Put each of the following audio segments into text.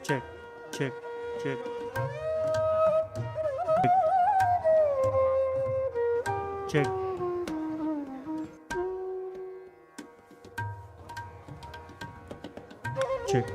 check, check, check, check, check.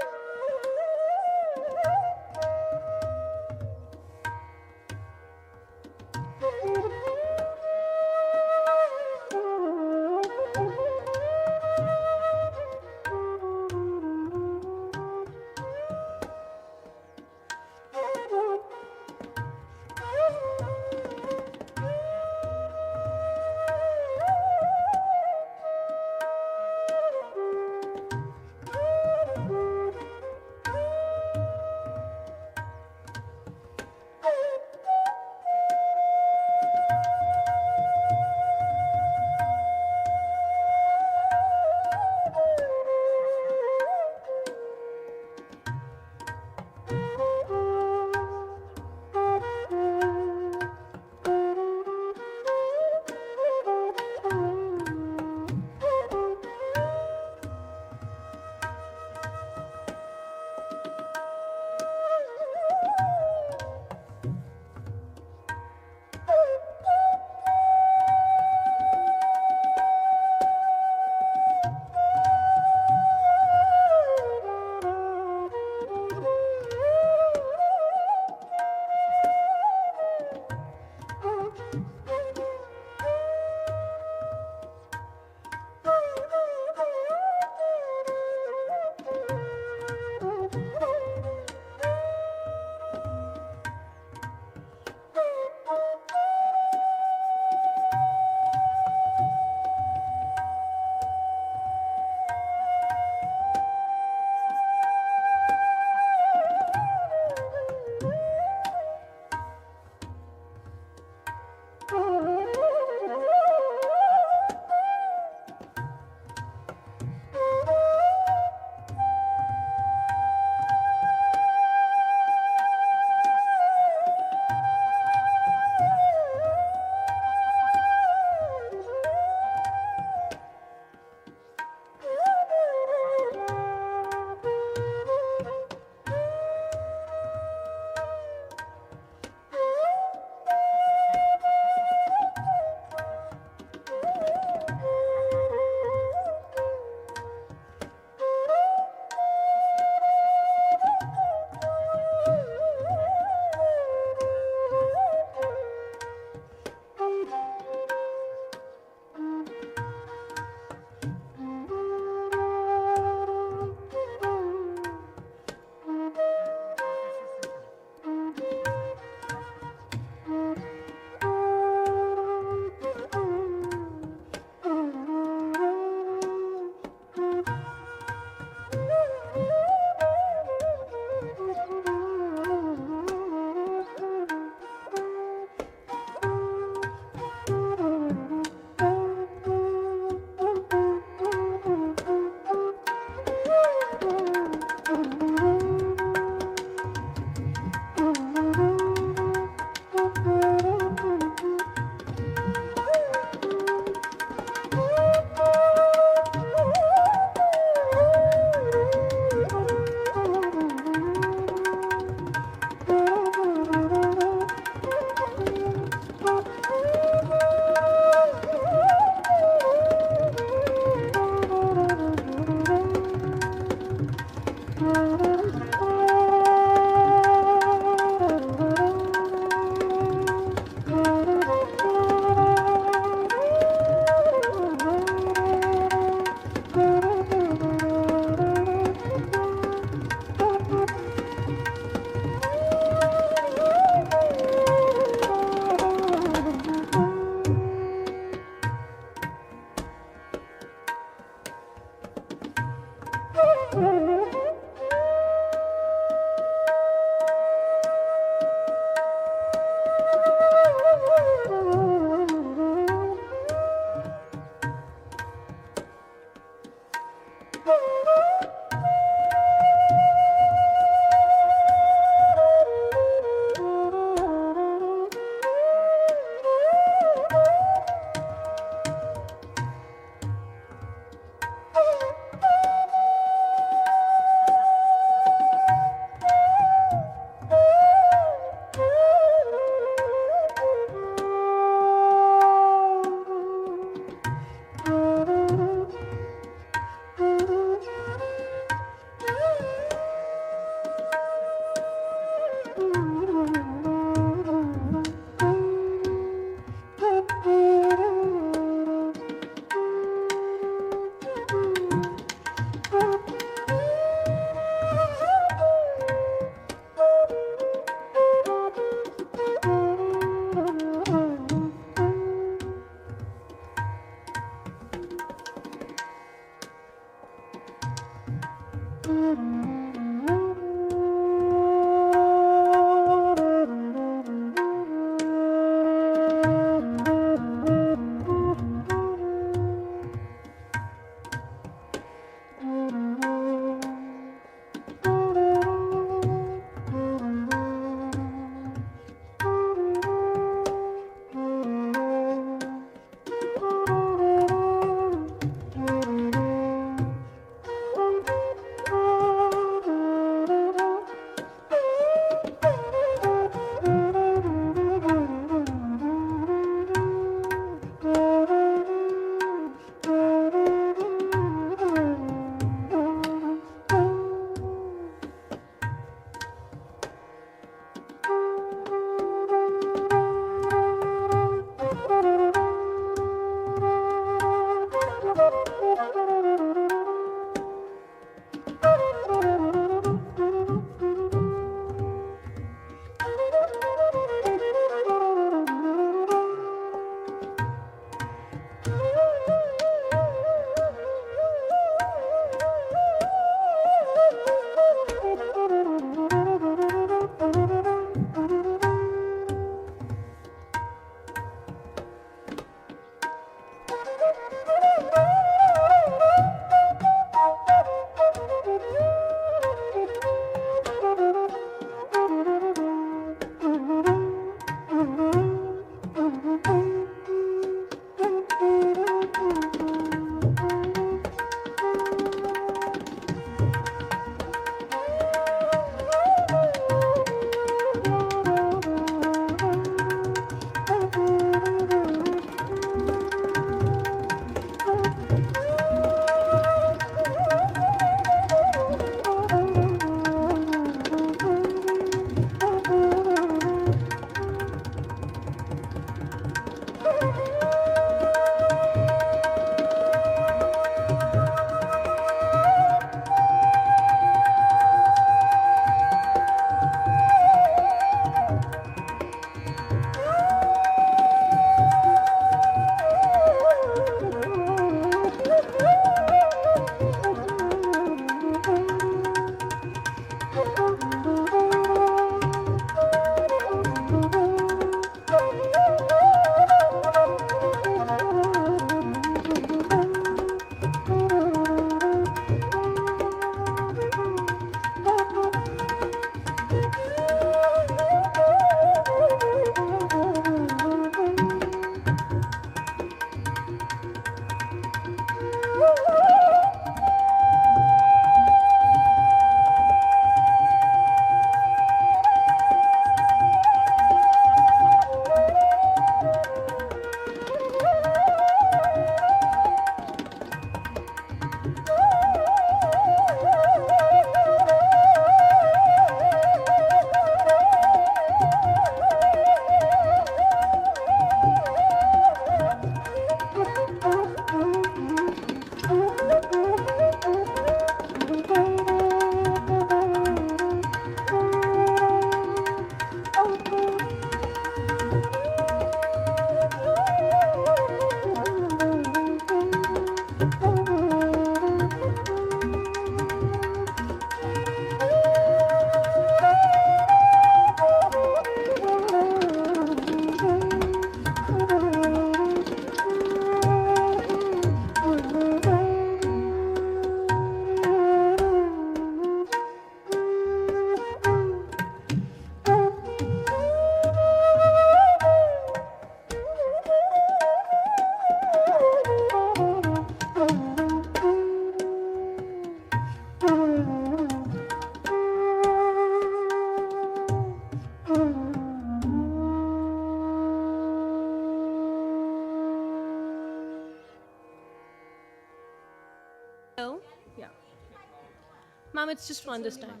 it's just fun this time.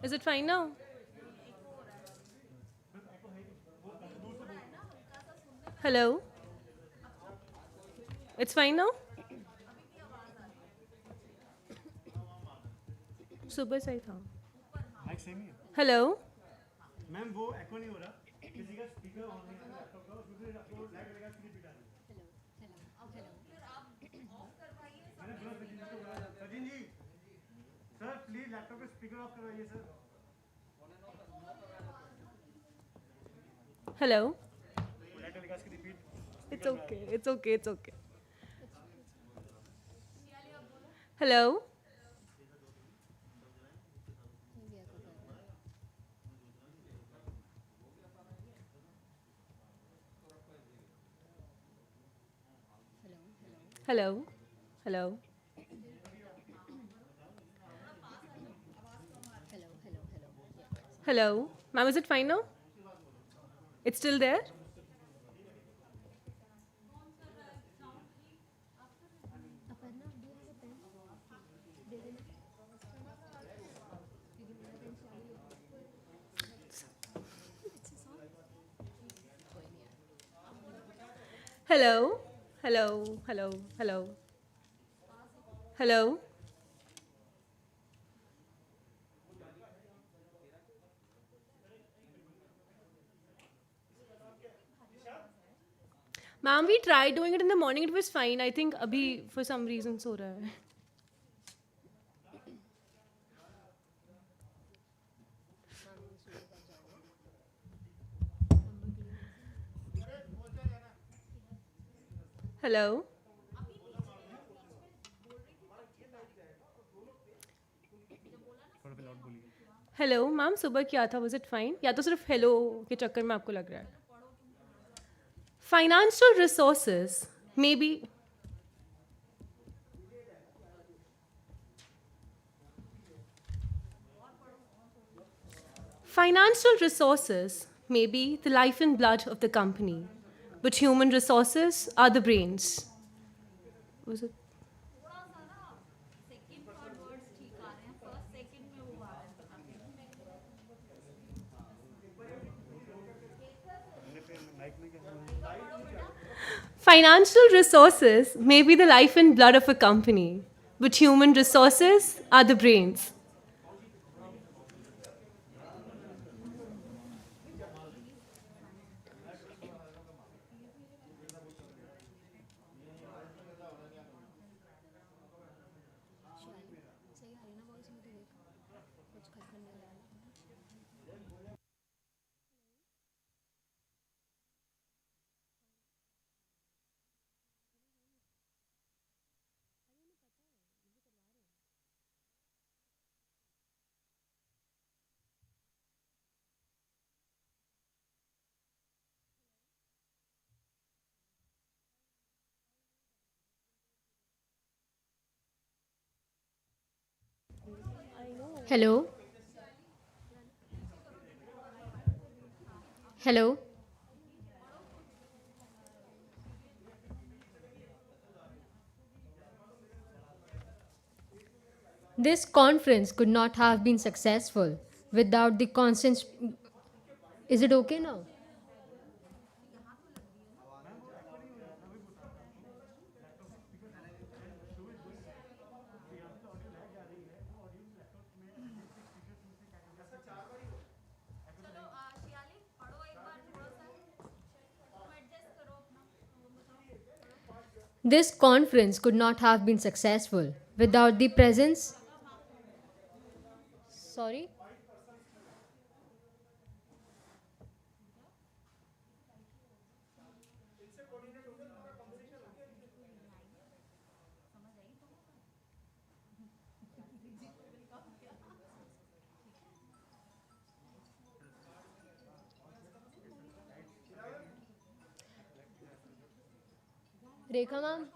Is it fine now? Hello? It's fine now? सुबह से ही था. Mic same ही है Hello? Ma'am वो एको नहीं हो रहा किसी का स्पीकर ऑन नहीं है लैपटॉप का उसमें फिर आपको लैग लगेगा स्क्रीन पे डालने मैंने बोला सचिन जी को बोला Sachin ji sir please laptop का स्पीकर ऑफ करवाइए सर Hello? लैग लगेगा इसकी repeat It's okay. It's okay. It's okay. Hello? Hello? Hello? Hello? Ma'am, is it fine now? It's still there? Hello? Hello? Hello? Hello? Hello? Ma'am, we tried doing it in the morning. It was fine. I think abhi for some reason so raha hai. Hello? थोड़ा पे loud बोलिए hello ma'am सुबह क्या था was it fine या तो सिर्फ hello के चक्कर में आपको लग रहा है financial resources may be financial resources may be the life and blood of the company but human resources are the brains was it Financial resources may be the life and blood of a company, but human resources are the brains. Hello. Hello. This conference could not have been successful without the constant. Is it okay now? This conference could not have been successful without the presence. Sorry? Rekha ma'am?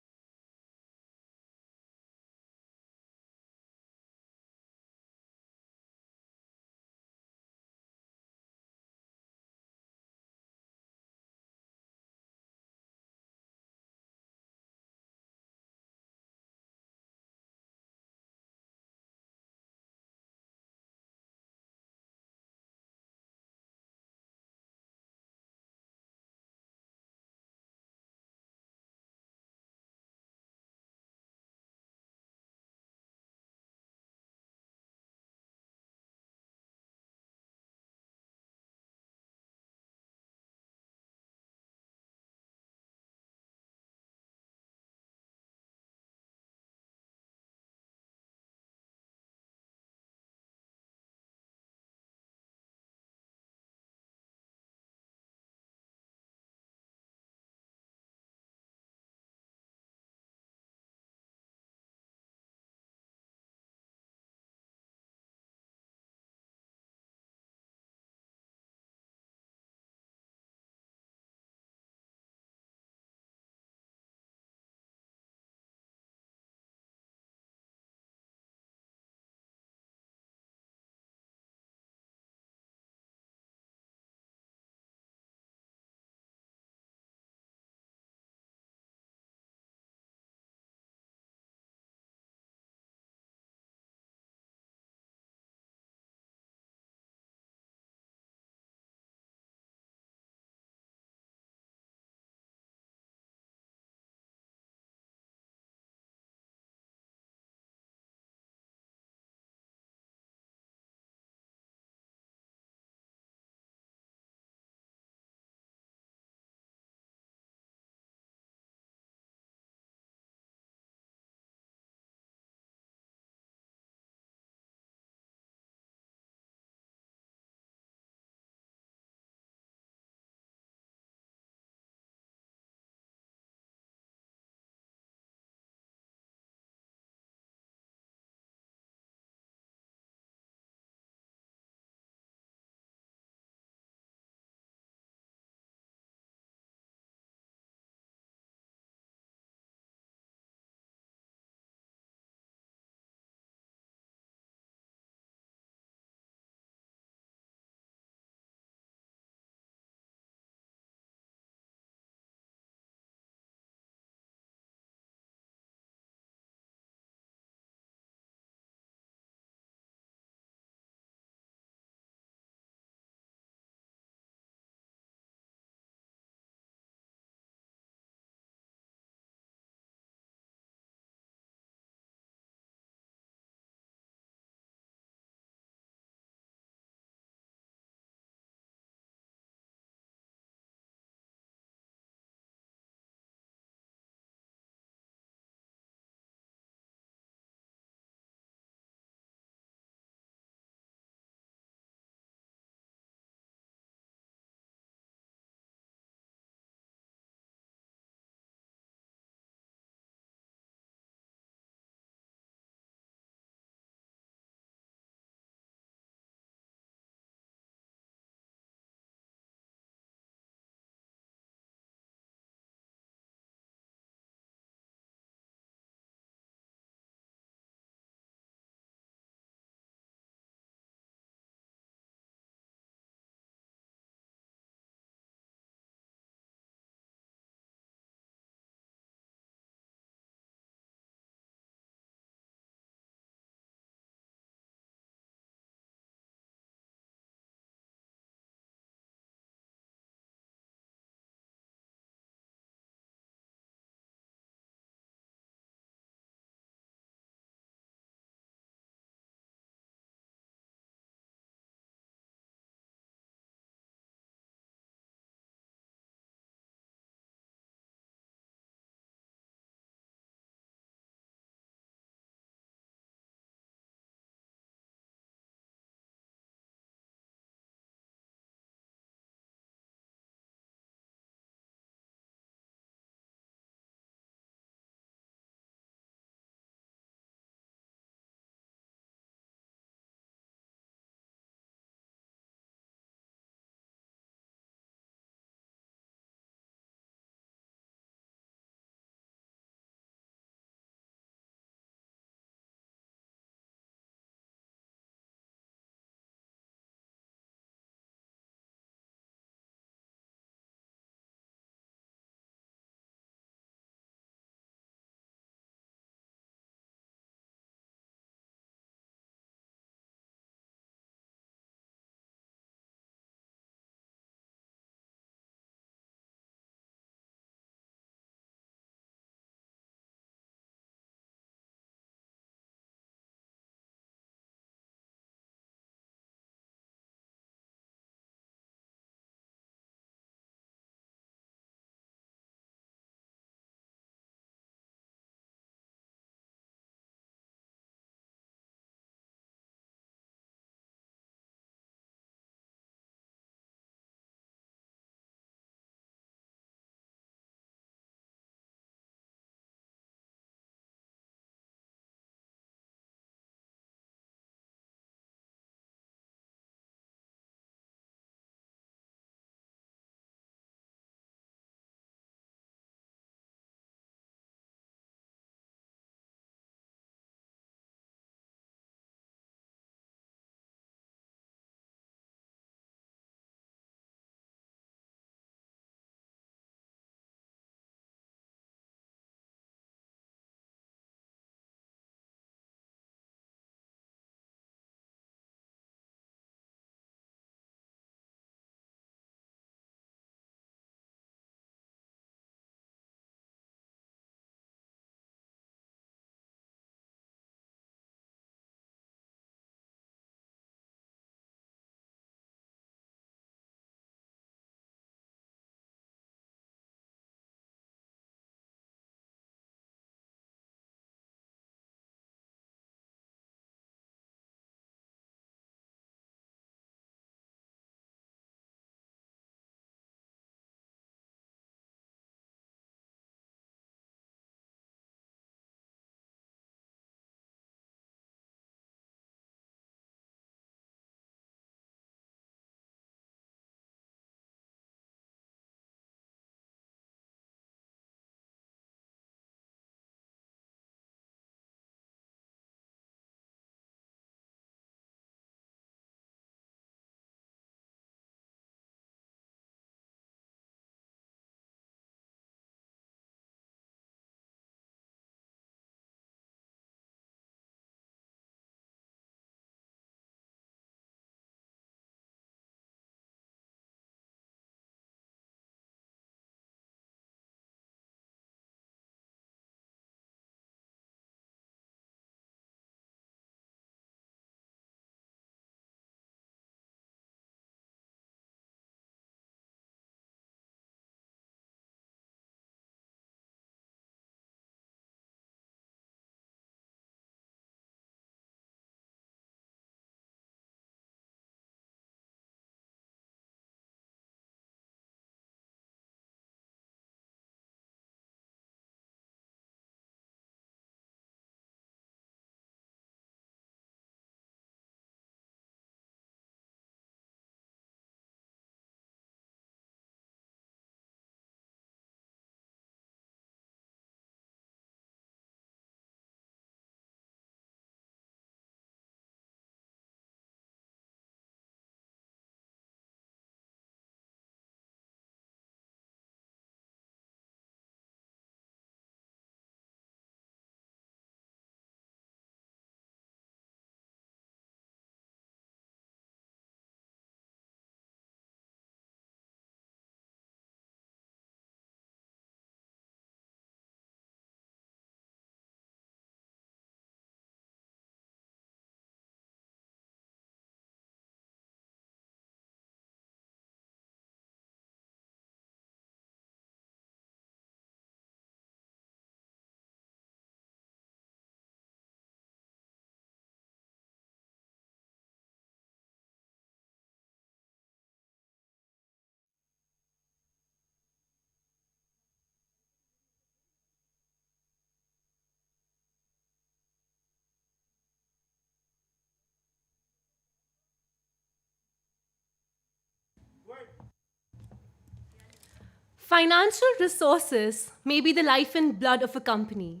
Financial resources may be the life and blood of a company,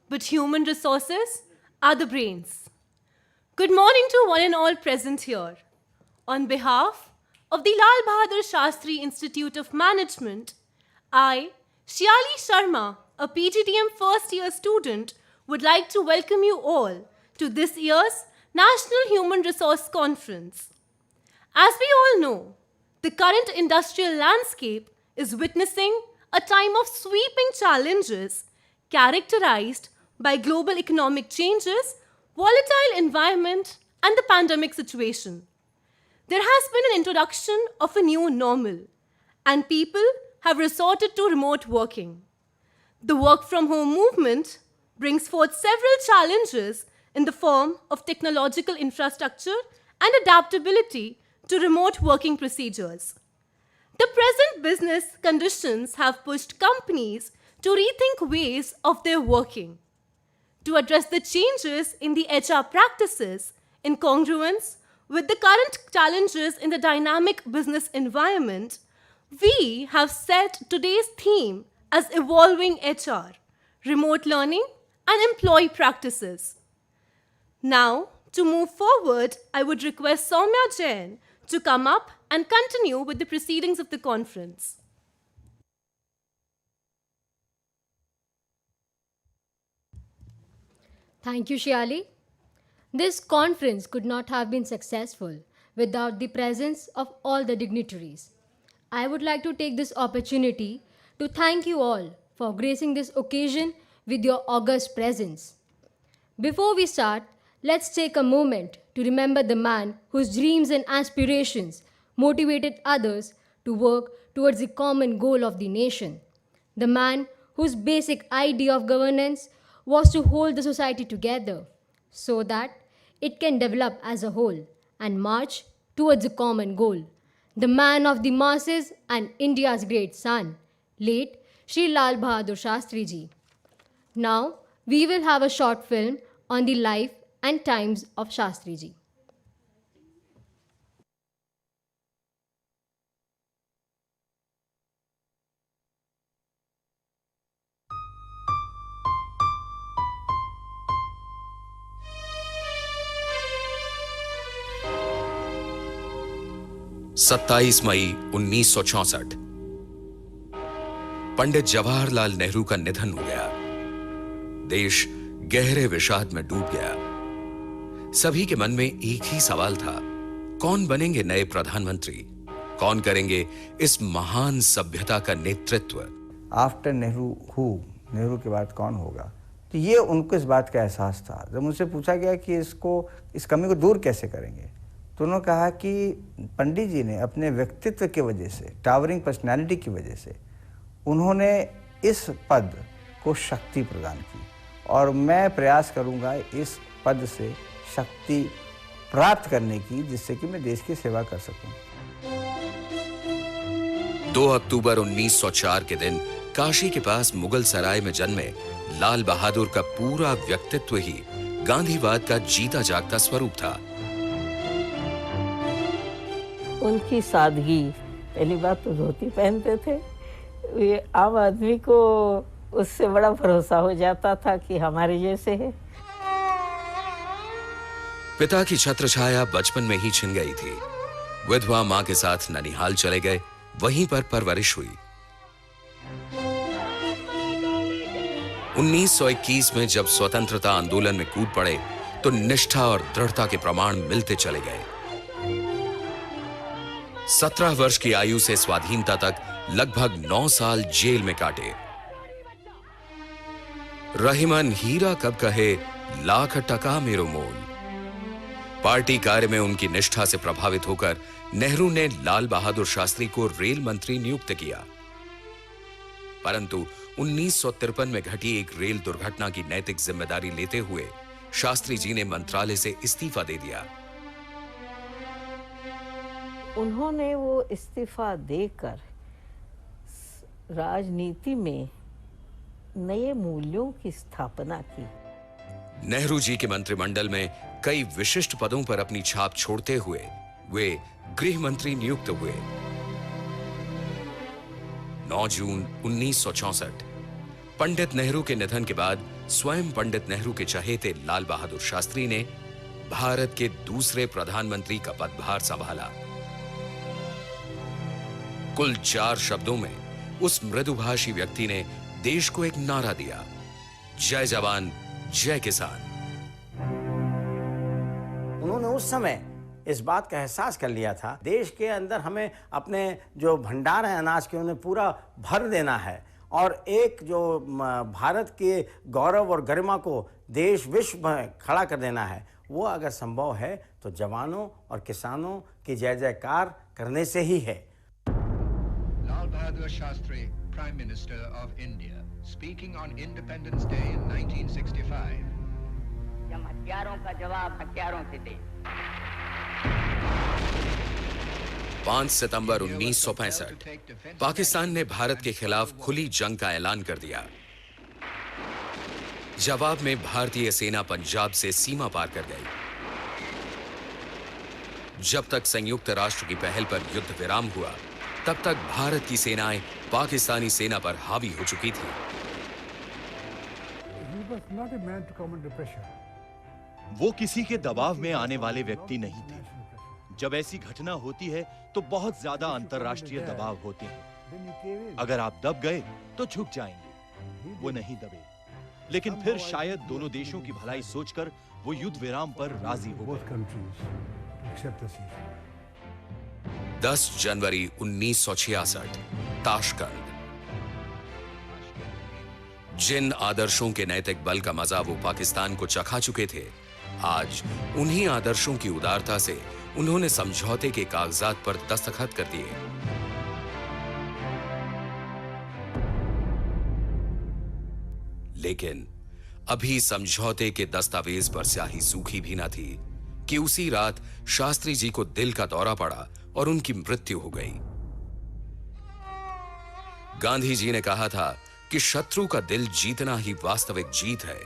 but human resources are the brains. Good morning to one and all present here. On behalf of the Lal Bahadur Shastri Institute of Management, I, Lal Sharma, a PGDM first year student, would like to welcome you all to this year's National Human Resource Conference. As we all know, the current industrial landscape is witnessing a time of sweeping challenges characterized by global economic changes, volatile environment, and the pandemic situation. There has been an introduction of a new normal, and people have resorted to remote working. The work from home movement brings forth several challenges in the form of technological infrastructure and adaptability to remote working procedures. The present business conditions have pushed companies to rethink ways of their working. To address the changes in the HR practices in congruence with the current challenges in the dynamic business environment, we have set today's theme as Evolving HR, Remote Learning, and Employee Practices. Now, to move forward, I would request Soumya Jain to come up and continue with the proceedings of the conference. Thank you, Shiali. This conference could not have been successful without the presence of all the dignitaries. I would like to take this opportunity to thank you all for gracing this occasion with your august presence. Before we start, let's take a moment to remember the man whose dreams and aspirations motivated others to work towards the common goal of the nation. The man whose basic idea of governance was to hold the society together so that it can develop as a whole and march towards a common goal. The man of the masses and India's great son, late Shri Lal Bahadur Shastri ji. Now, we will have a short film on the life and times of Shastri ji. सत्ताईस मई 1964 पंडित जवाहरलाल नेहरू का निधन हो गया। देश गहरे विषाद में डूब गया। सभी के मन में एक ही सवाल था, कौन बनेंगे नए प्रधानमंत्री, कौन करेंगे इस महान सभ्यता का नेतृत्व। आफ्टर नेहरू के बाद कौन होगा, तो ये उनको इस बात का एहसास था। जब उनसे पूछा गया कि इस कमी को दूर कैसे करेंगे, तो उन्होंने कहा कि पंडित जी ने अपने व्यक्तित्व की वजह से, टावरिंग पर्सनैलिटी की वजह से, उन्होंने इस पद को शक्ति प्रदान की और मैं प्रयास करूंगा इस पद से शक्ति प्राप्त करने की, जिससे कि मैं देश की सेवा कर सकूं। 2 अक्टूबर 1904 के दिन काशी के पास मुगल सराय में जन्मे लाल बहादुर का पूरा व्यक्तित्व ही गांधीवाद का जीता जागता स्वरूप था। उनकी सादगी, पहली बात तो धोती पहनते थे। ये आम आदमी को उससे बड़ा भरोसा हो जाता था कि हमारे जैसे है। पिता की छत्रछाया बचपन में ही छिन गई थी। विधवा मां के साथ ननिहाल चले गए, वहीं पर परवरिश हुई। 1921 में जब स्वतंत्रता आंदोलन में कूद पड़े तो निष्ठा और दृढ़ता के प्रमाण मिलते चले गए। 17 वर्ष की आयु से स्वाधीनता तक लगभग 9 साल जेल में काटे। रहीमन हीरा कब कहे लाख टका मेरो मोल। पार्टी कार्य में उनकी निष्ठा से प्रभावित होकर नेहरू ने लाल बहादुर शास्त्री को रेल मंत्री नियुक्त किया, परंतु 1953 में घटी एक रेल दुर्घटना की नैतिक जिम्मेदारी लेते हुए शास्त्री जी ने मंत्रालय से इस्तीफा दे दिया। उन्होंने वो इस्तीफा देकर राजनीति में नए मूल्यों की स्थापना की। नेहरू जी के मंत्रिमंडल में कई विशिष्ट पदों पर अपनी छाप छोड़ते हुए वे गृह मंत्री नियुक्त हुए। 9 जून 1964। पंडित नेहरू के निधन के बाद स्वयं पंडित नेहरू के चहेते लाल बहादुर शास्त्री ने भारत के दूसरे प्रधानमंत्री का पदभार संभाला। कुल 4 शब्दों में उस मृदुभाषी व्यक्ति ने देश को एक नारा दिया, जय जवान जय किसान। उन्होंने उस समय इस बात का एहसास कर लिया था, देश के अंदर हमें अपने जो भंडार है अनाज के उन्हें पूरा भर देना है और एक जो भारत के गौरव और गरिमा को देश विश्व में खड़ा कर देना है, वो अगर संभव है तो जवानों और किसानों की जय जयकार करने से ही है। Lal Bahadur Shastri, Prime Minister of India, speaking on Independence Day in 1965. हम हथियारों का जवाब हथियारों से दें। 5 सितंबर 1965 पाकिस्तान ने भारत के खिलाफ खुली जंग का ऐलान कर दिया। जवाब में भारतीय सेना पंजाब से सीमा पार कर गई। जब तक संयुक्त राष्ट्र की पहल पर युद्ध विराम हुआ, तब तक भारत की सेनाएं पाकिस्तानी सेना पर हावी हो चुकी थी। वो किसी के दबाव में आने वाले व्यक्ति नहीं थे। जब ऐसी घटना होती है तो बहुत ज्यादा अंतर्राष्ट्रीय दबाव होते हैं। अगर आप दब गए तो झुक जाएंगे, वो नहीं दबे। लेकिन फिर शायद दोनों देशों की भलाई सोचकर वो युद्ध विराम पर राजी हो गए। 10 जनवरी 1966 ताशकंद। जिन आदर्शों के नैतिक बल का मजा वो पाकिस्तान को चखा चुके थे, आज उन्हीं आदर्शों की उदारता से उन्होंने समझौते के कागजात पर दस्तखत कर दिए। लेकिन अभी समझौते के दस्तावेज पर स्याही सूखी भी न थी कि उसी रात शास्त्री जी को दिल का दौरा पड़ा और उनकी मृत्यु हो गई। गांधी जी ने कहा था कि शत्रु का दिल जीतना ही वास्तविक जीत है।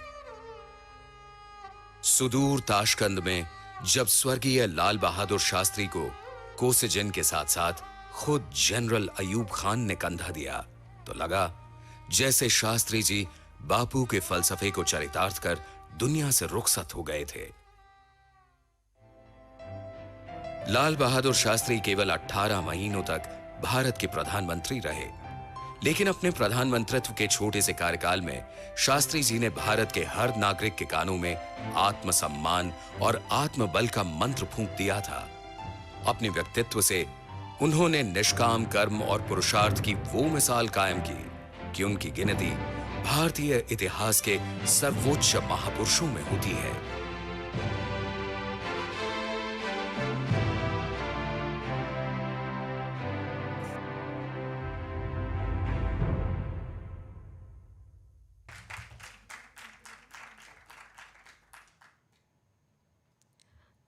सुदूर ताशकंद में जब स्वर्गीय लाल बहादुर शास्त्री को कोसिजिन के साथ साथ खुद जनरल अयूब खान ने कंधा दिया, तो लगा जैसे शास्त्री जी बापू के फलसफे को चरितार्थ कर दुनिया से रुखसत हो गए थे। लाल बहादुर शास्त्री केवल 18 महीनों तक भारत के प्रधानमंत्री रहे, लेकिन अपने प्रधानमंत्रित्व के छोटे से कार्यकाल में शास्त्री जी ने भारत के हर नागरिक के कानों में आत्मसम्मान और आत्मबल का मंत्र फूंक दिया था। अपने व्यक्तित्व से उन्होंने निष्काम कर्म और पुरुषार्थ की वो मिसाल कायम की कि उनकी गिनती भारतीय इतिहास के सर्वोच्च महापुरुषों में होती है।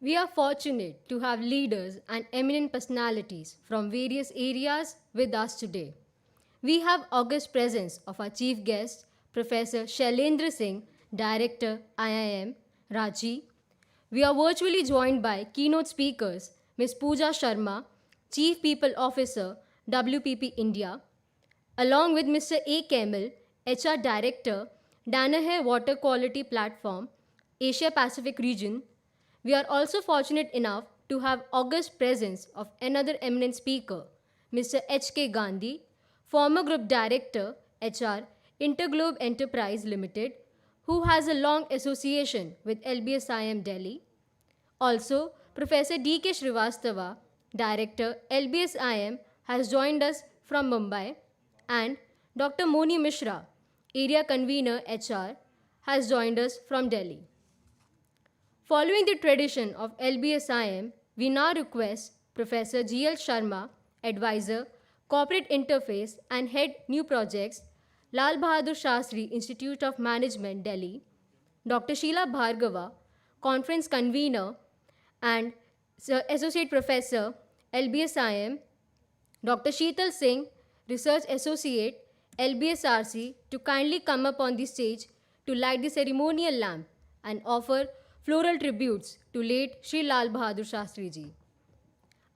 We are fortunate to have leaders and eminent personalities from various areas with us today. We have august presence of our chief guest, Professor Shailendra Singh, Director, IIM, Ranchi. We are virtually joined by keynote speakers, Ms. Pooja Sharma, Chief People Officer, WPP India, along with Mr. A. Kaimal, HR Director, Danaher Water Quality Platform, Asia Pacific Region. We are also fortunate enough to have august presence of another eminent speaker, Mr. H.K. Gandhi, former Group Director, HR, InterGlobe Enterprise Limited, who has a long association with LBSIM Delhi. Also, Professor D.K. Srivastava, Director, LBSIM, has joined us from Mumbai, and Dr. Moni Mishra, Area Convener, HR, has joined us from Delhi. Following the tradition of LBSIM, we now request Professor G.L. Sharma, Advisor, Corporate Interface and Head New Projects, Lal Bahadur Shastri Institute of Management, Delhi, Dr. Sheila Bhargava, Conference Convener and Associate Professor, LBSIM, Dr. Sheetal Singh, Research Associate, LBSRC, to kindly come up on the stage to light the ceremonial lamp and offer floral tributes to late Shri Lal Bahadur Shastri Ji.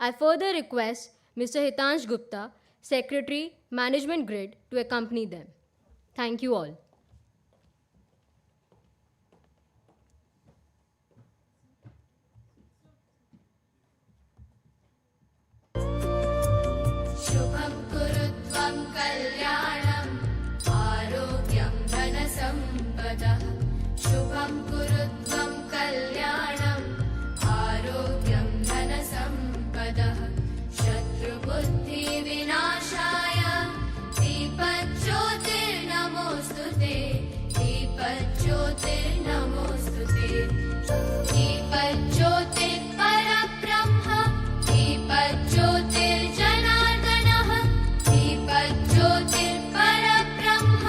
I further request Mr. Hitansh Gupta, secretary, management grid to accompany them. Thank you all. शुभं कुरुत्वं कल्याणम् आरोग्यं धनसम्पदः शुभं कुरुत्वं कल्याणम् आरोग्यं धनसम्पदः शत्रुबुद्धिविनाशाय दीपज्योतिर्नमोऽस्तु ते दीपज्योतिर्नमोऽस्तु ते दीपज्योतिर्परब्रह्म दीपज्योतिर्जनार्दनः दीपज्योतिर्परब्रह्म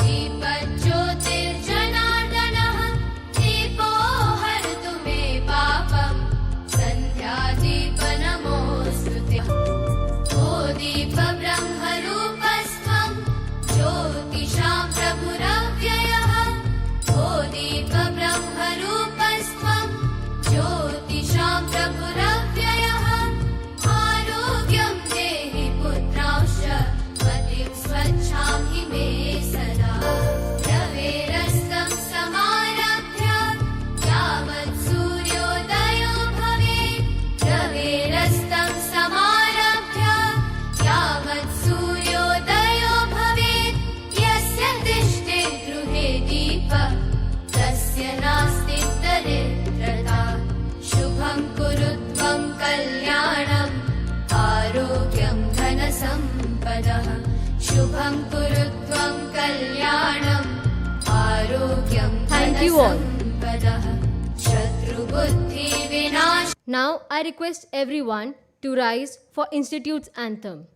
दीपज्योतिर्जनार्दनः दीपो हरतु मे पापम् सन्ध्यादीपनमोऽस्तु ते ओ दीपब्रह्मरूपस्त्वं ज्योतिषां प्रभुरव्ययः ओ दीपब्रह्मरूपस्त्वं ज्योतिषां प्रभुरव्ययः आरोग्यं देहि पुत्रांश्च मतिं स्वच्छां हि मे सदा रवेरस्तं समारभ्य यावत् सूर्योदयो भवेत् रवेरस्तं समारभ्य यावत् सूर्योदयो भवेत् यस्य तिष्ठे गृहे दीपः तस्य नास्ति दरिद्रता शुभं कुरुत्वं कल्याणम् आरोग्यं धनसम्पदः शुभं कुरुत्वं कल्याणम् आरोग्यं Thank you all. धनसम्पदः शत्रुबुद्धिविनाश Now I request everyone to rise for Institute's anthem.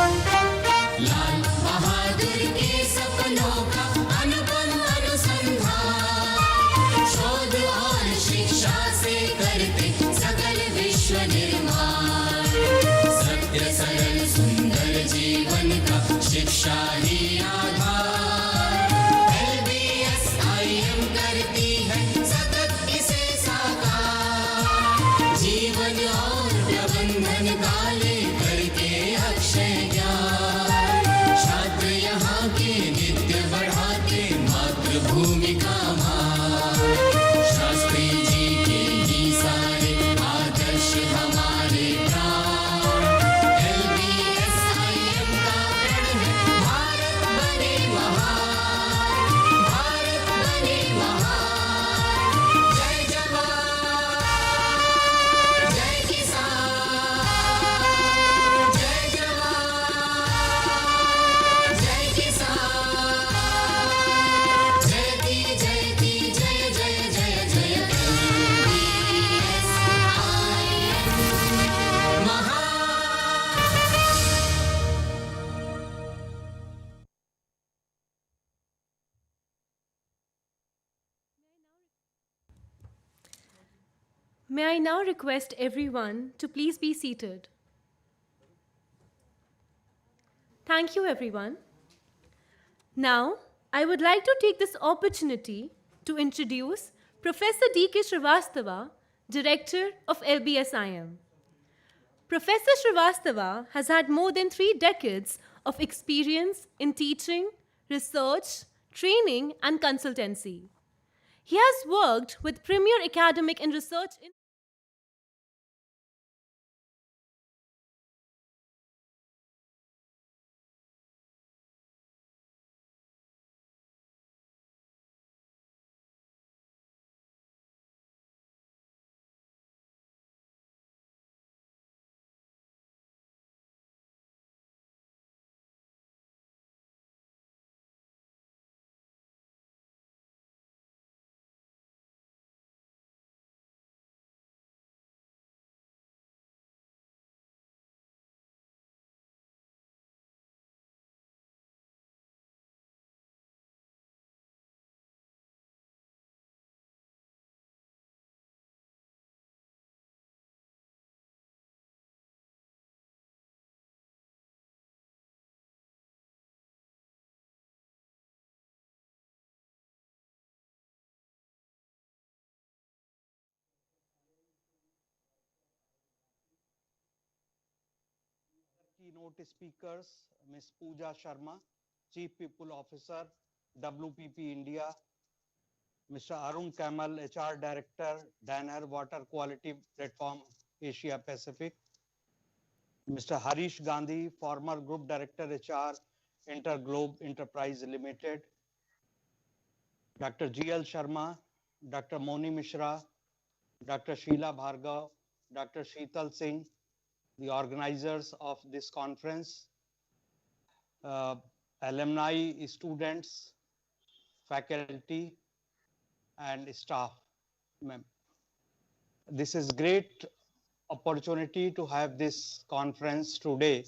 Lal Bahadur के सपनों का अनुपम अनुसंधान शोध और शिक्षा से करते सकल विश्व निर्माण सत्य सरल सुंदर जीवन का शिक्षा ही आधार LBSIM करती है सतत इसे साकार जीवन और प्रबंधन का ले करके अक्षय ज्ञान छात्र यहाँ के नित्य बढ़ाते मातृभूमि का मान शास्त्री जी के ही सारे आदर्श हमारे प्राण LBSIM का प्रण है भारत बने महान भारत बने महान जय जवान जय किसान जय जवान जय किसान जयति जयति जय जय जय जय LBSIM महान May I now request everyone to please be seated. Thank you, everyone. Now, I would like to take this opportunity to introduce Professor D.K. Srivastava, Director of LBSIM. Professor Srivastava has had more than 3 decades of experience in teaching, research, training, and consultancy. He has worked with premier academic and research keynote speakers, Ms. Pooja Sharma, Chief People Officer, WPP India, Mr. Arun Kaimal, HR Director, Danaher Water Quality Platform, Asia Pacific, Mr. Harish Gandhi, former Group Director, HR, InterGlobe Enterprise Limited, Dr. GL Sharma, Dr. Moni Mishra, Dr. Sheila Bhargav, Dr. Sheetal Singh, the organizers of this conference, alumni, students, faculty, and staff. This is great opportunity to have this conference today.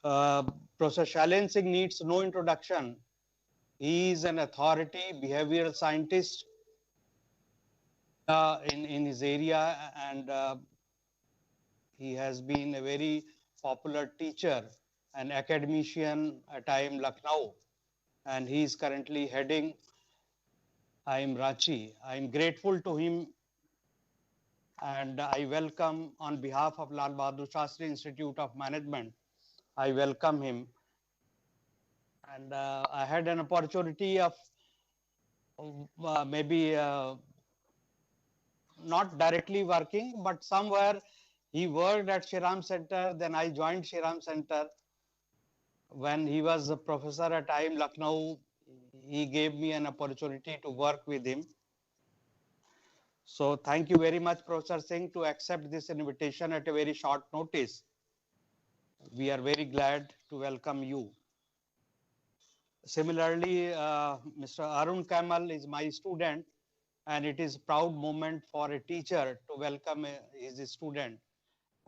Professor Shailendra Singh needs no introduction. He is an authority, behavioral scientist in his area, and he has been a very popular teacher and academician at IIM Lucknow, and he is currently heading IIM Ranchi. I am grateful to him, and I welcome on behalf of Lal Bahadur Shastri Institute of Management, I welcome him. And I had an opportunity of maybe not directly working, but somewhere he worked at Shriram Center, then I joined Shriram Center. When he was a professor at IIM Lucknow, he gave me an opportunity to work with him. So thank you very much, Professor Singh, to accept this invitation at a very short notice. We are very glad to welcome you. Similarly, Mr. Arun Kaimal is my student, and it is a proud moment for a teacher to welcome his student.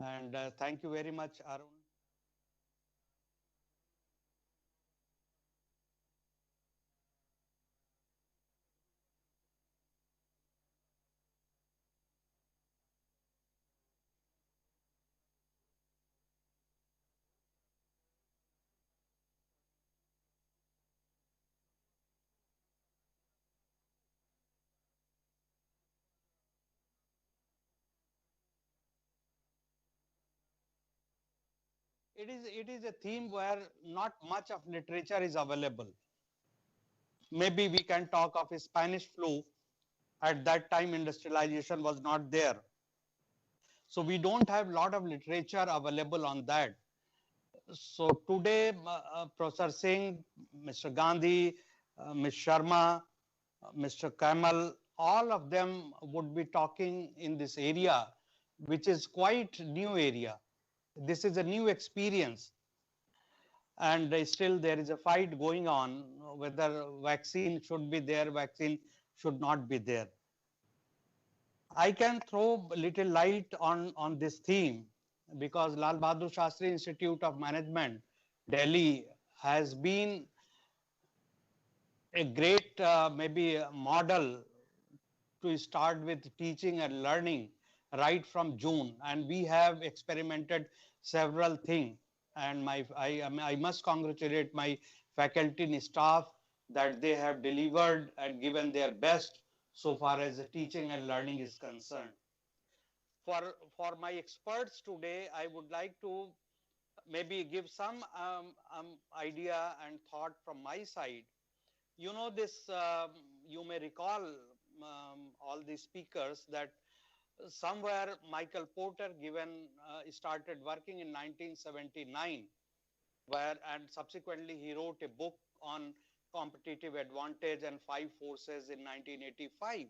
And thank you very much, Arun. It is a theme where not much of literature is available. Maybe we can talk of a Spanish flu. At that time, industrialization was not there. So we don't have a lot of literature available on that. So today, Professor Singh, Mr. Gandhi, Ms. Sharma, Mr. Kaimal, all of them would be talking in this area, which is quite new area. This is a new experience. And still there is a fight going on whether vaccine should be there, vaccine should not be there. I can throw a little light on this theme because Lal Bahadur Shastri Institute of Management, Delhi, has been a great maybe model to start with teaching and learning right from June. And we have experimented several things. And I must congratulate my faculty and staff that they have delivered and given their best so far as the teaching and learning is concerned. For my experts today, I would like to maybe give some idea and thought from my side. You know this, you may recall all the speakers that somewhere Michael Porter started working in 1979, and subsequently he wrote a book on competitive advantage and five forces in 1985,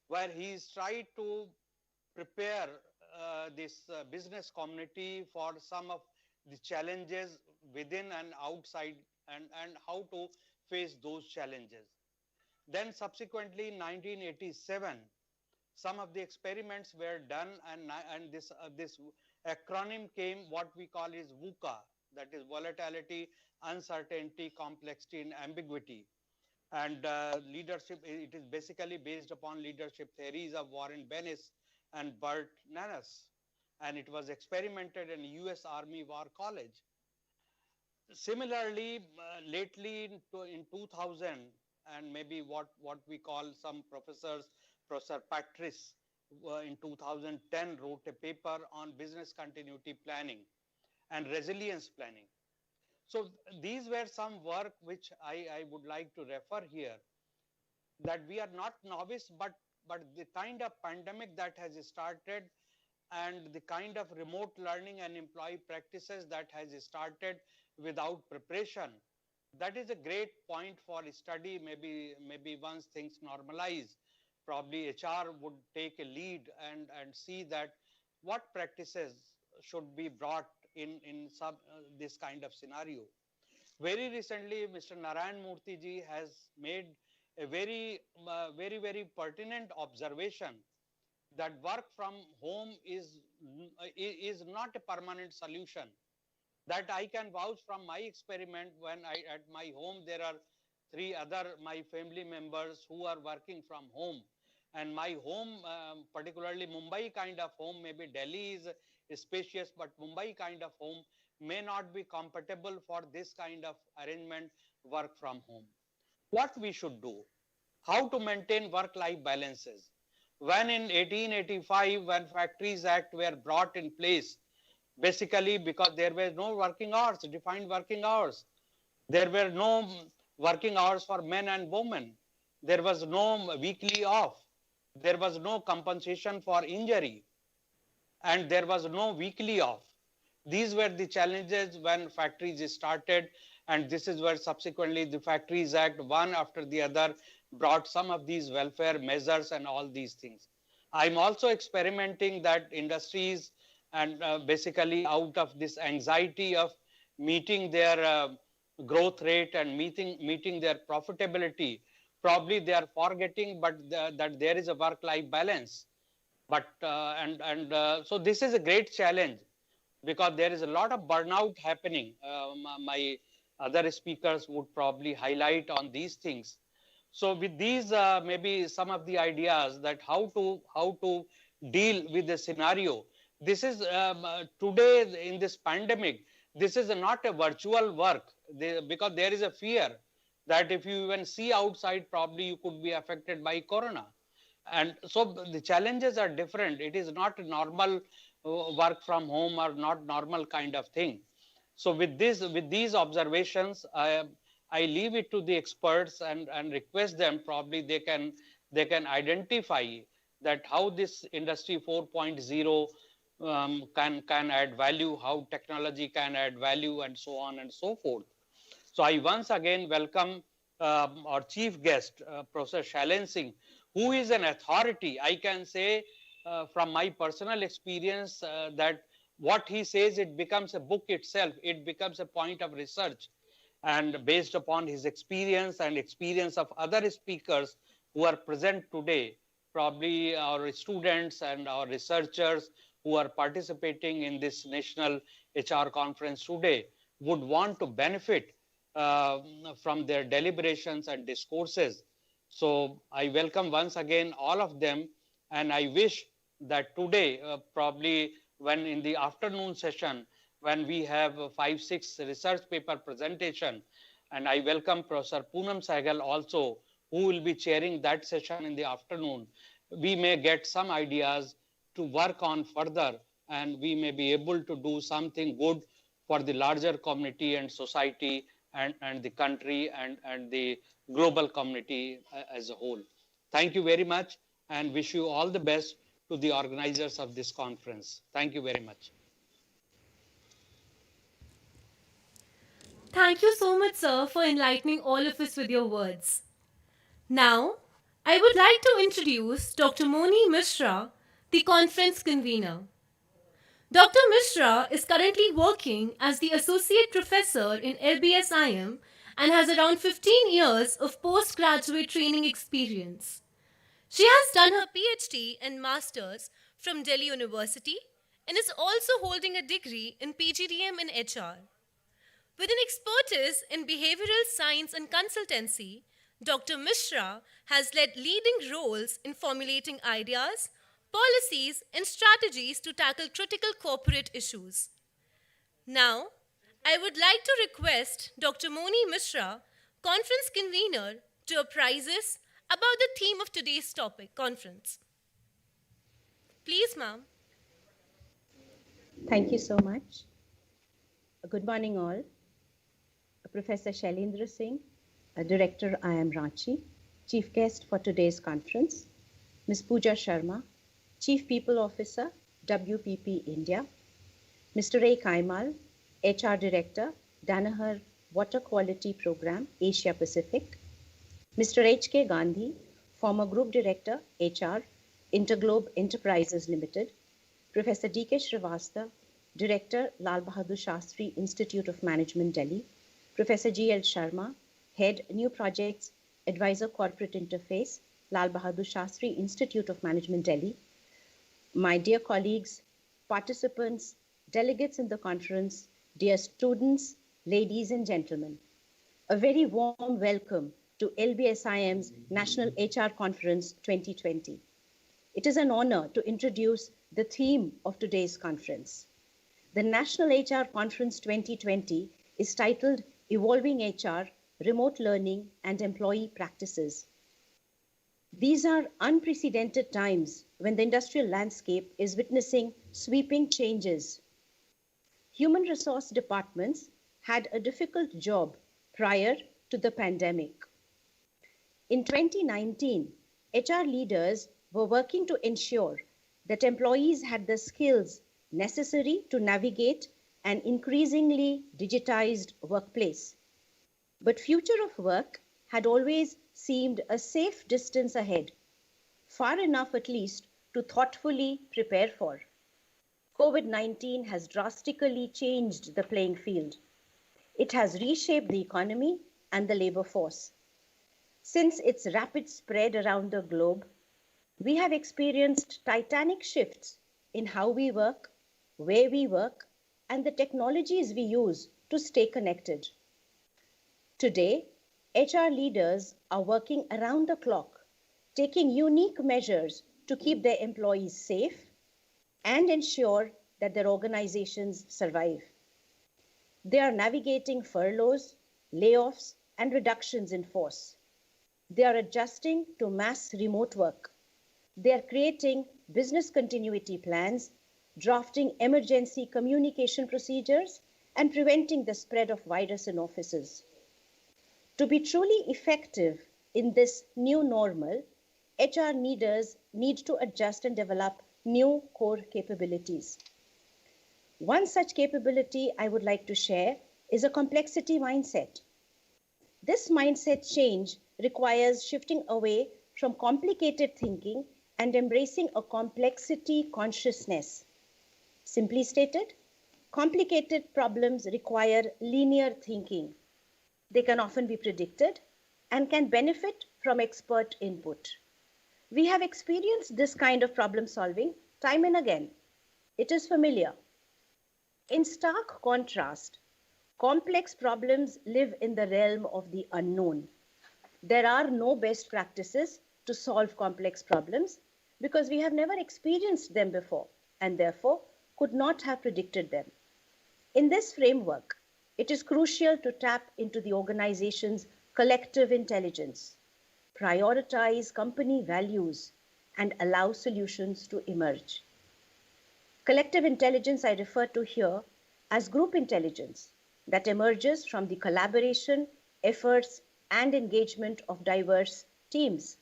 where he's tried to prepare this business community for some of the challenges within and outside, and how to face those challenges. Then subsequently in 1987, some of the experiments were done, and this acronym came, what we call is VUCA, that is volatility, uncertainty, complexity, and ambiguity. And leadership, it is basically based upon leadership theories of Warren Bennis and Bert Nanas. And it was experimented in US Army War College. Similarly, lately in 2000, and maybe what we call some professors, Professor Patrice in 2010 wrote a paper on business continuity planning and resilience planning. So these were some work which I would like to refer here, that we are not novice, but the kind of pandemic that has started and the kind of remote learning and employee practices that has started without preparation, that is a great point for study. Maybe once things normalize, probably HR would take a lead and see that what practices should be brought in this kind of scenario. Very recently, Mr. Narayan Murthy ji has made a very pertinent observation that work from home is not a permanent solution. That I can vouch from my experiment. When at my home there are three other my family members who are working from home, and my home, particularly Mumbai kind of home, maybe Delhi is spacious, but Mumbai kind of home may not be compatible for this kind of arrangement, work from home. What we should do? How to maintain work-life balances? When in 1885, when Factories Act were brought in place, basically because there were no working hours, defined working hours. There were no working hours for men and women. There was no weekly off. There was no compensation for injury. And there was no weekly off. These were the challenges when factories started, and this is where subsequently the Factories Act, one after the other, brought some of these welfare measures and all these things. I'm also experimenting that industries and basically out of this anxiety of meeting their growth rate and meeting their profitability, probably they are forgetting that there is a work-life balance. But so this is a great challenge, because there is a lot of burnout happening. My other speakers would probably highlight on these things. So with these, maybe some of the ideas that how to deal with the scenario. This is today in this pandemic, this is not a virtual work, because there is a fear that if you even see outside, probably you could be affected by corona. And so the challenges are different. It is not a normal work from home or not normal kind of thing. So with these observations, I leave it to the experts and request them, probably they can identify that how this industry 4.0 can add value, how technology can add value, and so on and so forth. So I once again welcome our chief guest, Professor Shailendra, who is an authority. I can say from my personal experience that what he says, it becomes a book itself. It becomes a point of research. And based upon his experience and experience of other speakers who are present today, probably our students and our researchers who are participating in this national HR conference today would want to benefit from their deliberations and discourses. So I welcome once again all of them, and I wish that today, probably when in the afternoon session, when we have 5-6 research paper presentation, and I welcome Professor Poonam Sehgal also, who will be chairing that session in the afternoon. We may get some ideas to work on further, and we may be able to do something good for the larger community and society and the country and the global community as a whole. Thank you very much, and wish you all the best to the organizers of this conference. Thank you very much. Thank you so much, sir, for enlightening all of us with your words. Now, I would like to introduce Dr. Moni Mishra, the conference convener. Dr. Mishra is currently working as the Associate Professor in LBSIM and has around 15 years of postgraduate training experience. She has done her PhD and Masters from Delhi University and is also holding a degree in PGDM in HR. With an expertise in behavioral science and consultancy, Dr. Mishra has led leading roles in formulating ideas, policies, and strategies to tackle critical corporate issues. Now, I would like to request Dr. Moni Mishra, conference convener, to apprise us about the theme of today's topic conference. Please, ma'am. Thank you so much. Good morning, all. Professor Shailendra Singh, Director, IIM Ranchi, Chief Guest for today's conference, Ms. Pooja Sharma, Chief People Officer, WPP India, Mr. A. Kaimal, HR Director, Danaher Water Quality Program, Asia Pacific, Mr. H.K. Gandhi, former Group Director, HR, InterGlobe Enterprises Limited, Professor D.K. Srivastava, Director, Lal Bahadur Shastri Institute of Management, Delhi, Professor G.L. Sharma, Head, New Projects, Advisor Corporate Interface, Lal Bahadur Shastri Institute of Management, Delhi, my dear colleagues, participants, delegates in the conference, dear students, ladies and gentlemen, a very warm welcome to LBSIM's National HR Conference 2020. It is an honor to introduce the theme of today's conference. The National HR Conference 2020 is titled Evolving HR, Remote Learning and Employee Practices. These are unprecedented times when the industrial landscape is witnessing sweeping changes. Human resource departments had a difficult job prior to the pandemic. In 2019, HR leaders were working to ensure that employees had the skills necessary to navigate an increasingly digitized workplace. But future of work had always seemed a safe distance ahead, far enough at least to thoughtfully prepare for. COVID-19 has drastically changed the playing field. It has reshaped the economy and the labor force. Since its rapid spread around the globe, we have experienced titanic shifts in how we work, where we work, and the technologies we use to stay connected. Today, HR leaders are working around the clock, taking unique measures to keep their employees safe and ensure that their organizations survive. They are navigating furloughs, layoffs, and reductions in force. They are adjusting to mass remote work. They are creating business continuity plans, drafting emergency communication procedures, and preventing the spread of virus in offices. To be truly effective in this new normal, HR leaders need to adjust and develop new core capabilities. One such capability I would like to share is a complexity mindset. This mindset change requires shifting away from complicated thinking and embracing a complexity consciousness. Simply stated, complicated problems require linear thinking. They can often be predicted and can benefit from expert input. We have experienced this kind of problem solving time and again. It is familiar. In stark contrast, complex problems live in the realm of the unknown. There are no best practices to solve complex problems because we have never experienced them before and therefore could not have predicted them. In this framework, it is crucial to tap into the organization's collective intelligence, prioritize company values, and allow solutions to emerge. Collective intelligence I refer to here as group intelligence that emerges from the collaboration, efforts, and engagement of diverse teams.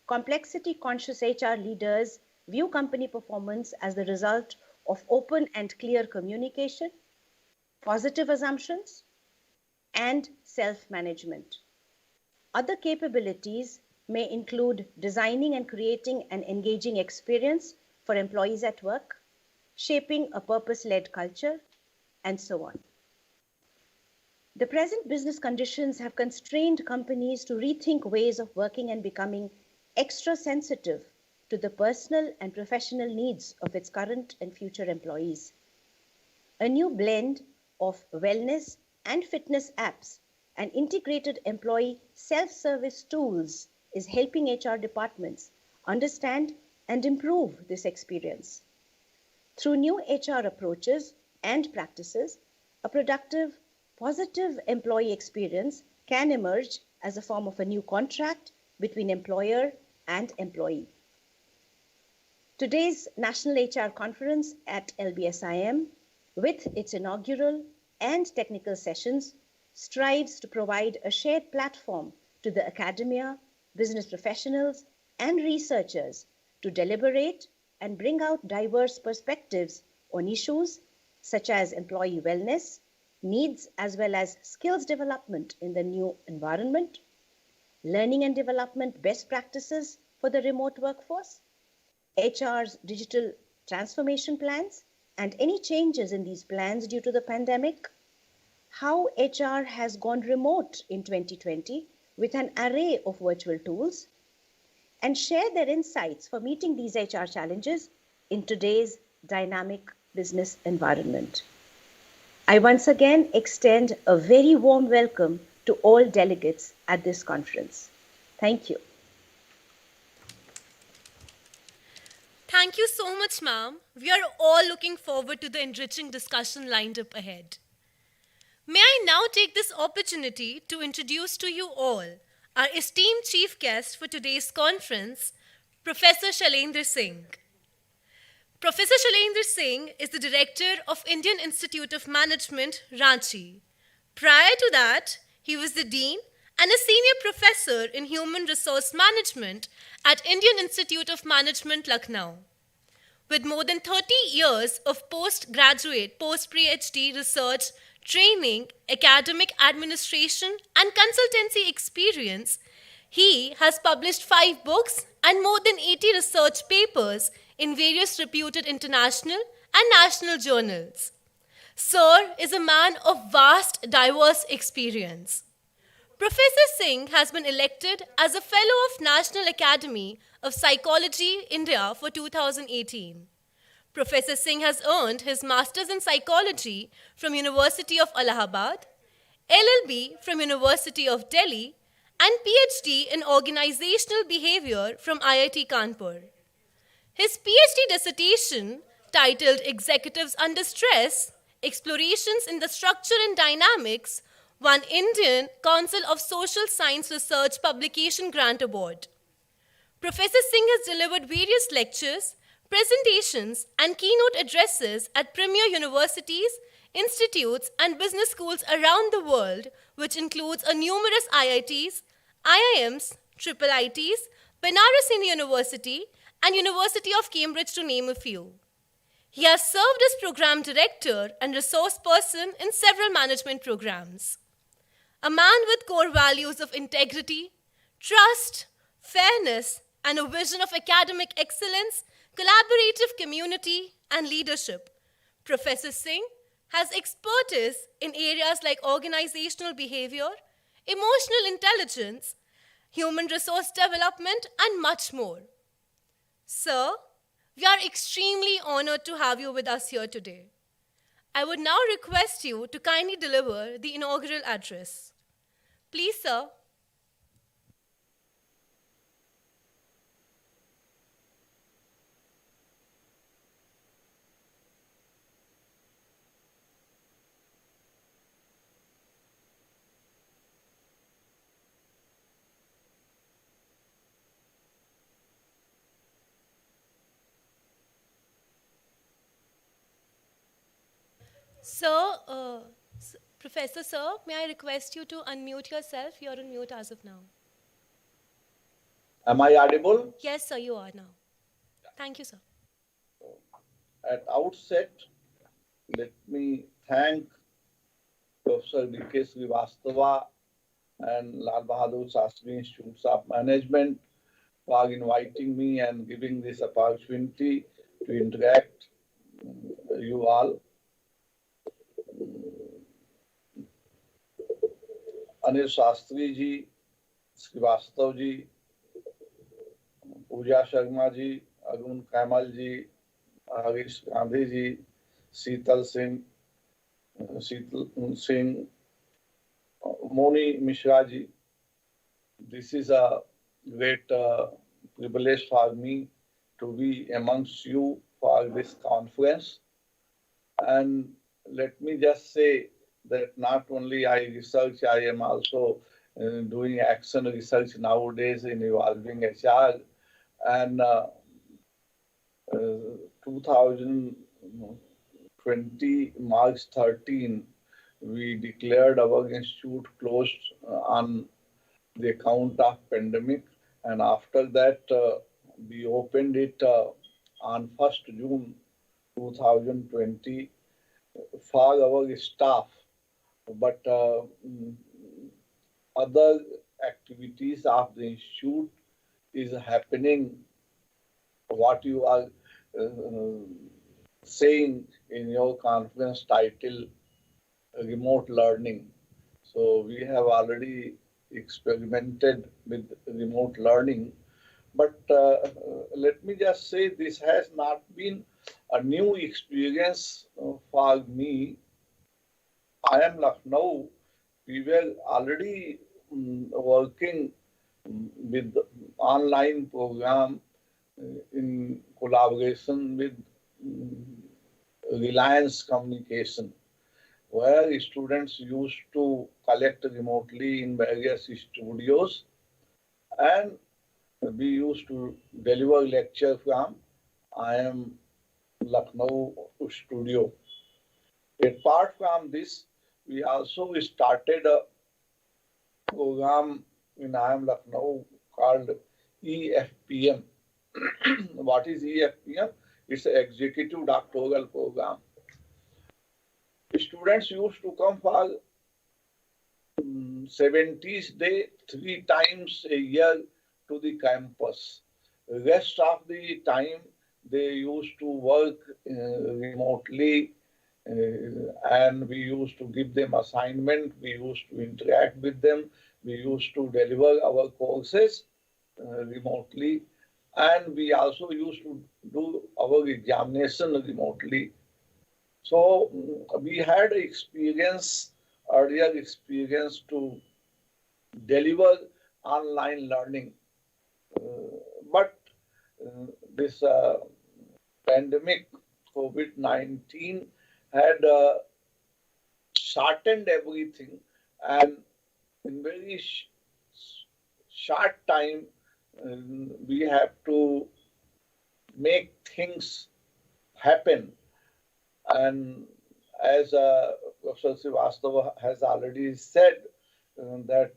Complexity-conscious HR leaders view company performance as the result of open and clear communication, positive assumptions, and self-management. Other capabilities may include designing and creating an engaging experience for employees at work, shaping a purpose-led culture, and so on. The present business conditions have constrained companies to rethink ways of working and becoming extra sensitive to the personal and professional needs of its current and future employees. A new blend of wellness and fitness apps and integrated employee self-service tools is helping HR departments understand and improve this experience. Through new HR approaches and practices, a productive, positive employee experience can emerge as a form of a new contract between employer and employee. Today's National HR Conference at LBSIM, with its inaugural and technical sessions, strives to provide a shared platform to the academia, business professionals, and researchers to deliberate and bring out diverse perspectives on issues such as employee wellness, needs as well as skills development in the new environment, learning and development best practices for the remote workforce, HR's digital transformation plans, and any changes in these plans due to the pandemic, how HR has gone remote in 2020 with an array of virtual tools, and share their insights for meeting these HR challenges in today's dynamic business environment. I once again extend a very warm welcome to all delegates at this conference. Thank you. Thank you so much, ma'am. We are all looking forward to the enriching discussion lined up ahead. May I now take this opportunity to introduce to you all our esteemed chief guest for today's conference, Professor Shailendra Singh. Professor Shailendra Singh is the director of Indian Institute of Management, Ranchi. Prior to that, he was the dean and a senior professor in human resource management at Indian Institute of Management, Lucknow. With more than 30 years of postgraduate, post-PhD research, training, academic administration, and consultancy experience, he has published 5 books and more than 80 research papers in various reputed international and national journals. Sir is a man of vast, diverse experience. Professor Singh has been elected as a Fellow of National Academy of Psychology, India for 2018. Professor Singh has earned his Masters in Psychology from University of Allahabad, LLB from University of Delhi, and PhD in Organizational Behavior from IIT Kanpur. His PhD dissertation, titled Executives Under Stress, Explorations in the Structure and Dynamics, won Indian Council of Social Science Research Publication Grant Award. Professor Singh has delivered various lectures, presentations, and keynote addresses at premier universities, institutes, and business schools around the world, which includes numerous IITs, IIMs, IIITs, Banaras Hindu University, and University of Cambridge, to name a few. He has served as program director and resource person in several management programs. A man with core values of integrity, trust, fairness, and a vision of academic excellence, collaborative community, and leadership, Professor Singh has expertise in areas like organizational behavior, emotional intelligence, human resource development, and much more. Sir, we are extremely honored to have you with us here today. I would now request you to kindly deliver the inaugural address. Please, sir. Sir, Professor Sir, may I request you to unmute yourself? You're on mute as of now. Am I audible? Yes, sir, you are now. Thank you, sir. At outset, let me thank Professor D.K. Srivastava and Lal Bahadur Shastri Institute of Management for inviting me and giving this opportunity to interact you all. Anil Shastri ji, Srivastava ji, Pooja Sharma ji, Arun Kamal ji, Harish Gandhi ji, Sheetal Singh, Moni Mishra ji. This is a great privilege for me to be amongst you for this conference. And let me just say that not only I research, I am also doing action research nowadays in evolving HR. And 2020 March 13, we declared our institute closed on the account of pandemic, and after that we opened it on 1st June 2020 for our staff, but other activities of the institute is happening. What you are saying in your conference title, remote learning. So we have already experimented with remote learning, but let me just say this has not been a new experience for me. I am Lucknow. We were already working with online program in collaboration with Reliance Communication, where students used to collect remotely in various studios, and we used to deliver lecture from IIM Lucknow studio. Apart from this, we also started a program in IIM Lucknow called EFPM. What is EFPM? It's an executive doctoral program. Students used to come for 70 days, 3 times a year to the campus. Rest of the time, they used to work remotely, and we used to give them assignment, we used to interact with them, we used to deliver our courses remotely, and we also used to do our examination remotely. So we had earlier experience to deliver online learning, but this pandemic, COVID-19, had shortened everything, and in very short time, we have to make things happen. And as Professor Srivastava has already said, that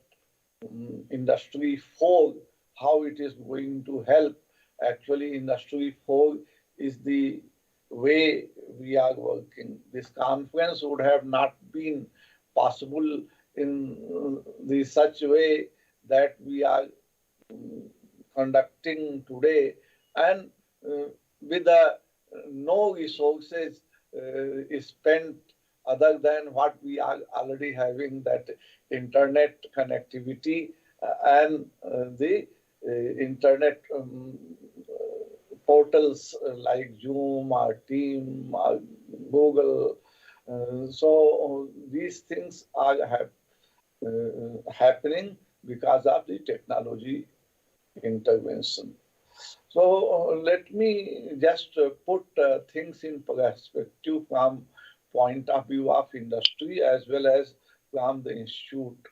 Industry 4, how it is going to help. Actually, Industry 4 is the way we are working. This conference would have not been possible in the such way that we are conducting today, and with no resources is spent other than what we are already having, that internet connectivity and the internet portals like Zoom or Team or Google. So these things are happening because of the technology intervention. So let me just put things in perspective from point of view of industry as well as from the institute.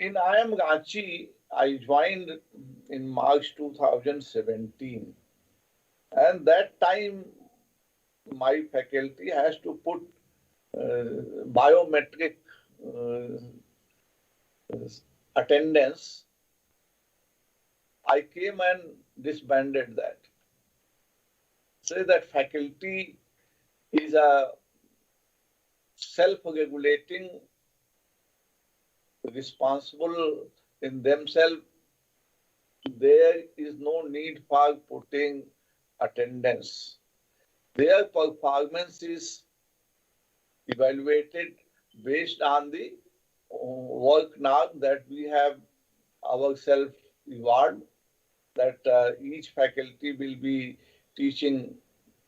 In IIM Ranchi, I joined in March 2017, and that time my faculty has to put biometric attendance. I came and disbanded that. Say that faculty is a self-regulating, responsible in themselves. There is no need for putting attendance. Their performance is evaluated based on the work norm that we have ourselves evolved, that each faculty will be teaching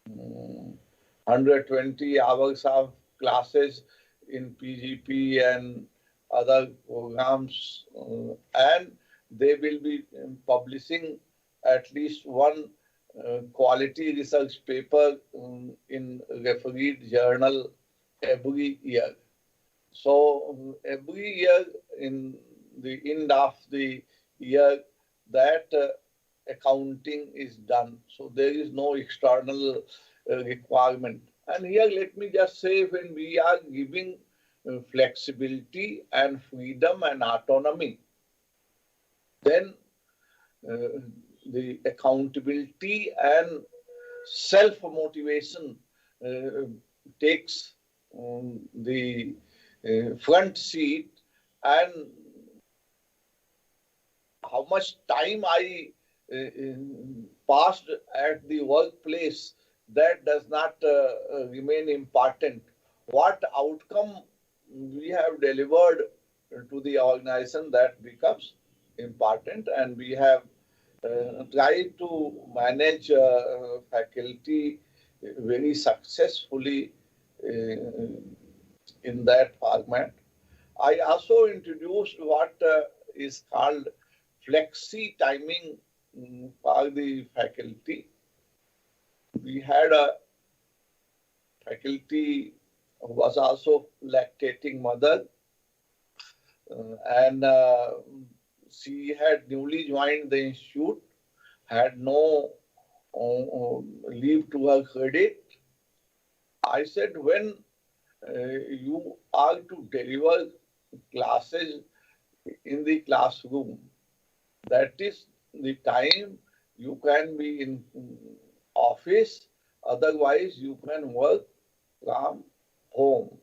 120 hours of classes in PGP and other programs, and they will be publishing at least one quality research paper in refereed journal every year. So every year, in the end of the year, that accounting is done. So there is no external requirement. And here let me just say, when we are giving flexibility and freedom and autonomy, then the accountability and self-motivation takes the front seat, and how much time I passed at the workplace, that does not remain important. What outcome we have delivered to the organization, that becomes important, and we have tried to manage faculty very successfully in that format. I also introduced what is called flexi timing for the faculty. We had a faculty who was also lactating mother, and she had newly joined the institute, had no leave to her credit. I said, when you are to deliver classes in the classroom, that is the time you can be in office, otherwise you can work from home.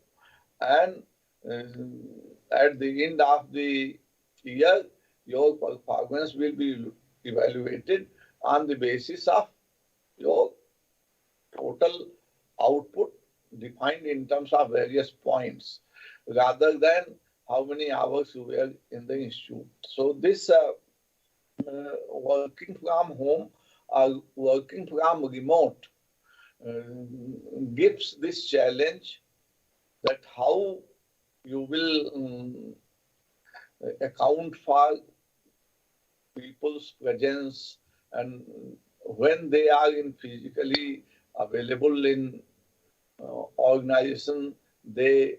And at the end of the year, your performance will be evaluated on the basis of your total output defined in terms of various points, rather than how many hours you were in the institute. So this working from home or working from remote gives this challenge, that how you will account for people's presence, and when they are in physically available in organization, they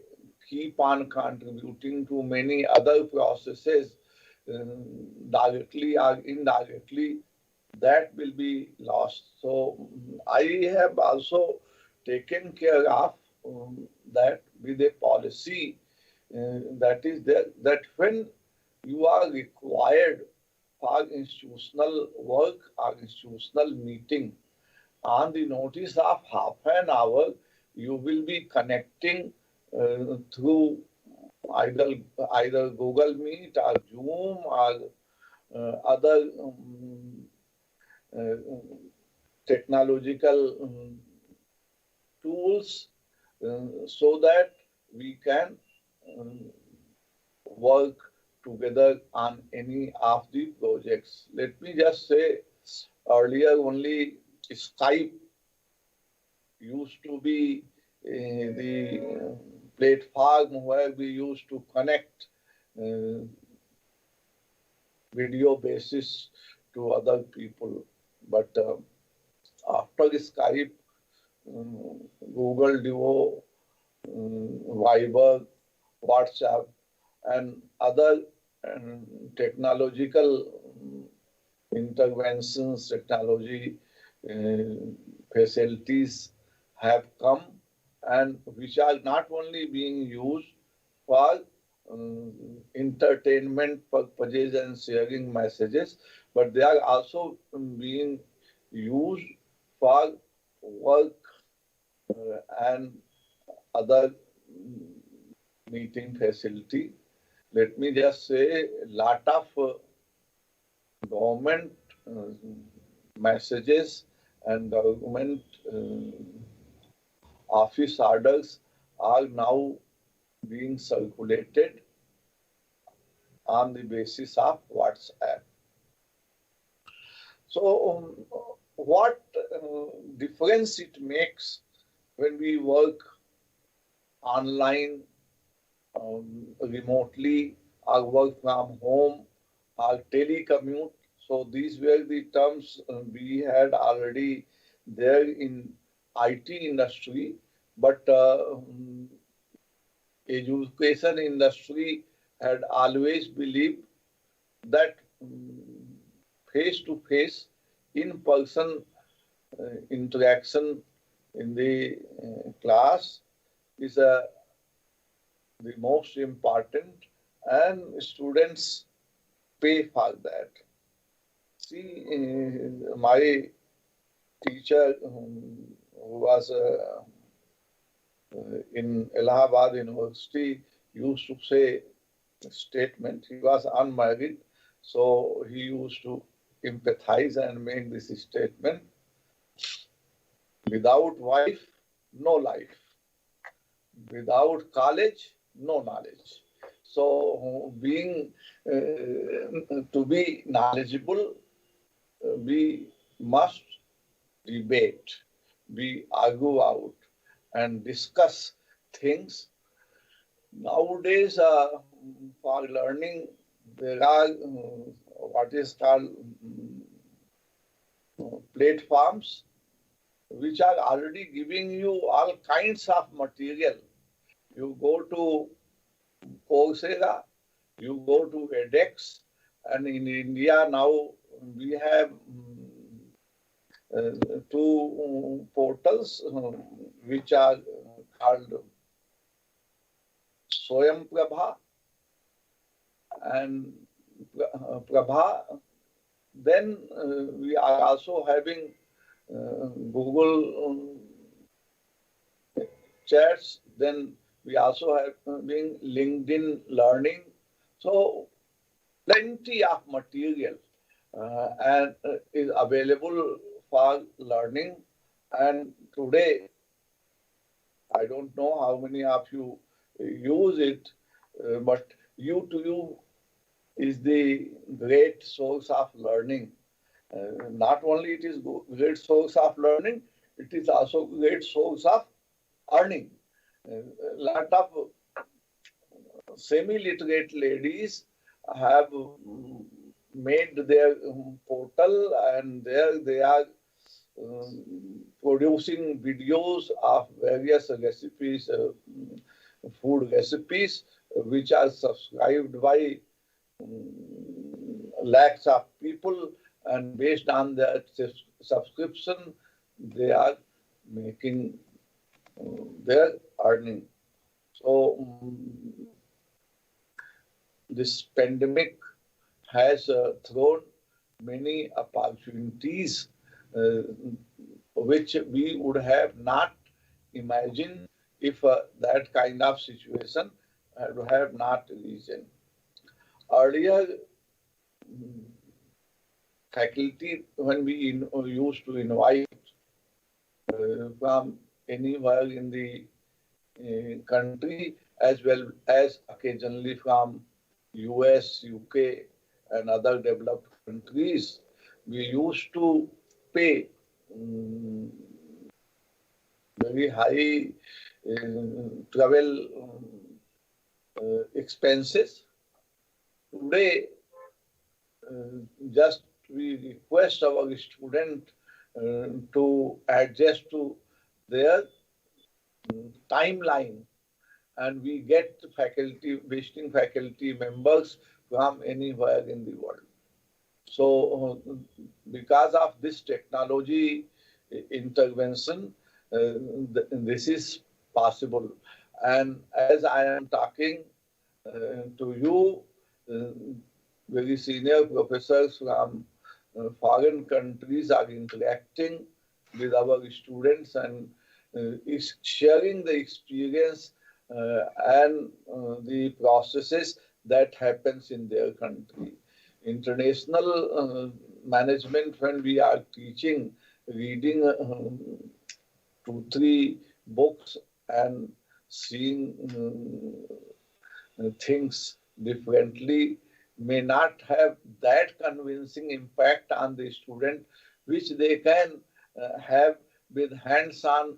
keep on contributing to many other processes, directly or indirectly, that will be lost. So I have also taken care of that with a policy that is there, that when you are required for institutional work or institutional meeting, on the notice of half an hour, you will be connecting through either Google Meet or Zoom or other technological tools, so that we can work together on any of the projects. Let me just say, earlier only Skype used to be the platform where we used to connect video basis to other people. But after Skype, Google Duo, Viber, WhatsApp, and other technological interventions, technology facilities have come, and which are not only being used for entertainment purposes and sharing messages, but they are also being used for work and other meeting facility. Let me just say, a lot of government messages and government office orders are now being circulated on the basis of WhatsApp. So what difference it makes when we work online, remotely, or work from home, or telecommute? So these were the terms we had already there in IT industry, but education industry had always believed that face-to-face in-person interaction in the class is the most important, and students pay for that. See, my teacher who was in Allahabad University used to say a statement. He was unmarried, so he used to empathize and make this statement: without wife, no life. Without college, no knowledge. So, being to be knowledgeable, we must debate, we argue out, and discuss things. Nowadays, for learning, there are what is called platforms which are already giving you all kinds of material. You go to Coursera, you go to edX, and in India now we have two portals which are called Swayam Prabha and Prabha. Then we are also having Google chats. Then we also have having LinkedIn Learning. So plenty of material and is available for learning. And today, I don't know how many of you use it, but YouTube is the great source of learning. Not only it is great source of learning, it is also great source of earning. A lot of semi-literate ladies have made their portal, and there they are producing videos of various recipes, food recipes, which are subscribed by lakhs of people, and based on that subscription, they are making their earning. So this pandemic has thrown many opportunities which we would have not imagined if that kind of situation would have not arisen. Earlier, faculty, when we used to invite from anywhere in the country, as well as occasionally from US, UK, and other developed countries, we used to pay very high travel expenses. Today, just we request our student to adjust to their timeline, and we get faculty, visiting faculty members from anywhere in the world. So, because of this technology intervention, this is possible. And as I am talking to you, very senior professors from foreign countries are interacting with our students and is sharing the experience and the processes that happens in their country. International management, when we are teaching, reading 2-3 books and seeing things differently, may not have that convincing impact on the student, which they can have with hands-on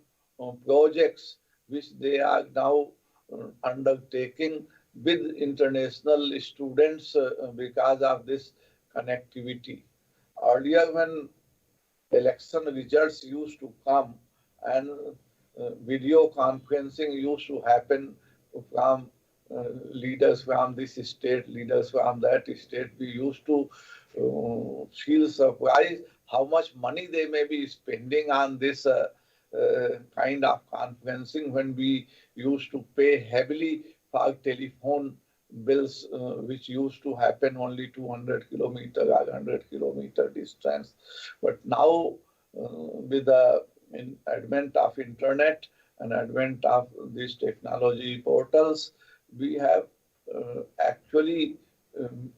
projects, which they are now undertaking with international students because of this connectivity. Earlier, when election results used to come and video conferencing used to happen from leaders from this state, leaders from that state, we used to feel surprised how much money they may be spending on this kind of conferencing when we used to pay heavily for telephone bills, which used to happen only 200 kilometer or 100-kilometer distance. But now, with the advent of internet and advent of these technology portals, we have actually um,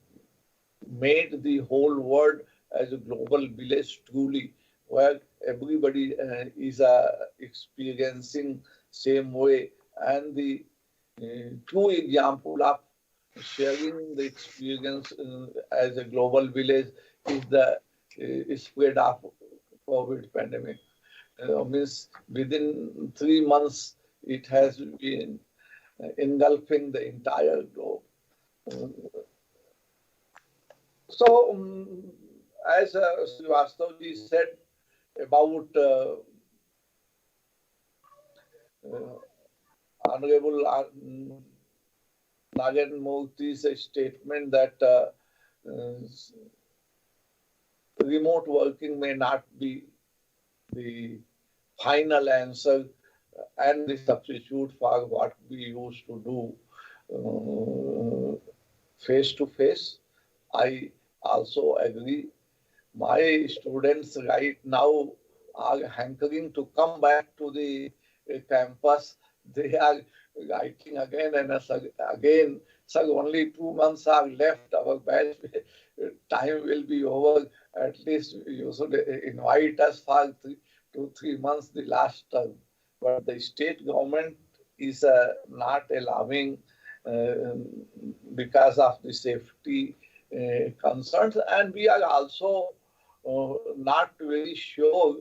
made the whole world as a global village truly, where everybody is experiencing same way. And the true example of sharing the experience as a global village is the spread of COVID pandemic. Means within 3 months, it has been engulfing the entire globe. So, as Srivastava said about Honorable Nagan Murthy's statement that remote working may not be the final answer and the substitute for what we used to do face to face. I also agree. My students right now are hankering to come back to the campus. They are writing again and again. So only 2 months are left. Our batch time will be over. At least you should invite us for 2-3 months the last term. But the state government is not allowing because of the safety concerns, and we are also not very sure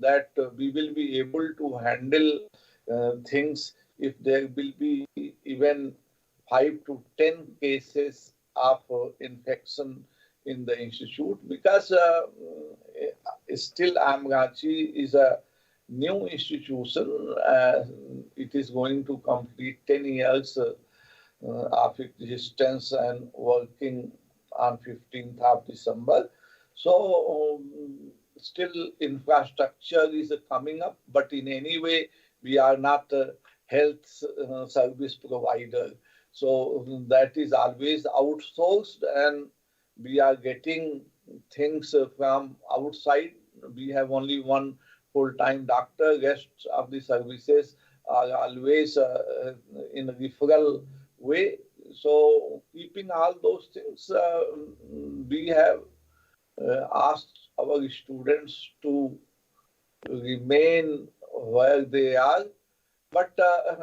that we will be able to handle things if there will be even 5 to 10 cases of infection in the institute, because still Ranchi is a new institution. It is going to complete 10 years of existence and working on 15th of December. So still infrastructure is coming up, but in any way we are not a health service provider. So that is always outsourced, and we are getting things from outside. We have only one full-time doctor. Rest of the services are always in a referral way. So keeping all those things, we have asked our students to remain where they are. But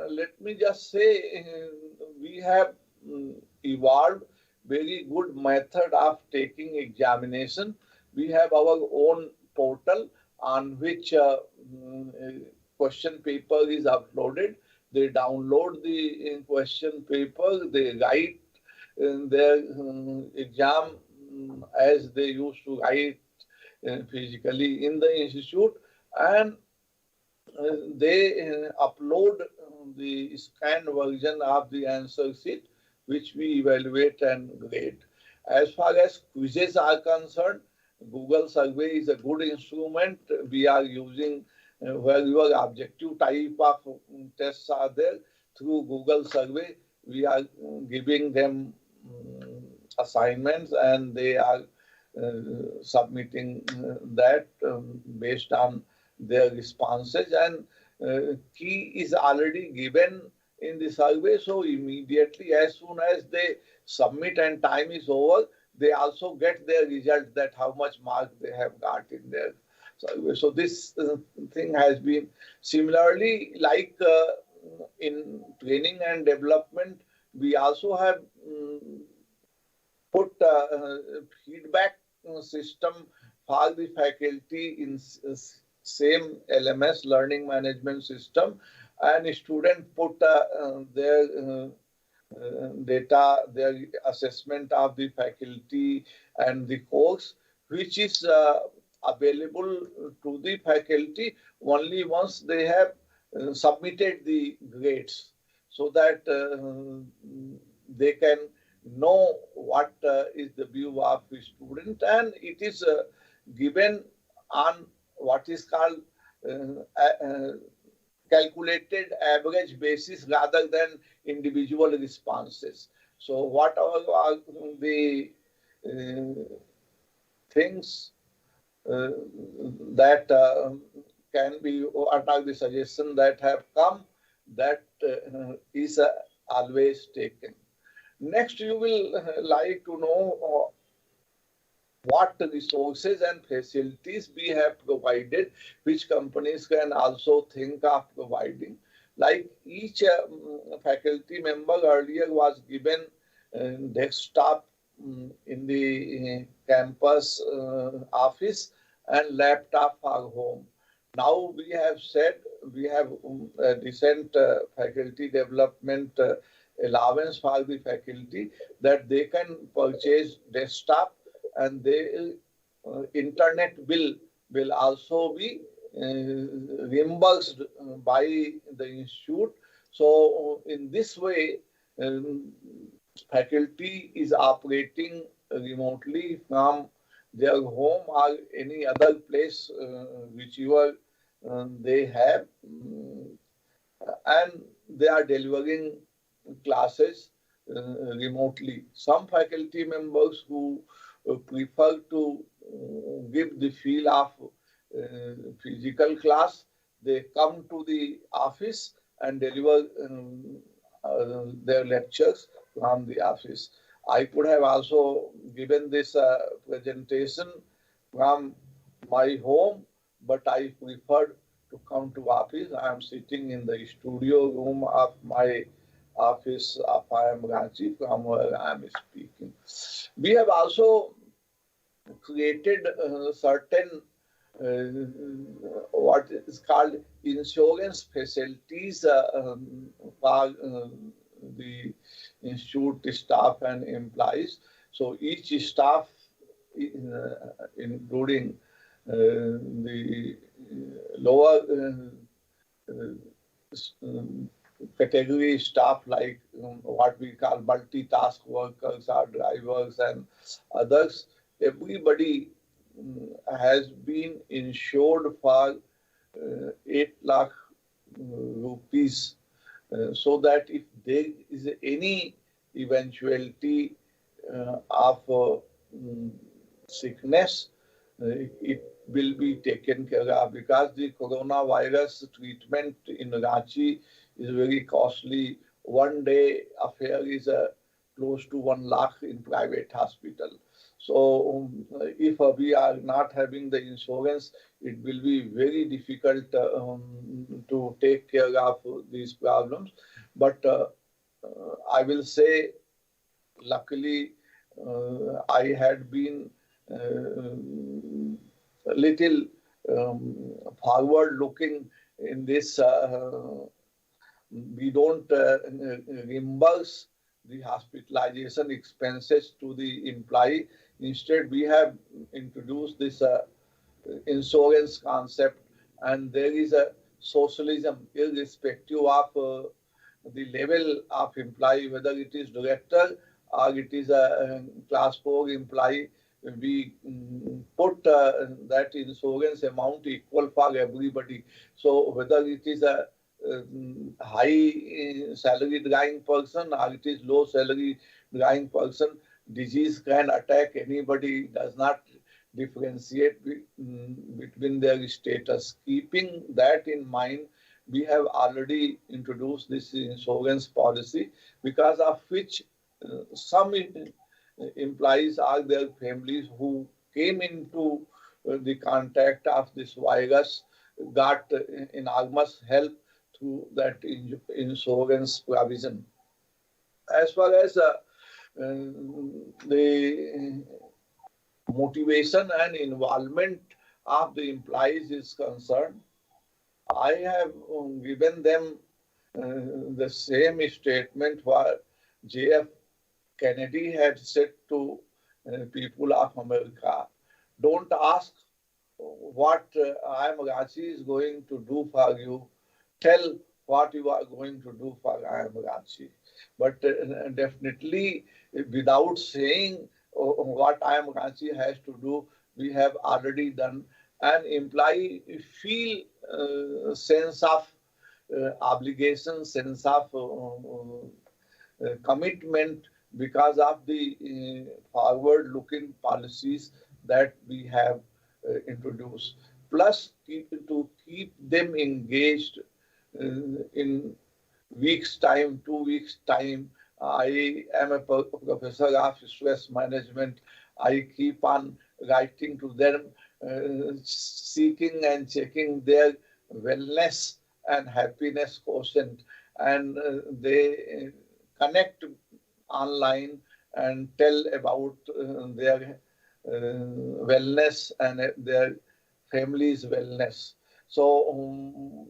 let me just say, we have evolved very good method of taking examination. We have our own portal on which question paper is uploaded. They download the question paper, they write their exam as they used to write physically in the institute, and they upload the scanned version of the answer sheet, which we evaluate and grade. As far as quizzes are concerned, Google survey is a good instrument. We are using where your objective type of tests are there. Through Google survey, we are giving them assignments, and they are submitting that based on their responses, and key is already given in the survey. So immediately, as soon as they submit and time is over, they also get their result, that how much mark they have got in their survey. So this thing has been similarly, like in training and development, we also have put feedback system for the faculty in same LMS, learning management system, and student put their data, their assessment of the faculty and the course, which is available to the faculty only once they have submitted the grades, so that they can know what is the view of the student, and it is given on what is called calculated average basis rather than individual responses. So whatever are the things that can be, what are the suggestions that have come, that is always taken. Next, you will like to know what resources and facilities we have provided, which companies can also think of providing. Like each faculty member earlier was given desktop in the campus office and laptop for home. Now we have said we have a decent faculty development allowance for the faculty, that they can purchase desktop, and the internet bill will also be reimbursed by the institute. So in this way, faculty is operating remotely from their home or any other place whichever they have, and they are delivering classes remotely. Some faculty members who prefer to give the feel of physical class, they come to the office and deliver their lectures from the office. I could have also given this presentation from my home, but I preferred to come to office. I am sitting in the studio room of my office of IIM Ranchi, from where I am speaking. We have also created certain what is called insurance facilities for the institute staff and employees. So each staff, including the lower category staff, like what we call multitask workers or drivers and others, everybody has been insured for 8 lakh rupees, so that if there is any eventuality of sickness, it will be taken care of, because the coronavirus treatment in Ranchi is very costly. One day affair is close to 1 lakh in private hospital. So if we are not having the insurance, it will be very difficult to take care of these problems. But I will say, luckily, I had been a little forward looking in this. We don't reimburse the hospitalization expenses to the employee. Instead, we have introduced this insurance concept, and there is a socialism irrespective of the level of employee, whether it is director or it is a class 4 employee. We put that insurance amount equal for everybody. So whether it is a high salary drawing person or it is low salary drawing person, disease can attack anybody, does not differentiate between their status. Keeping that in mind, we have already introduced this insurance policy, because of which some employees or their families who came into the contact of this virus got enormous help through that insurance provision. As far as the motivation and involvement of the employees is concerned, I have given them the same statement what J.F. Kennedy had said to people of America. Don't ask what IIM Ranchi is going to do for you. Tell what you are going to do for IIM Ranchi. But definitely, without saying what IIM Ranchi has to do, we have already done, and employee feel sense of obligation, sense of commitment because of the forward-looking policies that we have introduced. Plus, to keep them engaged in weeks' time, 2 weeks' time. I am a professor of stress management. I keep on writing to them, seeking and checking their wellness and happiness quotient, and they connect online and tell about their wellness and their family's wellness. So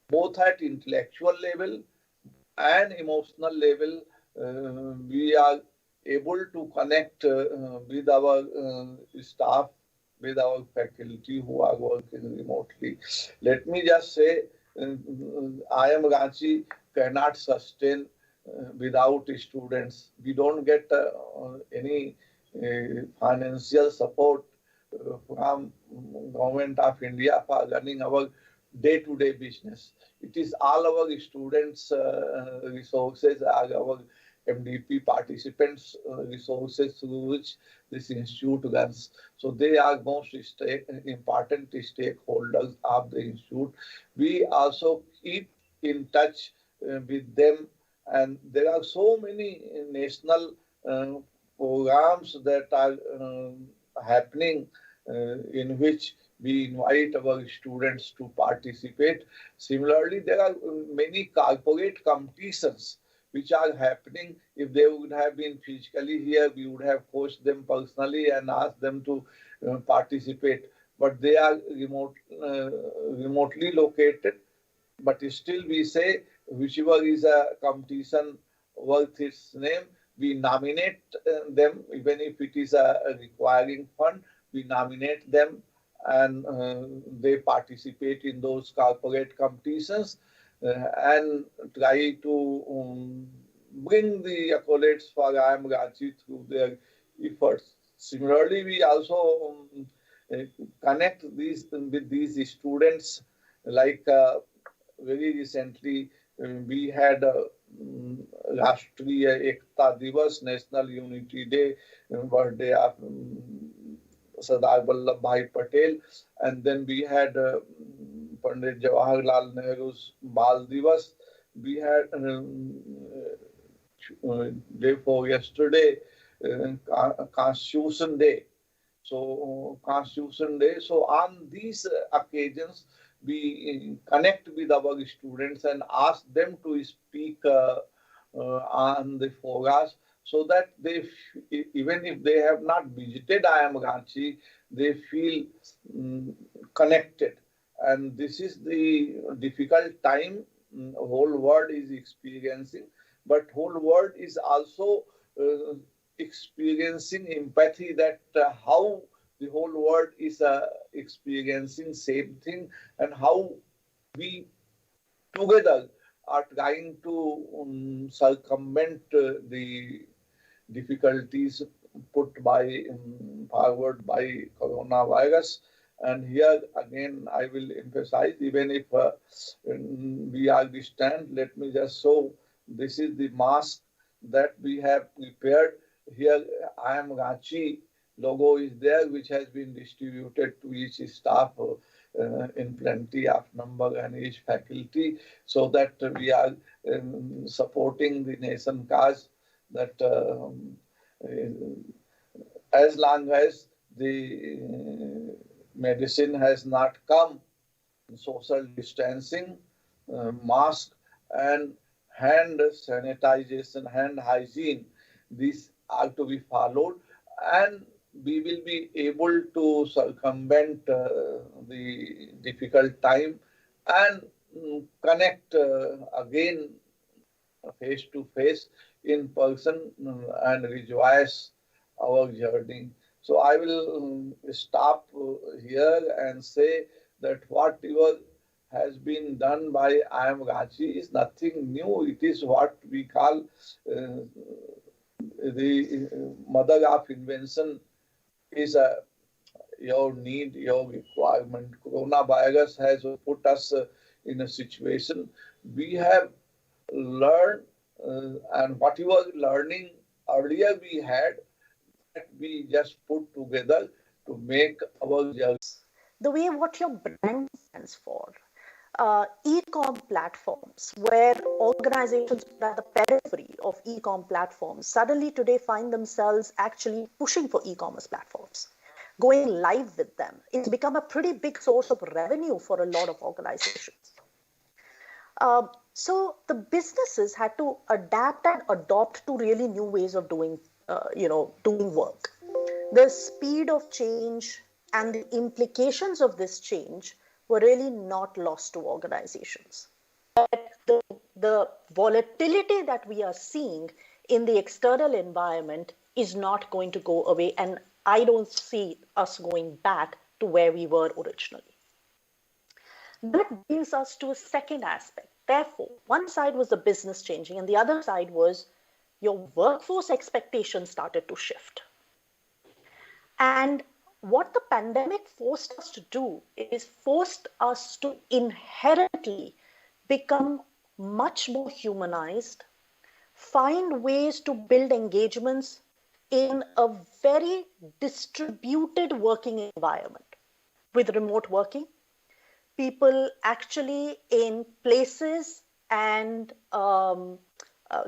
both at intellectual level and emotional level, we are able to connect with our staff, with our faculty who are working remotely. Let me just say, IIM Ranchi cannot sustain without students. We don't get any financial support from Government of India for running our day-to-day business. It is all our students' resources, our MDP participants' resources through which this institute runs. So they are most important stakeholders of the institute. We also keep in touch with them, and there are so many national programs that are happening in which we invite our students to participate. Similarly, there are many corporate competitions which are happening. If they would have been physically here, we would have coached them personally and asked them to participate. But they are remotely located. But still we say, whichever is a competition worth its name, we nominate them, even if it is a requiring fund, we nominate them, and they participate in those corporate competitions and try to bring the accolades for IIM Ranchi through their efforts. Similarly, we also connect with these students, like very recently we had Rashtriya Ekta Divas, National Unity Day, birthday of Sardar Vallabhbhai Patel, and then we had Pandit Jawaharlal Nehru's Bal Divas. We had day for yesterday Constitution Day. So Constitution Day. So on these occasions, we connect with our students and ask them to speak on the forums, so that they, even if they have not visited IIM Ranchi, they feel connected. And this is the difficult time whole world is experiencing, but whole world is also experiencing empathy, that how the whole world is experiencing same thing, and how we together are trying to circumvent the difficulties put by forward by coronavirus. And here again, I will emphasize, even if we are distant, let me just show, this is the mask that we have prepared. Here, IIM Ranchi logo is there, which has been distributed to each staff in plenty of number and each faculty, so that we are supporting the nation cause, that as long as the medicine has not come, social distancing, mask and hand sanitization, hand hygiene, these are to be followed, and we will be able to circumvent the difficult time and connect again face to face in person and rejoice our journey. So I will stop here and say that whatever has been done by IIM Ranchi is nothing new. It is what we call the mother of invention, is a your need, your requirement. Coronavirus has put us in a situation. We have learned, and what you were learning earlier we had, that we just put together to make our journey. The way what your brand stands for. E-com platforms, where organizations at the periphery of e-com platforms suddenly today find themselves actually pushing for e-commerce platforms, going live with them. It's become a pretty big source of revenue for a lot of organizations. So the businesses had to adapt and adopt to really new ways of doing, doing work. The speed of change and the implications of this change were really not lost to organizations. But the volatility that we are seeing in the external environment is not going to go away, and I don't see us going back to where we were originally. That brings us to a second aspect. Therefore, one side was the business changing, and the other side was your workforce expectations started to shift. And what the pandemic forced us to do is forced us to inherently become much more humanized, find ways to build engagements in a very distributed working environment with remote working, people actually in places and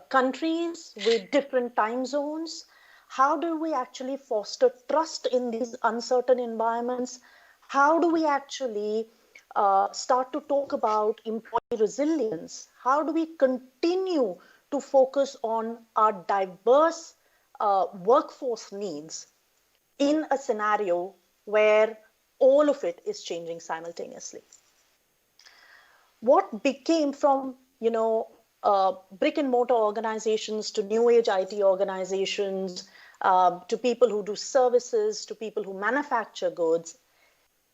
countries with different time zones. How do we actually foster trust in these uncertain environments? How do we actually start to talk about employee resilience? How do we continue to focus on our diverse workforce needs in a scenario where all of it is changing simultaneously? What became from, brick and mortar organizations to new age IT organizations, to people who do services, to people who manufacture goods,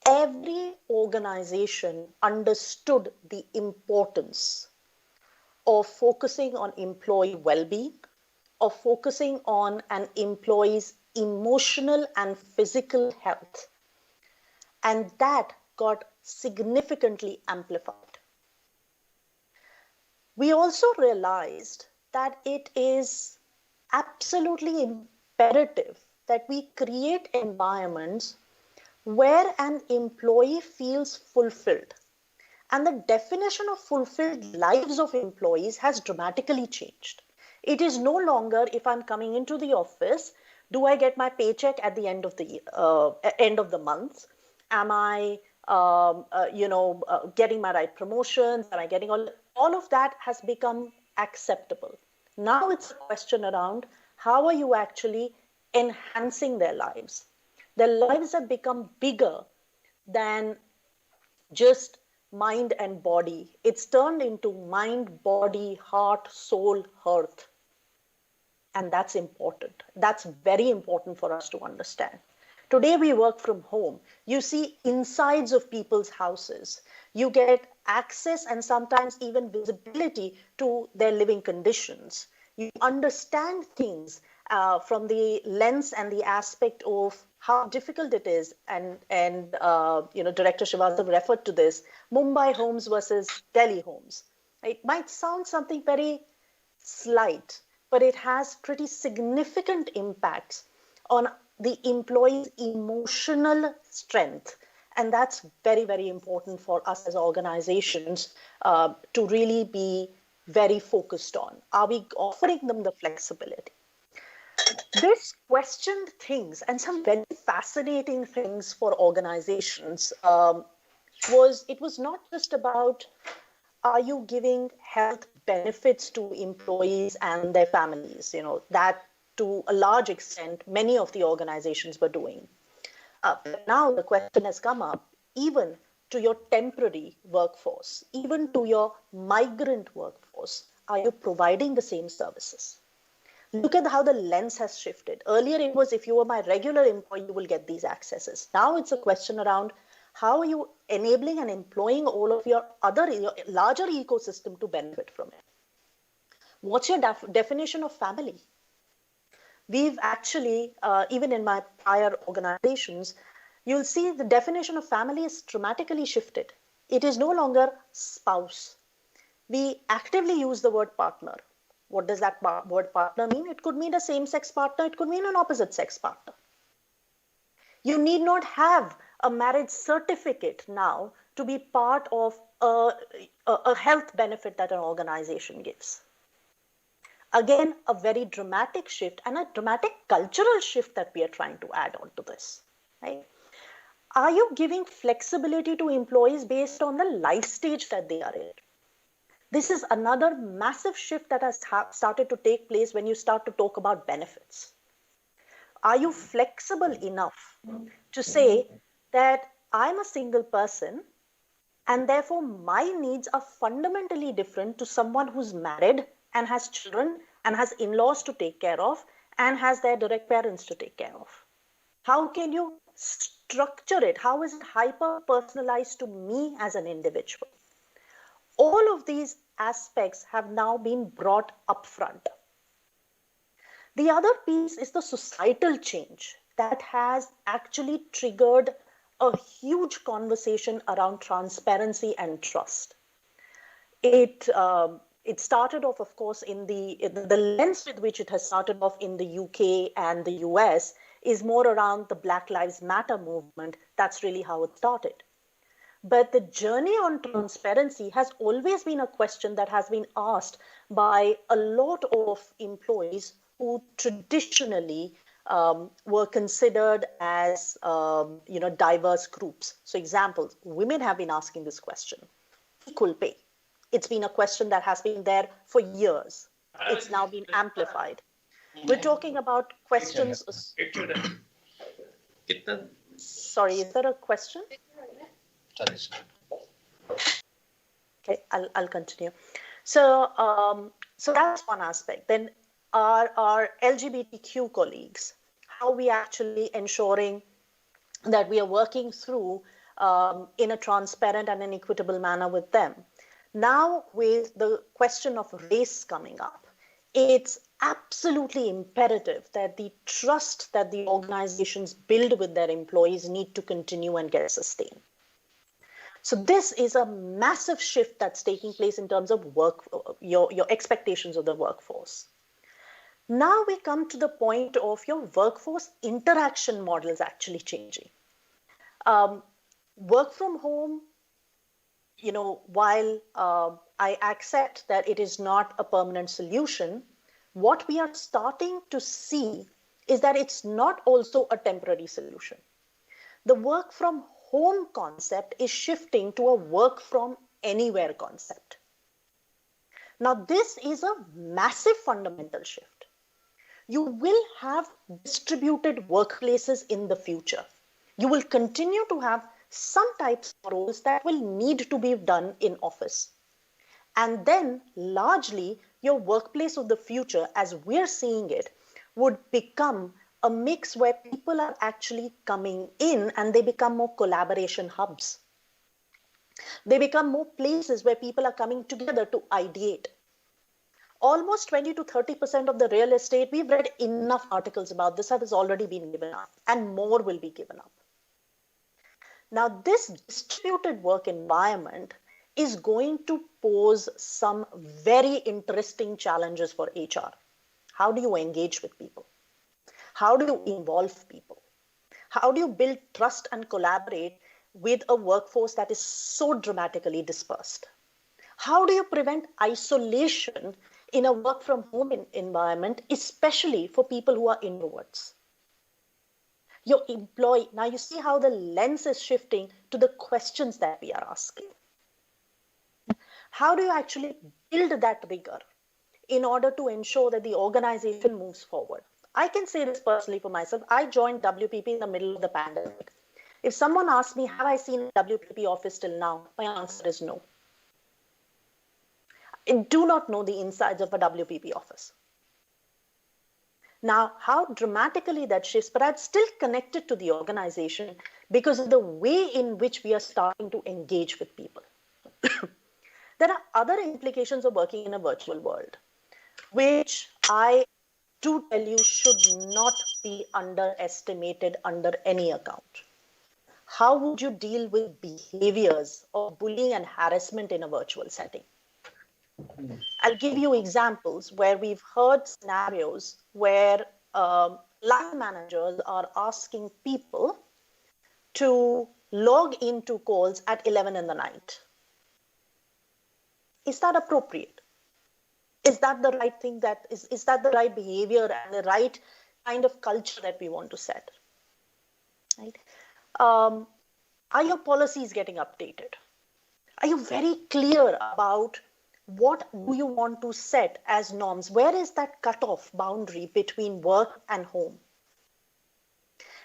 every organization understood the importance of focusing on employee well-being, of focusing on an employee's emotional and physical health. And that got significantly amplified. We also realized that it is absolutely imperative that we create environments where an employee feels fulfilled. And the definition of fulfilled lives of employees has dramatically changed. It is no longer, if I'm coming into the office, do I get my paycheck at the end of the month? Am I, getting my right promotions? Am I getting all of that has become acceptable. Now it's a question around how are you actually enhancing their lives? Their lives have become bigger than just mind and body. It's turned into mind, body, heart, soul, hearth. And that's important. That's very important for us to understand. Today we work from home. You see insides of people's houses. You get access and sometimes even visibility to their living conditions. You understand things from the lens and the aspect of how difficult it is. And Director Srivastava referred to this, Mumbai homes versus Delhi homes. It might sound something very slight, but it has pretty significant impacts on the employee's emotional strength. And that's very, very important for us as organizations to really be very focused on. Are we offering them the flexibility? This questioned things and some very fascinating things for organizations. It was not just about, are you giving health benefits to employees and their families? That to a large extent, many of the organizations were doing. But now the question has come up, even to your temporary workforce, even to your migrant workforce, are you providing the same services? Look at how the lens has shifted. Earlier it was, if you were my regular employee, you will get these accesses. Now it's a question around, how are you enabling and employing all of your larger ecosystem to benefit from it? What's your definition of family? We've actually, even in my prior organizations, you'll see the definition of family is dramatically shifted. It is no longer spouse. We actively use the word partner. What does that word partner mean? It could mean a same-sex partner. It could mean an opposite-sex partner. You need not have a marriage certificate now to be part of a health benefit that an organization gives. Again, a very dramatic shift and a dramatic cultural shift that we are trying to add on to this. Right? Are you giving flexibility to employees based on the life stage that they are in? This is another massive shift that has started to take place when you start to talk about benefits. Are you flexible enough to say that I'm a single person and therefore my needs are fundamentally different to someone who's married and has children and has in-laws to take care of and has their direct parents to take care of? How can you structure it? How is it hyper-personalized to me as an individual? All of these aspects have now been brought up front. The other piece is the societal change that has actually triggered a huge conversation around transparency and trust. It started off, of course, in the lens with which it has started off in the UK and the US is more around the Black Lives Matter movement. That's really how it started. But the journey on transparency has always been a question that has been asked by a lot of employees who traditionally were considered as diverse groups. So examples, women have been asking this question. Equal pay. It's been a question that has been there for years. It's now been amplified. We're talking about questions. Sorry, is there a question? Okay, I'll continue. So that's one aspect. Then our LGBTQ colleagues, how we actually ensuring that we are working through in a transparent and an equitable manner with them. Now, with the question of race coming up, it's absolutely imperative that the trust that the organizations build with their employees need to continue and get sustained. So this is a massive shift that's taking place in terms of your expectations of the workforce. Now we come to the point of your workforce interaction models actually changing. Work from home, while I accept that it is not a permanent solution, what we are starting to see is that it's not also a temporary solution. The work from home concept is shifting to a work from anywhere concept. Now, this is a massive fundamental shift. You will have distributed workplaces in the future. You will continue to have some types of roles that will need to be done in office. And then largely your workplace of the future, as we're seeing it, would become a mix where people are actually coming in and they become more collaboration hubs. They become more places where people are coming together to ideate. Almost 20 to 30% of the real estate, we've read enough articles about this that has already been given up and more will be given up. Now, this distributed work environment is going to pose some very interesting challenges for HR. How do you engage with people? How do you involve people? How do you build trust and collaborate with a workforce that is so dramatically dispersed? How do you prevent isolation in a work from home environment, especially for people who are introverts? Your employee, now you see how the lens is shifting to the questions that we are asking. How do you actually build that rigor in order to ensure that the organization moves forward? I can say this personally for myself. I joined WPP in the middle of the pandemic. If someone asks me, have I seen a WPP office till now? My answer is no. I do not know the insides of a WPP office. Now, how dramatically that shifts, but I'm still connected to the organization because of the way in which we are starting to engage with people. There are other implications of working in a virtual world, which I do tell you should not be underestimated under any account. how would you deal with behaviors of bullying and harassment in a virtual setting? I'll give you examples where we've heard scenarios where line managers are asking people to log into calls at 11 in the night. Is that appropriate? Is that the right thing is that the right behavior and the right kind of culture that we want to set? Right? Are your policies getting updated? Are you very clear about what do you want to set as norms? Where is that cutoff boundary between work and home?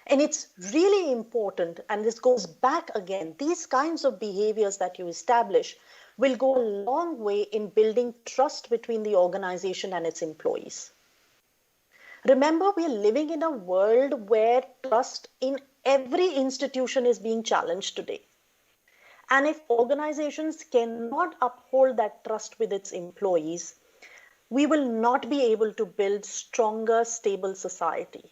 And it's really important, and this goes back again, these kinds of behaviors that you establish will go a long way in building trust between the organization and its employees. Remember, we are living in a world where trust in every institution is being challenged today. And if organizations cannot uphold that trust with its employees, we will not be able to build stronger, stable society.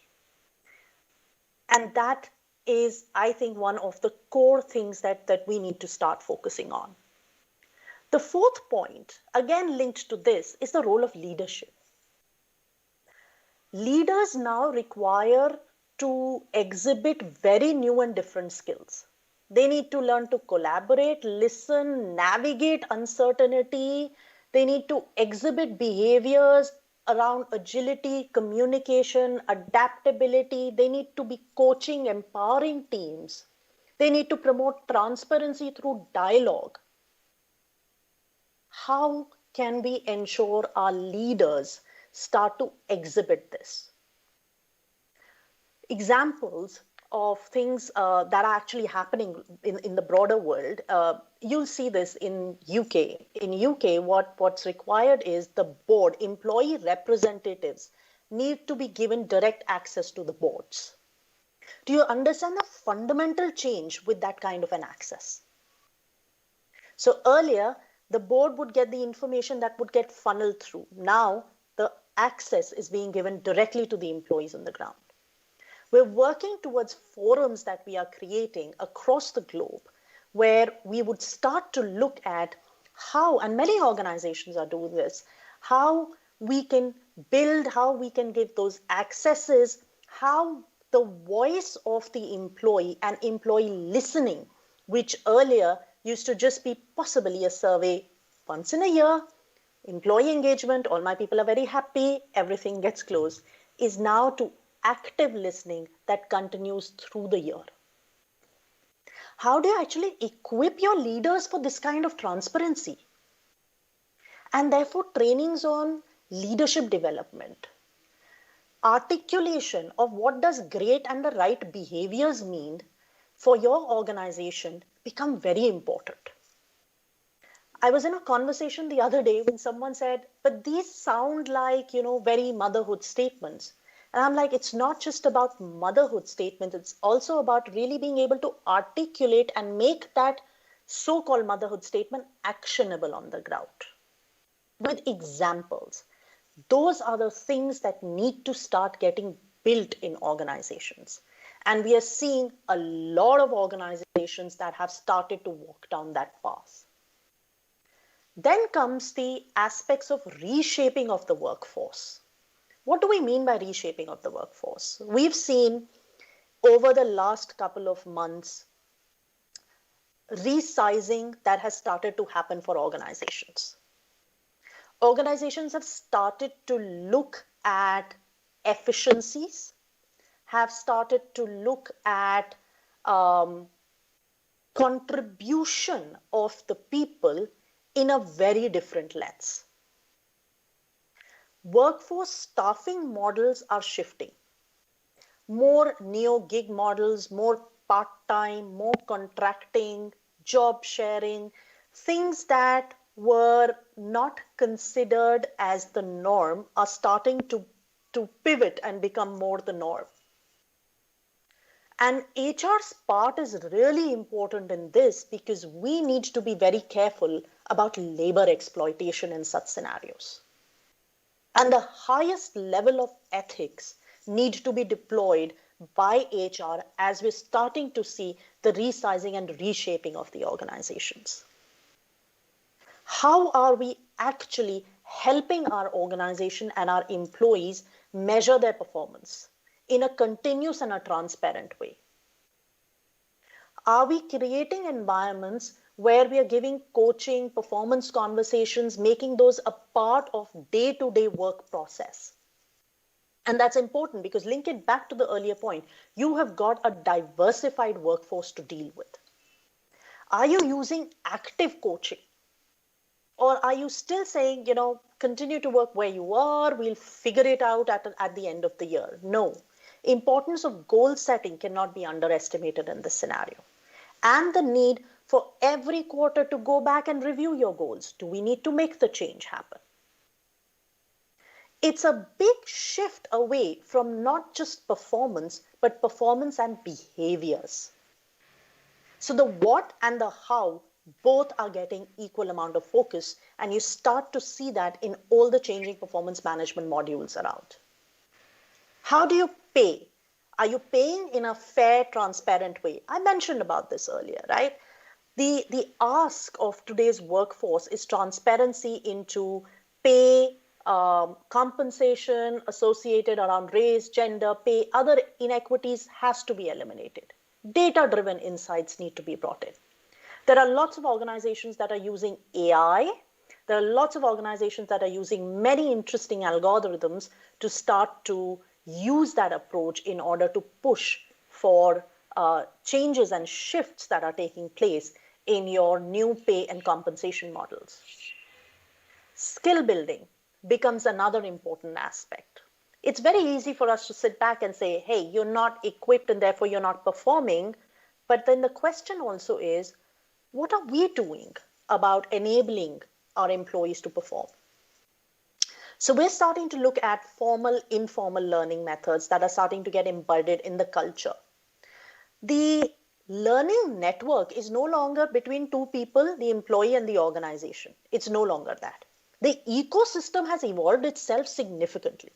And that is, I think, one of the core things that we need to start focusing on. The fourth point, again linked to this, is the role of leadership. Leaders now require to exhibit very new and different skills. They need to learn to collaborate, listen, navigate uncertainty. They need to exhibit behaviors around agility, communication, adaptability. They need to be coaching, empowering teams. They need to promote transparency through dialogue. How can we ensure our leaders start to exhibit this? Examples of things that are actually happening in the broader world. You'll see this in UK. In UK, what's required is the board, employee representatives need to be given direct access to the boards. Do you understand the fundamental change with that kind of an access? So earlier, the board would get the information that would get funneled through. Now, the access is being given directly to the employees on the ground. We're working towards forums that we are creating across the globe where we would start to look at how, and many organizations are doing this, how we can build, how we can give those accesses, how the voice of the employee and employee listening, which earlier used to just be possibly a survey once in a year, employee engagement, all my people are very happy, everything gets closed, is now to active listening that continues through the year. How do you actually equip your leaders for this kind of transparency? And therefore, trainings on leadership development, articulation of what does great and the right behaviors mean for your organization become very important. I was in a conversation the other day when someone said, but these sound like, very motherhood statements. And I'm like, it's not just about motherhood statements. It's also about really being able to articulate and make that so-called motherhood statement actionable on the ground with examples. Those are the things that need to start getting built in organizations. And we are seeing a lot of organizations that have started to walk down that path. Then comes the aspects of reshaping of the workforce. What do we mean by reshaping of the workforce? We've seen over the last couple of months resizing that has started to happen for organizations. Organizations have started to look at efficiencies, have started to look at contribution of the people in a very different lens. Workforce staffing models are shifting. More neo-gig models, more part-time, more contracting, job sharing, things that were not considered as the norm are starting to pivot and become more the norm. And HR's part is really important in this because we need to be very careful about labor exploitation in such scenarios. And the highest level of ethics need to be deployed by HR as we're starting to see the resizing and reshaping of the organizations. How are we actually helping our organization and our employees measure their performance in a continuous and a transparent way? Are we creating environments where we are giving coaching, performance conversations, making those a part of day-to-day work process? And that's important because link it back to the earlier point. You have got a diversified workforce to deal with. Are you using active coaching? Or are you still saying, continue to work where you are, we'll figure it out at the end of the year? No. Importance of goal setting cannot be underestimated in this scenario. And the need for every quarter to go back and review your goals. Do we need to make the change happen? It's a big shift away from not just performance, but performance and behaviors. So the what and the how both are getting equal amount of focus, and you start to see that in all the changing performance management modules around. How do you pay? Are you paying in a fair, transparent way? I mentioned about this earlier, right? The ask of today's workforce is transparency into pay, compensation associated around race, gender, pay, other inequities has to be eliminated. Data-driven insights need to be brought in. There are lots of organizations that are using AI. There are lots of organizations that are using many interesting algorithms to start to use that approach in order to push for changes and shifts that are taking place in your new pay and compensation models. Skill building becomes another important aspect. It's very easy for us to sit back and say, hey, you're not equipped and therefore you're not performing. But then the question also is, what are we doing about enabling our employees to perform? So we're starting to look at formal, informal learning methods that are starting to get embedded in the culture. The learning network is no longer between two people, the employee and the organization. It's no longer that. The ecosystem has evolved itself significantly.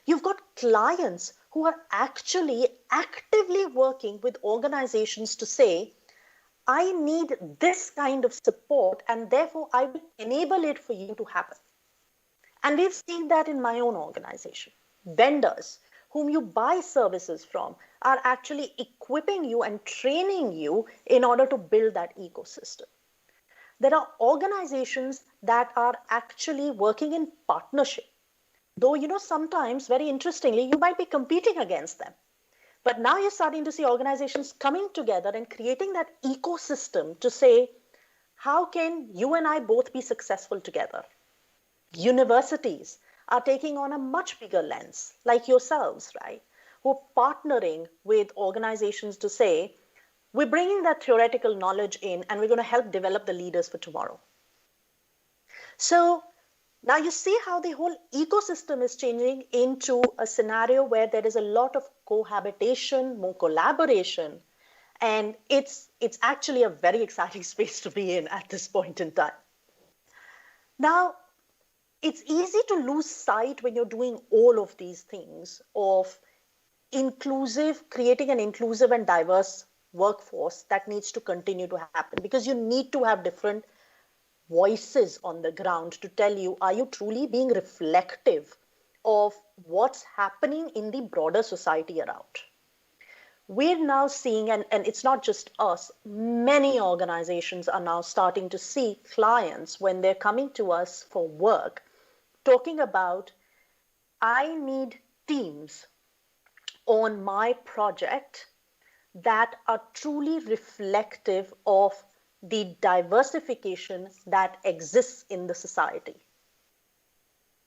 You've got clients who are actually actively working with organizations to say, I need this kind of support and therefore I will enable it for you to happen. And we've seen that in my own organization. Vendors whom you buy services from are actually equipping you and training you in order to build that ecosystem. There are organizations that are actually working in partnership. Though, sometimes, very interestingly, you might be competing against them. But now you're starting to see organizations coming together and creating that ecosystem to say, how can you and I both be successful together? Universities are taking on a much bigger lens, like yourselves, right? Who are partnering with organizations to say, we're bringing that theoretical knowledge in and we're going to help develop the leaders for tomorrow. So now you see how the whole ecosystem is changing into a scenario where there is a lot of cohabitation, more collaboration, and it's actually a very exciting space to be in at this point in time. Now, it's easy to lose sight when you're doing all of these things of creating an inclusive and diverse workforce that needs to continue to happen, because you need to have different voices on the ground to tell you, are you truly being reflective of what's happening in the broader society around? We're now seeing, and it's not just us, many organizations are now starting to see clients when they're coming to us for work, talking about, I need teams on my project that are truly reflective of the diversification that exists in the society,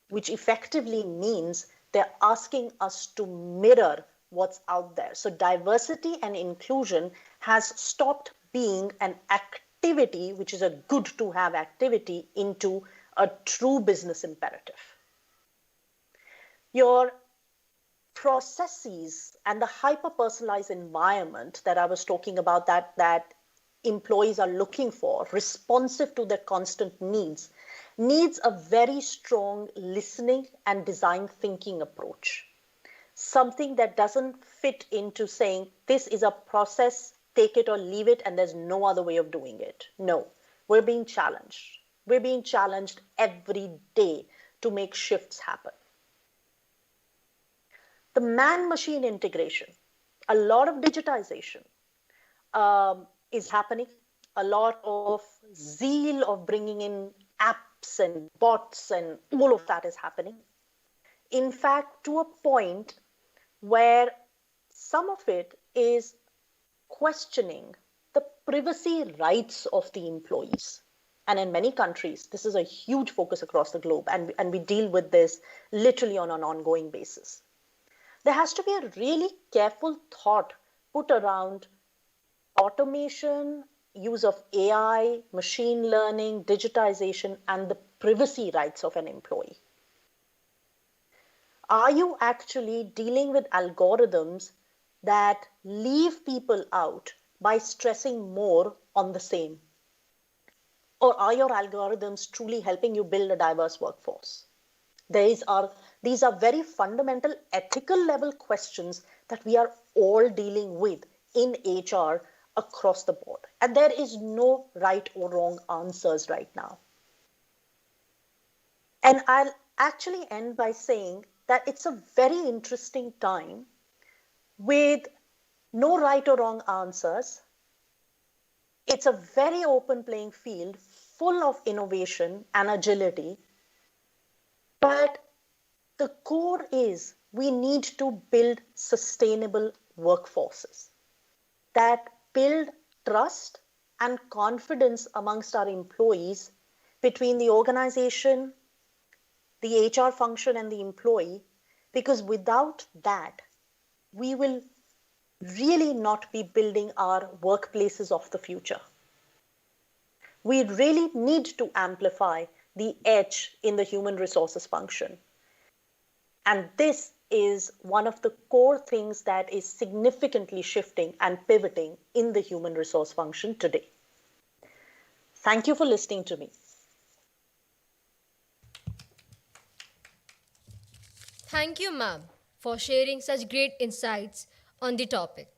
which effectively means they're asking us to mirror what's out there. So diversity and inclusion has stopped being an activity, which is a good to have activity, into a true business imperative. Your processes and the hyper-personalized environment that I was talking about, that employees are looking for, responsive to their constant needs a very strong listening and design thinking approach. something that doesn't fit into saying this is a process, take it or leave it, and there's no other way of doing it. No, we're being challenged. We're being challenged every day to make shifts happen. The man-machine integration, a lot of digitization is happening, a lot of zeal of bringing in apps and bots and all of that is happening. In fact, to a point where some of it is questioning the privacy rights of the employees. And in many countries, this is a huge focus across the globe, and we deal with this literally on an ongoing basis. There has to be a really careful thought put around automation, use of AI, machine learning, digitization, and the privacy rights of an employee. Are you actually dealing with algorithms that leave people out by stressing more on the same? Or are your algorithms truly helping you build a diverse workforce? These are very fundamental ethical level questions that we are all dealing with in HR across the board. And there is no right or wrong answers right now. And I'll actually end by saying that it's a very interesting time with no right or wrong answers. It's a very open playing field full of innovation and agility. But the core is we need to build sustainable workforces that build trust and confidence amongst our employees between the organization, the HR function, and the employee, because without that, we will really not be building our workplaces of the future. We really need to amplify the edge in the human resources function. And this is one of the core things that is significantly shifting and pivoting in the human resource function today. Thank you for listening to me. Thank you, ma'am, for sharing such great insights on the topic.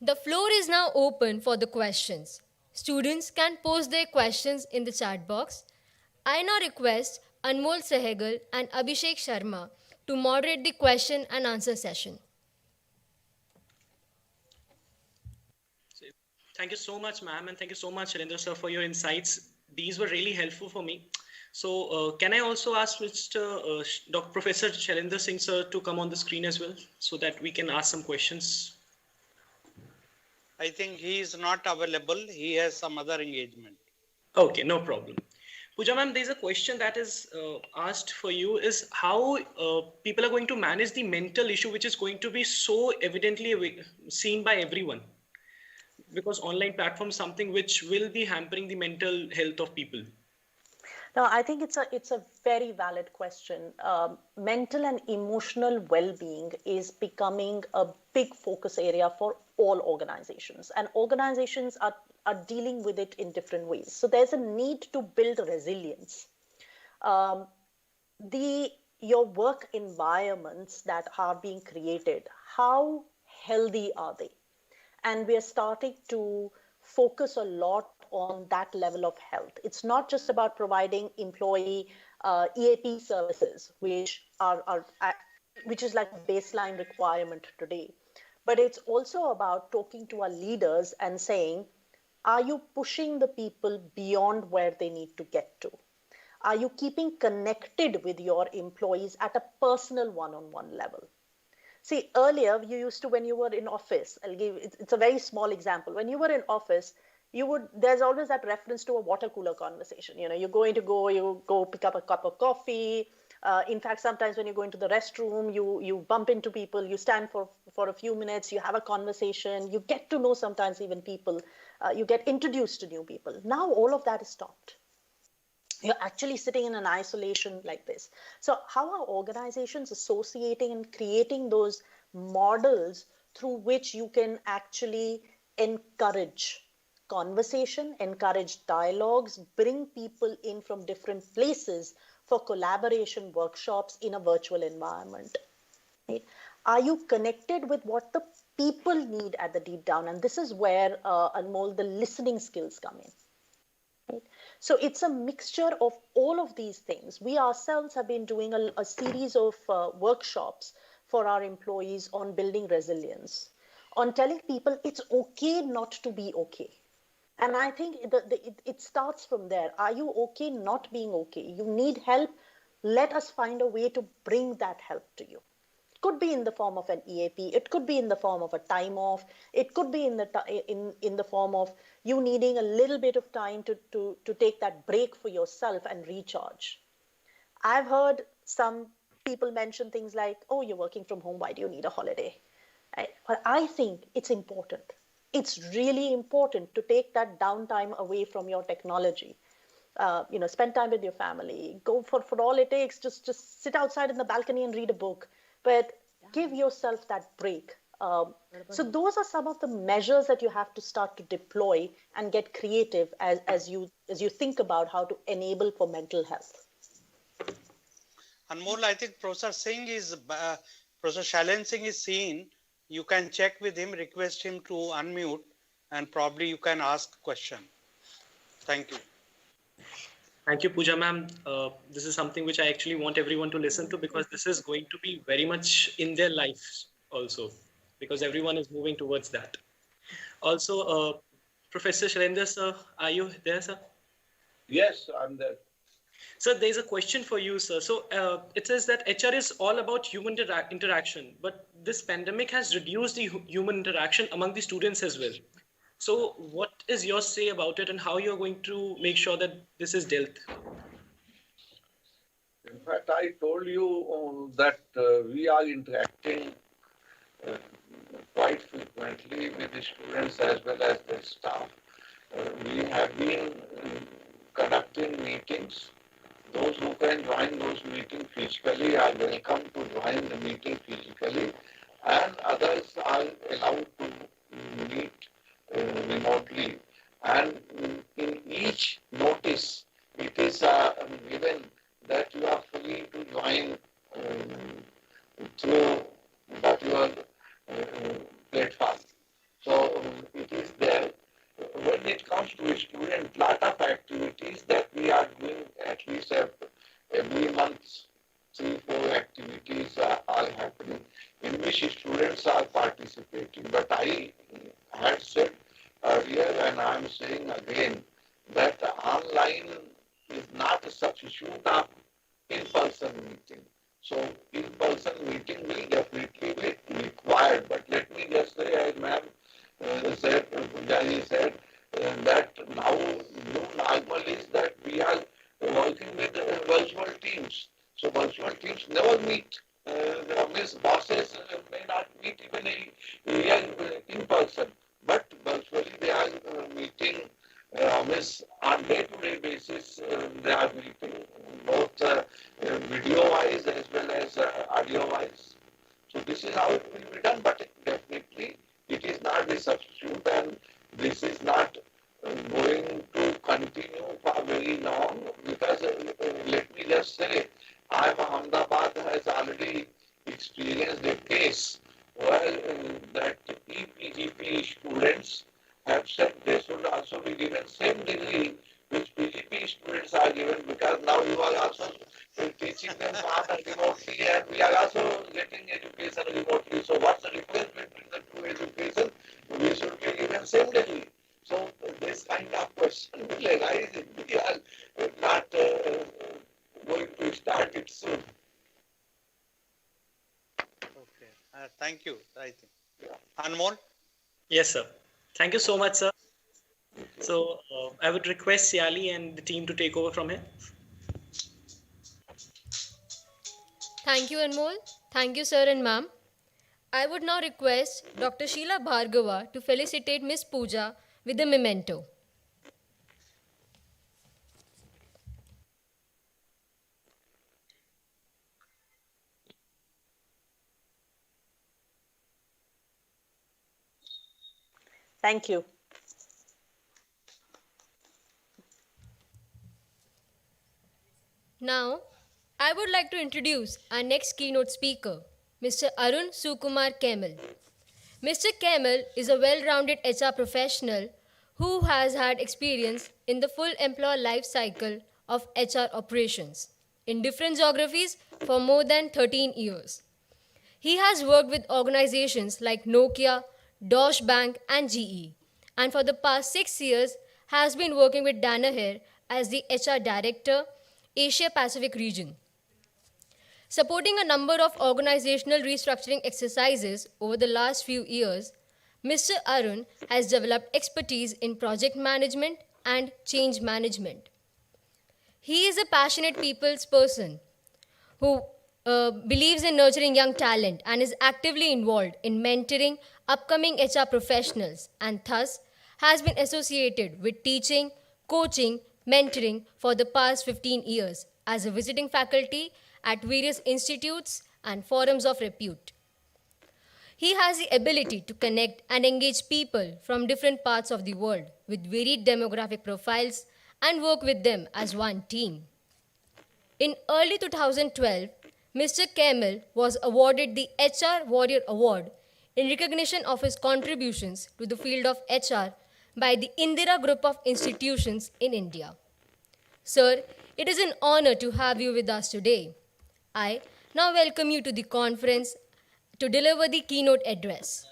The floor is now open for the questions. Students can post their questions in the chat box. I now request Anmol Sehgal and Abhishek Sharma to moderate the question and answer session. Thank you so much, ma'am, and thank you so much, Shailendra sir, for your insights. These were really helpful for me. So can I also ask Mr. Dr. Professor Shailendra Singh sir to come on the screen as well so that we can ask some questions? I think he is not available. He has some other engagement. Okay, no problem. Pooja ma'am, there's a question that is asked for you is how people are going to manage the mental issue which is going to be so evidently seen by everyone, because online platform is something which will be hampering the mental health of people. No, I think it's a very valid question. Mental and emotional well-being is becoming a big focus area for all organizations, and organizations are dealing with it in different ways. So there's a need to build resilience. Your work environments that are being created, how healthy are they? And we are starting to focus a lot on that level of health. It's not just about providing employee EAP services, which is like a baseline requirement today. But it's also about talking to our leaders and saying, are you pushing the people beyond where they need to get to? Are you keeping connected with your employees at a personal one-on-one level? See, earlier you used to, when you were in office, it's a very small example. When you were in office, there's always that reference to a water cooler conversation. You go pick up a cup of coffee. In fact, sometimes when you go into the restroom, you bump into people, you stand for a few minutes, you have a conversation, you get to know sometimes even people, you get introduced to new people. Now all of that is stopped. You're actually sitting in an isolation like this. So how are organizations associating and creating those models through which you can actually encourage conversation, encourage dialogues, bring people in from different places for collaboration workshops in a virtual environment? Right? Are you connected with what the people need at the deep down? And this is where, Anmol, the listening skills come in. Right? So it's a mixture of all of these things. We ourselves have been doing a series of workshops for our employees on building resilience, on telling people it's okay not to be okay. And I think it starts from there. Are you okay not being okay? You need help. Let us find a way to bring that help to you. It could be in the form of an EAP. It could be in the form of a time off. It could be in the form of you needing a little bit of time to take that break for yourself and recharge. I've heard some people mention things like, oh, you're working from home. Why do you need a holiday? But I think it's important. It's really important to take that downtime away from your technology. Spend time with your family. Go for all it takes. Just sit outside in the balcony and read a book. But give yourself that break. So those are some of the measures that you have to start to deploy and get creative as you think about how to enable for mental health. And more, I think Professor Shailendra Singh is seen. You can check with him, request him to unmute, and probably you can ask question. Thank you. Thank you, Pooja ma'am. This is something which I actually want everyone to listen to, because this is going to be very much in their lives also, because everyone is moving towards that. Also, Professor Shailendra sir, are you there, sir? Yes, I'm there. Sir, there's a question for you, sir. So it says that HR is all about human interaction, but this pandemic has reduced the human interaction among the students as well. So what is your say about it, and how you're going to make sure that this is dealt? In fact, I told you that we are interacting quite frequently with the students as well as the staff. We have been conducting meetings. Those who can join those meetings physically are welcome to join the meeting physically, and others are allowed to meet remotely. And in each notice, it is given that you are free to join through your platform. So it is there. When it comes to a student, lot of activities that we are doing at least every month, 3-4 activities are happening in which students are participating. But I had said earlier, and I am saying again, that online is not a substitute of in-person meeting. So in-person meeting will definitely be required. But let me just say, as ma'am said, Pooja said, that now new normal is that we are working with virtual teams. So virtual teams never meet. These bosses may not meet even in person, but virtually they are meeting on day-to-day basis. They are meeting both video-wise as well as audio-wise. So this is how it will be done, but definitely it is not a substitute, and this is not going to continue for very long, because let me just say, Ahmedabad has already experienced a case where that PGP students have said they should also be given same degree which PGP students are given, because now you are also teaching them remotely, and we are also getting education remotely. So what's the difference between the two education? We should be given same degree. So this kind of question will arise if we are not going to start it soon. Okay, thank you. I think. Anmol? Yes, sir. Thank you so much, sir. So I would request Siali and the team to take over from here. Thank you, Anmol. Thank you, sir and ma'am. I would now request Dr. Sheila Bhargava to felicitate Miss Pooja with a memento. Thank you. Now, I would like to introduce our next keynote speaker, Mr. Arun Sukumar Kaimal. Mr. Kaimal is a well-rounded HR professional who has had experience in the full employee life cycle of HR operations in different geographies for more than 13 years. He has worked with organizations like Nokia, Deutsche Bank, and GE, and for the past 6 years has been working with Danaher as the HR Director, Asia Pacific region. Supporting a number of organizational restructuring exercises over the last few years, Mr. Arun has developed expertise in project management and change management. He is a passionate people's person who believes in nurturing young talent and is actively involved in mentoring upcoming HR professionals and thus has been associated with teaching, coaching, mentoring for the past 15 years as a visiting faculty at various institutes and forums of repute. He has the ability to connect and engage people from different parts of the world with varied demographic profiles and work with them as one team. In early 2012, Mr. Kaimal was awarded the HR Warrior Award in recognition of his contributions to the field of HR by the Indira Group of Institutions in India. Sir, it is an honor to have you with us today. I now welcome you to the conference to deliver the keynote address.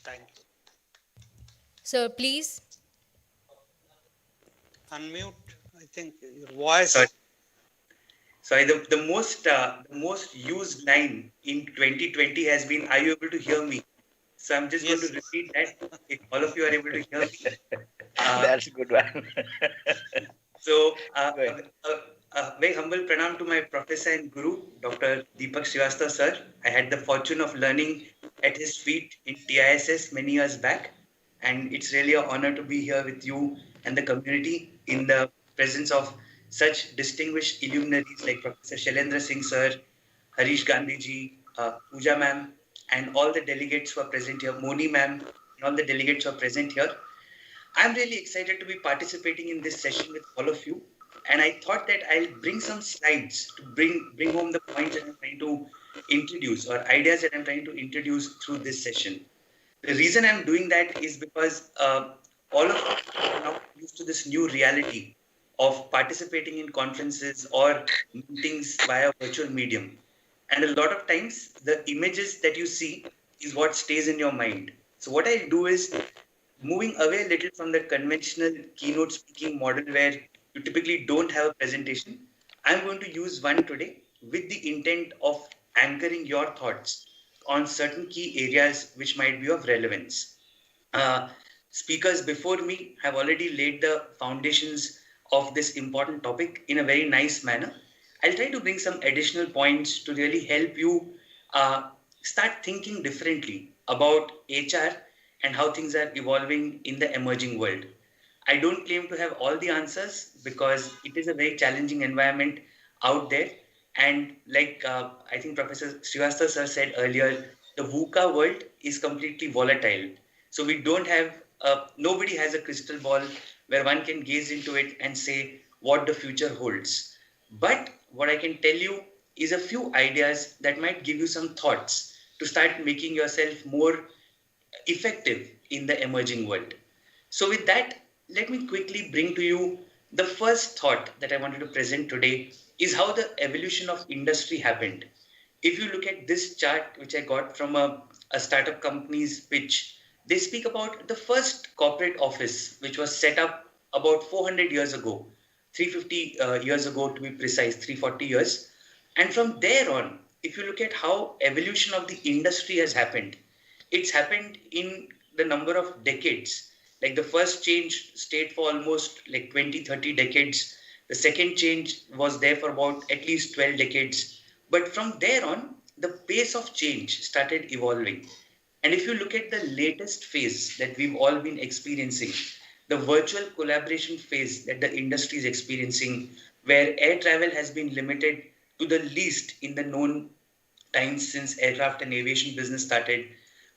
Thank you. Sir, please. Unmute, I think your voice. Sorry, the most used line in 2020 has been, "Are you able to hear me?" So I'm just going to repeat that if all of you are able to hear me. That's a good one. So, very humble pranam to my professor and guru, Dr. Deepak Srivastava sir. I had the fortune of learning at his feet in TISS many years back. And it's really an honor to be here with you and the community in the presence of such distinguished illuminaries like Professor Shailendra Singh sir, Harish Gandhi ji, Pooja ma'am, and all the delegates who are present here, Moni ma'am, and all the delegates who are present here. I'm really excited to be participating in this session with all of you. And I thought that I'll bring some slides to bring home the points that I'm trying to introduce or ideas that I'm trying to introduce through this session. The reason I'm doing that is because all of us are now used to this new reality of participating in conferences or meetings via virtual medium. And a lot of times, the images that you see is what stays in your mind. So what I'll do is, moving away a little from the conventional keynote speaking model where you typically don't have a presentation, I'm going to use one today with the intent of anchoring your thoughts on certain key areas which might be of relevance. Speakers before me have already laid the foundations of this important topic in a very nice manner. I'll try to bring some additional points to really help you start thinking differently about HR and how things are evolving in the emerging world. I don't claim to have all the answers because it is a very challenging environment out there. And like I think Professor Srivastava sir said earlier, the VUCA world is completely volatile. So we don't have, nobody has a crystal ball where one can gaze into it and say what the future holds. But what I can tell you is a few ideas that might give you some thoughts to start making yourself more effective in the emerging world. So with that, let me quickly bring to you the first thought that I wanted to present today is how the evolution of industry happened. If you look at this chart, which I got from a startup company's pitch, they speak about the first corporate office, which was set up about 400 years ago, 350 years ago to be precise, 340 years. And from there on, if you look at how evolution of the industry has happened, it's happened in the number of decades. Like the first change stayed for almost like 20, 30 decades. The second change was there for about at least 12 decades. But from there on, the pace of change started evolving. And if you look at the latest phase that we've all been experiencing, the virtual collaboration phase that the industry is experiencing, where air travel has been limited to the least in the known times since aircraft and aviation business started.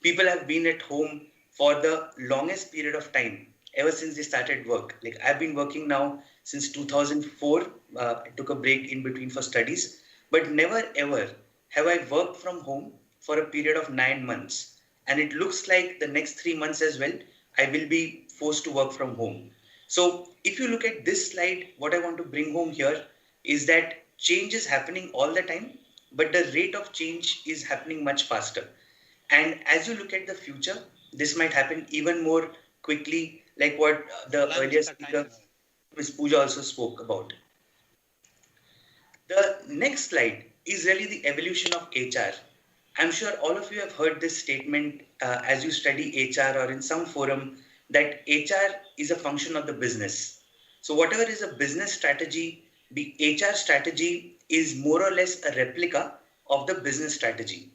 People have been at home for the longest period of time, ever since they started work. Like I've been working now since 2004. I took a break in between for studies, but never ever have I worked from home for a period of 9 months. And it looks like the next 3 months as well, I will be forced to work from home. So if you look at this slide, what I want to bring home here is that change is happening all the time, but the rate of change is happening much faster. And as you look at the future, this might happen even more quickly, like what the earlier speaker, Ms. Pooja, also spoke about. The next slide is really the evolution of HR. I'm sure all of you have heard this statement as you study HR or in some forum, that HR is a function of the business. So whatever is a business strategy, the HR strategy is more or less a replica of the business strategy.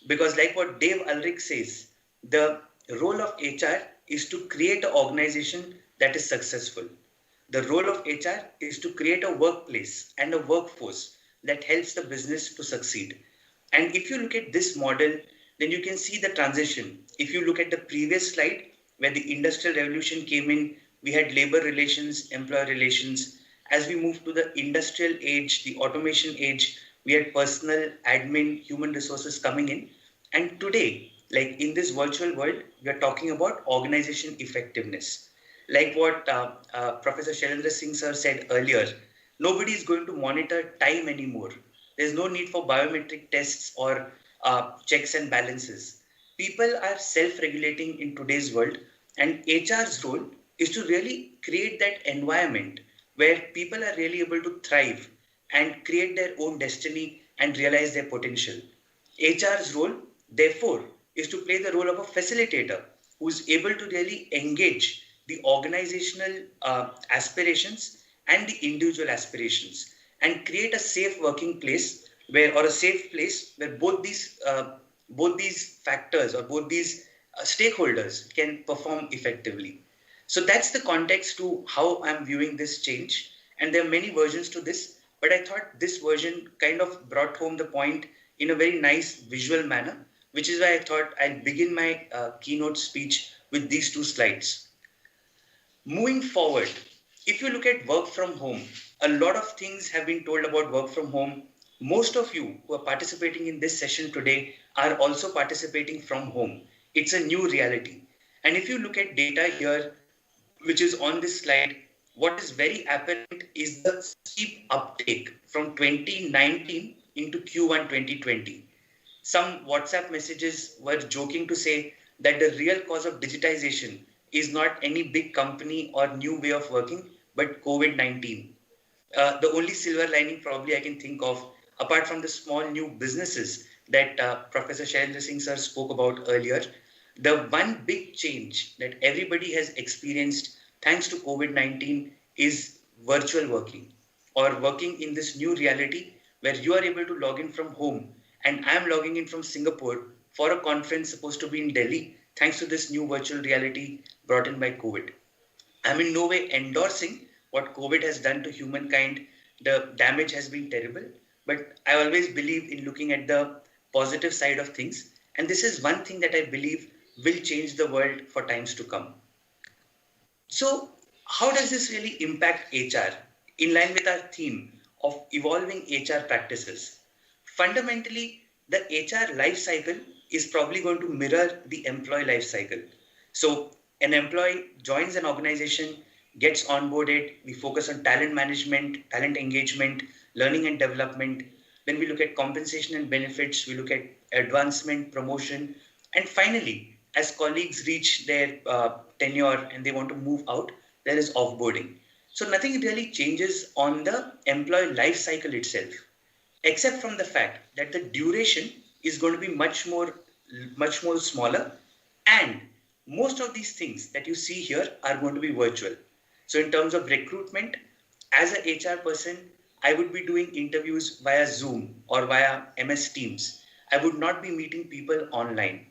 Because like what Dave Ulrich says, the role of HR is to create an organization that is successful. The role of HR is to create a workplace and a workforce that helps the business to succeed. And if you look at this model, then you can see the transition. If you look at the previous slide, where the Industrial Revolution came in, we had labor relations, employer relations. As we move to the industrial age, the automation age, we had personal, admin, human resources coming in. And today, like in this virtual world, we are talking about organization effectiveness. Like what Professor Shailendra Singh sir said earlier, nobody is going to monitor time anymore. There's no need for biometric tests or checks and balances. People are self-regulating in today's world, and HR's role is to really create that environment where people are really able to thrive and create their own destiny and realize their potential. HR's role, therefore, is to play the role of a facilitator who's able to really engage the organizational aspirations and the individual aspirations and create a safe working place where, or a safe place where both these factors or both these stakeholders can perform effectively. So that's the context to how I'm viewing this change. And there are many versions to this, but I thought this version kind of brought home the point in a very nice visual manner, which is why I thought I'll begin my keynote speech with these two slides. Moving forward, if you look at work from home, a lot of things have been told about work from home. Most of you who are participating in this session today are also participating from home. It's a new reality. And if you look at data here, which is on this slide, what is very apparent is the steep uptake from 2019 into Q1 2020. Some WhatsApp messages were joking to say that the real cause of digitization is not any big company or new way of working, but COVID-19. The only silver lining probably I can think of, apart from the small new businesses that Professor Shailendra Singh sir spoke about earlier, the one big change that everybody has experienced thanks to COVID-19 is virtual working, or working in this new reality where you are able to log in from home, and I am logging in from Singapore for a conference supposed to be in Delhi thanks to this new virtual reality brought in by COVID. I'm in no way endorsing what COVID has done to humankind. The damage has been terrible, but I always believe in looking at the positive side of things. And this is one thing that I believe will change the world for times to come. So how does this really impact HR in line with our theme of evolving HR practices? Fundamentally, the HR life cycle is probably going to mirror the employee life cycle. So an employee joins an organization, gets onboarded, we focus on talent management, talent engagement, learning and development. Then we look at compensation and benefits, we look at advancement, promotion, and finally, as colleagues reach their tenure and they want to move out, there is offboarding. So nothing really changes on the employee life cycle itself, except from the fact that the duration is going to be much more smaller, and most of these things that you see here are going to be virtual. So in terms of recruitment, as an HR person, I would be doing interviews via Zoom or via MS Teams. I would not be meeting people online.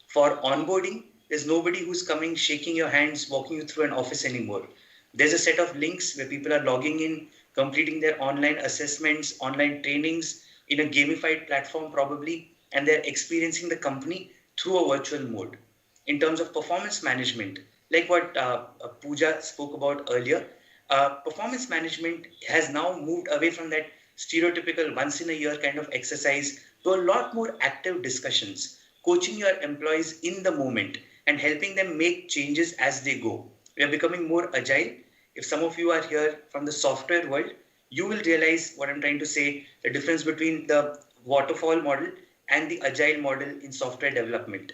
For onboarding, there's nobody who's coming, shaking your hands, walking you through an office anymore. There's a set of links where people are logging in, completing their online assessments, online trainings in a gamified platform probably, and they're experiencing the company through a virtual mode. In terms of performance management, like what Pooja spoke about earlier, performance management has now moved away from that stereotypical once in a year kind of exercise to a lot more active discussions, coaching your employees in the moment and helping them make changes as they go. We are becoming more agile. If some of you are here from the software world, you will realize what I'm trying to say, the difference between the waterfall model and the agile model in software development.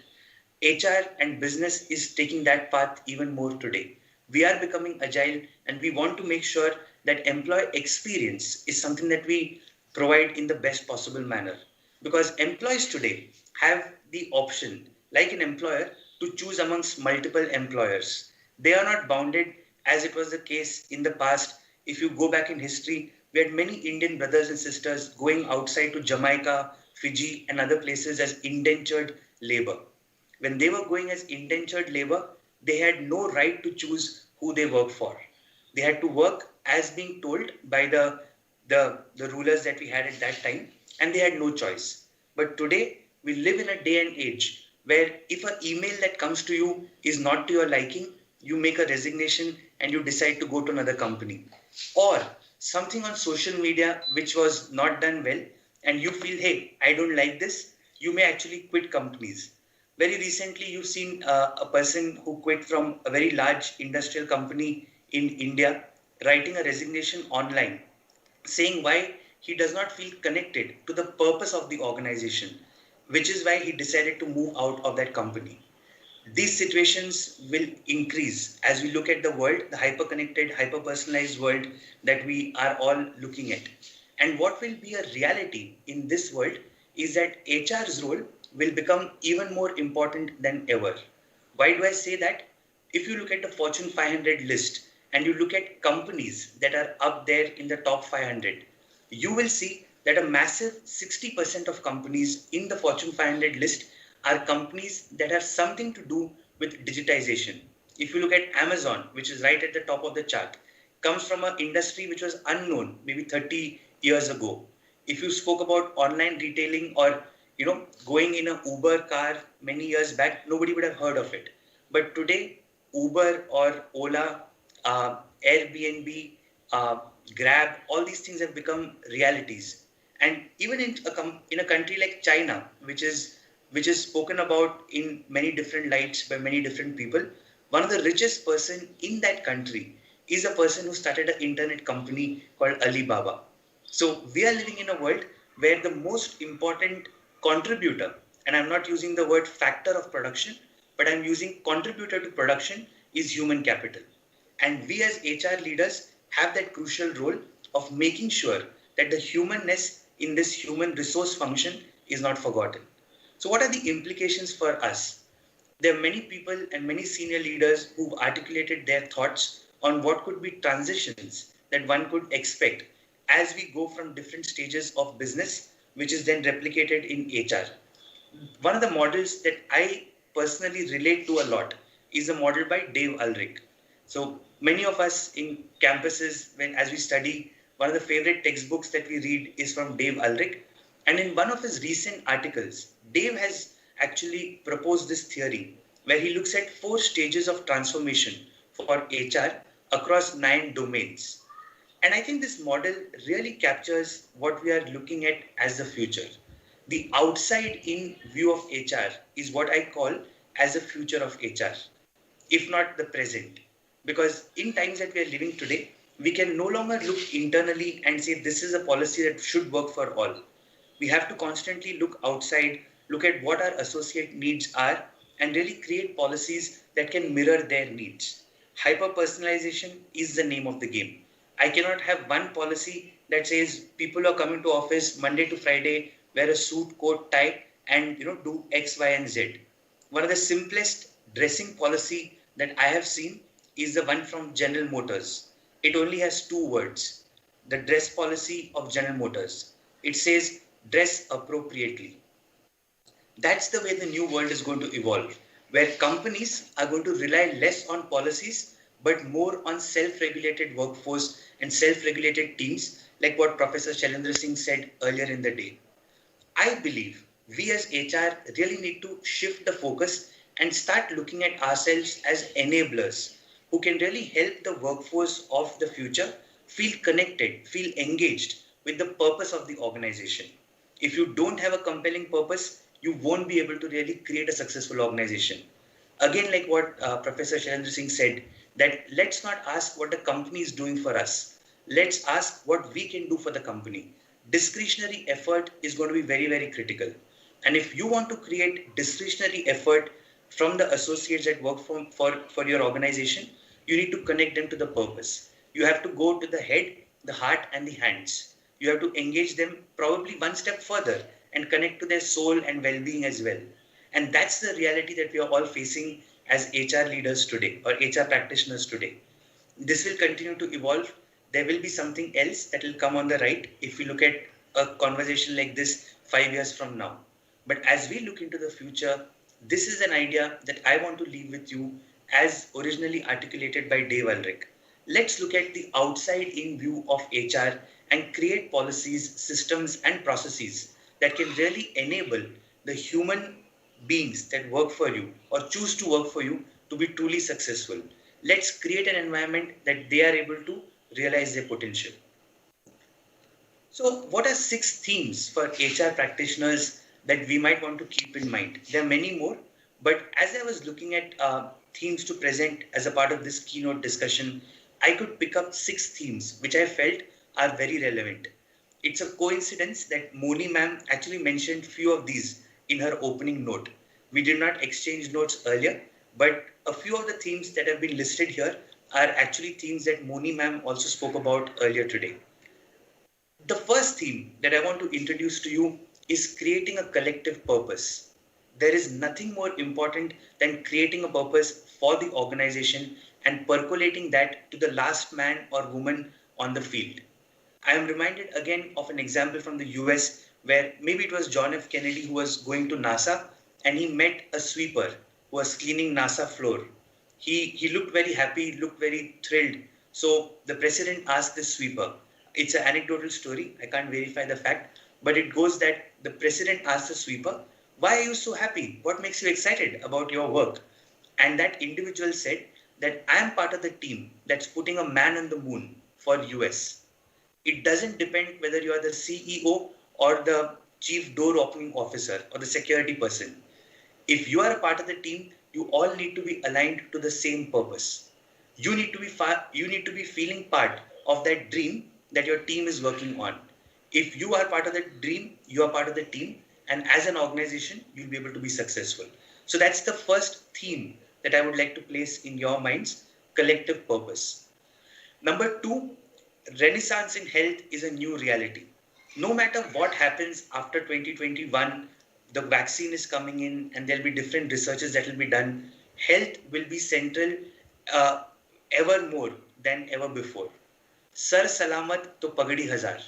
HR and business is taking that path even more today. We are becoming agile and we want to make sure that employee experience is something that we provide in the best possible manner. Because employees today have the option, like an employer, to choose amongst multiple employers. They are not bounded as it was the case in the past. If you go back in history, we had many Indian brothers and sisters going outside to Jamaica, Fiji and other places as indentured labor. When they were going as indentured labor, they had no right to choose who they work for. They had to work as being told by the rulers that we had at that time, and they had no choice. But today, we live in a day and age where if an email that comes to you is not to your liking, you make a resignation and you decide to go to another company. Or something on social media which was not done well, and you feel, hey, I don't like this, you may actually quit companies. Very recently, you've seen a person who quit from a very large industrial company in India, writing a resignation online, saying why he does not feel connected to the purpose of the organization, which is why he decided to move out of that company. These situations will increase as we look at the world, the hyper-connected, hyper-personalized world that we are all looking at. And what will be a reality in this world is that HR's role will become even more important than ever. Why do I say that? If you look at the Fortune 500 list and you look at companies that are up there in the top 500, you will see that a massive 60% of companies in the Fortune 500 list are companies that have something to do with digitization. If you look at Amazon, which is right at the top of the chart, comes from an industry which was unknown maybe 30 years ago. If you spoke about online retailing or going in a Uber car many years back, nobody would have heard of it. But today, Uber or Ola, Airbnb, Grab, all these things have become realities. And even in a country like China, which is spoken about in many different lights by many different people, one of the richest person in that country is a person who started an internet company called Alibaba. So we are living in a world where the most important contributor, and I'm not using the word factor of production, but I'm using contributor to production, is human capital. And we as HR leaders have that crucial role of making sure that the humanness in this human resource function is not forgotten. So what are the implications for us? There are many people and many senior leaders who've articulated their thoughts on what could be transitions that one could expect as we go from different stages of business, which is then replicated in HR. One of the models that I personally relate to a lot is a model by Dave Ulrich. So many of us in campuses, as we study, one of the favorite textbooks that we read is from Dave Ulrich. And in one of his recent articles, Dave has actually proposed this theory where he looks at 4 stages of transformation for HR across 9 domains. And I think this model really captures what we are looking at as the future. The outside-in view of HR is what I call as the future of HR, if not the present. Because in times that we are living today, we can no longer look internally and say this is a policy that should work for all. We have to constantly look outside, look at what our associate needs are, and really create policies that can mirror their needs. Hyper-personalization is the name of the game. I cannot have one policy that says people are coming to office Monday to Friday, wear a suit, coat, tie, and do X, Y, and Z. One of the simplest dressing policy that I have seen is the one from General Motors. It only has 2 words. The dress policy of General Motors. It says dress appropriately. That's the way the new world is going to evolve, where companies are going to rely less on policies but more on self-regulated workforce and self-regulated teams, like what Professor Shailendra Singh said earlier in the day. I believe we as HR really need to shift the focus and start looking at ourselves as enablers who can really help the workforce of the future feel connected, feel engaged with the purpose of the organization. If you don't have a compelling purpose, you won't be able to really create a successful organization. Again, like what Professor Shailendra Singh said, that let's not ask what the company is doing for us. Let's ask what we can do for the company. Discretionary effort is going to be very, very critical. And if you want to create discretionary effort from the associates that work for your organization, you need to connect them to the purpose. You have to go to the head, the heart, and the hands. You have to engage them probably one step further and connect to their soul and well-being as well. And that's the reality that we are all facing as HR leaders today or HR practitioners today. This will continue to evolve. There will be something else that will come on the right if we look at a conversation like this 5 years from now. But as we look into the future, this is an idea that I want to leave with you as originally articulated by Dave Ulrich. Let's look at the outside-in view of HR and create policies, systems, and processes that can really enable the human beings that work for you or choose to work for you to be truly successful. Let's create an environment that they are able to realize their potential. So what are 6 themes for HR practitioners that we might want to keep in mind? There are many more, but as I was looking at themes to present as a part of this keynote discussion, I could pick up 6 themes which I felt are very relevant. It's a coincidence that Moni ma'am actually mentioned few of these in her opening note. We did not exchange notes earlier, but a few of the themes that have been listed here are actually themes that Moni ma'am also spoke about earlier today. The first theme that I want to introduce to you is creating a collective purpose. There is nothing more important than creating a purpose for the organization and percolating that to the last man or woman on the field. I am reminded again of an example from the US where maybe it was John F. Kennedy who was going to NASA and he met a sweeper who was cleaning NASA floor. He looked very happy, looked very thrilled. So the president asked the sweeper. It's an anecdotal story. I can't verify the fact, but it goes that the president asked the sweeper, "Why are you so happy? What makes you excited about your work?" And that individual said that I am part of the team that's putting a man on the moon for US. It doesn't depend whether you are the CEO or the chief door opening officer or the security person. If you are a part of the team, you all need to be aligned to the same purpose. You need to be feeling part of that dream that your team is working on. If you are part of the dream, you are part of the team, and as an organization, you'll be able to be successful. So that's the first theme that I would like to place in your minds, collective purpose. Number 2, renaissance in health is a new reality. No matter what happens after 2021, the vaccine is coming in and there'll be different researches that will be done. Health will be central ever more than ever before. Sar Salamat to Pagadi Hazar.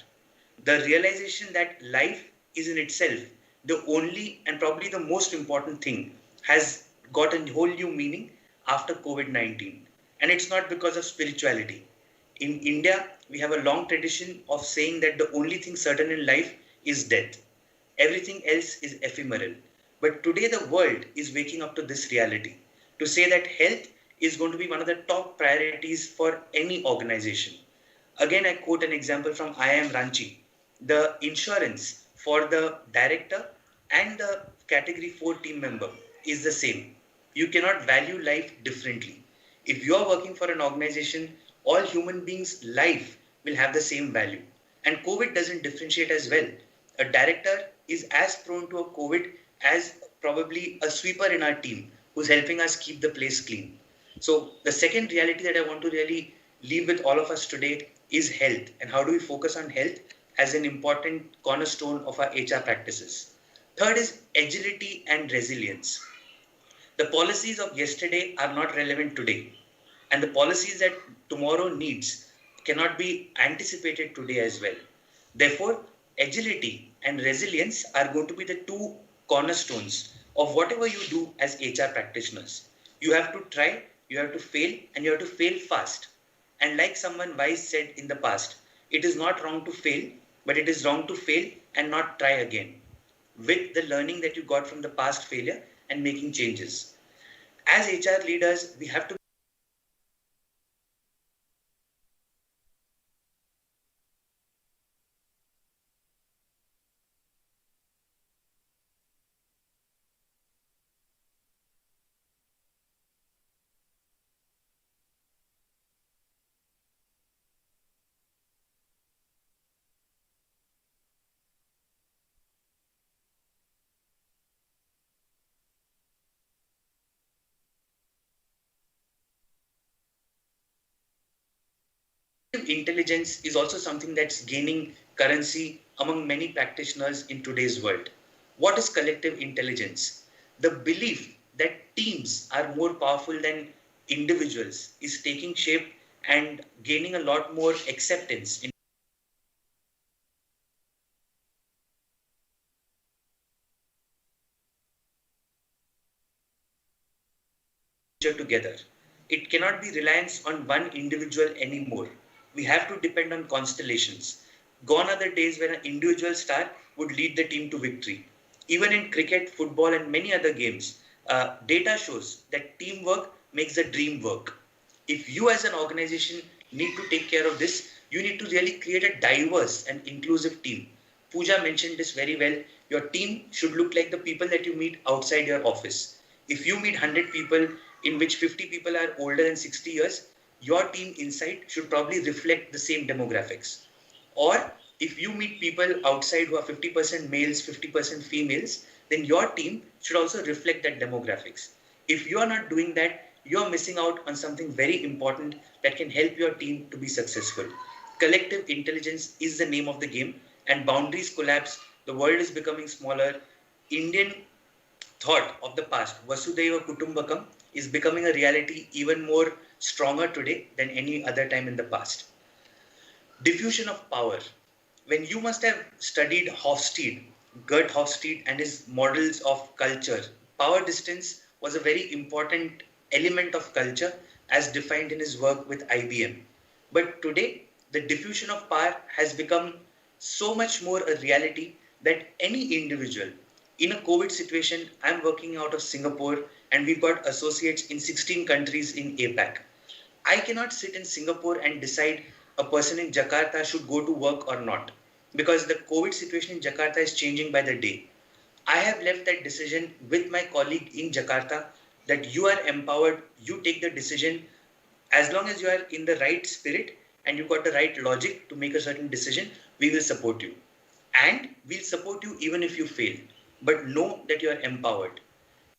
The realization that life is in itself the only and probably the most important thing has got a whole new meaning after COVID-19. And it's not because of spirituality. In India, we have a long tradition of saying that the only thing certain in life is death. Everything else is ephemeral. But today the world is waking up to this reality, to say that health is going to be one of the top priorities for any organization. Again, I quote an example from IIM Ranchi. The insurance for the director and the category 4 team member is the same. You cannot value life differently. If you are working for an organization, all human beings' life will have the same value. And COVID doesn't differentiate as well. A director is as prone to a COVID as probably a sweeper in our team who's helping us keep the place clean. So the second reality that I want to really leave with all of us today is health. And how do we focus on health as an important cornerstone of our HR practices? Third is agility and resilience. The policies of yesterday are not relevant today. And the policies that tomorrow needs cannot be anticipated today as well. Therefore, agility and resilience are going to be the 2 cornerstones of whatever you do as HR practitioners. You have to try, you have to fail, and you have to fail fast. And like someone wise said in the past, it is not wrong to fail, but it is wrong to fail and not try again, with the learning that you got from the past failure and making changes. As HR leaders, we have to Intelligence is also something that's gaining currency among many practitioners in today's world. What is collective intelligence? The belief that teams are more powerful than individuals is taking shape and gaining a lot more acceptance in together. It cannot be reliance on one individual anymore. We have to depend on constellations. Gone are the days when an individual star would lead the team to victory. Even in cricket, football, and many other games, data shows that teamwork makes the dream work. If you as an organization need to take care of this, you need to really create a diverse and inclusive team. Pooja mentioned this very well. Your team should look like the people that you meet outside your office. If you meet 100 people in which 50 people are older than 60 years, your team inside should probably reflect the same demographics. Or if you meet people outside who are 50% males, 50% females, then your team should also reflect that demographics. If you are not doing that, you are missing out on something very important that can help your team to be successful. Collective intelligence is the name of the game, and boundaries collapse, the world is becoming smaller. Indian thought of the past, Vasudhaiva Kutumbakam, is becoming a reality even more stronger today than any other time in the past. Diffusion of power. When you must have studied Hofstede, Gert Hofstede and his models of culture, power distance was a very important element of culture as defined in his work with IBM. But today, the diffusion of power has become so much more a reality that any individual, in a COVID situation, I'm working out of Singapore and we've got associates in 16 countries in APAC. I cannot sit in Singapore and decide a person in Jakarta should go to work or not, because the COVID situation in Jakarta is changing by the day. I have left that decision with my colleague in Jakarta that you are empowered, you take the decision. As long as you are in the right spirit and you've got the right logic to make a certain decision, we will support you. And we'll support you even if you fail. But know that you are empowered.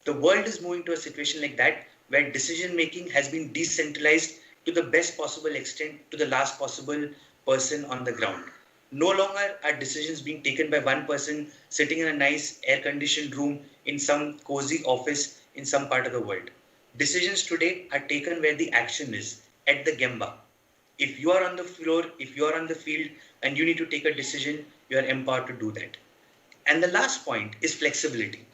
The world is moving to a situation like that where decision making has been decentralized to the best possible extent to the last possible person on the ground. No longer are decisions being taken by one person sitting in a nice air-conditioned room in some cozy office in some part of the world. Decisions today are taken where the action is, at the Gemba. If you are on the floor, if you are on the field and you need to take a decision, you are empowered to do that. And the last point is flexibility.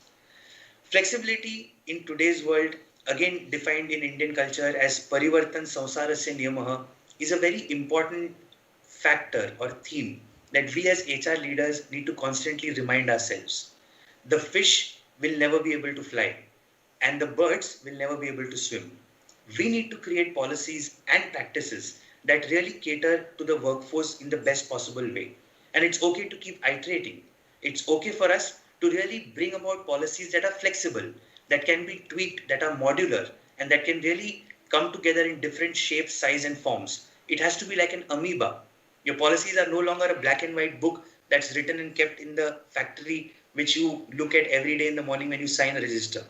Flexibility in today's world, again defined in Indian culture as Parivartan Samsarasya Niyamaha, is a very important factor or theme that we as HR leaders need to constantly remind ourselves. The fish will never be able to fly and the birds will never be able to swim. We need to create policies and practices that really cater to the workforce in the best possible way. And it's okay to keep iterating. It's okay for us to really bring about policies that are flexible, that can be tweaked, that are modular, and that can really come together in different shapes, size, and forms. It has to be like an amoeba. Your policies are no longer a black and white book that's written and kept in the factory, which you look at every day in the morning when you sign a register.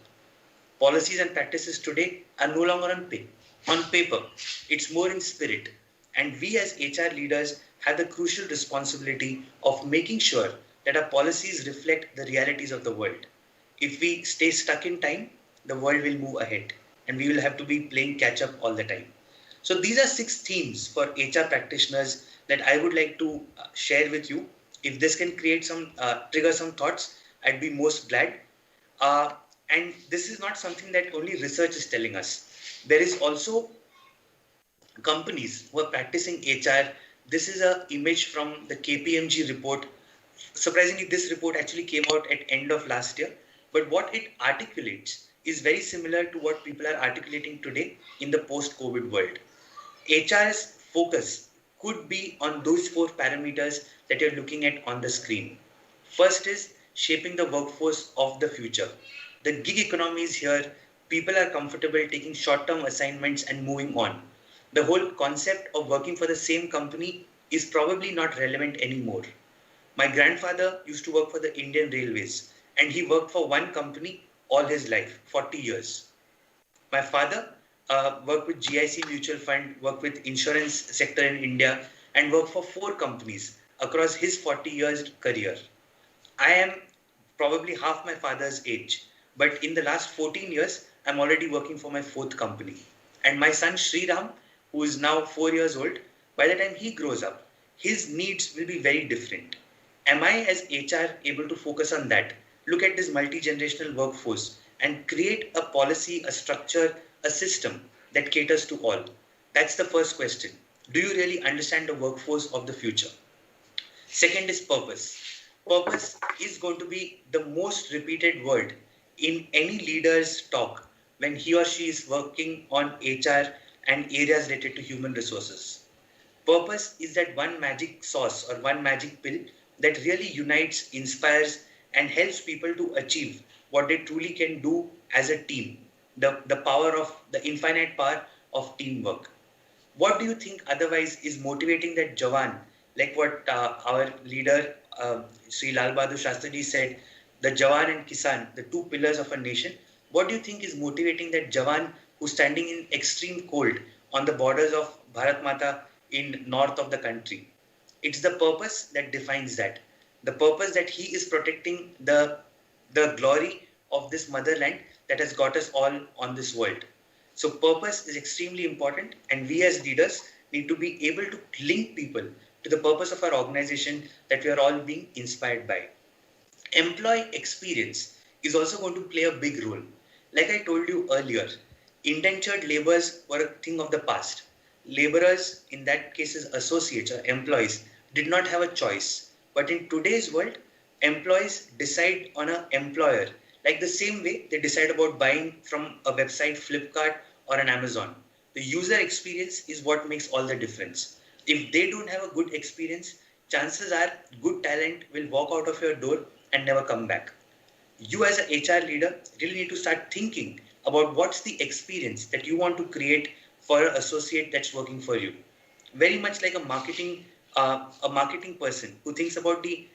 Policies and practices today are no longer on paper. It's more in spirit. And we as HR leaders have the crucial responsibility of making sure that our policies reflect the realities of the world. If we stay stuck in time, the world will move ahead and we will have to be playing catch up all the time. So these are 6 themes for HR practitioners that I would like to share with you. If this can create some, trigger some thoughts, I'd be most glad. And this is not something that only research is telling us. There is also companies who are practicing HR. This is an image from the KPMG report. Surprisingly, this report actually came out at end of last year. But what it articulates is very similar to what people are articulating today in the post-COVID world. HR's focus could be on those 4 parameters that you're looking at on the screen. First is shaping the workforce of the future. The gig economy is here. People are comfortable taking short-term assignments and moving on. The whole concept of working for the same company is probably not relevant anymore. My grandfather used to work for the Indian Railways and he worked for one company all his life, 40 years. My father work with GIC Mutual Fund, work with insurance sector in India, and work for 4 companies across his 40 years career. I am probably half my father's age, but in the last 14 years, I'm already working for my 4th company. And my son Sriram, who is now 4 years old, by the time he grows up, his needs will be very different. Am I as HR able to focus on that? Look at this multi-generational workforce and create a policy, a structure, a system that caters to all? That's the first question. Do you really understand the workforce of the future? Second is purpose. Purpose is going to be the most repeated word in any leader's talk when he or she is working on HR and areas related to human resources. Purpose is that one magic sauce or one magic pill that really unites, inspires, and helps people to achieve what they truly can do as a team. The power of the infinite power of teamwork. What do you think otherwise is motivating that Jawan, like what our leader Sri Lal Bahadur Shastri said, the Jawan and Kisan, the 2 pillars of a nation. What do you think is motivating that Jawan who's standing in extreme cold on the borders of Bharat Mata in north of the country? It's the purpose that defines that. The purpose that he is protecting the glory of this motherland that has got us all on this world. So purpose is extremely important, and we as leaders need to be able to link people to the purpose of our organization that we are all being inspired by. Employee experience is also going to play a big role. Like I told you earlier, indentured laborers were a thing of the past. Laborers, in that case associates or employees, did not have a choice. But in today's world, employees decide on an employer, like the same way they decide about buying from a website, Flipkart or an Amazon. The user experience is what makes all the difference. If they don't have a good experience, chances are good talent will walk out of your door and never come back. You as an HR leader really need to start thinking about what's the experience that you want to create for an associate that's working for you. Very much like a marketing person who thinks about the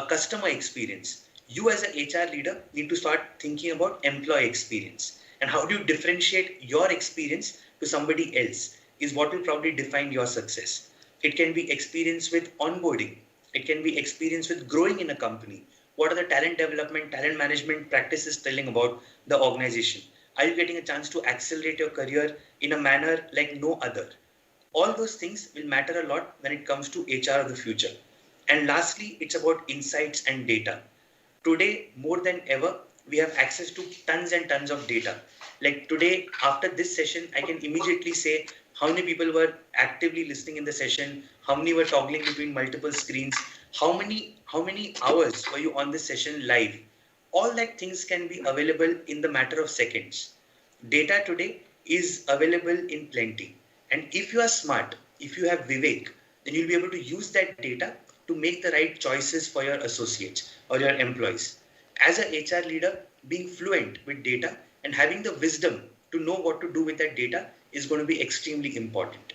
customer experience. You as an HR leader need to start thinking about employee experience. And how do you differentiate your experience to somebody else is what will probably define your success. It can be experience with onboarding. It can be experience with growing in a company. What are the talent development, talent management practices telling about the organization? Are you getting a chance to accelerate your career in a manner like no other? All those things will matter a lot when it comes to HR of the future. And lastly, it's about insights and data. Today, more than ever, we have access to tons and tons of data. Like today, after this session, I can immediately say how many people were actively listening in the session, how many were toggling between multiple screens, how many hours were you on this session live. All that things can be available in the matter of seconds. Data today is available in plenty. And if you are smart, if you have Vivek, then you'll be able to use that data to make the right choices for your associates or your employees. As an HR leader, being fluent with data and having the wisdom to know what to do with that data is going to be extremely important.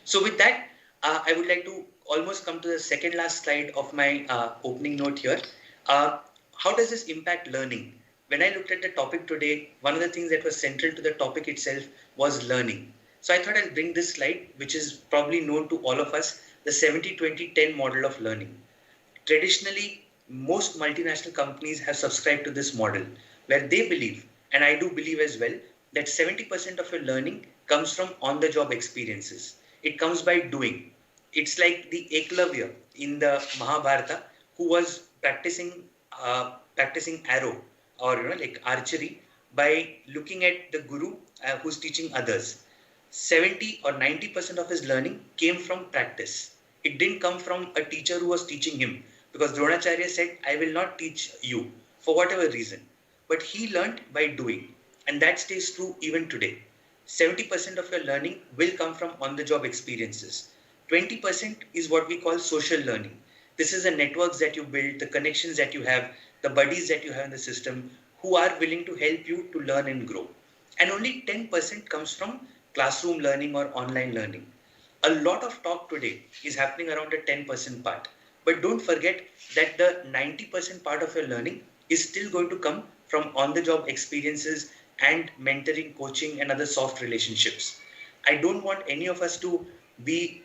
So with that, I would like to almost come to the second last slide of my opening note here. How does this impact learning? When I looked at the topic today, one of the things that was central to the topic itself was learning. So I thought I'll bring this slide, which is probably known to all of us, the 70-20-10 model of learning. Traditionally, most multinational companies have subscribed to this model, where they believe, and I do believe as well, that 70% of your learning comes from on-the-job experiences. It comes by doing. It's like the Eklavya in the Mahabharata, who was practicing arrow or like archery by looking at the guru who's teaching others. 70 or 90% of his learning came from practice. It didn't come from a teacher who was teaching him, because Dronacharya said, I will not teach you for whatever reason. But he learned by doing, and that stays true even today. 70% of your learning will come from on-the-job experiences. 20% is what we call social learning. This is the networks that you build, the connections that you have, the buddies that you have in the system who are willing to help you to learn and grow. And only 10% comes from classroom learning or online learning. A lot of talk today is happening around the 10% part. But don't forget that the 90% part of your learning is still going to come from on-the-job experiences, and mentoring, coaching, and other soft relationships. I don't want any of us to be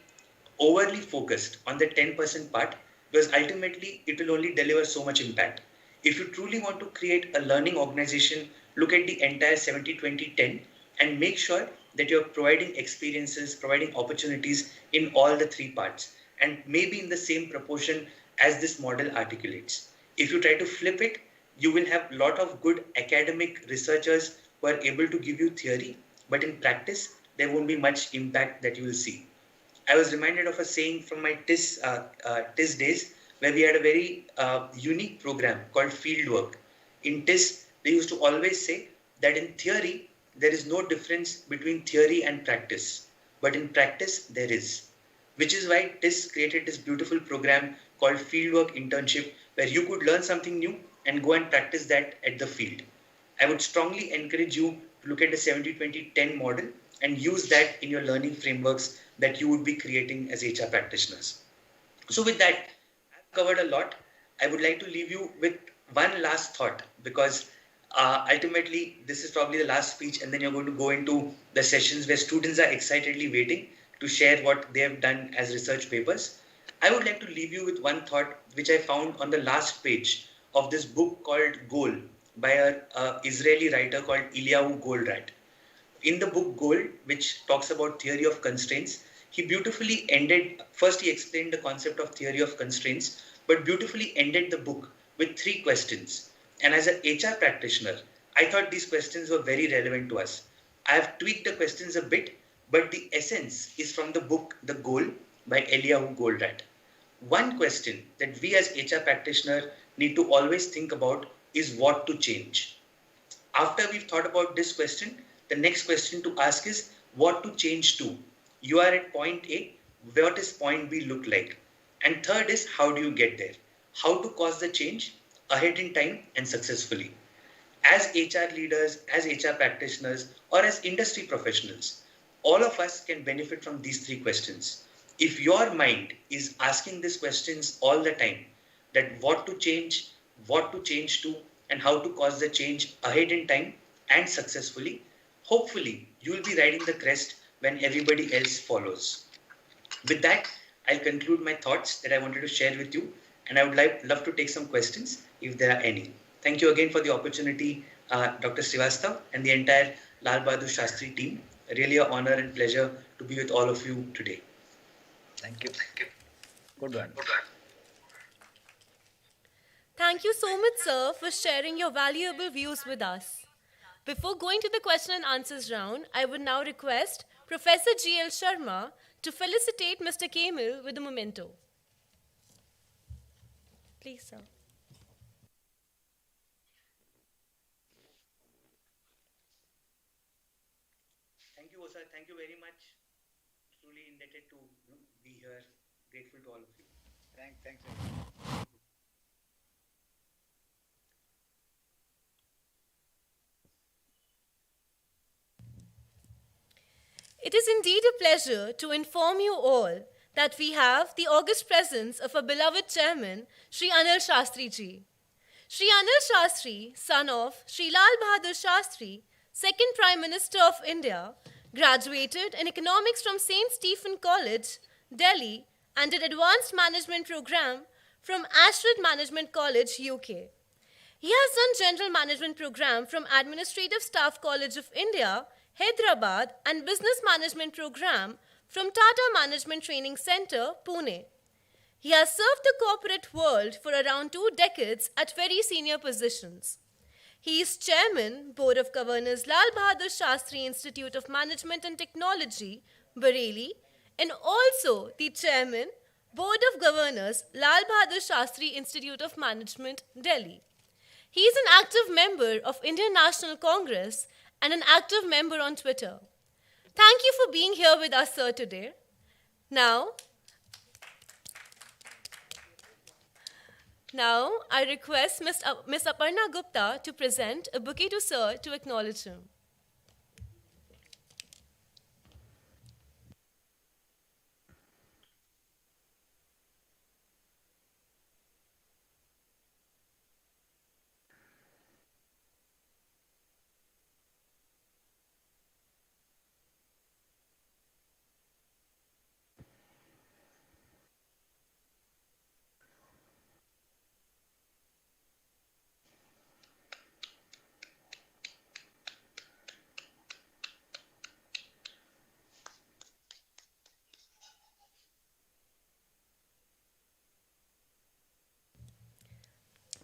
overly focused on the 10% part, because ultimately it will only deliver so much impact. If you truly want to create a learning organization, look at the entire 70-20-10 and make sure that you're providing experiences, providing opportunities in all the three parts, and maybe in the same proportion as this model articulates. If you try to flip it, you will have a lot of good academic researchers who are able to give you theory, but in practice, there won't be much impact that you will see. I was reminded of a saying from my TIS days, where we had a very unique program called fieldwork. In TIS, they used to always say that in theory, there is no difference between theory and practice, but in practice, there is. Which is why TIS created this beautiful program called Fieldwork Internship, where you could learn something new and go and practice that at the field. I would strongly encourage you to look at the 70-20-10 model and use that in your learning frameworks that you would be creating as HR practitioners. So with that, I've covered a lot. I would like to leave you with one last thought, because ultimately this is probably the last speech, and then you're going to go into the sessions where students are excitedly waiting to share what they have done as research papers. I would like to leave you with one thought which I found on the last page of this book called Goal by an Israeli writer called Eliyahu Goldratt. In the book Goal, which talks about theory of constraints, he beautifully ended, first he explained the concept of theory of constraints, but beautifully ended the book with 3 questions. And as an HR practitioner, I thought these questions were very relevant to us. I have tweaked the questions a bit, but the essence is from the book The Goal by Eliyahu Goldratt. One question that we as HR practitioners need to always think about is what to change. After we've thought about this question, the next question to ask is what to change to. You are at point A, what does point B look like? And third is how do you get there? How to cause the change ahead in time and successfully. As HR leaders, as HR practitioners, or as industry professionals, all of us can benefit from these 3 questions. If your mind is asking these questions all the time, that what to change to, and how to cause the change ahead in time and successfully, hopefully you will be riding the crest when everybody else follows. With that, I'll conclude my thoughts that I wanted to share with you, and I would love to take some questions if there are any. Thank you again for the opportunity, Dr. Srivastav and the entire Lal Bahadur Shastri team. Really an honor and pleasure to be with all of you today. Thank you. Good one. Thank you so much, sir, for sharing your valuable views with us. Before going to the question and answers round, I would now request Professor G.L. Sharma to felicitate Mr. Kaimal with a memento. Please, sir. Thank you, Osa. Thank you very much. Truly indebted to be here. Grateful to all of you. Thanks. It is indeed a pleasure to inform you all that we have the august presence of our beloved chairman, Sri Anil Shastri ji. Sri Anil Shastri, son of Sri Lal Bahadur Shastri, second Prime Minister of India, graduated in economics from St. Stephen College, Delhi, and did advanced management program from Ashford Management College, UK. He has done general management program from Administrative Staff College of India, Hyderabad, and business management program from Tata Management Training Center, Pune. He has served the corporate world for around 2 decades at very senior positions. He is Chairman, Board of Governors, Lal Bahadur Shastri Institute of Management and Technology, Bareilly, and also the Chairman, Board of Governors, Lal Bahadur Shastri Institute of Management, Delhi. He is an active member of Indian National Congress and an active member on Twitter. Thank you for being here with us, sir, today. Now, I request Ms. Aparna Gupta to present a bouquet to sir to acknowledge him.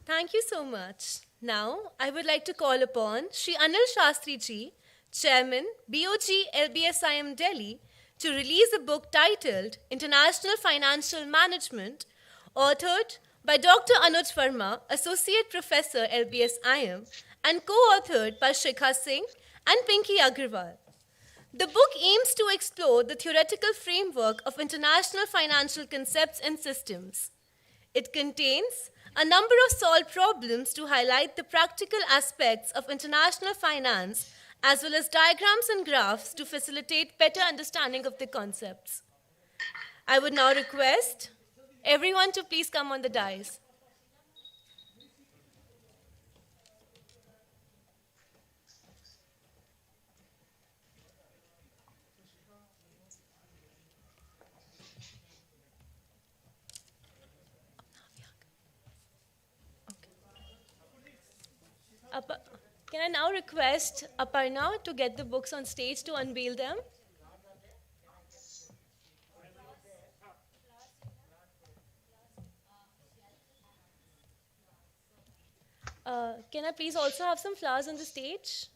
Thank you so much. Now, I would like to call upon Shri Anil Shastri ji, Chairman, BOG LBSIM Delhi, to release a book titled International Financial Management, authored by Dr. Anuj Verma, Associate Professor LBSIM, and co-authored by Shikha Singh and Pinky Agrawal. The book aims to explore the theoretical framework of international financial concepts and systems. It contains a number of solved problems to highlight the practical aspects of international finance, as well as diagrams and graphs to facilitate better understanding of the concepts. I would now request everyone to please come on the dais. Can I now request Aparna to get the books on stage to unveil them? Can I please also have some flowers on the stage?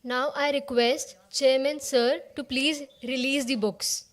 Now I request Chairman Sir to please release the books.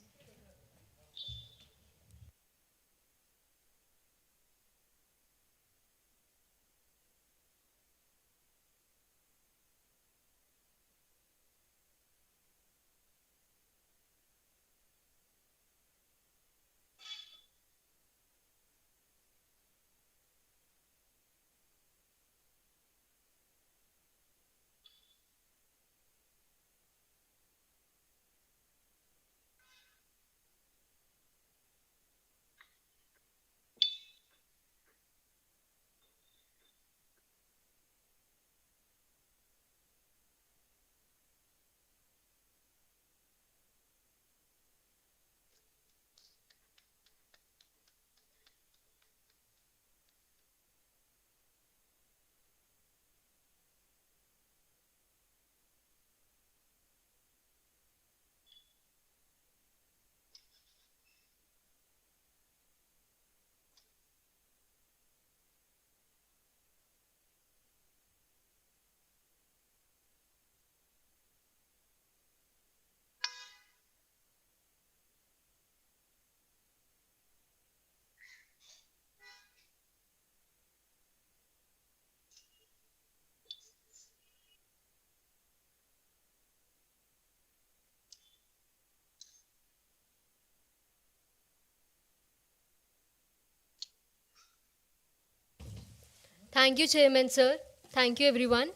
Thank you, Chairman Sir. Thank you, everyone.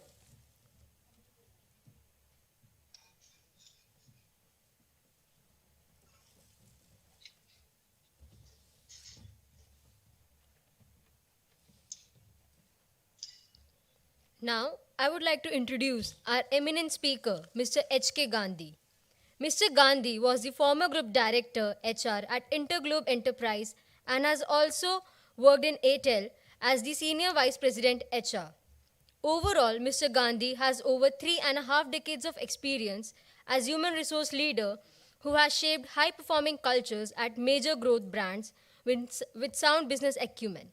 Now, I would like to introduce our eminent speaker, Mr. H.K. Gandhi. Mr. Gandhi was the former Group Director HR at InterGlobe Enterprise and has also worked in Airtel as the Senior Vice President HR. Overall, Mr. Gandhi has over 3.5 decades of experience as human resource leader who has shaped high-performing cultures at major growth brands with sound business acumen.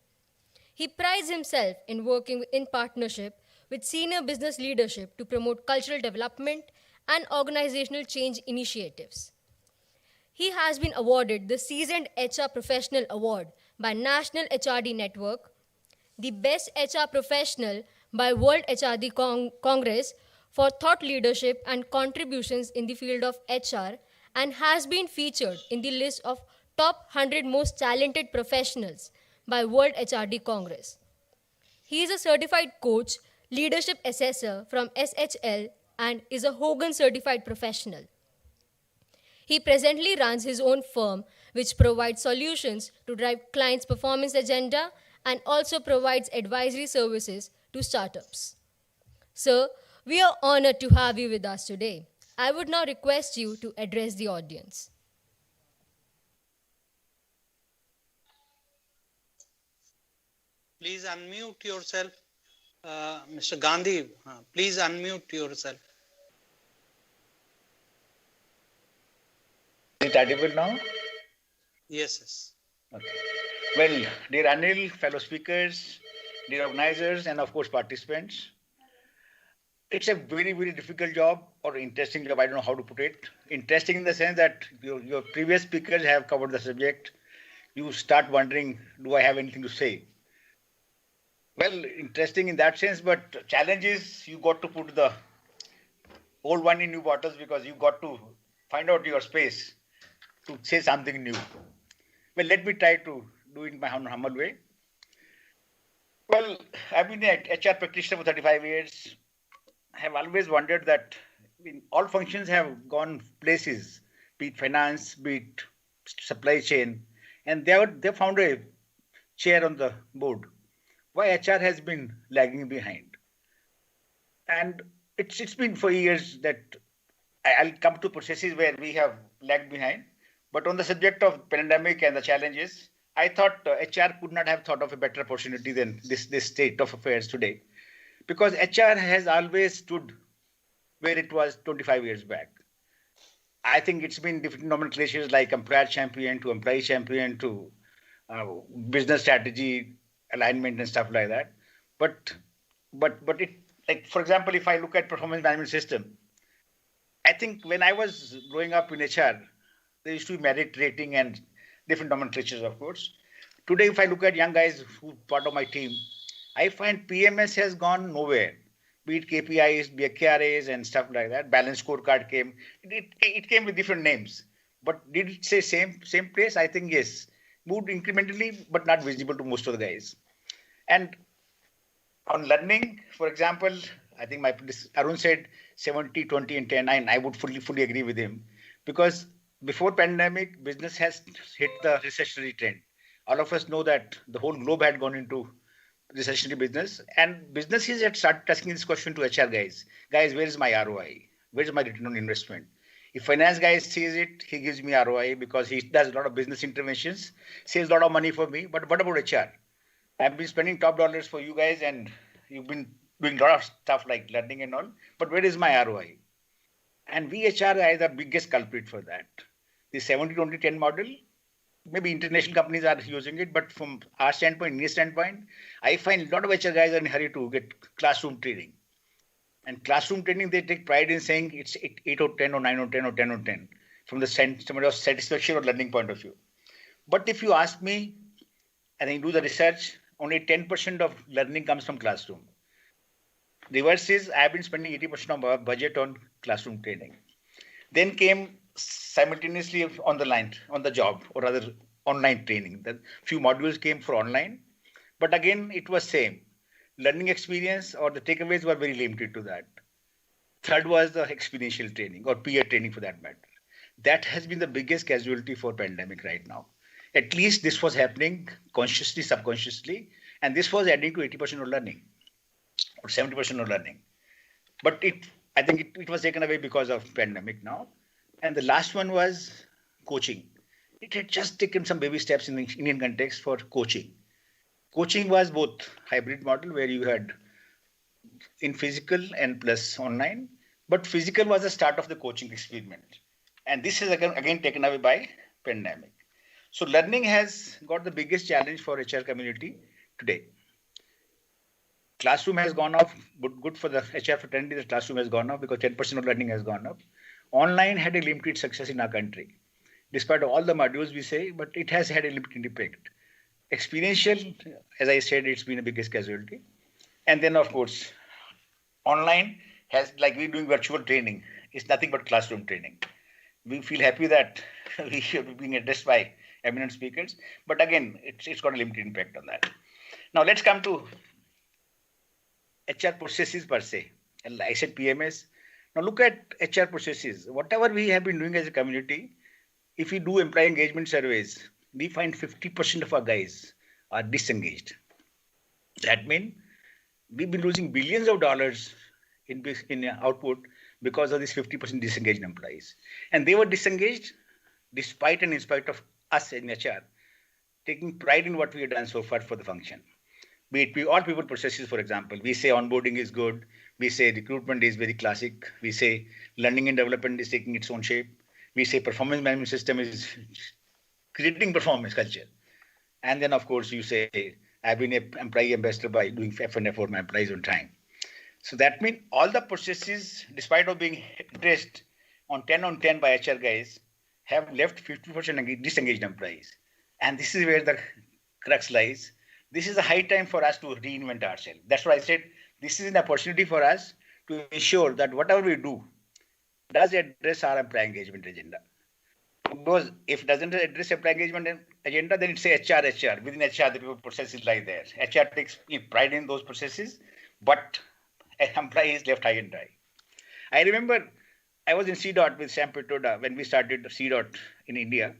He prides himself in working in partnership with senior business leadership to promote cultural development and organizational change initiatives. He has been awarded the Seasoned HR Professional Award by National HRD Network, the Best HR Professional by World HRD Congress for thought leadership and contributions in the field of HR, and has been featured in the list of top 100 most talented professionals by World HRD Congress. He is a certified coach, leadership assessor from SHL, and is a Hogan certified professional. He presently runs his own firm, which provides solutions to drive clients' performance agenda and also provides advisory services to startups. Sir, we are honored to have you with us today. I would now request you to address the audience. Please unmute yourself. Mr. Gandhi, please unmute yourself. Is it audible now? Yes, yes. Okay. Well, dear Anil, fellow speakers, dear organizers, and of course participants, it's a very, very difficult job or interesting job. I don't know how to put it. Interesting in the sense that your previous speakers have covered the subject. You start wondering, do I have anything to say? Well, interesting in that sense, but challenge is you got to put the old wine in new bottles because you got to find out your space to say something new. Well, let me try to do it in my humble way. Well, I've been an HR practitioner for 35 years. I have always wondered that all functions have gone places, be it finance, be it supply chain, and they found a chair on the board. Why HR has been lagging behind? And it's been for years that I'll come to processes where we have lagged behind. But on the subject of pandemic and the challenges, I thought HR could not have thought of a better opportunity than this state of affairs today. Because HR has always stood where it was 25 years back. I think it's been different nomenclatures like employer champion to employee champion to business strategy, alignment and stuff like that. But it, like, for example, if I look at performance management system, I think when I was growing up in HR, there used to be merit rating and different nomenclatures, of course. Today, if I look at young guys who part of my team, I find PMS has gone nowhere. Be it KPIs, BKRAs and stuff like that. Balance scorecard came. It came with different names. But did it say same place? I think yes. Moved incrementally, but not visible to most of the guys. And on learning, for example, I think Arun said 70, 20 and 10. I would fully agree with him. Because before pandemic, business has hit the recessionary trend. All of us know that the whole globe had gone into recessionary business, and businesses had started asking this question to HR guys. Guys, where is my ROI? Where is my return on investment? If finance guy sees it, he gives me ROI because he does a lot of business interventions, saves a lot of money for me. But what about HR? I've been spending top dollars for you guys, and you've been doing a lot of stuff like learning and all. But where is my ROI? And we HR are the biggest culprit for that. The 70-20-10 model, maybe international companies are using it, but from our standpoint, Indian standpoint, I find a lot of HR guys are in a hurry to get classroom training. And classroom training, they take pride in saying it's 8 or 10 or 9 or 10 or 10 or 10 from the standpoint of satisfaction or learning point of view. But if you ask me, and I do the research, only 10% of learning comes from classroom. Reverse is, I have been spending 80% of our budget on classroom training. Then came simultaneously on the job, or rather online training. The few modules came for online, but again, it was same. learning experience or the takeaways were very limited to that. Third was the experiential training or peer training for that matter. That has been the biggest casualty for pandemic right now. At least this was happening consciously, subconsciously, and this was adding to 80% of learning or 70% of learning. But I think it was taken away because of pandemic now. And the last one was coaching. It had just taken some baby steps in the Indian context for coaching. Coaching was both hybrid model where you had in physical and plus online, but physical was the start of the coaching experiment. And this is again taken away by pandemic. So learning has got the biggest challenge for HR community today. Classroom has gone up, good for the HR fraternity, the classroom has gone up because 10% of learning has gone up. Online had a limited success in our country. Despite all the modules we say, but it has had a limited impact. Experiential, as I said, it's been the biggest casualty. And then of course, online has, like we're doing virtual training, it's nothing but classroom training. We feel happy that we are being addressed by eminent speakers, but again, it's got a limited impact on that. Now let's come to HR processes per se. And I said PMS. Now look at HR processes. Whatever we have been doing as a community, if we do employee engagement surveys, we find 50% of our guys are disengaged. That means we've been losing billions of dollars in output because of these 50% disengaged employees. And they were disengaged despite and in spite of us in HR taking pride in what we have done so far for the function. Be it all people processes, for example, we say onboarding is good, we say recruitment is very classic, we say learning and development is taking its own shape, we say performance management system is creating performance culture. And then of course you say, I've been an employee ambassador by doing F&F for my employees on time. So that means all the processes, despite of being addressed on 10 by HR guys, have left 50% disengaged employees. And this is where the crux lies. This is a high time for us to reinvent ourselves. That's why I said this is an opportunity for us to ensure that whatever we do does address our employee engagement agenda. Because if it doesn't address employee engagement agenda, then it's HR. Within HR, the people processes lie there. HR takes pride in those processes, but an employee is left high and dry. I remember I was in CDOT with Sam Petoda when we started CDOT in India,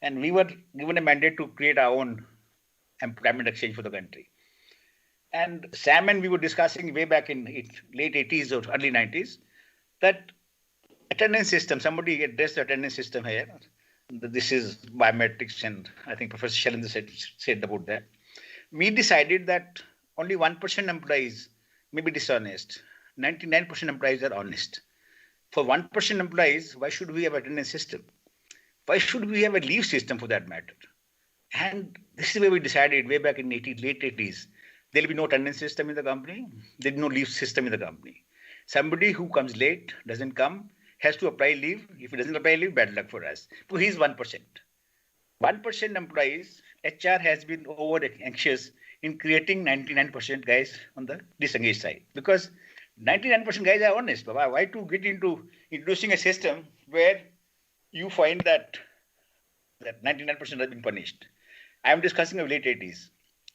and we were given a mandate to create our own employment exchange for the country. And Sam and we were discussing way back in late 80s or early 90s that attendance system, somebody addressed the attendance system here. This is biometrics, and I think Professor Shailendra said about that. We decided that only 1% employees may be dishonest. 99% employees are honest. For 1% employees, why should we have attendance system? Why should we have a leave system for that matter? And this is where we decided way back in late 80s, there will be no attendance system in the company. There is no leave system in the company. Somebody who comes late, doesn't come, has to apply leave. If he doesn't apply leave, bad luck for us. So he's 1%. 1% employees, HR has been over anxious in creating 99% guys on the disengaged side. Because 99% guys are honest. Why to get into introducing a system where you find that 99% has been punished? I am discussing of late 80s.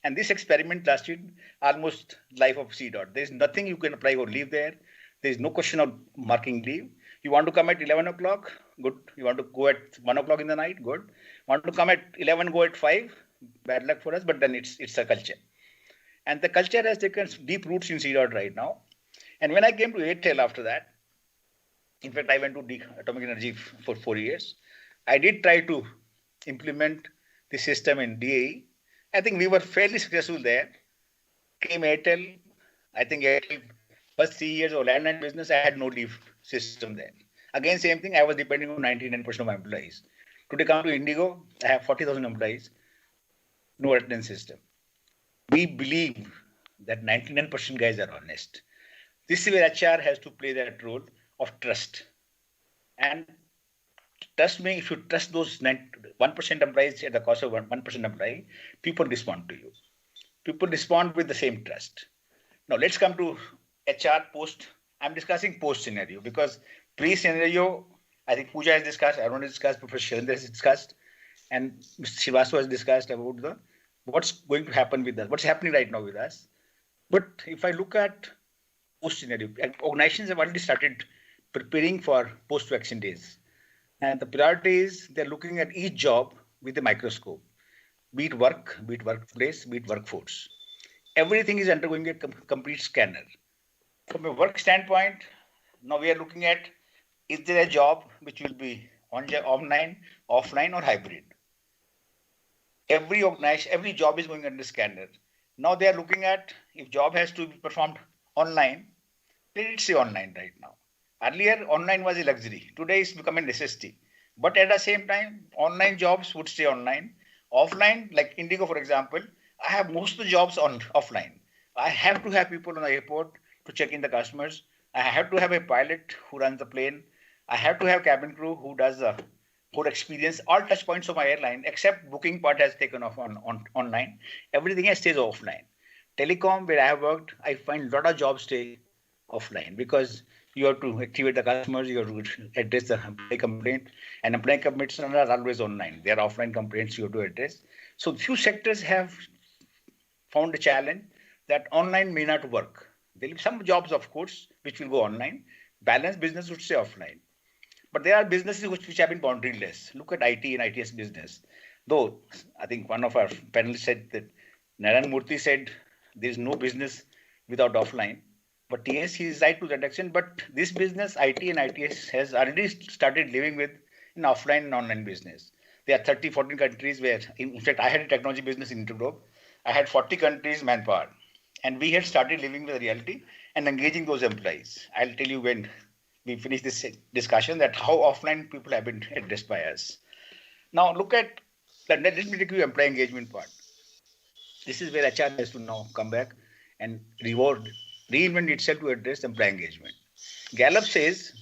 And this experiment lasted almost life of CDOT. There is nothing you can apply or leave there. There is no question of marking leave. You want to come at 11 o'clock? Good. You want to go at 1 o'clock in the night? Good. Want to come at 11, go at 5? Bad luck for us, but then it's a culture. And the culture has taken deep roots in CDOT right now. And when I came to Airtel after that, in fact, I went to Atomic Energy for 4 years. I did try to implement the system in DAE. I think we were fairly successful there. Came Airtel. I think Airtel, first 3 years of landline business, I had no leave system there. Again, same thing, I was depending on 99% of my employees. Today, come to Indigo, I have 40,000 employees, no attendance system. We believe that 99% guys are honest. This is where HR has to play that role of trust. And trust me, if you trust those 1% employees at the cost of 1% employee, people respond to you. People respond with the same trust. Now let's come to HR post. I'm discussing post scenario because pre-scenario, I think Pooja has discussed, Arun has discussed, Professor Shailendra has discussed, and Mr. Srivastava has discussed about what's going to happen with us, what's happening right now with us. But if I look at post scenario, organizations have already started preparing for post-vaccine days. And the priority is they're looking at each job with a microscope, be it work, be it workplace, be it workforce. Everything is undergoing a complete scanner. From a work standpoint, now we are looking at, is there a job which will be online, offline, or hybrid? Every job is going under scanner. Now they are looking at, if job has to be performed online, let it say online right now. Earlier, online was a luxury. Today, it's become a necessity. But at the same time, online jobs would stay online. Offline, like Indigo, for example, I have most of the jobs on offline. I have to have people on the airport to check in the customers. I have to have a pilot who runs the plane. I have to have cabin crew who does the whole experience. All touch points of my airline, except booking part, has taken off on online. Everything else stays offline. Telecom, where I have worked, I find a lot of jobs stay offline because you have to activate the customers, you have to address the employee complaint, and employee complaints are always online. They are offline complaints you have to address. So few sectors have found a challenge that online may not work. There will be some jobs, of course, which will go online. Balanced business would stay offline. But there are businesses which have been boundaryless. Look at IT and ITS business. Though I think one of our panelists said that Narayan Murthy said there is no business without offline. But yes, he is right to that extent. But this business, IT and ITS, has already started living with an offline and online business. There are 30, 14 countries where, in fact, I had a technology business in InterGlobe. I had 40 countries manpower. And we had started living with reality and engaging those employees. I'll tell you when we finish this discussion that how offline people have been addressed by us. Now look at, let me take you employee engagement part. This is where HR has to now come back and reinvent itself to address employee engagement. Gallup says,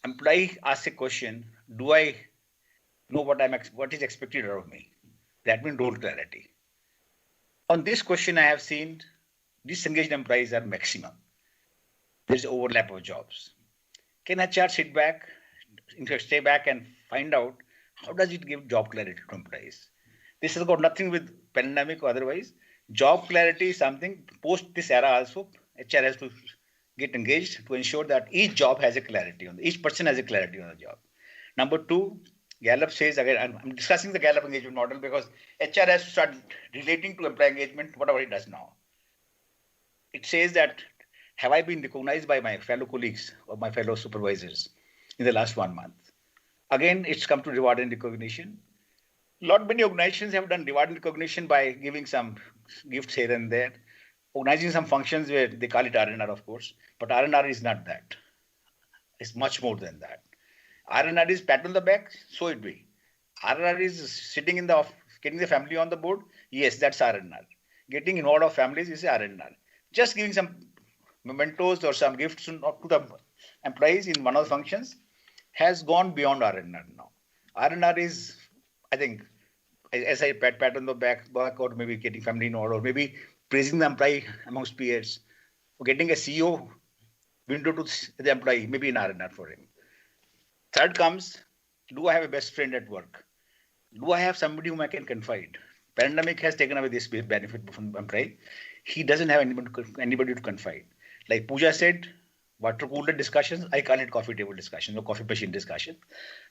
employee asks a question, do I know what is expected of me? That means role clarity. On this question, I have seen disengaged employees are maximum. There's overlap of jobs. Can HR sit back, stay back and find out how does it give job clarity to employees? This has got nothing with pandemic or otherwise. Job clarity is something post this era also, HR has to get engaged to ensure that each job has a clarity on each person has a clarity on the job. Number two, Gallup says, again, I'm discussing the Gallup engagement model because HR has to start relating to employee engagement, whatever it does now. It says that, have I been recognized by my fellow colleagues or my fellow supervisors in the last 1 month? Again, it's come to reward and recognition. Many organizations have done reward and recognition by giving some gifts here and there, organizing some functions where they call it R&R, of course, but R&R is not that. It's much more than that. R&R is pat on the back, so it be. R&R is sitting in the office, getting the family on the board. Yes, that's R&R. Getting involved of families is R&R. Just giving some mementos or some gifts to the employees in one of the functions has gone beyond R&R now. R&R is, I think, as I pat on the back, or maybe getting family involved, or maybe praising the employee amongst peers, or getting a CEO window to the employee, maybe an R&R for him. Third comes, do I have a best friend at work? Do I have somebody whom I can confide? Pandemic has taken away this benefit from employee. He doesn't have anybody to confide. Like Pooja said, water cooler discussions, I call it coffee table discussion or coffee machine discussion.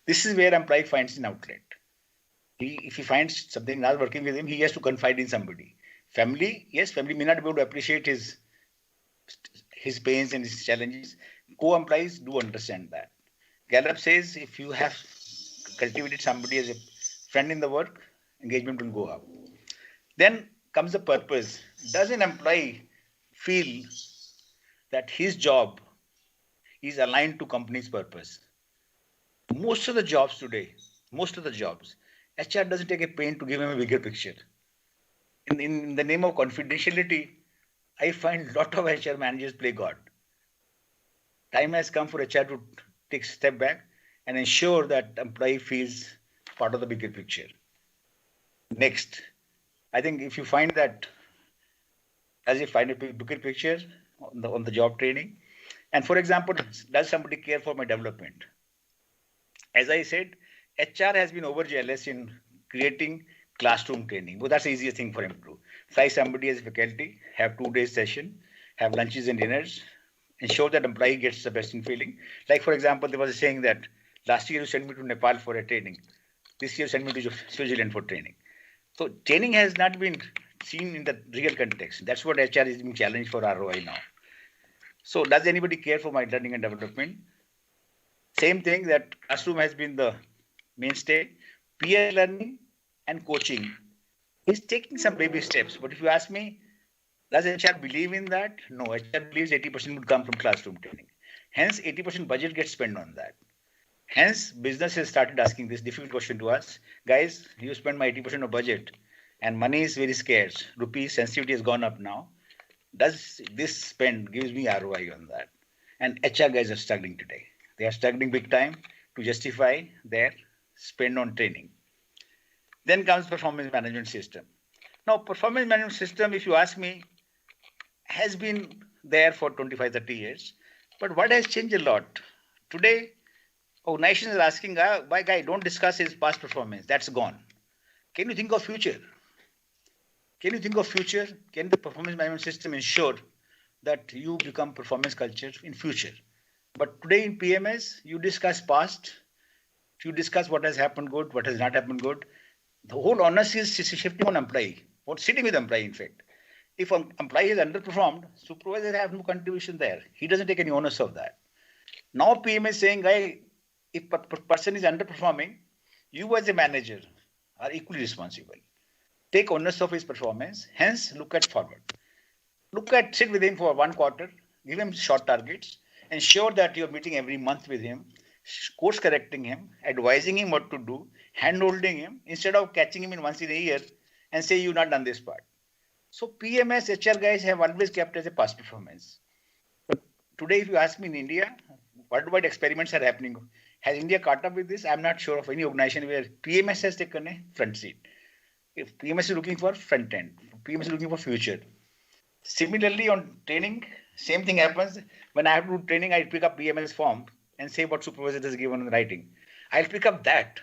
This is where employee finds an outlet. If he finds something not working with him, he has to confide in somebody. Family, yes, family may not be able to appreciate his pains and his challenges. Co-employees do understand that. Gallup says if you have cultivated somebody as a friend in the work, engagement will go up. Then comes the purpose. Does an employee feel that his job is aligned to company's purpose? Most of the jobs today, HR doesn't take a pain to give him a bigger picture. In the name of confidentiality, I find a lot of HR managers play God. Time has come for HR to take a step back and ensure that employee feels part of the bigger picture. Next, I think if you find that, as you find a bigger picture on the job training, and for example, does somebody care for my development? As I said, HR has been overzealous in creating classroom training. But that's the easiest thing for him to do. fly somebody as faculty, have 2 days session, have lunches and dinners, ensure that employee gets the best in feeling. Like for example, there was a saying that last year you sent me to Nepal for a training. This year send me to Switzerland for training. So training has not been seen in the real context. That's what HR is being challenged for ROI now. So does anybody care for my learning and development? Same thing, that classroom has been the mainstay. Peer learning and coaching is taking some baby steps. But if you ask me, does HR believe in that? No, HR believes 80% would come from classroom training. Hence, 80% budget gets spent on that. Hence, business has started asking this difficult question to us. Guys, you spend my 80% of budget and money is very scarce. Rupee sensitivity has gone up now. Does this spend gives me ROI on that? And HR guys are struggling today. They are struggling big time to justify their spend on training. Then comes performance management system. Now, performance management system, if you ask me, has been there for 25, 30 years. But what has changed a lot? Today, organizations are asking, why guy, don't discuss his past performance. That's gone. Can you think of future? Can you think of future? Can the performance management system ensure that you become performance culture in future? But today in PMS, you discuss past, you discuss what has happened good, what has not happened good. The whole onus is shifting on employee, or sitting with employee in fact. If an employee has underperformed, supervisor have no contribution there. He doesn't take any onus of that. Now PM is saying, if a person is underperforming, you as a manager are equally responsible. Take onus of his performance, hence look at forward. Sit with him for 1 quarter, give him short targets, ensure that you're meeting every month with him, course correcting him, advising him what to do, hand holding him, instead of catching him in once in a year and say you've not done this part. So PMS, HR guys have always kept as a past performance. But today, if you ask me in India, worldwide experiments are happening. Has India caught up with this? I'm not sure of any organization where PMS has taken a front seat. If PMS is looking for front end, PMS is looking for future. Similarly, on training, same thing happens. When I have to do training, I pick up PMS form and say what supervisor has given in writing. I'll pick up that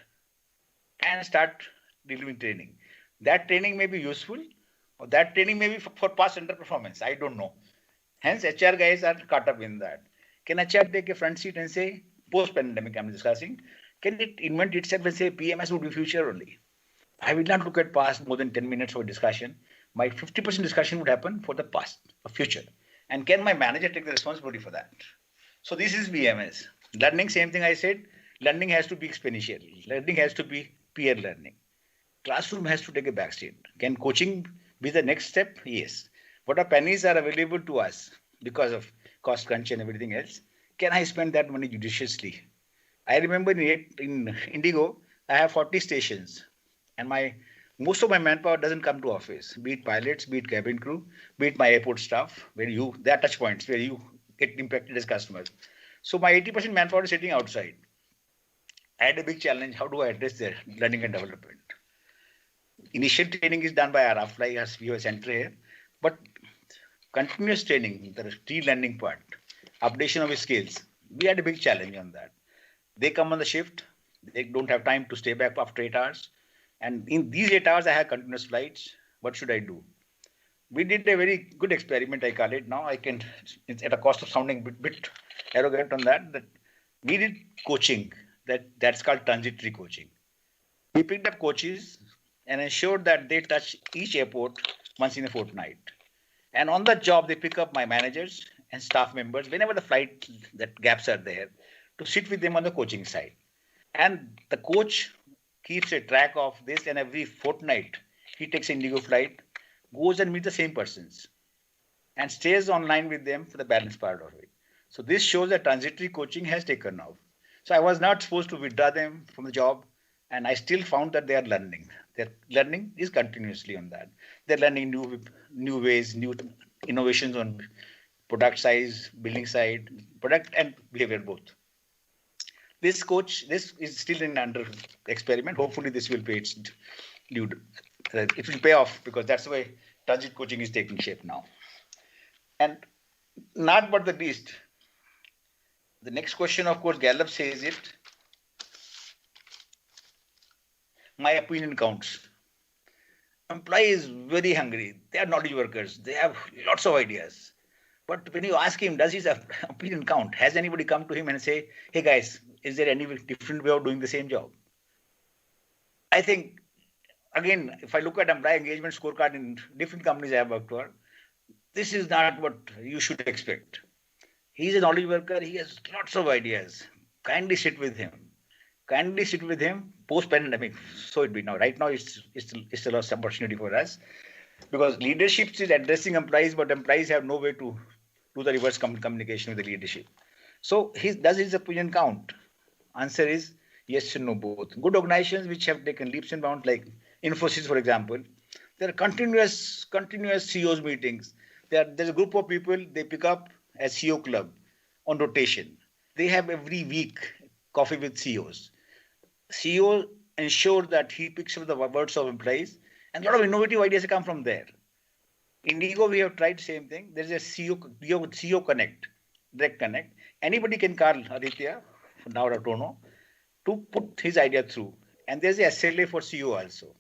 and start delivering training. That training may be useful, or that training may be for past underperformance. I don't know. Hence, HR guys are caught up in that. Can HR take a front seat and say, post-pandemic I'm discussing, can it invent itself and say PMS would be future only? I will not look at past more than 10 minutes for discussion. My 50% discussion would happen for the past, or future. And can my manager take the responsibility for that? So this is PMS. Learning, same thing I said, learning has to be exponential. Learning has to be peer learning. Classroom has to take a back seat. Can coaching be the next step? Yes. What are pennies are available to us because of cost crunch and everything else? Can I spend that money judiciously? I remember in Indigo, I have 40 stations and most of my manpower doesn't come to office, be it pilots, be it cabin crew, be it my airport staff, there are touch points where you get impacted as customers. So my 80% manpower is sitting outside. I had a big challenge. How do I address their learning and development? Initial training is done by our AFLI, as we have a center here, but continuous training, the relearning part, updation of skills, we had a big challenge on that. They come on the shift, they don't have time to stay back after 8 hours. And in these 8 hours, I have continuous flights. What should I do? We did a very good experiment, I call it. Now I can, it's at a cost of sounding a bit arrogant on that we did coaching, that's called transitory coaching. We picked up coaches and ensured that they touch each airport once in a fortnight. And on the job, they pick up my managers and staff members whenever the flight that gaps are there to sit with them on the coaching side. And the coach keeps a track of this, and every fortnight he takes an Indigo flight, goes and meets the same persons and stays online with them for the balance part of it. So this shows that transitory coaching has taken off. So I was not supposed to withdraw them from the job, and I still found that they are learning. Their learning is continuously on that. They're learning new ways, new innovations on product size, building side, product and behavior both. This is still in under experiment. Hopefully this will pay its due. It will pay off, because that's the way transit coaching is taking shape now. And not but the least, the next question, of course, Gallup says it. My opinion counts. employee is very hungry. They are knowledge workers. They have lots of ideas. But when you ask him, does his opinion count? Has anybody come to him and say, hey guys, is there any different way of doing the same job? I think, again, if I look at employee engagement scorecard in different companies I have worked for, this is not what you should expect. He is a knowledge worker. He has lots of ideas. Kindly sit with him. Kindly sit with him post-pandemic. So it be now. Right now, it's a lost opportunity for us because leadership is addressing employees, but employees have no way to do the reverse communication with the leadership. So does his opinion count? Answer is yes and no both. Good organizations which have taken leaps and bounds, like Infosys, for example, there are continuous CEOs meetings. There's a group of people they pick up as CEO club on rotation. They have every week coffee with CEOs. CEO ensure that he picks up the words of employees, and a lot of innovative ideas come from there. In Indigo, we have tried the same thing. There's a CEO Connect, Direct Connect. Anybody can call Aditya, now or Tono, to put his idea through. And there's a SLA for CEO also.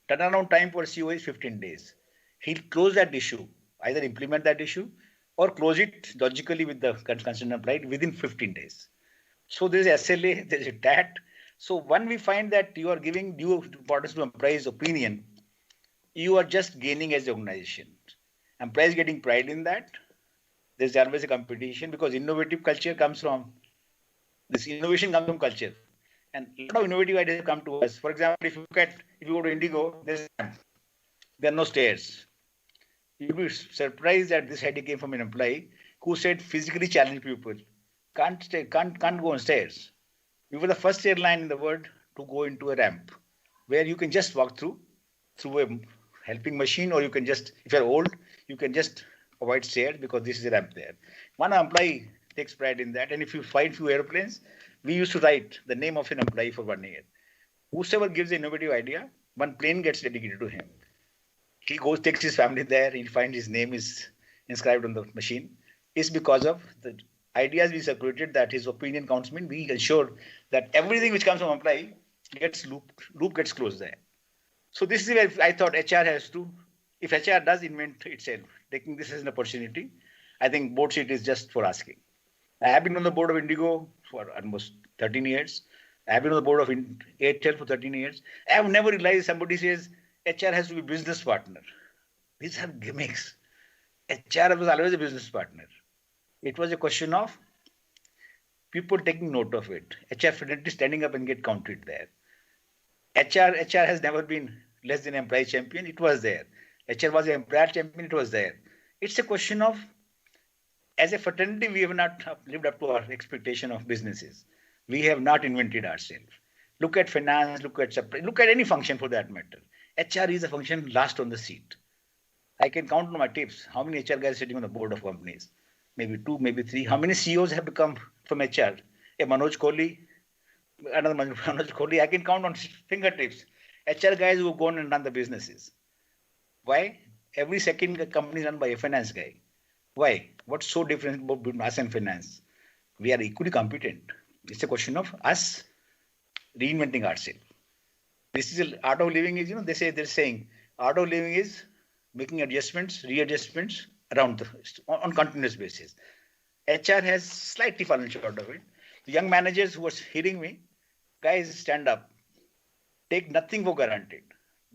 Turnaround time for CEO is 15 days. He'll close that issue, either implement that issue or close it logically with the concerned employee within 15 days. So there's a SLA, there's a TAT. So when we find that you are giving due importance to employees' opinion, you are just gaining as an organization. Employees getting pride in that. There's always a competition because innovative culture comes from, this innovation comes from culture. And a lot of innovative ideas come to us. For example, if you go to Indigo, there are no stairs. You'll be surprised that this idea came from an employee who said physically challenged people can't go on stairs. We were the first airline in the world to go into a ramp where you can just walk through a helping machine, or you can just, if you're old, you can just avoid stairs because this is a ramp there. One employee takes pride in that. And if you find few airplanes, we used to write the name of an employee for 1 year. Whosoever gives an innovative idea, one plane gets dedicated to him. He goes, takes his family there, he'll find his name is inscribed on the machine. It's because of the ideas we circulated that his opinion counts. Mean we ensure that everything which comes from employee gets loop gets closed there. So this is where I thought HR has to, if HR does invent itself, taking this as an opportunity, I think board seat is just for asking. I have been on the board of Indigo for almost 13 years. I have been on the board of Airtel for 13 years. I have never realized somebody says HR has to be business partner. These are gimmicks. HR was always a business partner. It was a question of people taking note of it. HR fraternity standing up and get counted there. HR has never been less than employee champion. It was there. HR was an employer champion. It was there. It's a question of, as a fraternity, we have not lived up to our expectation of businesses. We have not invented ourselves. Look at finance, look at supply, look at any function for that matter. HR is a function last on the seat. I can count on my tips how many HR guys sitting on the board of companies. Maybe 2, maybe 3. How many CEOs have become from HR? A Manoj Kohli, another Manoj Kohli. I can count on fingertips. HR guys who have gone and run the businesses. Why? Every second company is run by a finance guy. Why? What's so different between us and finance? We are equally competent. It's a question of us reinventing ourselves. This is art of living is, they're saying art of living is making adjustments, readjustments around on continuous basis. HR has slightly fallen short of it. The young managers who are hearing me, guys, stand up. Take nothing for granted.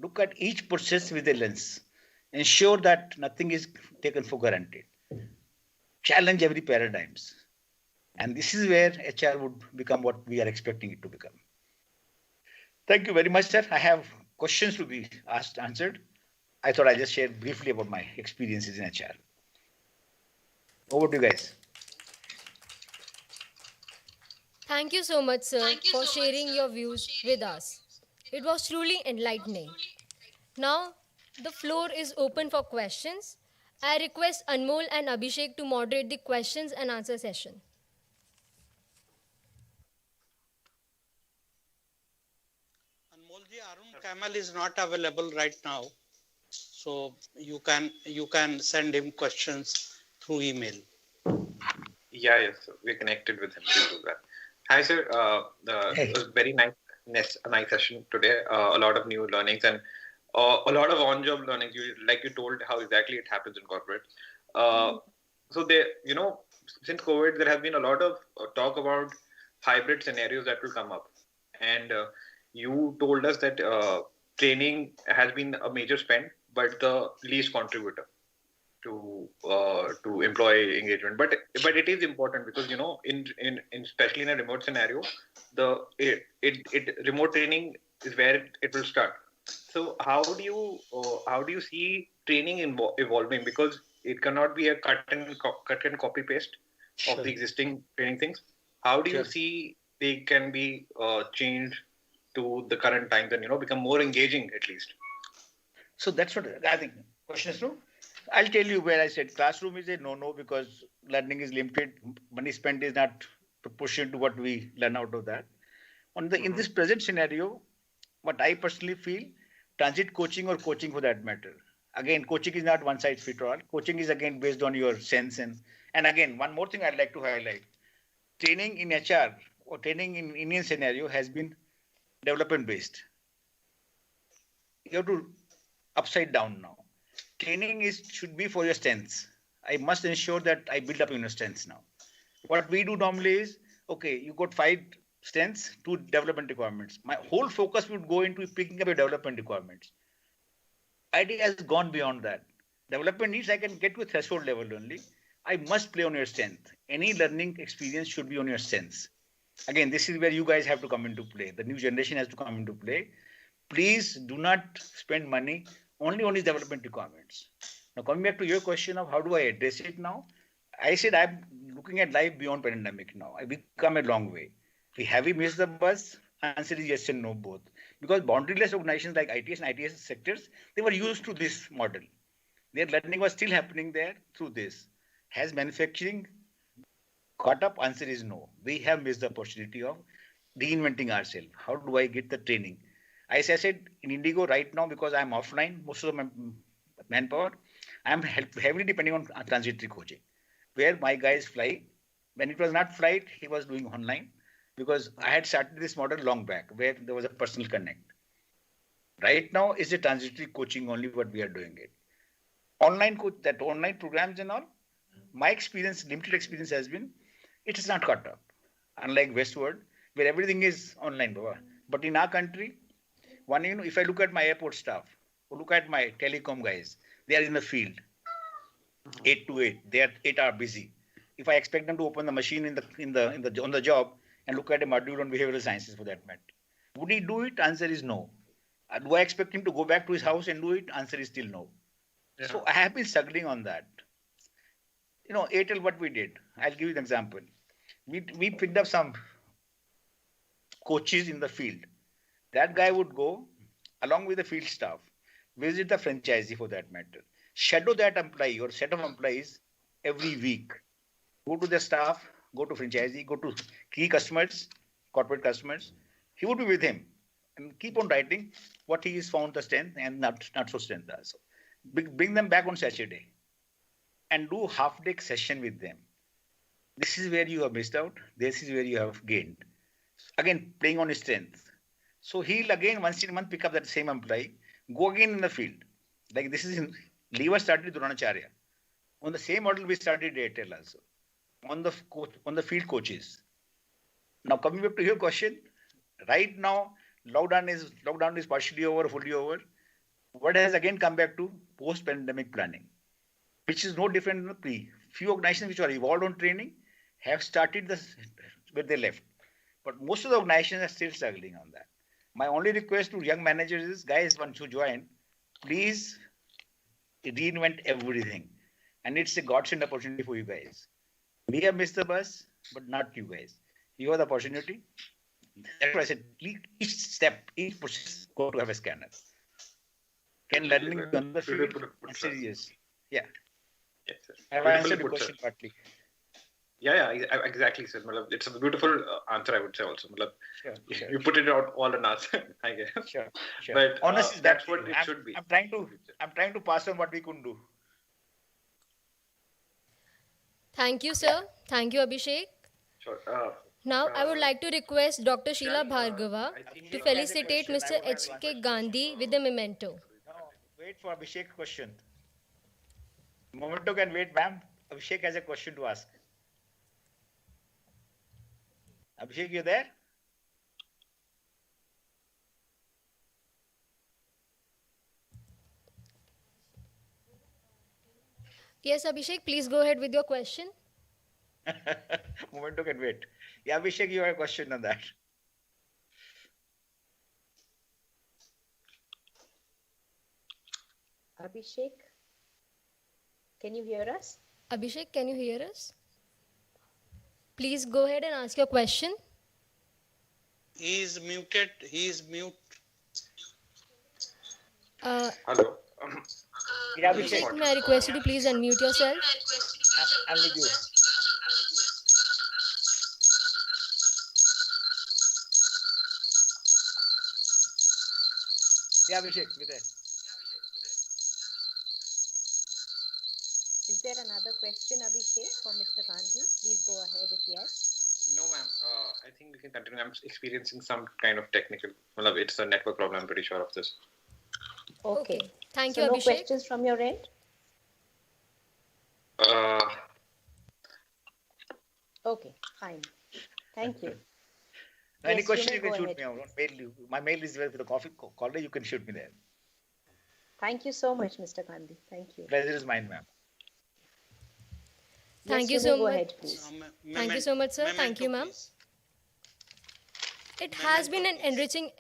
Look at each process with a lens. Ensure that nothing is taken for granted. Challenge every paradigms. And this is where HR would become what we are expecting it to become. Thank you very much, sir. I have questions to be answered. I thought I'd just share briefly about my experiences in HR. Over to you guys. Thank you so much, sir, for sharing your views with us. It was truly enlightening. Now, the floor is open for questions. I request Anmol and Abhishek to moderate the questions and answer session. Anmolji, Arun Kaimal is not available right now, so you can send him questions through email. Yeah, yes, sir. We're connected with him to do that. Hi, sir. It was very nice session today. A lot of new learnings, and a lot of on-job learning. Like you told how exactly it happens in corporate. So since COVID, there has been a lot of talk about hybrid scenarios that will come up, and you told us that training has been a major spend, but the least contributor to employee engagement. But it is important because in especially in a remote scenario, remote training is where it will start. So how do you see training evolving? Because it cannot be a cut and copy paste of the existing training things. How do you see they can be changed to the current times and become more engaging at least? So that's what I think. Question is no. I'll tell you where I said classroom is a no because learning is limited. Money spent is not proportional to what we learn out of that. In this present scenario, what I personally feel, transit coaching or coaching for that matter. Again, coaching is not one size fits all. Coaching is again based on your sense and again, one more thing I'd like to highlight. Training in HR or training in Indian scenario has been development based. You have to upside down now. Training should be for your strengths. I must ensure that I build up your strengths now. What we do normally is, okay, you got 5 strengths, 2 development requirements. My whole focus would go into picking up your development requirements. Idea has gone beyond that. Development needs I can get to a threshold level only. I must play on your strength. Any learning experience should be on your strengths. Again, this is where you guys have to come into play. The new generation has to come into play. Please do not spend money only on his development requirements. Now, coming back to your question of how do I address it now, I said I'm looking at life beyond pandemic now. We've come a long way. Have we missed the bus? Answer is yes and no both. Because boundaryless organizations like ITS and ITS sectors, they were used to this model. Their learning was still happening there through this. Has manufacturing caught up? Answer is no. We have missed the opportunity of reinventing ourselves. How do I get the training? As I said, in Indigo right now, because I'm offline, most of my manpower, I'm heavily depending on transitory coaching, where my guys fly. When it was not flight, he was doing online because I had started this model long back where there was a personal connect. Right now is a transitory coaching only what we are doing it. Online programs and all, my experience, limited experience has been, it is not caught up. Unlike Westward, where everything is online, Baba. But in our country, if I look at my airport staff, or look at my telecom guys, they are in the field, 8 to 8. They are 8 hours busy. If I expect them to open the machine on the job and look at a module on behavioral sciences for that matter, would he do it? Answer is no. Do I expect him to go back to his house and do it? Answer is still no. Yeah. So I have been struggling on that. Airtel, what we did, I'll give you an example. We picked up some coaches in the field. That guy would go along with the field staff, visit the franchisee for that matter, shadow that employee or set of employees every week, go to the staff, go to franchisee, go to key customers, corporate customers. He would be with him and keep on writing what he has found the strength and not so strength also. Bring them back on Saturday and do half-day session with them. This is where you have missed out. This is where you have gained. Again, playing on his strength. So he'll again once in a month pick up that same employee, go again in the field. Like this is Lever started Dronacharya. On the same model we started Airtel also. On the field coaches. Now coming back to your question, right now lockdown is partially over, fully over. What has again come back to post-pandemic planning, which is no different than the pre. Few organizations which are evolved on training have started where they left. But most of the organizations are still struggling on that. My only request to young managers is, guys, once you join, please reinvent everything. And it's a godsend opportunity for you guys. We have missed the bus, but not you guys. You have the opportunity. That's why I said, each step, each process, go to have a scanner. Can learning be on the field? Answer is yes. Yeah. Yes, sir. Have I answered your question partly? Yeah, exactly, sir. It's a beautiful answer, I would say also. Sure. You put it out all on us, I guess. Sure. But honestly, that's what it should be. I'm trying to pass on what we couldn't do. Thank you, sir. Thank you, Abhishek. Sure. Now, I would like to request Dr. Sheila Bhargava to felicitate Mr. H.K. Gandhi with a memento. wait for Abhishek's question. Momento can wait, ma'am. Abhishek has a question to ask. Abhishek, you there? Yes, Abhishek, please go ahead with your question. Momento can wait. Yeah, Abhishek, you have a question on that. Abhishek, can you hear us? Abhishek, can you hear us? Please go ahead and ask your question. He is muted. He is mute. Hello. Yeah, Abhishek, may I request you to please unmute yourself? I'm with you. Yeah, Abhishek, with there. Is there another question, Abhishek, for Mr. Gandhi? Please go ahead if yes. No, ma'am. I think we can continue. I'm experiencing some kind of technical. Well, it's a network problem. I'm pretty sure of this. Okay. Thank So you, no Abhishek. questions from your end? Okay, fine. Thank you. Any Yes, question may you can go shoot ahead, me out. please. Mail you. My mail is there for the coffee caller. You can shoot me there. Thank you so much, Mr. Gandhi. Thank you. Pleasure is mine, ma'am. Thank you Yes, may so go much. ahead, please. Thank you so much, sir. Thank you, ma'am. It has been an enriching.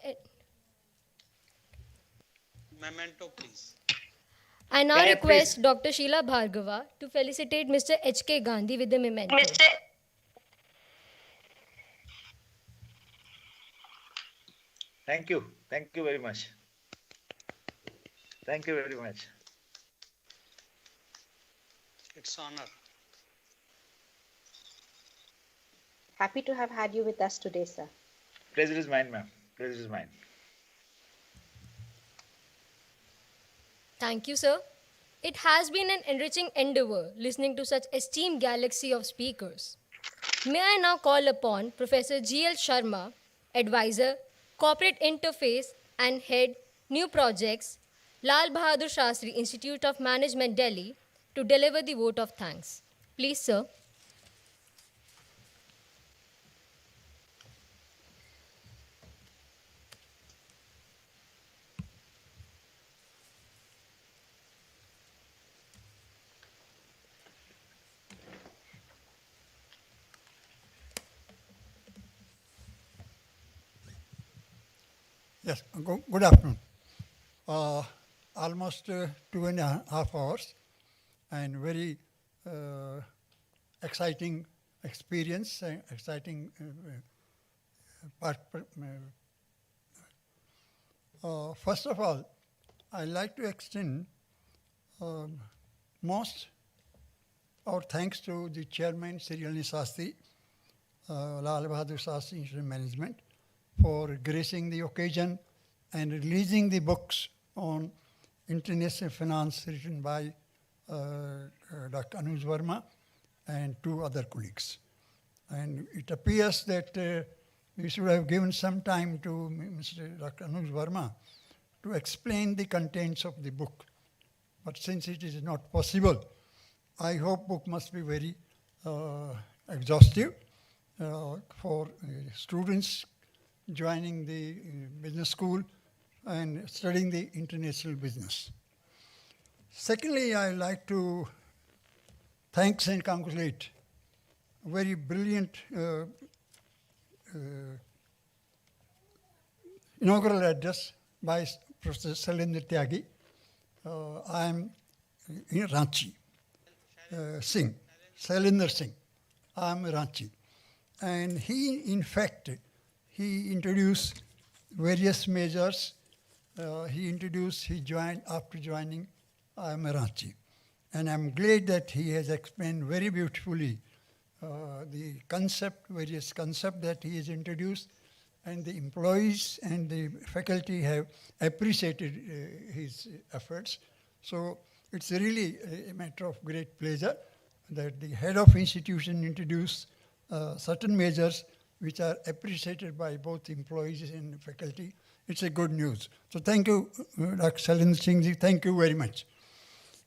Memento, please. I now Yeah, request Dr. Sheila Bhargava to felicitate Mr. H.K. Gandhi with the memento. Thank you. Thank you very much. Thank you very much. It's honor. Happy to have had you with us today, sir. Pleasure is mine, ma'am. Pleasure is mine. Thank you, sir. It has been an enriching endeavor listening to such esteemed galaxy of speakers. May I now call upon Professor G.L. Sharma, Advisor, Corporate Interface and Head, New Projects, Lal Bahadur Shastri Institute of Management, Delhi, to deliver the vote of thanks. Please, sir. Yes, good afternoon. Almost 2.5 hours and very exciting experience, exciting part. First of all, I'd like to extend most our thanks to the chairman, Sri Shastri, Lal Bahadur Shastri Institute of Management, for gracing the occasion and releasing the books on international finance written by Dr. Anuj Verma and 2 other colleagues. And it appears that we should have given some time to Mr. Dr. Anuj Verma to explain the contents of the book. But since it is not possible, I hope book must be very exhaustive for students joining the business school and studying the international business. Secondly, I like to thank and congratulate a very brilliant inaugural address by Professor Shailendra. I am in Ranchi, Singh, Shailendra Singh. I am Ranchi. And he, in fact, he introduced various measures. He joined after joining Ranchi. And I'm glad that he has explained very beautifully the various concepts that he has introduced, and the employees and the faculty have appreciated his efforts. So it's really a matter of great pleasure that the head of institution introduced certain measures which are appreciated by both employees and faculty it's a good news. So thank you, Dr. Shailendra Singh ji, thank you very much.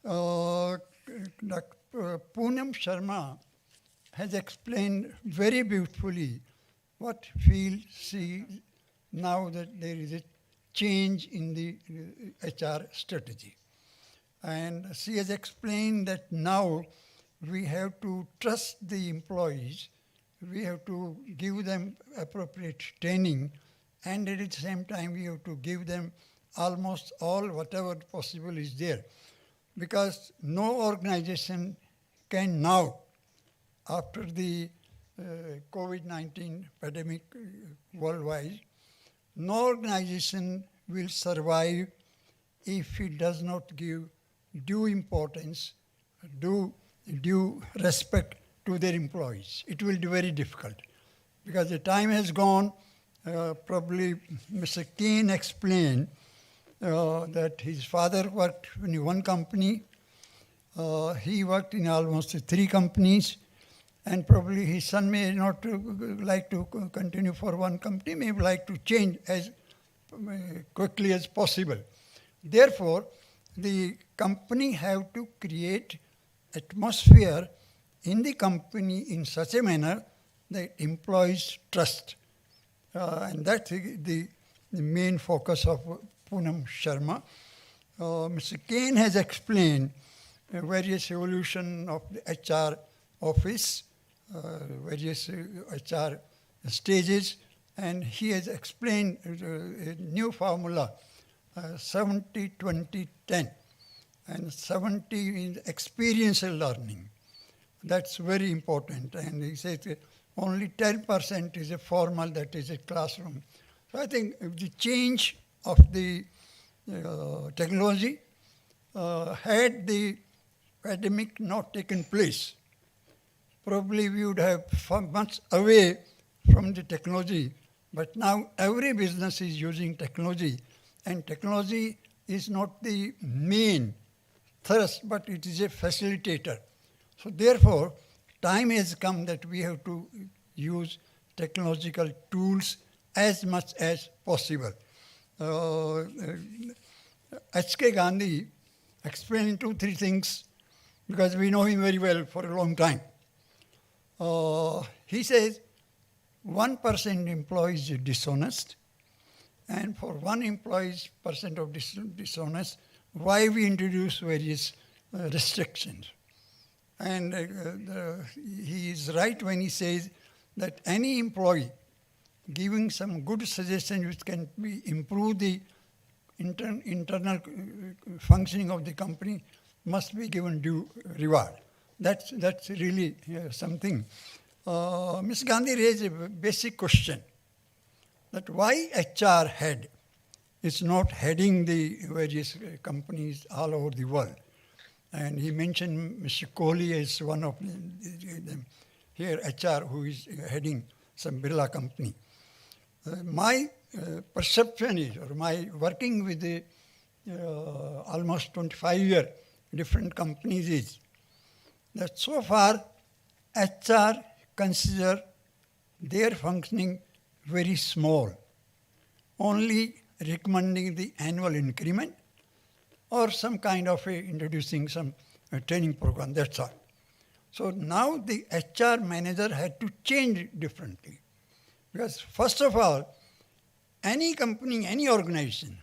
Dr. Poonam Sharma has explained very beautifully what field she now that there is a change in the HR strategy. And she has explained that now we have to trust the employees, we have to give them appropriate training, and at the same time we have to give them almost all whatever possible is there. Because no organization can now, after the COVID-19 pandemic worldwide, no organization will survive if it does not give due importance, due respect to their employees. It will be very difficult because the time has gone. Probably Mr. Kane explained that his father worked in one company, he worked in almost 3 companies, and probably his son may not like to continue for one company, may like to change as quickly as possible. Therefore, the company have to create atmosphere in the company in such a manner that employees trust. And that's the main focus of Poonam Sharma. Mr. Kane has explained various evolution of the HR office, various HR stages, and he has explained a new formula, 70-20-10, and 70 is experiential learning. That's very important, and he says only 10% is a formal, that is a classroom. So I think if the change of the technology had the pandemic not taken place, probably we would have much away from the technology. But now every business is using technology, and technology is not the main thrust, but it is a facilitator. So therefore, time has come that we have to use technological tools as much as possible. H.K. Gandhi explained 2-3 things because we know him very well for a long time. He says 1% employees is dishonest, and for 1% of dishonest, why we introduce various restrictions. And he is right when he says that any employee giving some good suggestion which can improve the internal functioning of the company must be given due reward. That's really something. Ms. Gandhi raised a basic question that why HR head is not heading the various companies all over the world. And he mentioned Mr. Kohli as one of them here, HR, who is heading some Birla company. My perception is, or my working with the almost 25 years different companies is, that so far HR consider their functioning very small, only recommending the annual increment or some kind of introducing some training program, that's all. So now the HR manager had to change differently. Because first of all, any company, any organization,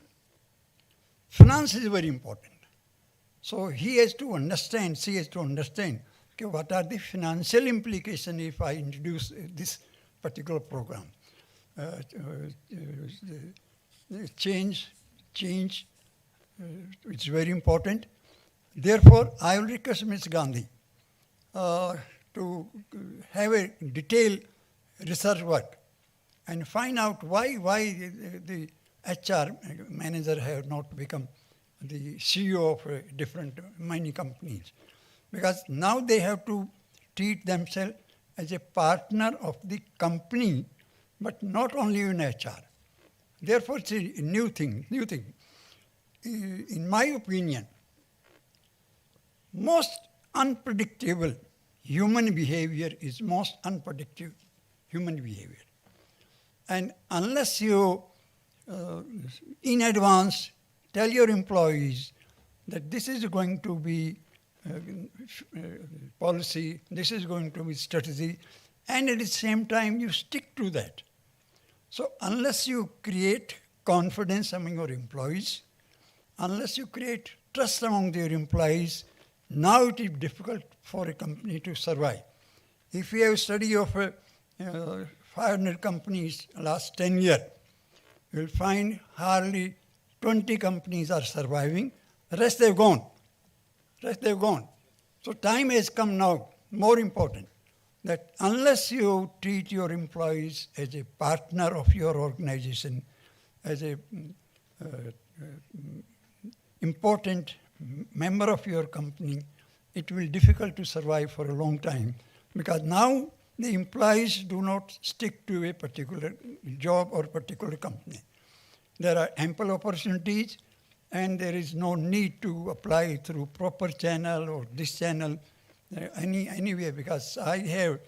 finance is very important. So he has to understand, she has to understand, okay, what are the financial implications if I introduce this particular program. Change, it's very important. Therefore, I will request Ms. Gandhi to have a detailed research work and find out why the HR manager have not become the CEO of different mining companies. Because now they have to treat themselves as a partner of the company, but not only in HR. Therefore, it's a new thing. In my opinion, most unpredictable human behavior is most unpredictable human behavior. And unless you in advance tell your employees that this is going to be policy, this is going to be strategy, and at the same time you stick to that. So unless you create confidence among your employees, unless you create trust among your employees, now it is difficult for a company to survive. If we have a study of 500 companies last 10 years, you will find hardly 20 companies are surviving. The rest they've gone. So time has come now, more important, that unless you treat your employees as a partner of your organization, as a important member of your company, it will be difficult to survive for a long time, because now the employees do not stick to a particular job or particular company. There are ample opportunities, and there is no need to apply through proper channel or this channel anywhere, because I have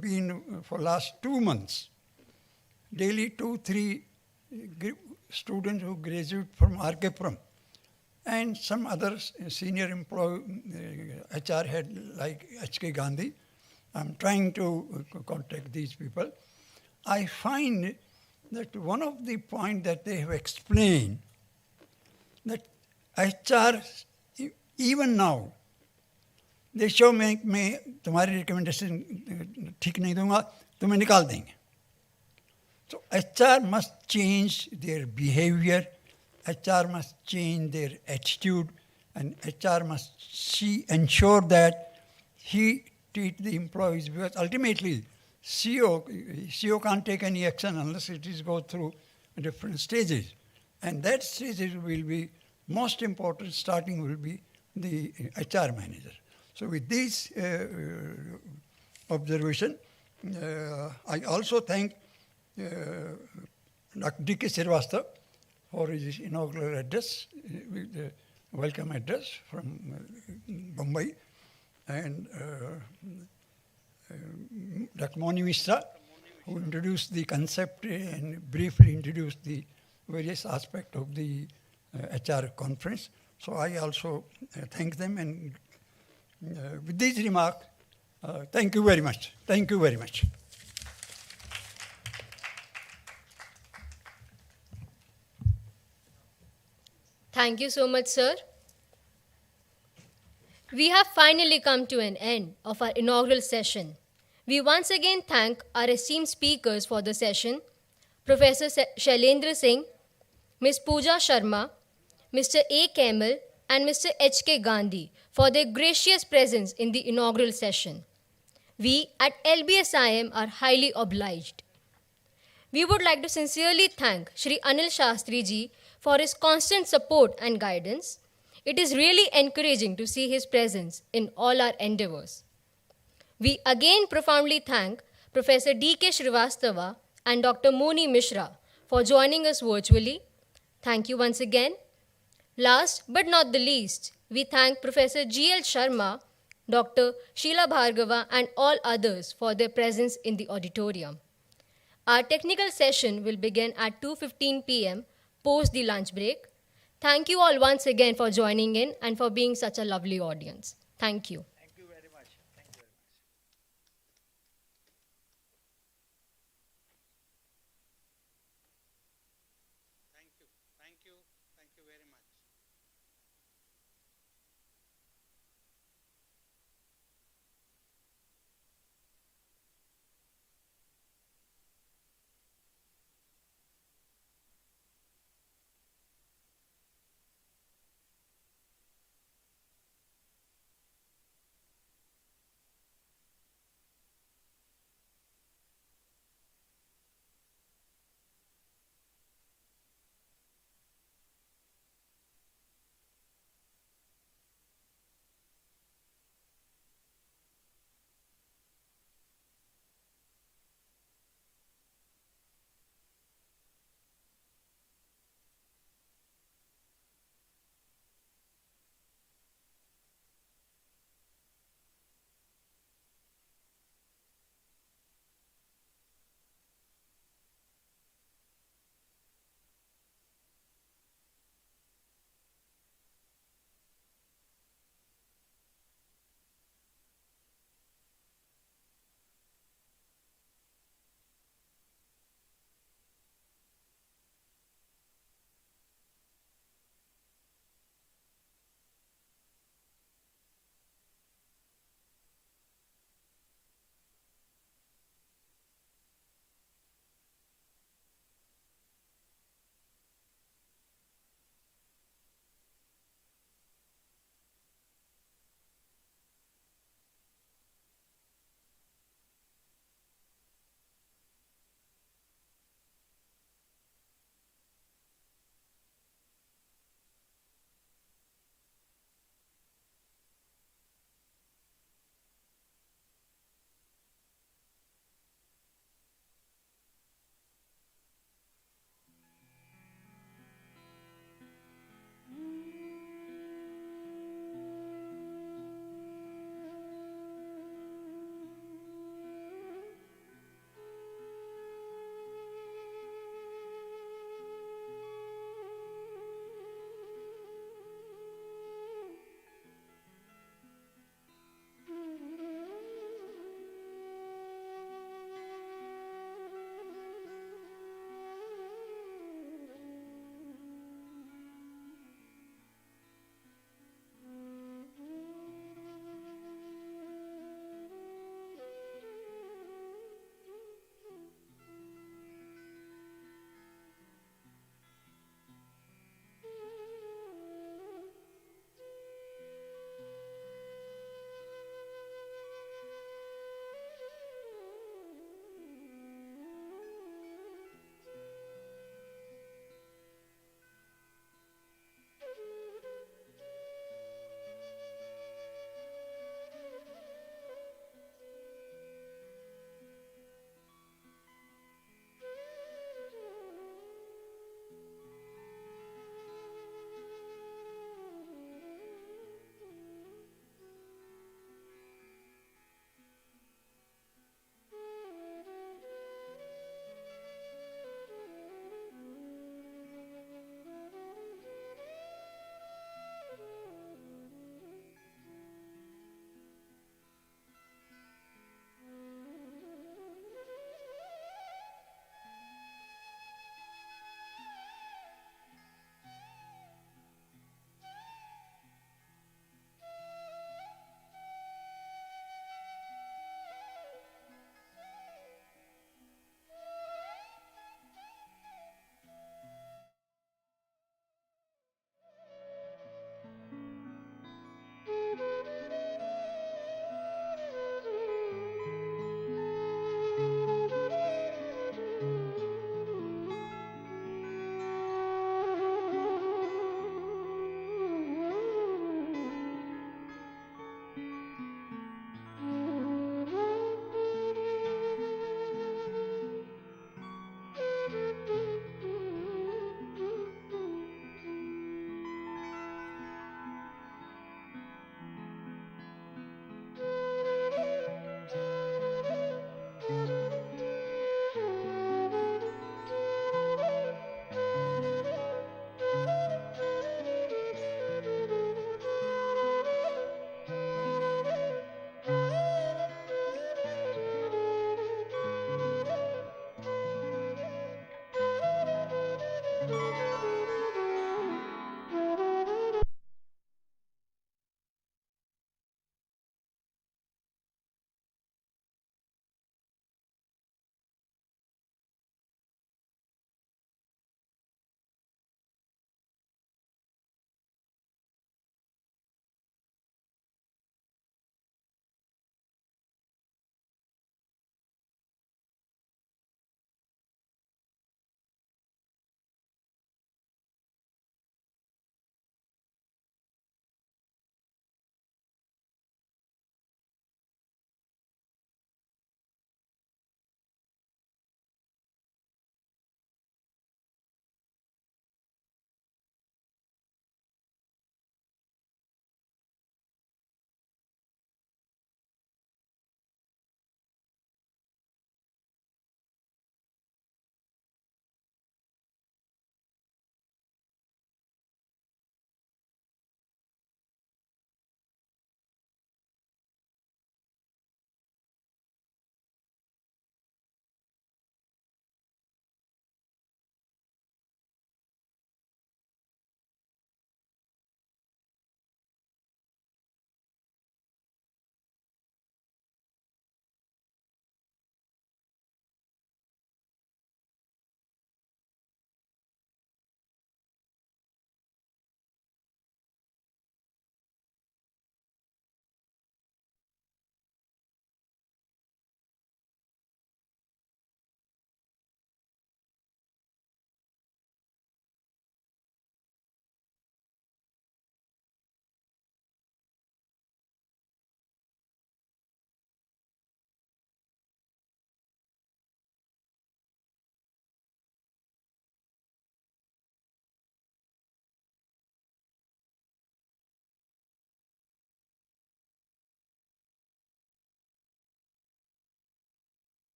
been for last 2 months, daily 2-3 students who graduate from RK and some other senior employee, HR head like HK Gandhi. I'm trying to contact these people. I find that one of the points that they have explained, that HR, even now, they show मैं तुम्हारी recommendation ठीक नहीं दूंगा, तुम्हें निकाल देंगे. So HR must change their behavior, HR must change their attitude, and HR must ensure that he treat the employees, because ultimately CEO can't take any action unless it is go through different stages. And that stages will be most important, starting will be the HR manager. So with this observation, I also thank Dr. D.K. Srivastava for his inaugural address, the welcome address from Bombay, and Dr. Moni Mishra, who introduced the concept and briefly introduced the various aspects of the HR conference. So I also thank them, and with these remarks, thank you very much. Thank you very much. Thank you so much, sir. We have finally come to an end of our inaugural session. We once again thank our esteemed speakers for the session, Professor Shailendra Singh, Ms. Pooja Sharma, Mr. A. Kaimal, and Mr. H.K. Gandhi for their gracious presence in the inaugural session. We at LBSIM are highly obliged. We would like to sincerely thank Shri Anil Shastri ji for his constant support and guidance. It is really encouraging to see his presence in all our endeavors. We again profoundly thank Professor D.K. Srivastava and Dr. Moni Mishra for joining us virtually. Thank you once again. Last but not the least, we thank Professor G.L. Sharma, Dr. Sheila Bhargava, and all others for their presence in the auditorium. Our technical session will begin at 2:15 p.m. post the lunch break. Thank you all once again for joining in and for being such a lovely audience. Thank you.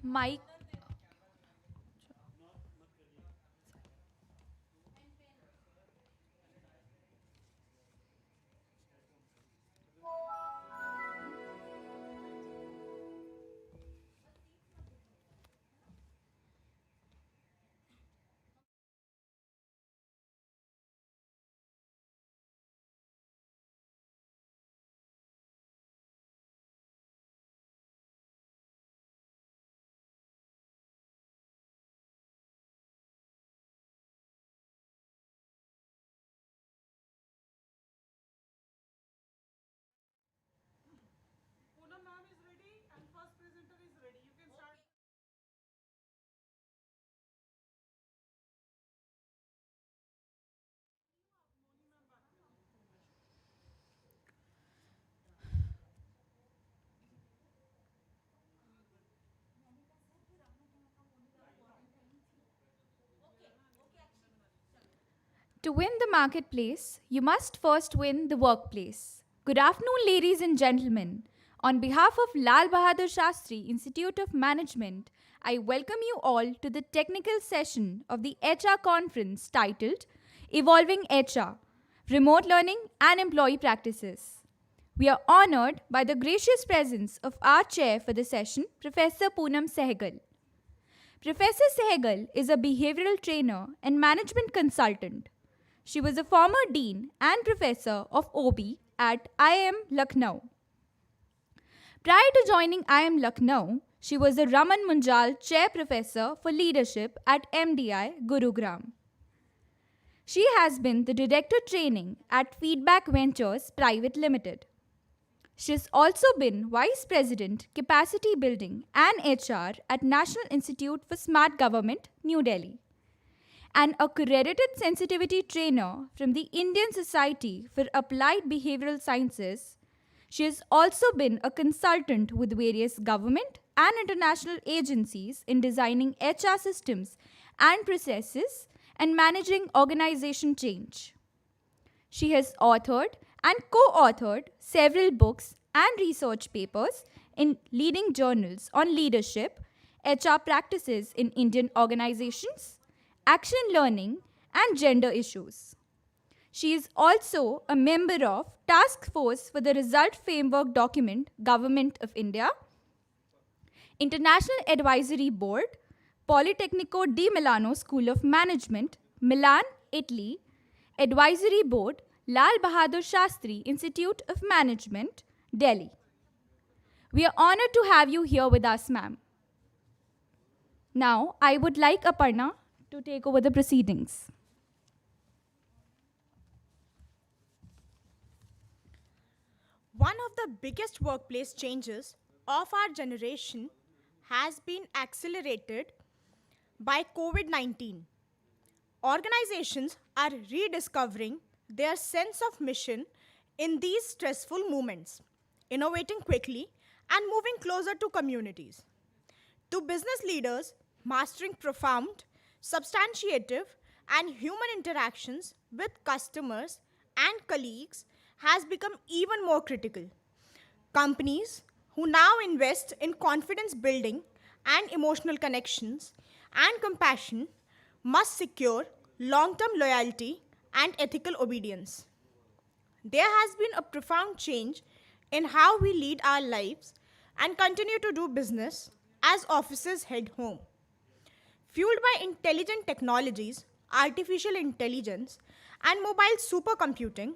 Mic. To win the marketplace, you must first win the workplace. Good afternoon, ladies and gentlemen. On behalf of Lal Bahadur Shastri Institute of Management, I welcome you all to the technical session of the HR conference titled Evolving HR, Remote Learning and Employee Practices. We are honored by the gracious presence of our chair for the session, Professor Poonam Sehgal. Professor Sehgal is a behavioral trainer and management consultant. She was a former dean and professor of OB at IIM Lucknow. Prior to joining IIM Lucknow, she was a Raman Munjal Chair Professor for Leadership at MDI Gurugram. She has been the Director Training at Feedback Ventures Private Limited. She has also been Vice President Capacity Building and HR at National Institute for Smart Government, New Delhi, and accredited sensitivity trainer from the Indian Society for Applied Behavioral Sciences. She has also been a consultant with various government and international agencies in designing HR systems and processes and managing organization change. She has authored and co-authored several books and research papers in leading journals on leadership, HR practices in Indian organizations, action learning, and gender issues. She is also a member of Task Force for the Result Framework Document, Government of India, International Advisory Board, Politecnico di Milano School of Management, Milan, Italy, Advisory Board, Lal Bahadur Shastri Institute of Management, Delhi. We are honored to have you here with us, ma'am. Now, I would like Aparna to take over the proceedings. One of the biggest workplace changes of our generation has been accelerated by COVID 19. Organizations are rediscovering their sense of mission in these stressful moments, innovating quickly and moving closer to communities. To business leaders, mastering profound, substantiative, and human interactions with customers and colleagues has become even more critical. Companies who now invest in confidence building and emotional connections and compassion must secure long term loyalty and ethical obedience. There has been a profound change in how we lead our lives and continue to do business as offices head home. Fueled by intelligent technologies, artificial intelligence, and mobile supercomputing,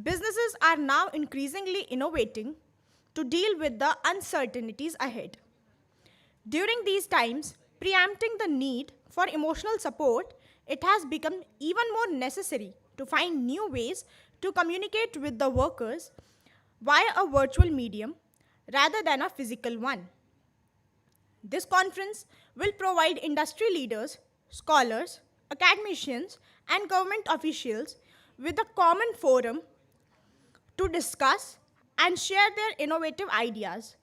businesses are now increasingly innovating to deal with the uncertainties ahead. During these times, preempting the need for emotional support, it has become even more necessary to find new ways to communicate with the workers via a virtual medium rather than a physical one. This conference will provide industry leaders, scholars, academicians, and government officials with a common forum to discuss and share their innovative ideas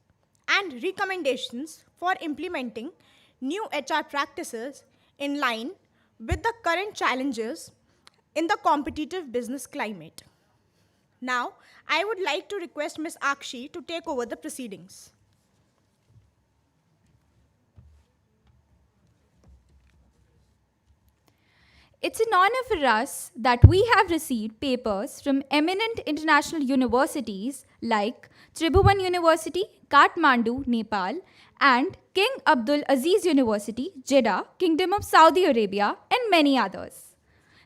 and recommendations for implementing new HR practices in line with the current challenges in the competitive business climate. Now, I would like to request Ms. Akshi to take over the proceedings. It's an honor for us that we have received papers from eminent international universities like Tribhuvan University, Kathmandu, Nepal, and King Abdul Aziz University, Jeddah, Kingdom of Saudi Arabia, and many others.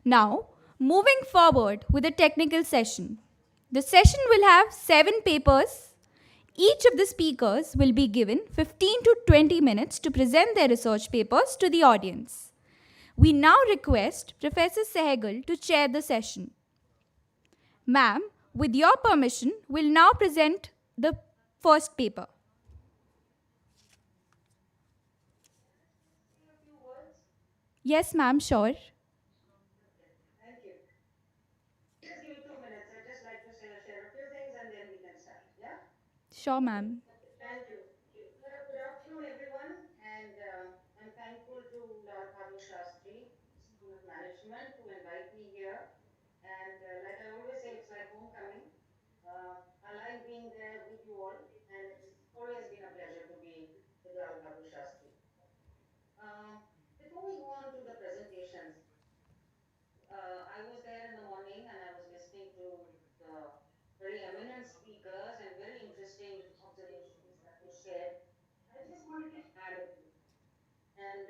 Now, moving forward with the technical session. The session will have 7 papers. Each of the speakers will be given 15 to 20 minutes to present their research papers to the audience. We now request Professor Sehgal to chair the session. Ma'am, with your permission, we'll now present the first paper. Yes, ma'am, sure. Thank you. Just give me 2 minutes. I'd just like to share a few things and then we can start. Yeah? Sure, ma'am. Thank you. Good afternoon, everyone. And I'm thankful to Lal Bahadur Shastri, School of Management, to invite me here. And like I always say, it's like homecoming. I like being there with you all. And it's always been a pleasure to be with Lal Bahadur Shastri. Before we go on to the presentations, I was there in the morning and I was listening to the very eminent speakers and very interesting observations that they shared. I just wanted to add a few. And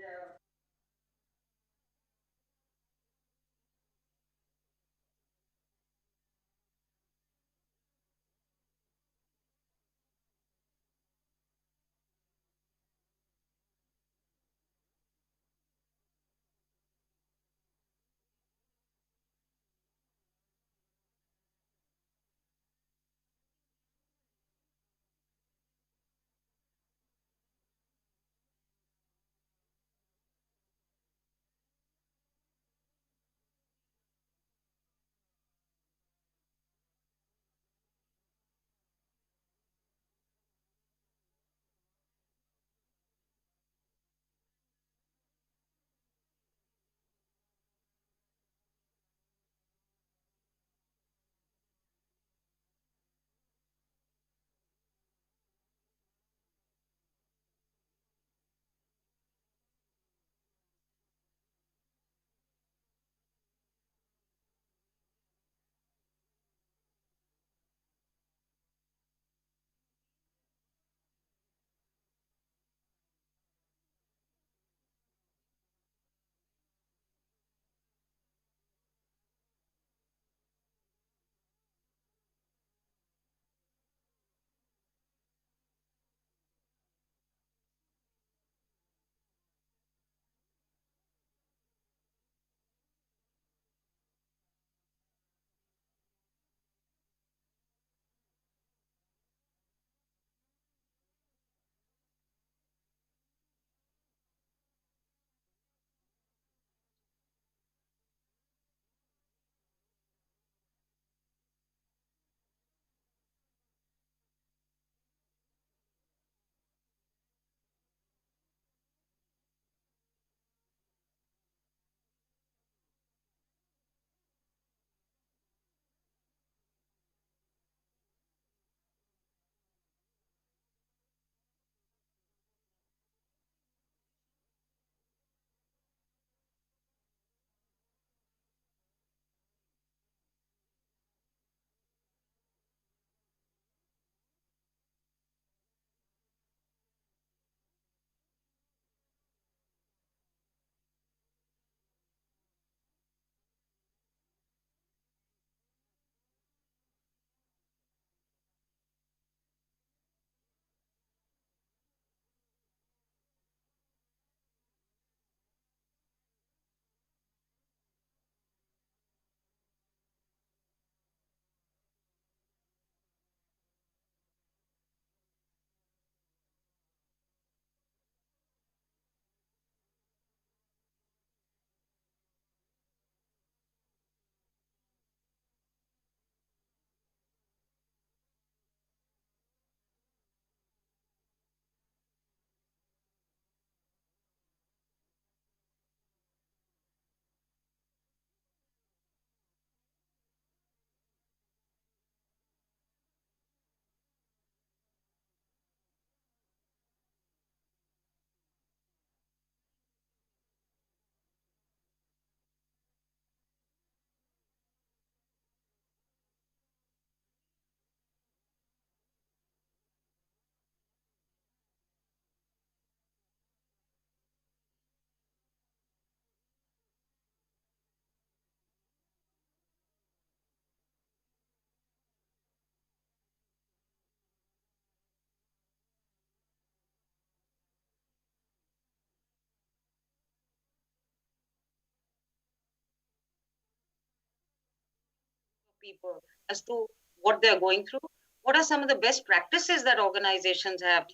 people as to what they're going through. What are some of the best practices that organizations have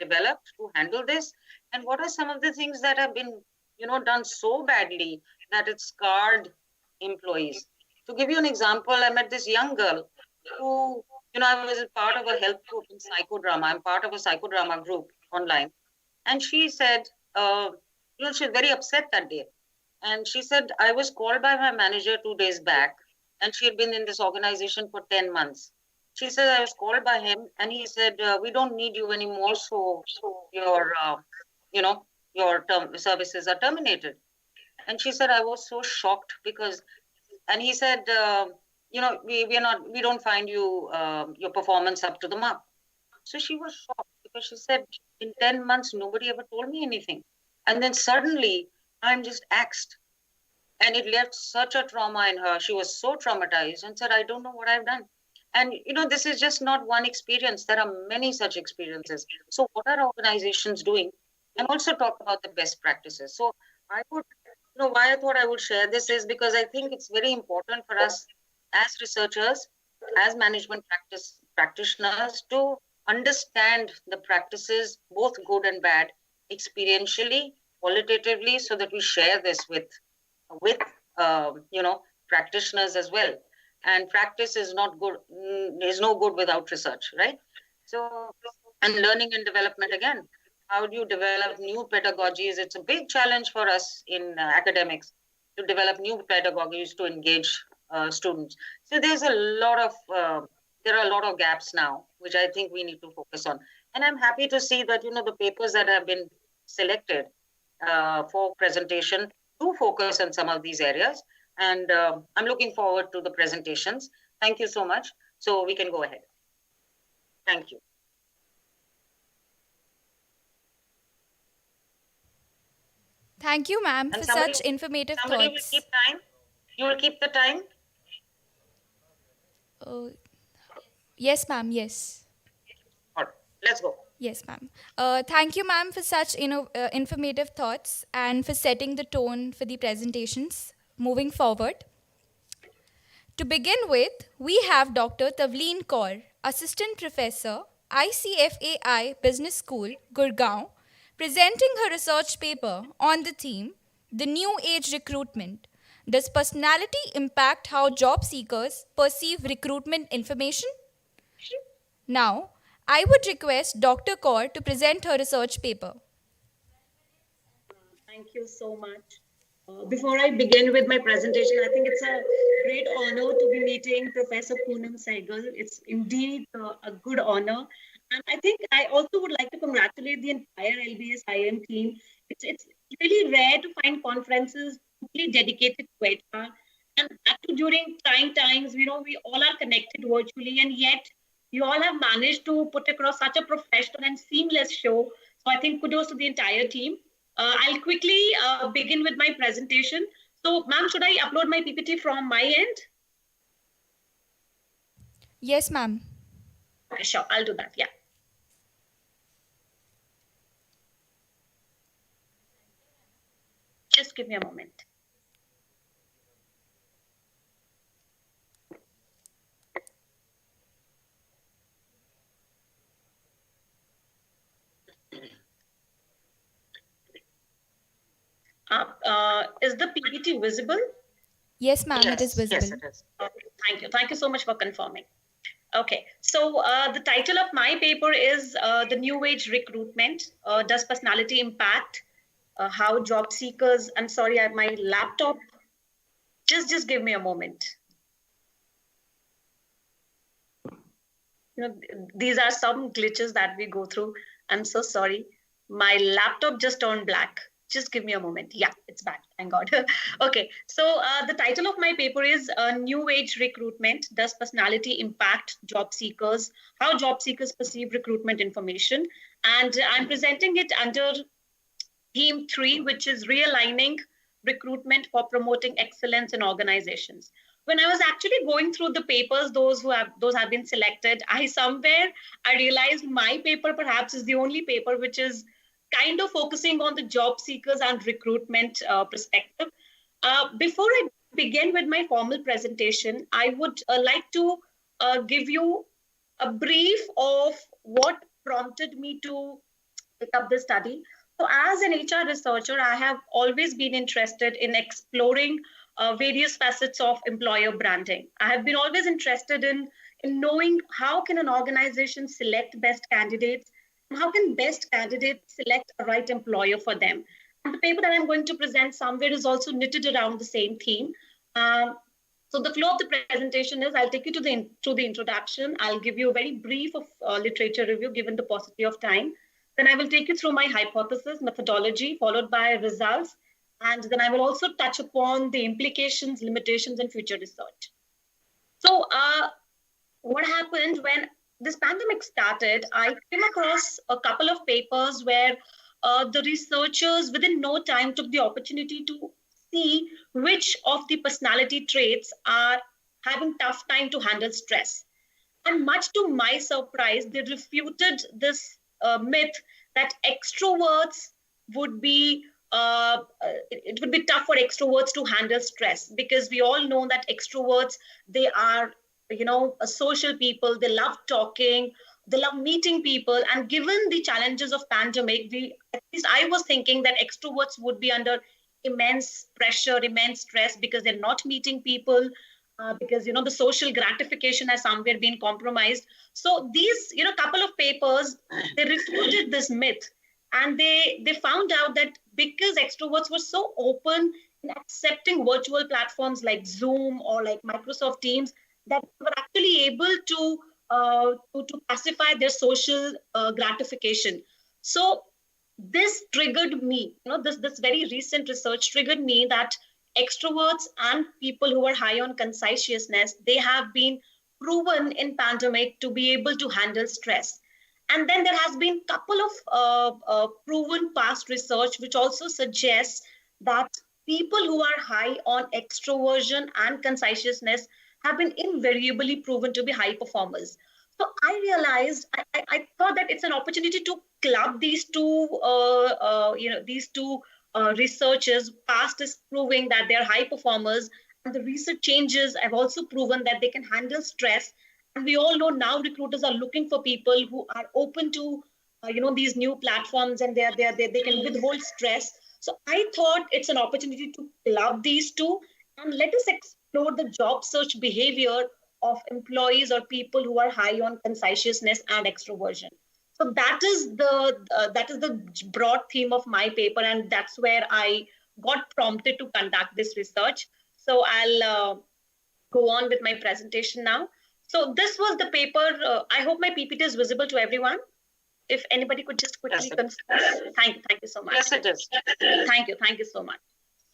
developed to handle this? And what are some of the things that have been, done so badly that it scarred employees? To give you an example, I met this young girl who, I was a part of a help group in psychodrama. I'm part of a psychodrama group online. And she said, she was very upset that day. And she said, I was called by my manager 2 days back, and she had been in this organization for 10 months. She said, I was called by him, and he said, we don't need you anymore, so your, your services are terminated. And she said, I was so shocked because, and he said, we don't find you, your performance up to the mark. So she was shocked because she said, in 10 months, nobody ever told me anything. And then suddenly, I'm just axed. And it left such a trauma in her. She was so traumatized and said, I don't know what I've done. And, this is just not one experience. There are many such experiences. So what are organizations doing? And also talk about the best practices. So I would, why I thought I would share this is because I think it's very important for us as researchers, as management practitioners to understand the practices, both good and bad, experientially, qualitatively, so that we share this with practitioners as well. And practice is not good, is no good without research, right? So, and learning and development again. How do you develop new pedagogies? It's a big challenge for us in academics to develop new pedagogies to engage students. So there are a lot of gaps now, which I think we need to focus on. And I'm happy to see that, the papers that have been selected for presentation do focus on some of these areas. And I'm looking forward to the presentations. Thank you so much. So we can go ahead. Thank you. Thank you, ma'am, for such informative somebody thoughts. Will keep time? You will keep the time? Yes, ma'am, yes. All right, let's go. Yes, ma'am. Thank you, ma'am, for such informative thoughts and for setting the tone for the presentations. Moving forward. To begin with, we have Dr. Tavleen Kaur, Assistant Professor, ICFAI Business School, Gurgaon, presenting her research paper on the theme, The New Age Recruitment. Does personality impact how job seekers perceive recruitment information? Now, I would request Dr. Kaur to present her research paper. Thank you so much. Before I begin with my presentation, I think it's a great honor to be meeting Professor Poonam Sehgal. It's indeed a good honor. And I think I also would like to congratulate the entire LBSIM team. It's really rare to find conferences fully dedicated to HR. And actually during trying times, we all are connected virtually, and yet you all have managed to put across such a professional and seamless show. So I think kudos to the entire team. I'll quickly begin with my presentation. So, ma'am, should I upload my PPT from my end? Yes, ma'am. Okay, sure, I'll do that, yeah. Just give me a moment. Is the PPT visible? Yes, ma'am, it is visible. Yes, it is. Thank you. Thank you so much for confirming. Okay, so the title of my paper is The New Age Recruitment. Does personality impact how job seekers... I'm sorry, I have my laptop. Just give me a moment. These are some glitches that we go through. I'm so sorry. My laptop just turned black. Just give me a moment. Yeah, it's back. Thank God. Okay, so the title of my paper is New Age Recruitment. Does personality impact job seekers? How job seekers perceive recruitment information? And I'm presenting it under theme 3, which is realigning recruitment for promoting excellence in organizations. When I was actually going through the papers, those have been selected, I realized my paper perhaps is the only paper which is kind of focusing on the job seekers and recruitment perspective. Before I begin with my formal presentation, I would like to give you a brief of what prompted me to pick up this study. So as an HR researcher, I have always been interested in exploring various facets of employer branding. I have been always interested in knowing how can an organization select best candidates, and how can best candidates select a right employer for them. And the paper that I'm going to present somewhere is also knitted around the same theme. So the flow of the presentation is I'll take you through the introduction. I'll give you a very brief of literature review given the paucity of time. Then I will take you through my hypothesis, methodology, followed by results. And then I will also touch upon the implications, limitations, and future research. So what happened when this pandemic started, I came across a couple of papers where the researchers within no time took the opportunity to see which of the personality traits are having tough time to handle stress. And much to my surprise, they refuted this myth that extroverts would be it would be tough for extroverts to handle stress, because we all know that extroverts, they are a social people. They love talking, they love meeting people, and given the challenges of pandemic, at least I was thinking that extroverts would be under immense pressure, immense stress, because they're not meeting people, because the social gratification has somewhere been compromised. So these couple of papers, they refuted this myth, and they found out that because extroverts were so open in accepting virtual platforms like Zoom or like Microsoft Teams, that they were actually able to pacify their social gratification. So this triggered me, this very recent research triggered me that extroverts and people who are high on conscientiousness, they have been proven in pandemic to be able to handle stress. And then there has been a couple of proven past research which also suggests that people who are high on extroversion and conscientiousness have been invariably proven to be high performers. So I realized, I thought that it's an opportunity to club these two, researchers. Past is proving that they're high performers, and the recent changes have also proven that they can handle stress. And we all know now recruiters are looking for people who are open to, these new platforms, and they can withhold stress. So I thought it's an opportunity to club these two, and let us explore the job search behavior of employees or people who are high on conscientiousness and extroversion. So that is the broad theme of my paper, and that's where I got prompted to conduct this research. So I'll go on with my presentation now. So this was the paper. I hope my PPT is visible to everyone. If anybody could just quickly confirm. Thank you so much. Yes, it is. Thank you so much.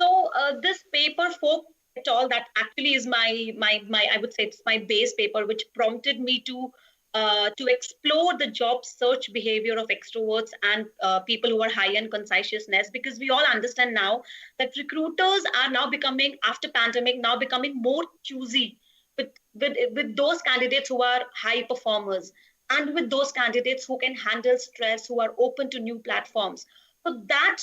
So this paper, Folk et al., that actually is my I would say it's my base paper, which prompted me to explore the job search behavior of extroverts and people who are high in conscientiousness, because we all understand now that recruiters are now becoming, after pandemic, now becoming more choosy with those candidates who are high performers, and with those candidates who can handle stress, who are open to new platforms. So that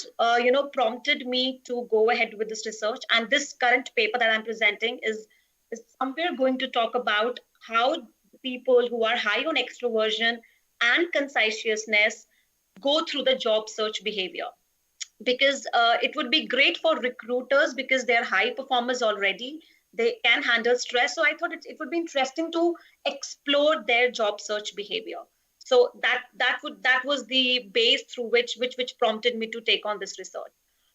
prompted me to go ahead with this research, and this current paper that I'm presenting is somewhere going to talk about how people who are high on extroversion and conscientiousness go through the job search behavior. Because it would be great for recruiters, because they're high performers already, they can handle stress. So I thought it would be interesting to explore their job search behavior. So that was the base through which prompted me to take on this research.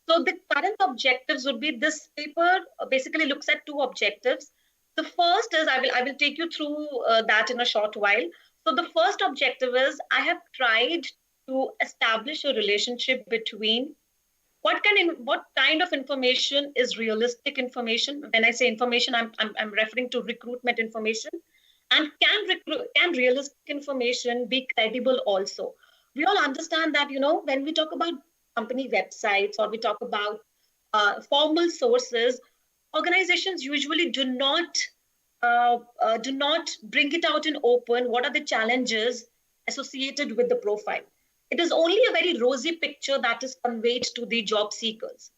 So the current objectives would be, this paper basically looks at two objectives. The first is, I will take you through that in a short while. So the first objective is, I have tried to establish a relationship between what kind of information is realistic information. When I say information, I'm referring to recruitment information. And can realistic information be credible also? We all understand that, when we talk about company websites, or we talk about formal sources, organizations usually do not bring it out in open. What are the challenges associated with the profile? It is only a very rosy picture that is conveyed to the job seekers.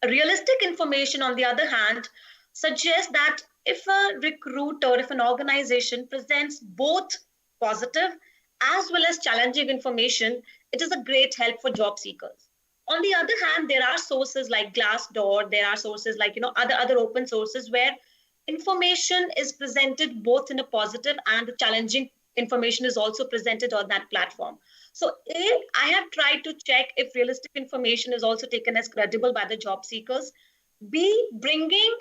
Realistic information, on the other hand, suggests that if a recruiter, if an organization presents both positive as well as challenging information, it is a great help for job seekers. On the other hand, there are sources like Glassdoor, there are sources like other open sources where information is presented both in a positive and the challenging information is also presented on that platform. So A, I have tried to check if realistic information is also taken as credible by the job seekers. B, bringing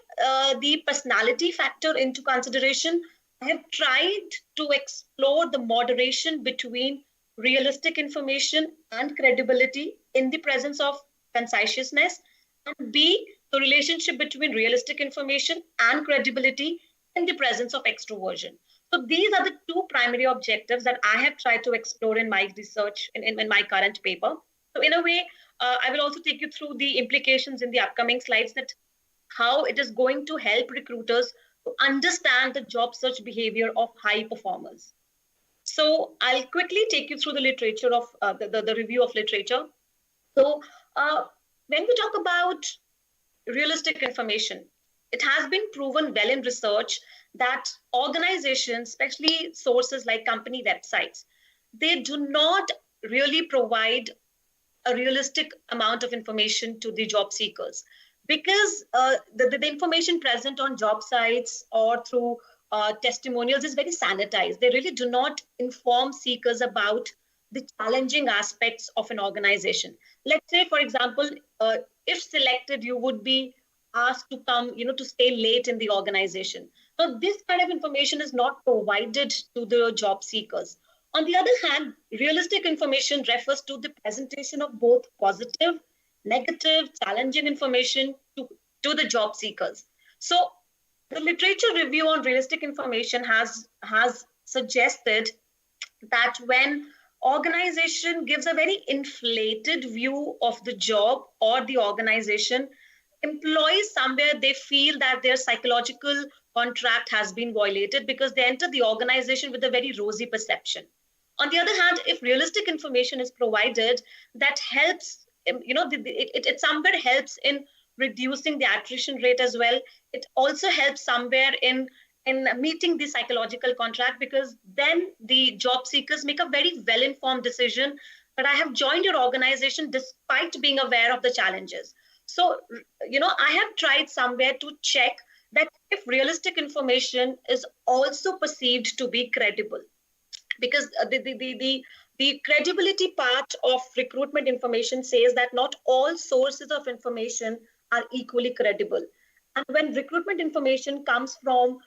the personality factor into consideration. I have tried to explore the moderation between realistic information and credibility in the presence of conscientiousness. And B, the relationship between realistic information and credibility in the presence of extroversion. So these are the two primary objectives that I have tried to explore in my research, in my current paper. So in a way, I will also take you through the implications in the upcoming slides, that how it is going to help recruiters to understand the job search behavior of high performers. So I'll quickly take you through the literature of the review of literature. So when we talk about realistic information, it has been proven well in research that organizations, especially sources like company websites, they do not really provide a realistic amount of information to the job seekers, because the information present on job sites or through testimonials is very sanitized. They really do not inform seekers about the challenging aspects of an organization. Let's say, for example, if selected, you would be asked to come, to stay late in the organization. So this kind of information is not provided to the job seekers. On the other hand, realistic information refers to the presentation of both positive, negative, challenging information to the job seekers. So the literature review on realistic information has suggested that when organization gives a very inflated view of the job or the organization, employees somewhere, they feel that their psychological contract has been violated because they enter the organization with a very rosy perception. On the other hand, if realistic information is provided, that helps, it somewhere helps in reducing the attrition rate as well. It also helps somewhere in meeting the psychological contract, because then the job seekers make a very well-informed decision that I have joined your organization despite being aware of the challenges. So, I have tried somewhere to check that if realistic information is also perceived to be credible, because the credibility part of recruitment information says that not all sources of information are equally credible. And when recruitment information comes from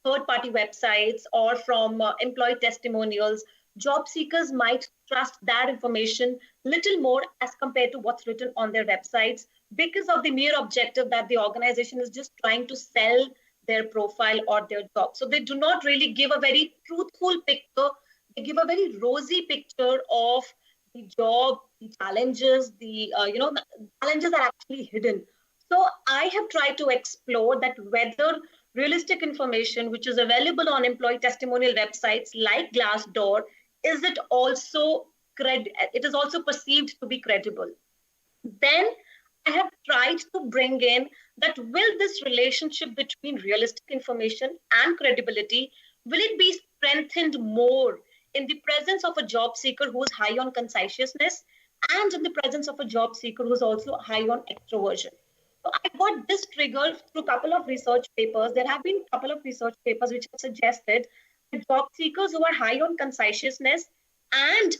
third-party websites or from employee testimonials, job seekers might trust that information little more as compared to what's written on their websites, because of the mere objective that the organization is just trying to sell their profile or their job. So they do not really give a very truthful picture. They give a very rosy picture of the job, the challenges, the challenges are actually hidden. So I have tried to explore that whether realistic information, which is available on employee testimonial websites like Glassdoor, is it also perceived to be credible. Then I have tried to bring in that will this relationship between realistic information and credibility, will it be strengthened more in the presence of a job seeker who is high on conscientiousness and in the presence of a job seeker who is also high on extroversion. So I got this triggered through a couple of research papers. There have been a couple of research papers which have suggested that job seekers who are high on conscientiousness and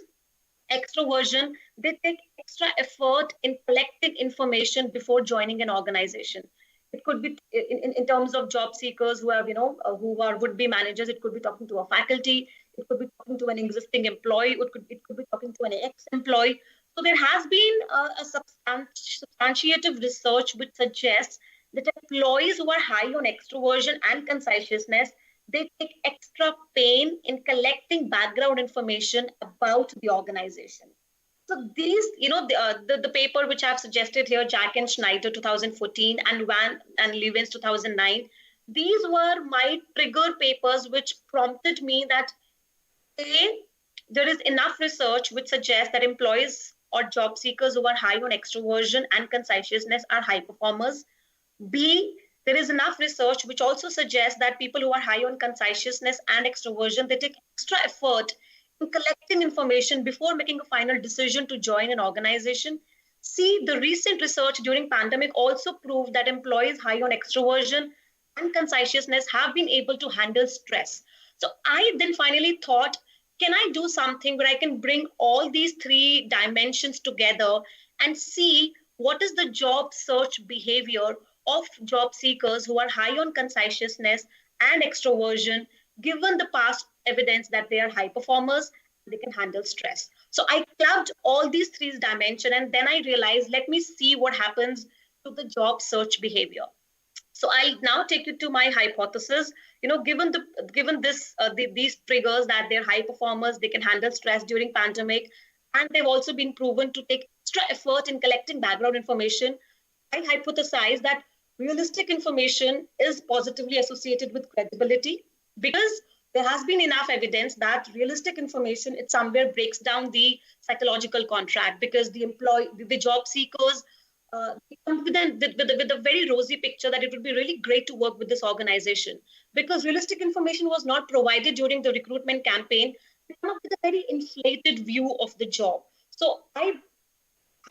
extroversion, they take extra effort in collecting information before joining an organization. It could be in terms of job seekers who have, who are would-be managers. It could be talking to a faculty. It could be talking to an existing employee. It could be talking to an ex-employee. So there has been a substantiative research which suggests that employees who are high on extroversion and conscientiousness, they take extra pain in collecting background information about the organization. So these, the paper which I've suggested here, Jack and Schneider 2014 and Van and Lewins 2009, these were my trigger papers which prompted me that A, there is enough research which suggests that employees or job seekers who are high on extroversion and conscientiousness are high performers. B, there is enough research which also suggests that people who are high on conscientiousness and extroversion, they take extra effort in collecting information before making a final decision to join an organization. C, the recent research during pandemic also proved that employees high on extroversion and conscientiousness have been able to handle stress. So I then finally thought, can I do something where I can bring all these three dimensions together and see what is the job search behavior of job seekers who are high on conscientiousness and extroversion, given the past evidence that they are high performers, they can handle stress. So I clubbed all these three dimensions, and then I realized, let me see what happens to the job search behavior. So I'll now take you to my hypothesis. Given these triggers, that they're high performers, they can handle stress during pandemic, and they've also been proven to take extra effort in collecting background information. I hypothesize that realistic information is positively associated with credibility, because there has been enough evidence that realistic information, it somewhere breaks down the psychological contract, because the job seekers come with a very rosy picture that it would be really great to work with this organization, because realistic information was not provided during the recruitment campaign. They come up with a very inflated view of the job. So I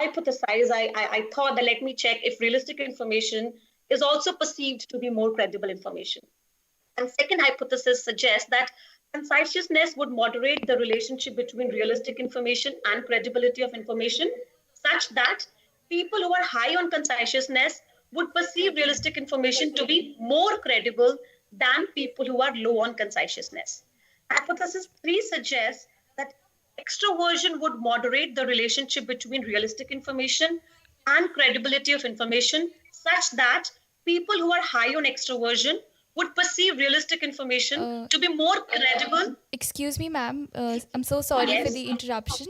hypothesize, I thought that let me check if realistic information is also perceived to be more credible information. And second hypothesis suggests that conscientiousness would moderate the relationship between realistic information and credibility of information, such that people who are high on conscientiousness would perceive realistic information to be more credible than people who are low on conscientiousness. Hypothesis 3 suggests that extroversion would moderate the relationship between realistic information and credibility of information, such that people who are high on extroversion would perceive realistic information to be more credible. Excuse me, ma'am. I'm so sorry for Yes. the interruption,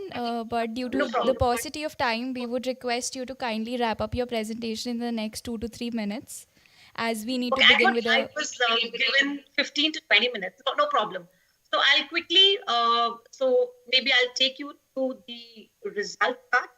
but due to No the problem. paucity of time, we would request you to kindly wrap up your presentation in the next 2 to 3 minutes, as we need to Okay, begin with I a. was given 15 to 20 minutes. No problem. So I'll quickly, so maybe I'll take you to the result part.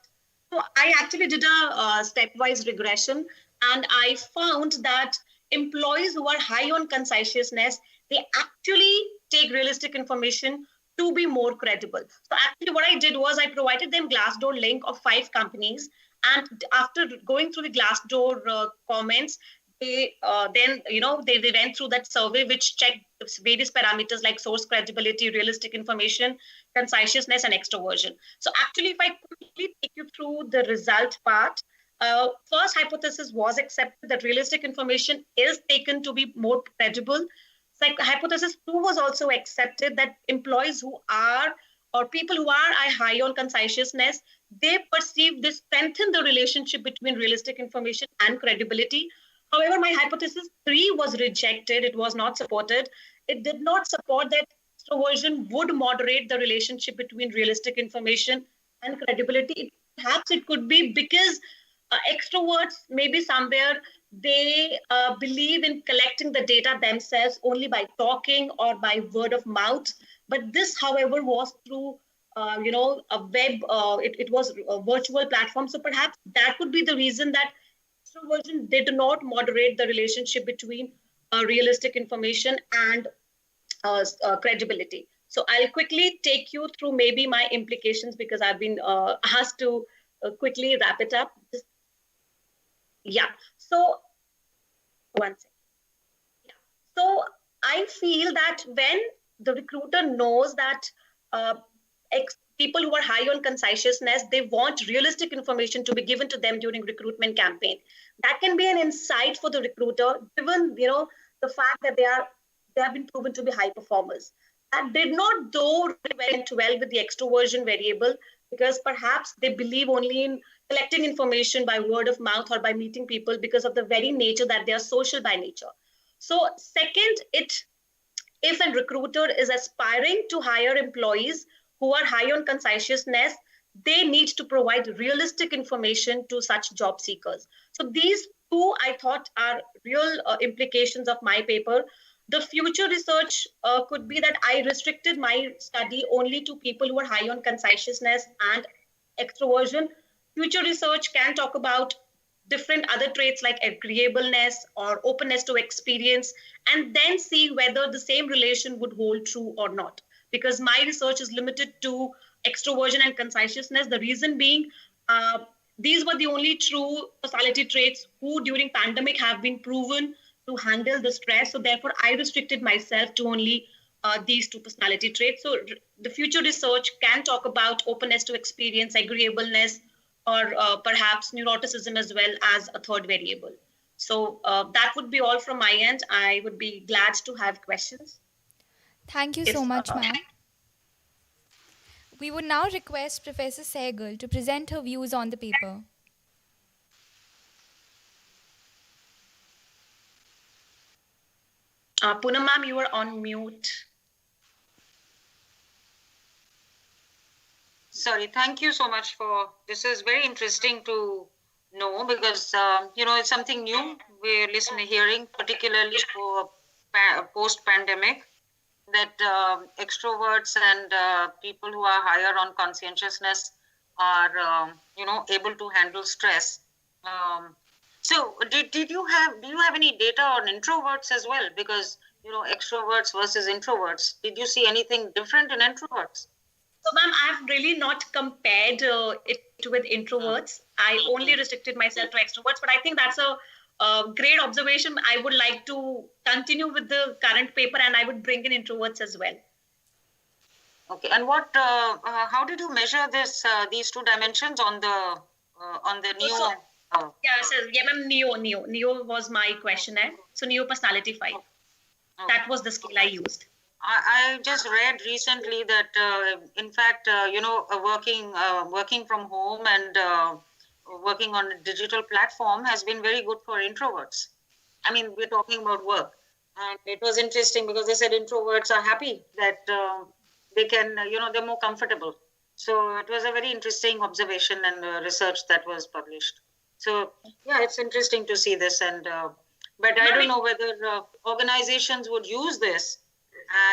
So I actually did a stepwise regression, and I found that employees who are high on conscientiousness, they actually take realistic information to be more credible. So actually what I did was I provided them Glassdoor link of 5 companies, and after going through the Glassdoor comments, they then they went through that survey which checked various parameters like source credibility, realistic information, conscientiousness, and extroversion. So actually, if I quickly take you through the result part, first hypothesis was accepted that realistic information is taken to be more credible. Hypothesis 2 was also accepted that employees who are, or people who are high on conscientiousness, they perceive this strengthen the relationship between realistic information and credibility. However, my hypothesis 3 was rejected. It was not supported. It did not support that extroversion would moderate the relationship between realistic information and credibility. Perhaps it could be because extroverts, maybe somewhere, they believe in collecting the data themselves only by talking or by word of mouth. But this, however, was through a web, it was a virtual platform. So perhaps that would be the reason that extroversion did not moderate the relationship between realistic information and credibility. So I'll quickly take you through maybe my implications, because I've been asked to quickly wrap it up. Yeah. So one second. Yeah. So I feel that when the recruiter knows that people who are high on conscientiousness, they want realistic information to be given to them during recruitment campaign. That can be an insight for the recruiter, given the fact that they have been proven to be high performers. That did not though went well with the extroversion variable, because perhaps they believe only in collecting information by word of mouth or by meeting people, because of the very nature that they are social by nature. So second, if a recruiter is aspiring to hire employees who are high on conscientiousness, they need to provide realistic information to such job seekers. So these two, I thought, are real implications of my paper. The future research could be that I restricted my study only to people who are high on conscientiousness and extroversion, future research can talk about different other traits like agreeableness or openness to experience, and then see whether the same relation would hold true or not. Because my research is limited to extroversion and conscientiousness. The reason being, these were the only true personality traits who during pandemic have been proven to handle the stress. So therefore, I restricted myself to only these two personality traits. So the future research can talk about openness to experience, agreeableness, or perhaps neuroticism as well as a third variable. So that would be all from my end. I would be glad to have questions. Thank you so much, ma'am. We would now request Professor Sehgal to present her views on the paper. Poonam ma'am, you are on mute. Sorry, thank you so much for this. Is very interesting to know because it's something new we're hearing, particularly for post-pandemic, that extroverts and people who are higher on conscientiousness are able to handle stress. So do you have any data on introverts as well? Because extroverts versus introverts, did you see anything different in introverts? So, ma'am, I've really not compared it with introverts. I only restricted myself to extroverts, but I think that's a great observation. I would like to continue with the current paper, and I would bring in introverts as well. Okay, and how did you measure these two dimensions on the Neo? Ma'am, Neo was my questionnaire. So Neo personality 5. That was the scale I used. I just read recently that, in fact, working from home and working on a digital platform has been very good for introverts. I mean, we're talking about work. And it was interesting because they said introverts are happy that they can, they're more comfortable. So it was a very interesting observation and research that was published. So, yeah, it's interesting to see this. But I don't know whether organizations would use this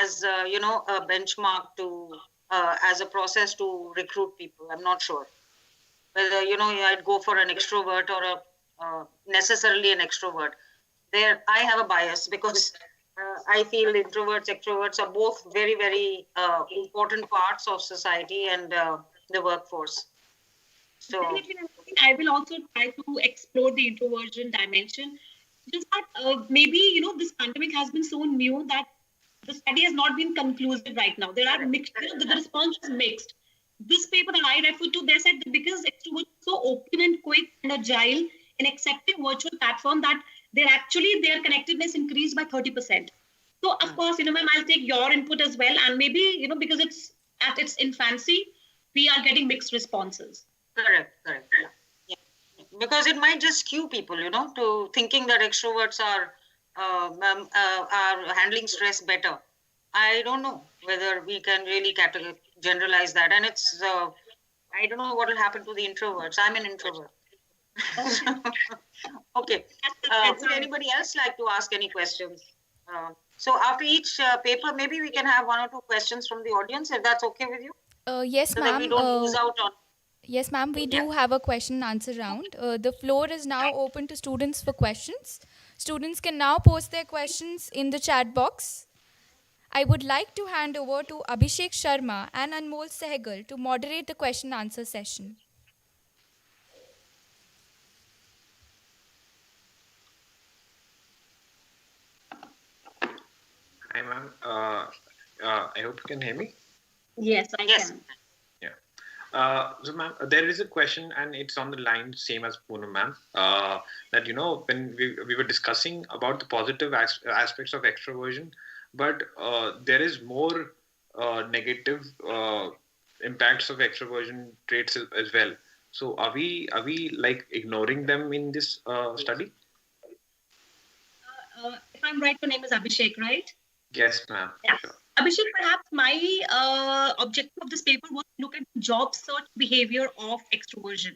as a benchmark to as a process to recruit people. I'm not sure whether I'd go for an extrovert or necessarily an extrovert. There I have a bias because I feel introverts, extroverts are both very, very important parts of society and the workforce. So I will also try to explore the introversion dimension. Just that maybe this pandemic has been so new that the study has not been conclusive right now. There are mixed, the response is mixed. This paper that I referred to, they said that because extroverts are so open and quick and agile in accepting virtual platform that their connectedness increased by 30%. So of course, ma'am, I'll take your input as well. And maybe, because it's at its infancy, we are getting mixed responses. Correct. Yeah. Because it might just skew people, to thinking that extroverts are handling stress better. I don't know whether we can really generalize that. And it's, I don't know what will happen to the introverts. I'm an introvert. Okay. Would anybody else like to ask any questions? So after each paper, maybe we can have one or two questions from the audience, if that's okay with you? Yes, so ma'am. that we don't lose out on. Yes, ma'am. We do have a question and answer round. The floor is now open to students for questions. Students can now post their questions in the chat box. I would like to hand over to Abhishek Sharma and Anmol Sehgal to moderate the question and answer session. Hi, ma'am. I hope you can hear me. Yes, I can. So, ma'am, there is a question, and it's on the line, same as Poonam, ma'am, that, when we were discussing about the positive aspects of extroversion, but there is more negative impacts of extroversion traits as well. So are we like ignoring them in this study? If I'm right, your name is Abhishek, right? Yes, ma'am. Yeah. Sure. Abhishek, perhaps my objective of this paper was to look at the job search behavior of extroversion.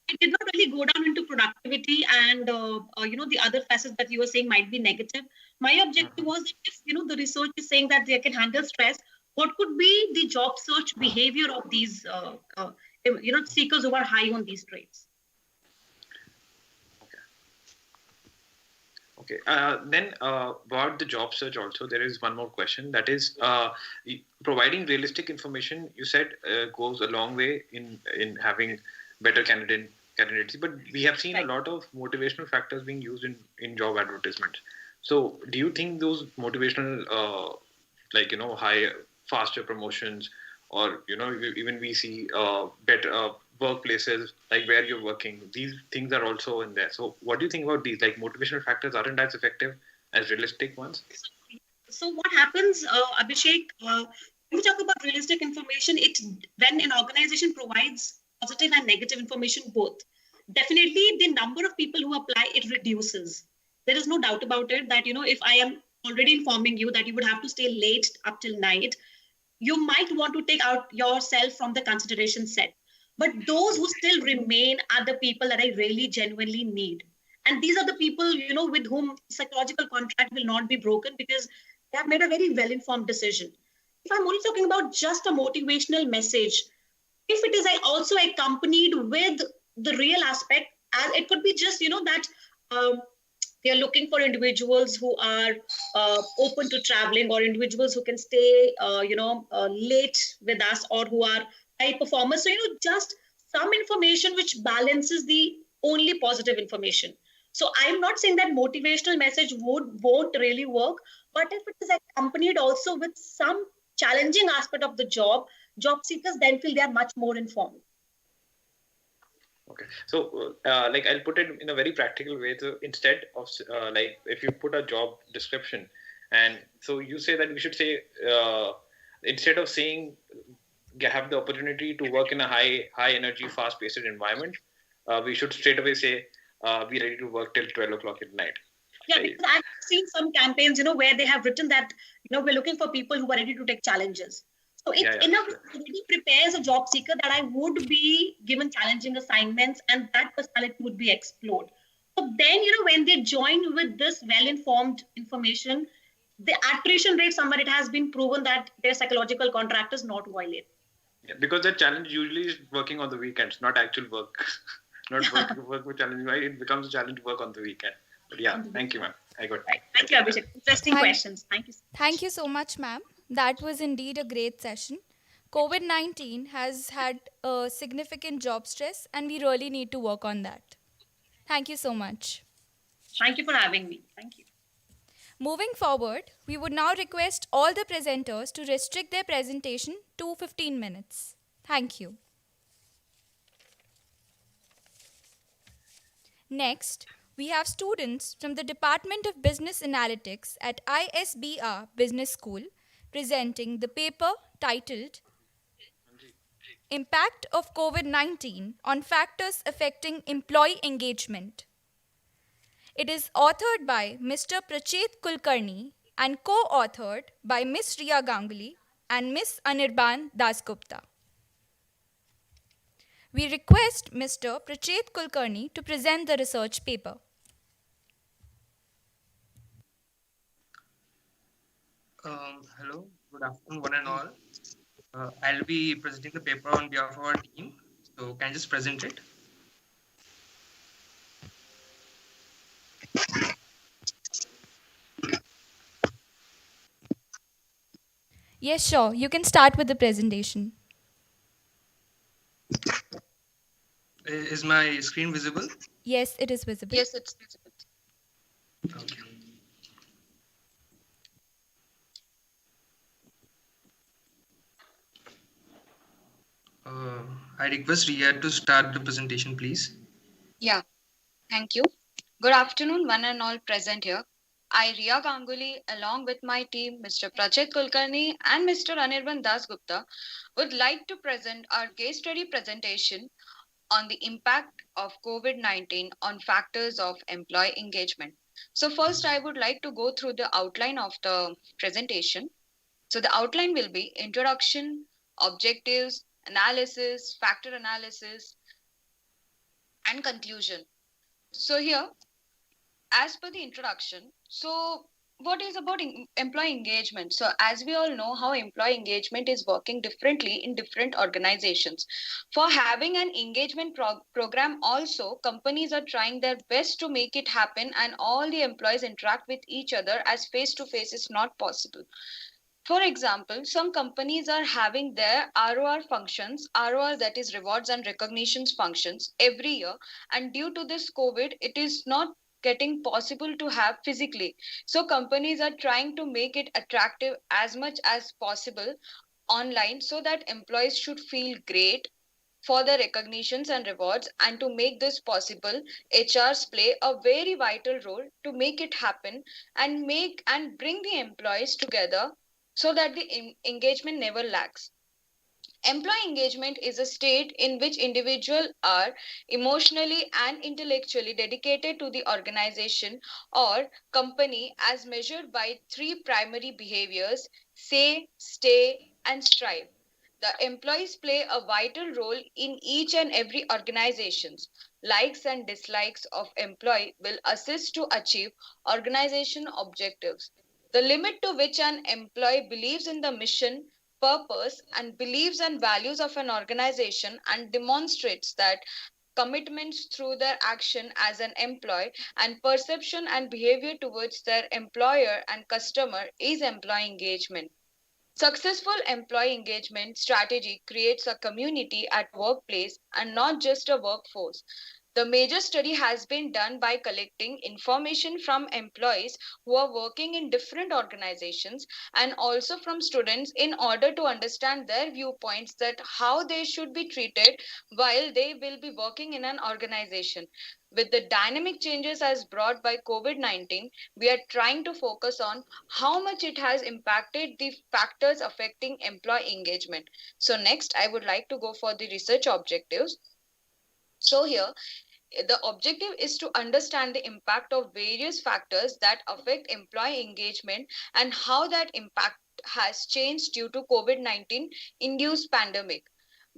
It did not really go down into productivity and the other facets that you were saying might be negative. My objective was that if the research is saying that they can handle stress, what could be the job search behavior of these seekers who are high on these traits. Okay. Then about the job search also, there is one more question. That is, providing realistic information. You said goes a long way in having better candidates. But we have seen a lot of motivational factors being used in job advertisements. So, do you think those motivational, high, faster promotions, or even we see better workplaces like where you're working, these things are also in there. So what do you think about these? Like motivational factors aren't as effective as realistic ones? So what happens, Abhishek, when we talk about realistic information, when an organization provides positive and negative information both, definitely the number of people who apply, it reduces. There is no doubt about it that, if I am already informing you that you would have to stay late up till night, you might want to take out yourself from the consideration set. But those who still remain are the people that I really genuinely need. And these are the people, with whom psychological contract will not be broken because they have made a very well-informed decision. If I'm only talking about just a motivational message, if it is also accompanied with the real aspect, as it could be just, that they are looking for individuals who are open to traveling, or individuals who can stay, late with us, or who are high performers. So, just some information which balances the only positive information. So I'm not saying that motivational message won't really work, but if it is accompanied also with some challenging aspect of the job seekers then feel they are much more informed. Okay, so I'll put it in a very practical way. So instead of if you put a job description, and so you say that we should say instead of saying have the opportunity to work in a high energy, fast paced environment, we should straight away say be ready to work till 12 o'clock at night. Yeah, because I've seen some campaigns, where they have written that, we're looking for people who are ready to take challenges. So it really prepares a job seeker that I would be given challenging assignments and that personality would be explored. So then, when they join with this well-informed information, the attrition rate somewhere, it has been proven that their psychological contract is not violated. Yeah, because the challenge usually is working on the weekends, not actual work. Not work with challenge, right? It becomes a challenge to work on the weekend. But yeah, thank you, ma'am. I got it. Thank you, Abhishek. Interesting questions. Thank you. Thank you so much, ma'am. That was indeed a great session. COVID-19 has had a significant job stress, and we really need to work on that. Thank you so much. Thank you for having me. Thank you. Moving forward, we would now request all the presenters to restrict their presentation to 15 minutes. Thank you. Next, we have students from the Department of Business Analytics at ISBR Business School presenting the paper titled Impact of COVID-19 on Factors Affecting Employee Engagement. It is authored by Mr. Prachet Kulkarni and co-authored by Ms. Riya Ganguly and Ms. Anirban Dasgupta. We request Mr. Prachet Kulkarni to present the research paper. Hello, good afternoon, one and all. I'll be presenting the paper on behalf of our team. So can I just present it? Yes, sure. You can start with the presentation. Is my screen visible? Yes, it is visible. Yes, it's visible. Okay. I request Riya to start the presentation, please. Yeah, thank you. Good afternoon, one and all present here. I, Riya Ganguly, along with my team, Mr. Prachet Kulkarni and Mr. Anirban Dasgupta, would like to present our case study presentation on the impact of COVID-19 on factors of employee engagement. So first, I would like to go through the outline of the presentation. So the outline will be introduction, objectives, analysis, factor analysis, and conclusion. So here, as per the introduction, so what is about employee engagement? So as we all know how employee engagement is working differently in different organizations. For having an engagement program also, companies are trying their best to make it happen and all the employees interact with each other, as face to face is not possible. For example, some companies are having their ROR functions, ROR, that is rewards and recognitions functions, every year. And due to this COVID, it is not getting possible to have physically. So companies are trying to make it attractive as much as possible online, so that employees should feel great for the recognitions and rewards. And to make this possible, HRs play a very vital role to make it happen and make and bring the employees together so that the engagement never lacks. Employee engagement is a state in which individuals are emotionally and intellectually dedicated to the organization or company, as measured by three primary behaviors: say, stay, and strive. The employees play a vital role in each and every organizations. Likes and dislikes of employee will assist to achieve organization objectives. The limit to which an employee believes in the mission, purpose, and beliefs and values of an organization and demonstrates that commitments through their action as an employee and perception and behavior towards their employer and customer is employee engagement. Successful employee engagement strategy creates a community at workplace and not just a workforce. The major study has been done by collecting information from employees who are working in different organizations and also from students in order to understand their viewpoints, that how they should be treated while they will be working in an organization. With the dynamic changes as brought by COVID-19, we are trying to focus on how much it has impacted the factors affecting employee engagement. So next, I would like to go for the research objectives. So here, the objective is to understand the impact of various factors that affect employee engagement and how that impact has changed due to COVID-19 induced pandemic.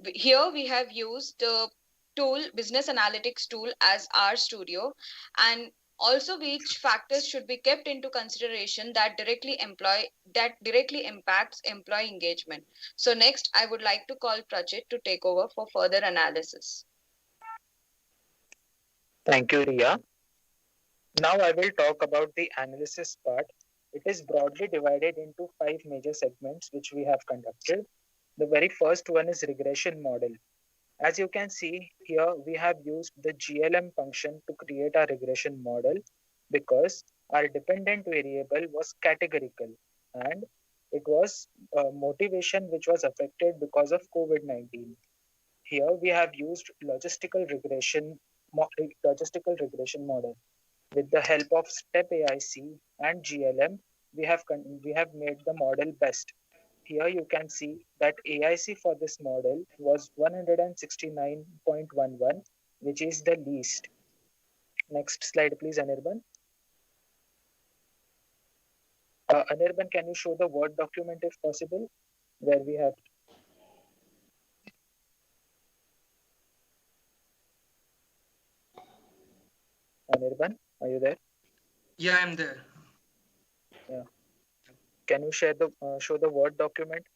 Here we have used the tool, business analytics tool, as our studio, and also which factors should be kept into consideration that directly impacts employee engagement. So next, I would like to call Prachit to take over for further analysis. Thank you, Ria. Now I will talk about the analysis part. It is broadly divided into 5 major segments which we have conducted. The very first one is regression model. As you can see here, we have used the GLM function to create a regression model because our dependent variable was categorical and it was motivation which was affected because of COVID-19. Here we have used logistical regression model. With the help of STEP AIC and GLM, we have made the model best. Here you can see that AIC for this model was 169.11, which is the least. Next slide, please, Anirban. Anirban, can you show the Word document if possible, where we have Anirban, are you there? Yeah, I'm there. Yeah. Can you show the Word document?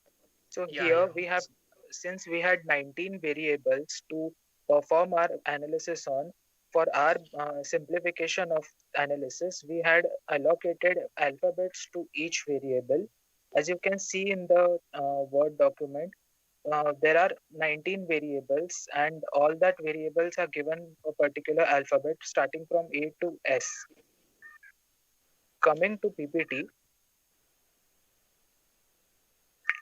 So Yeah, here yeah. we have, since we had 19 variables to perform our analysis on, for our simplification of analysis, we had allocated alphabets to each variable. As you can see in the Word document, there are 19 variables and all that variables are given a particular alphabet starting from A to S. Coming to PPT,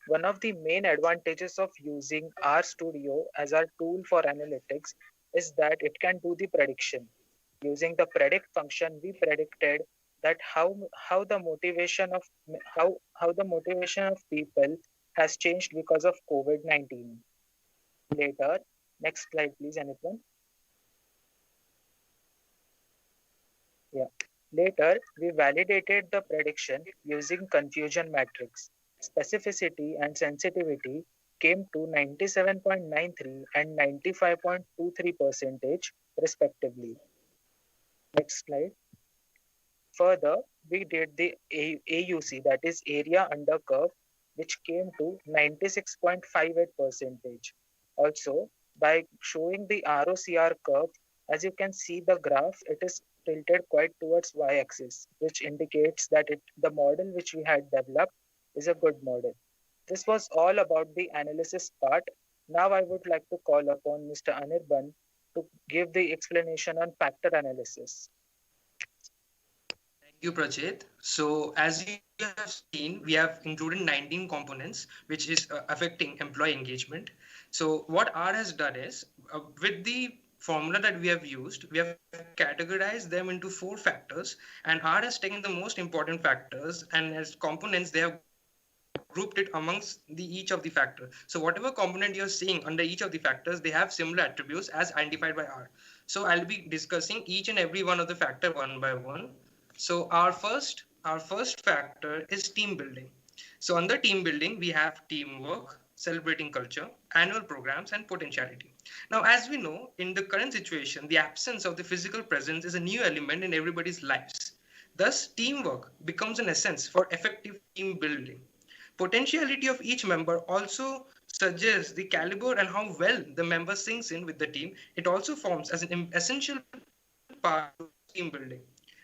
one of the main advantages of using RStudio as our tool for analytics is that it can do the prediction. Using the predict function, we predicted that how the motivation of people has changed because of COVID-19. Later, next slide, please, Anitwan. Yeah. Later, we validated the prediction using confusion matrix. Specificity and sensitivity came to 97.93 and 95.23% respectively. Next slide. Further, we did the AUC, that is area under curve, which came to 96.58%. Also, by showing the ROCR curve, as you can see the graph, it is tilted quite towards y-axis, which indicates that the model which we had developed is a good model. This was all about the analysis part. Now I would like to call upon Mr. Anirban to give the explanation on factor analysis. Thank you, Prachit. So as you have seen, we have included 19 components, which is affecting employee engagement. So what R has done is, with the formula that we have used, we have categorized them into 4 factors, and R has taken the most important factors, and as components, they have grouped it amongst each of the factors. So whatever component you're seeing under each of the factors, they have similar attributes as identified by R. So I'll be discussing each and every one of the factor one by one. So our first factor is team building. So under team building, we have teamwork, celebrating culture, annual programs, and potentiality. Now, as we know, in the current situation, the absence of the physical presence is a new element in everybody's lives. Thus, teamwork becomes an essence for effective team building. Potentiality of each member also suggests the caliber and how well the member sinks in with the team. It also forms as an essential part of team building.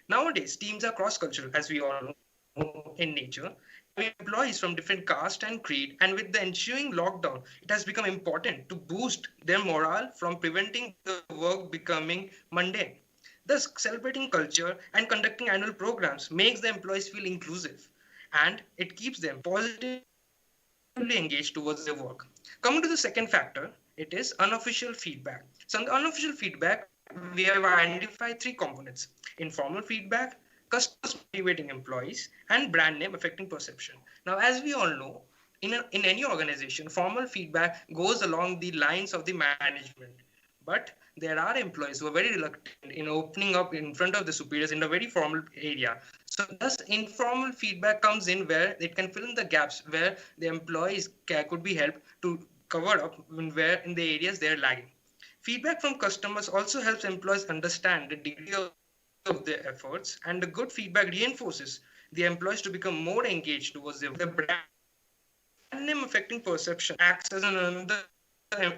Nowadays, teams are cross-cultural, as we all know, in nature. Employees from different caste and creed, and with the ensuing lockdown, it has become important to boost their morale from preventing the work becoming mundane. Thus, celebrating culture and conducting annual programs makes the employees feel inclusive, and it keeps them positively engaged towards their work. Coming to the second factor, it is unofficial feedback. So in the unofficial feedback, we have identified 3 components: informal feedback, customers motivating employees, and brand name affecting perception. Now, as we all know, in any organization, formal feedback goes along the lines of the management. But there are employees who are very reluctant in opening up in front of the superiors in a very formal area. So thus informal feedback comes in where it can fill in the gaps where the employees could be helped to cover up in the areas they're lagging. Feedback from customers also helps employees understand the degree of their efforts, and the good feedback reinforces the employees to become more engaged towards their brand name affecting perception acts as another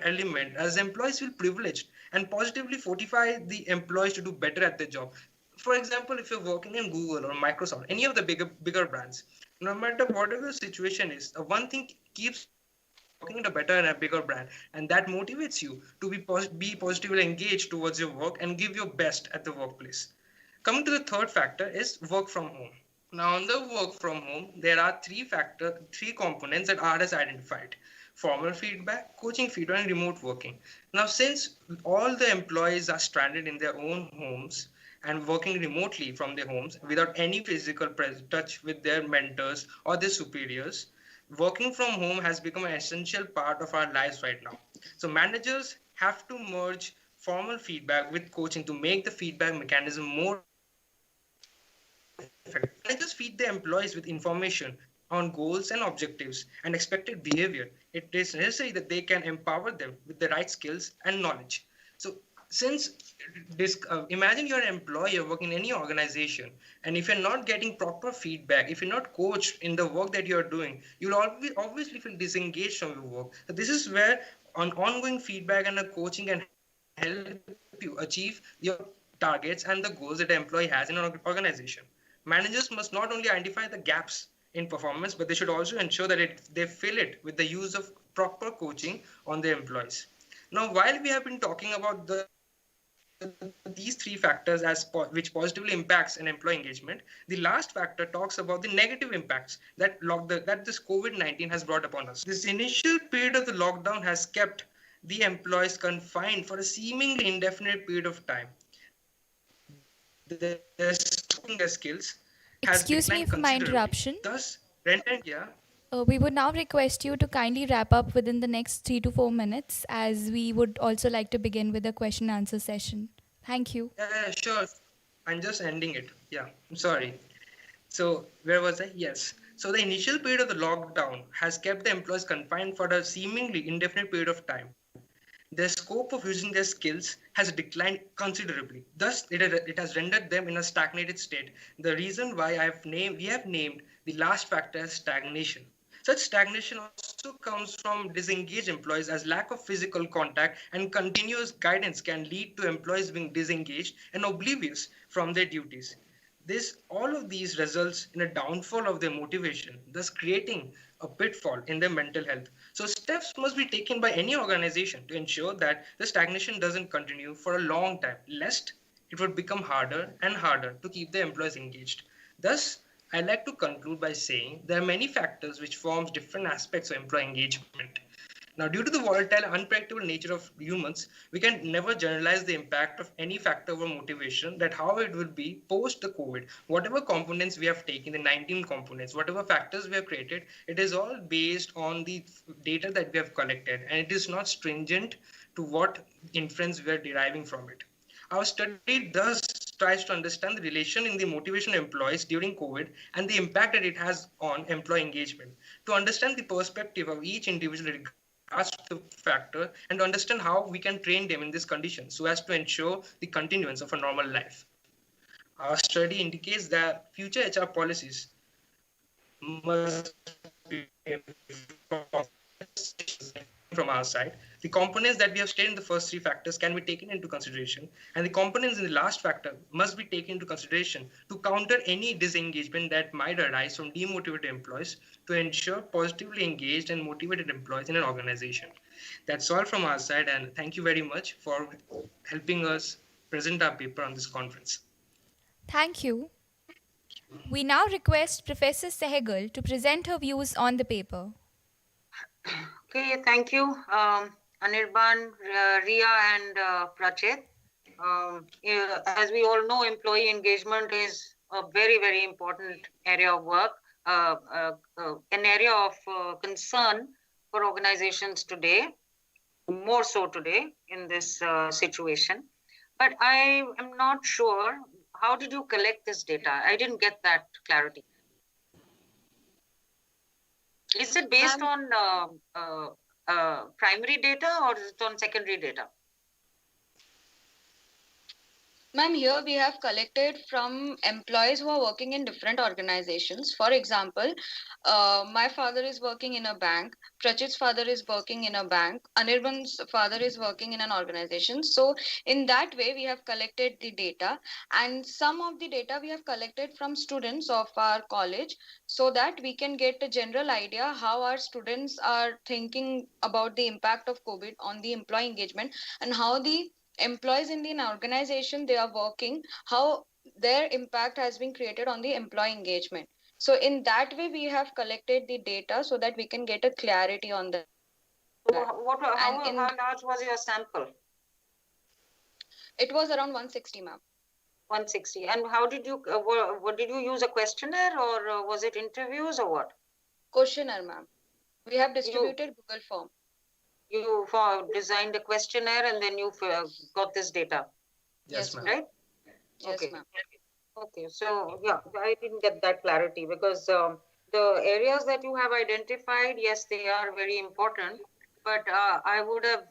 element as employees feel privileged and positively fortify the employees to do better at their job. For example, if you're working in Google or Microsoft, any of the bigger brands, no matter whatever the situation is, one thing keeps working in a better and a bigger brand, and that motivates you to be positively engaged towards your work and give your best at the workplace. Coming to the third factor is work from home. Now, on the work from home, there are 3 components that R has identified: formal feedback, coaching feedback, and remote working. Now, since all the employees are stranded in their own homes and working remotely from their homes without any physical touch with their mentors or their superiors, working from home has become an essential part of our lives right now. So managers have to merge formal feedback with coaching to make the feedback mechanism more effective. Managers feed their employees with information on goals and objectives and expected behavior. It is necessary that they can empower them with the right skills and knowledge. So since imagine you're an employee, you're working in any organization, and if you're not getting proper feedback, if you're not coached in the work that you're doing, you'll obviously feel disengaged from your work. So this is where an ongoing feedback and a coaching can help you achieve your targets and the goals that an employee has in an organization. Managers must not only identify the gaps in performance, but they should also ensure that they fill it with the use of proper coaching on their employees. Now, while we have been talking about these 3 factors which positively impacts an employee engagement, the last factor talks about the negative impacts that this COVID-19 has brought upon us. This initial period of the lockdown has kept the employees confined for a seemingly indefinite period of time. Their skills has Excuse me declined for my considerably. interruption. Thus, we would now request you to kindly wrap up within the next 3 to 4 minutes, as we would also like to begin with a question answer session. Thank you. Yeah, sure. I'm just ending it. Yeah, I'm sorry. So where was I? Yes. So the initial period of the lockdown has kept the employees confined for a seemingly indefinite period of time. their scope of using their skills has declined considerably. Thus, it has rendered them in a stagnated state. The reason why we have named the last factor as stagnation. Such stagnation also comes from disengaged employees, as lack of physical contact and continuous guidance can lead to employees being disengaged and oblivious from their duties. All of these results in a downfall of their motivation, thus creating a pitfall in their mental health. So steps must be taken by any organization to ensure that the stagnation doesn't continue for a long time, lest it would become harder and harder to keep the employees engaged. Thus, I'd like to conclude by saying there are many factors which forms different aspects of employee engagement. Now, due to the volatile, unpredictable nature of humans, we can never generalize the impact of any factor over motivation, that how it will be post the COVID. Whatever components we have taken, the 19 components, whatever factors we have created, it is all based on the data that we have collected, and it is not stringent to what inference we are deriving from it. Our study thus tries to understand the relation in the motivation of employees during COVID and the impact that it has on employee engagement. To understand the perspective of each individual ask the factor and to understand how we can train them in this condition so as to ensure the continuance of a normal life. Our study indicates that future HR policies must be from our side. The components that we have stated in the first three factors can be taken into consideration, and the components in the last factor must be taken into consideration to counter any disengagement that might arise from demotivated employees to ensure positively engaged and motivated employees in an organization. That's all from our side, and thank you very much for helping us present our paper on this conference. Thank you. We now request Professor Sehgal to present her views on the paper. Okay, thank you, Anirban, Ria, and Prachit. As we all know, employee engagement is a very, very important area of work, an area of concern for organizations today, more so today in this situation. But I am not sure, how did you collect this data? I didn't get that clarity. Is it based on primary data or is it on secondary data? Ma'am, here we have collected from employees who are working in different organizations. For example, my father is working in a bank, Prachit's father is working in a bank, Anirban's father is working in an organization. So in that way, we have collected the data, and some of the data we have collected from students of our college so that we can get a general idea how our students are thinking about the impact of COVID on the employee engagement and how the employees in the organization they are working, how their impact has been created on the employee engagement. So in that way we have collected the data so that we can get a clarity on that. How large was your sample? It was around 160, ma'am. 160. And how did you what did you use, a questionnaire or was it interviews or what? Questionnaire, ma'am. We have distributed Google form. You designed a questionnaire and then you got this data. Yes, ma'am. Right? Yes, okay. ma'am. Okay, so yeah, I didn't get that clarity because the areas that you have identified, yes, they are very important, but I would have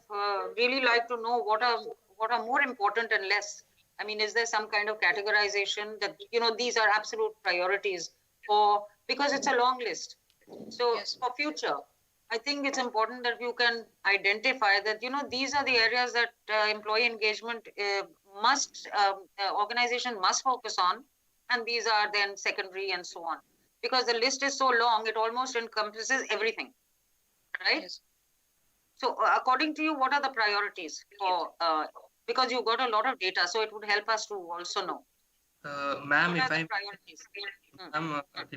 really liked to know what are more important and less. I mean, is there some kind of categorization that, these are absolute priorities because it's a long list. So for future, I think it's important that you can identify that, these are the areas that employee engagement organization must focus on, and these are then secondary and so on. Because the list is so long, it almost encompasses everything, right? Yes. So according to you, what are the priorities for, because you got a lot of data, so it would help us to also know. Ma'am, if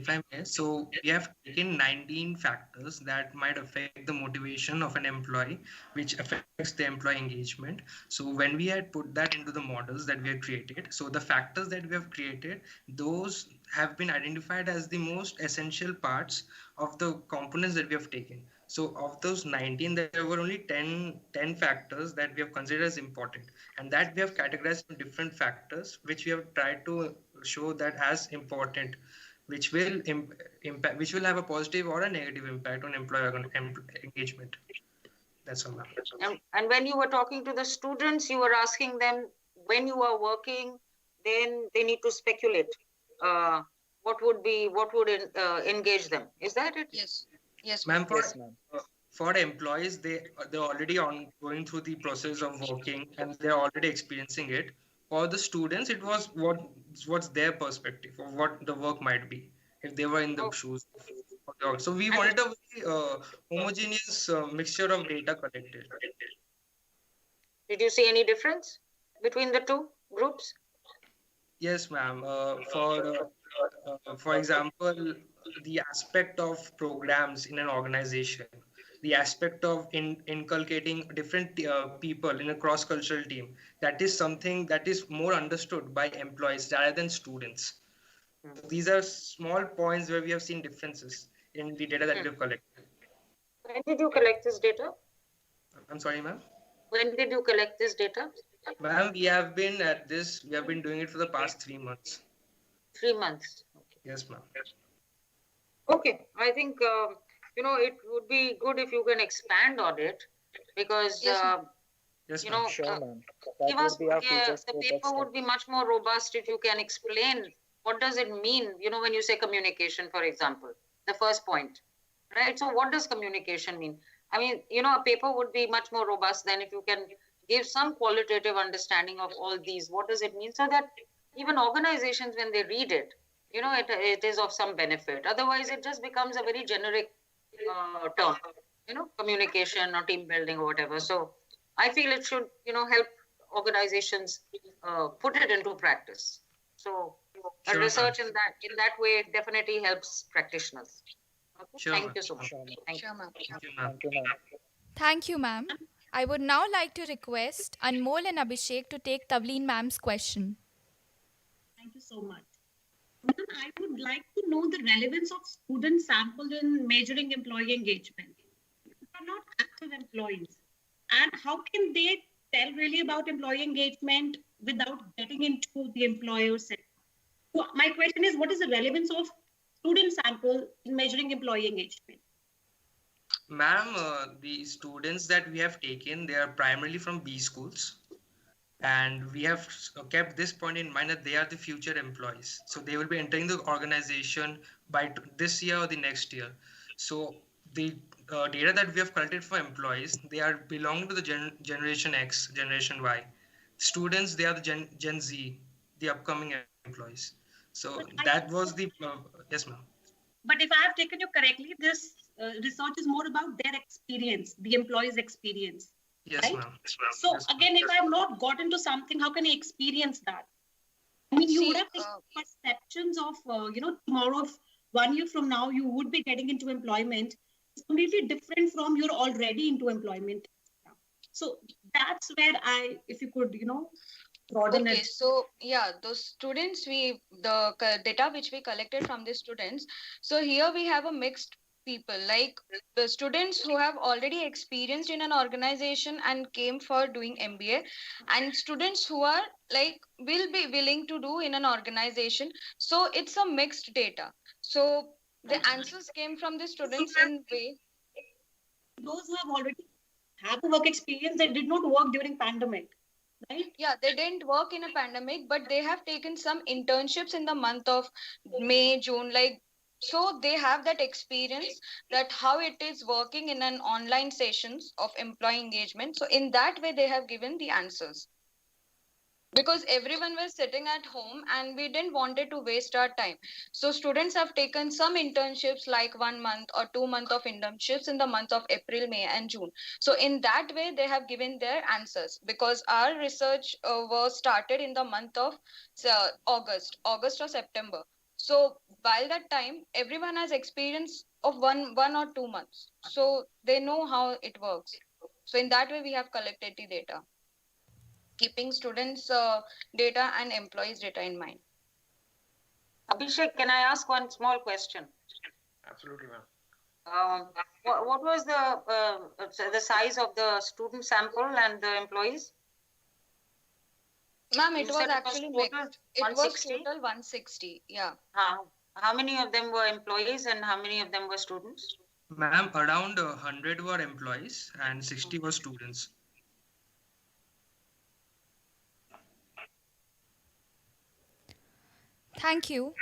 I may, so we have taken 19 factors that might affect the motivation of an employee, which affects the employee engagement. So when we had put that into the models that we have created, so the factors that we have created, those have been identified as the most essential parts of the components that we have taken. So of those 19, there were only 10 factors that we have considered as important, and that we have categorized into different factors, which we have tried to show that as important, which will impact, which will have a positive or a negative impact on employee engagement. That's all, ma'am. And when you were talking to the students, you were asking them when you are working, then they need to speculate. What would engage them? Is that it? Yes. Yes, Ma'am, ma'am. for employees, they're already on going through the process of working and they're already experiencing it. For the students, it was what's their perspective of what the work might be if they were in the shoes of the org. So we wanted a very homogeneous mixture of data collected. Did you see any difference between the two groups? Yes, ma'am. For example, the aspect of programs in an organization, the aspect of inculcating different people in a cross-cultural team, that is something that is more understood by employees rather than students. So these are small points where we have seen differences in the data that we have collected. When did you collect this data? I'm sorry, ma'am. When did you collect this data? Ma'am, we have been doing it for the past 3 months. 3 months. Yes, ma'am. Okay, I think it would be good if you can expand on it because Yes, you know Sure, ma'am. give That us would be our future the scope of paper would study. be much more robust if you can explain what does it mean. When you say communication, for example, the first point, right? So what does communication mean? I mean, a paper would be much more robust than if you can give some qualitative understanding of all these. What does it mean? So that even organizations, when they read it, it is of some benefit. Otherwise, it just becomes a very generic term, communication or team building or whatever. So I feel it should, help organizations put it into practice. So Sure, research in that way definitely helps practitioners. Okay? Sure, Thank ma'am. you so much. Thank you. Thank you, ma'am. Thank you, ma'am. Thank you, ma'am. I would now like to request Anmol and Abhishek to take Tavleen ma'am's question. Thank you so much. Ma'am, I would like to know the relevance of student sample in measuring employee engagement. They are not active employees. And how can they tell really about employee engagement without getting into the employer sector? So my question is, what is the relevance of student sample in measuring employee engagement? Ma'am, the students that we have taken, they are primarily from B schools. And we have kept this point in mind that they are the future employees. So they will be entering the organization by this year or the next year. So the data that we have collected for employees, they are belonging to the Generation X, Generation Y. Students, they are the Gen Z, the upcoming employees. So that was the, yes, ma'am. But if I have taken you correctly, this research is more about their experience, the employee's experience. Yes, right? ma'am. So yes, again, if I have not got into something, how can I experience that? I mean, you would have perceptions of, tomorrow, 1 year from now, you would be getting into employment. It's completely different from you're already into employment. So that's where if you could, broaden Okay, it. so yeah, those students, the data which we collected from the students. So here we have a mixed people, like the students who have already experienced in an organization and came for doing MBA, and students who are like will be willing to do in an organization. So it's a mixed data. So the answers came from the students in way. Those who have already had the work experience, they did not work during pandemic. Right? Yeah, they didn't work in a pandemic, but they have taken some internships in the month of May, June, like so they have that experience that how it is working in an online sessions of employee engagement. So in that way, they have given the answers. Because everyone was sitting at home and we didn't wanted to waste our time. So students have taken some internships like 1 month or 2 months of internships in the month of April, May and June. So in that way, they have given their answers because our research was started in the month of August or September. So while that time, everyone has experience of one or 2 months. So they know how it works. So in that way, we have collected the data, keeping students' data and employees' data in mind. Abhishek, can I ask one small question? Absolutely, ma'am. What was the size of the student sample and the employees? Ma'am, it You was said actually mixed. It was 160? total 160. Yeah. How many of them were employees and how many of them were students? Ma'am, around 100 were employees and 60 were students. Thank you.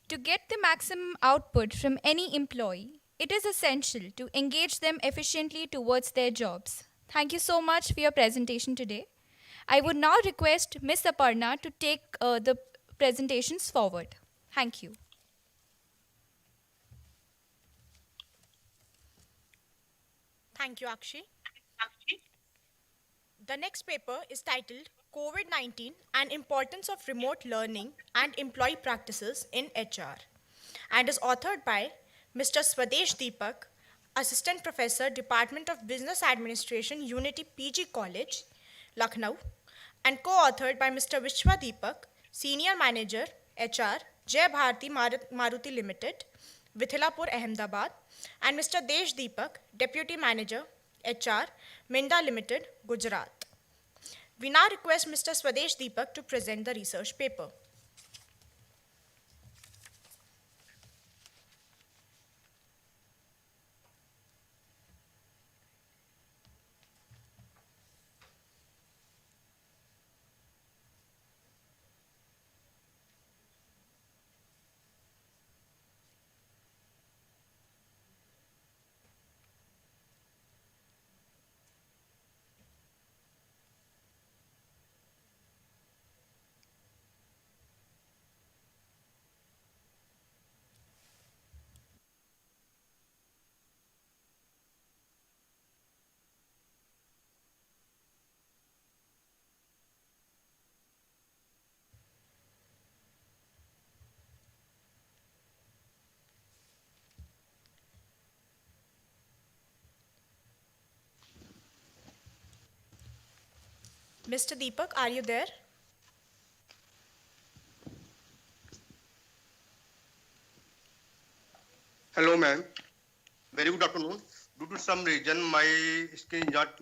To get the maximum output from any employee, it is essential to engage them efficiently towards their jobs. Thank you so much for your presentation today. I would now request Ms. Aparna to take the presentations forward. Thank you. Thank you, Akshay. The next paper is titled COVID 19 and Importance of Remote Learning and Employee Practices in HR and is authored by Mr. Swadesh Deepak, Assistant Professor, Department of Business Administration, Unity PG College, Lucknow, and co-authored by Mr. Vishwa Deepak, Senior Manager, HR, Jai Bharati Maruti Limited, Vithilapur, Ahmedabad, and Mr. Desh Deepak, Deputy Manager, HR, Minda Limited, Gujarat. We now request Mr. Swadesh Deepak to present the research paper. Mr. Deepak, are you there? Hello, ma'am. Very good afternoon. Due to some reason, my screen is not,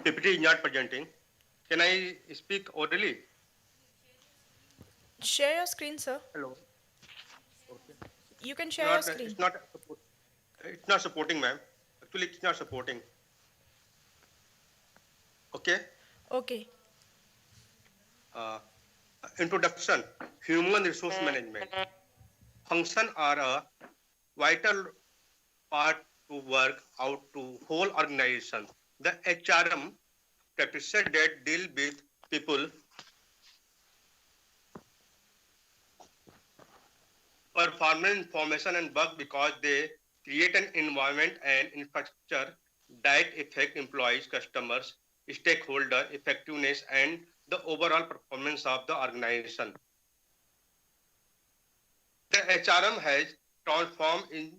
PPT is not presenting. Can I speak orally? Share your screen, sir. Hello. Okay. You can share your screen. It's not supporting, ma'am. Actually, it's not supporting. Okay. Okay. Introduction, human resource management. Functions are a vital part to work out to whole organization. The HRM practices that deal with people performance, information and work because they create an environment and infrastructure that affect employees, customers, stakeholder effectiveness and the overall performance of the organization. The HRM has transformed in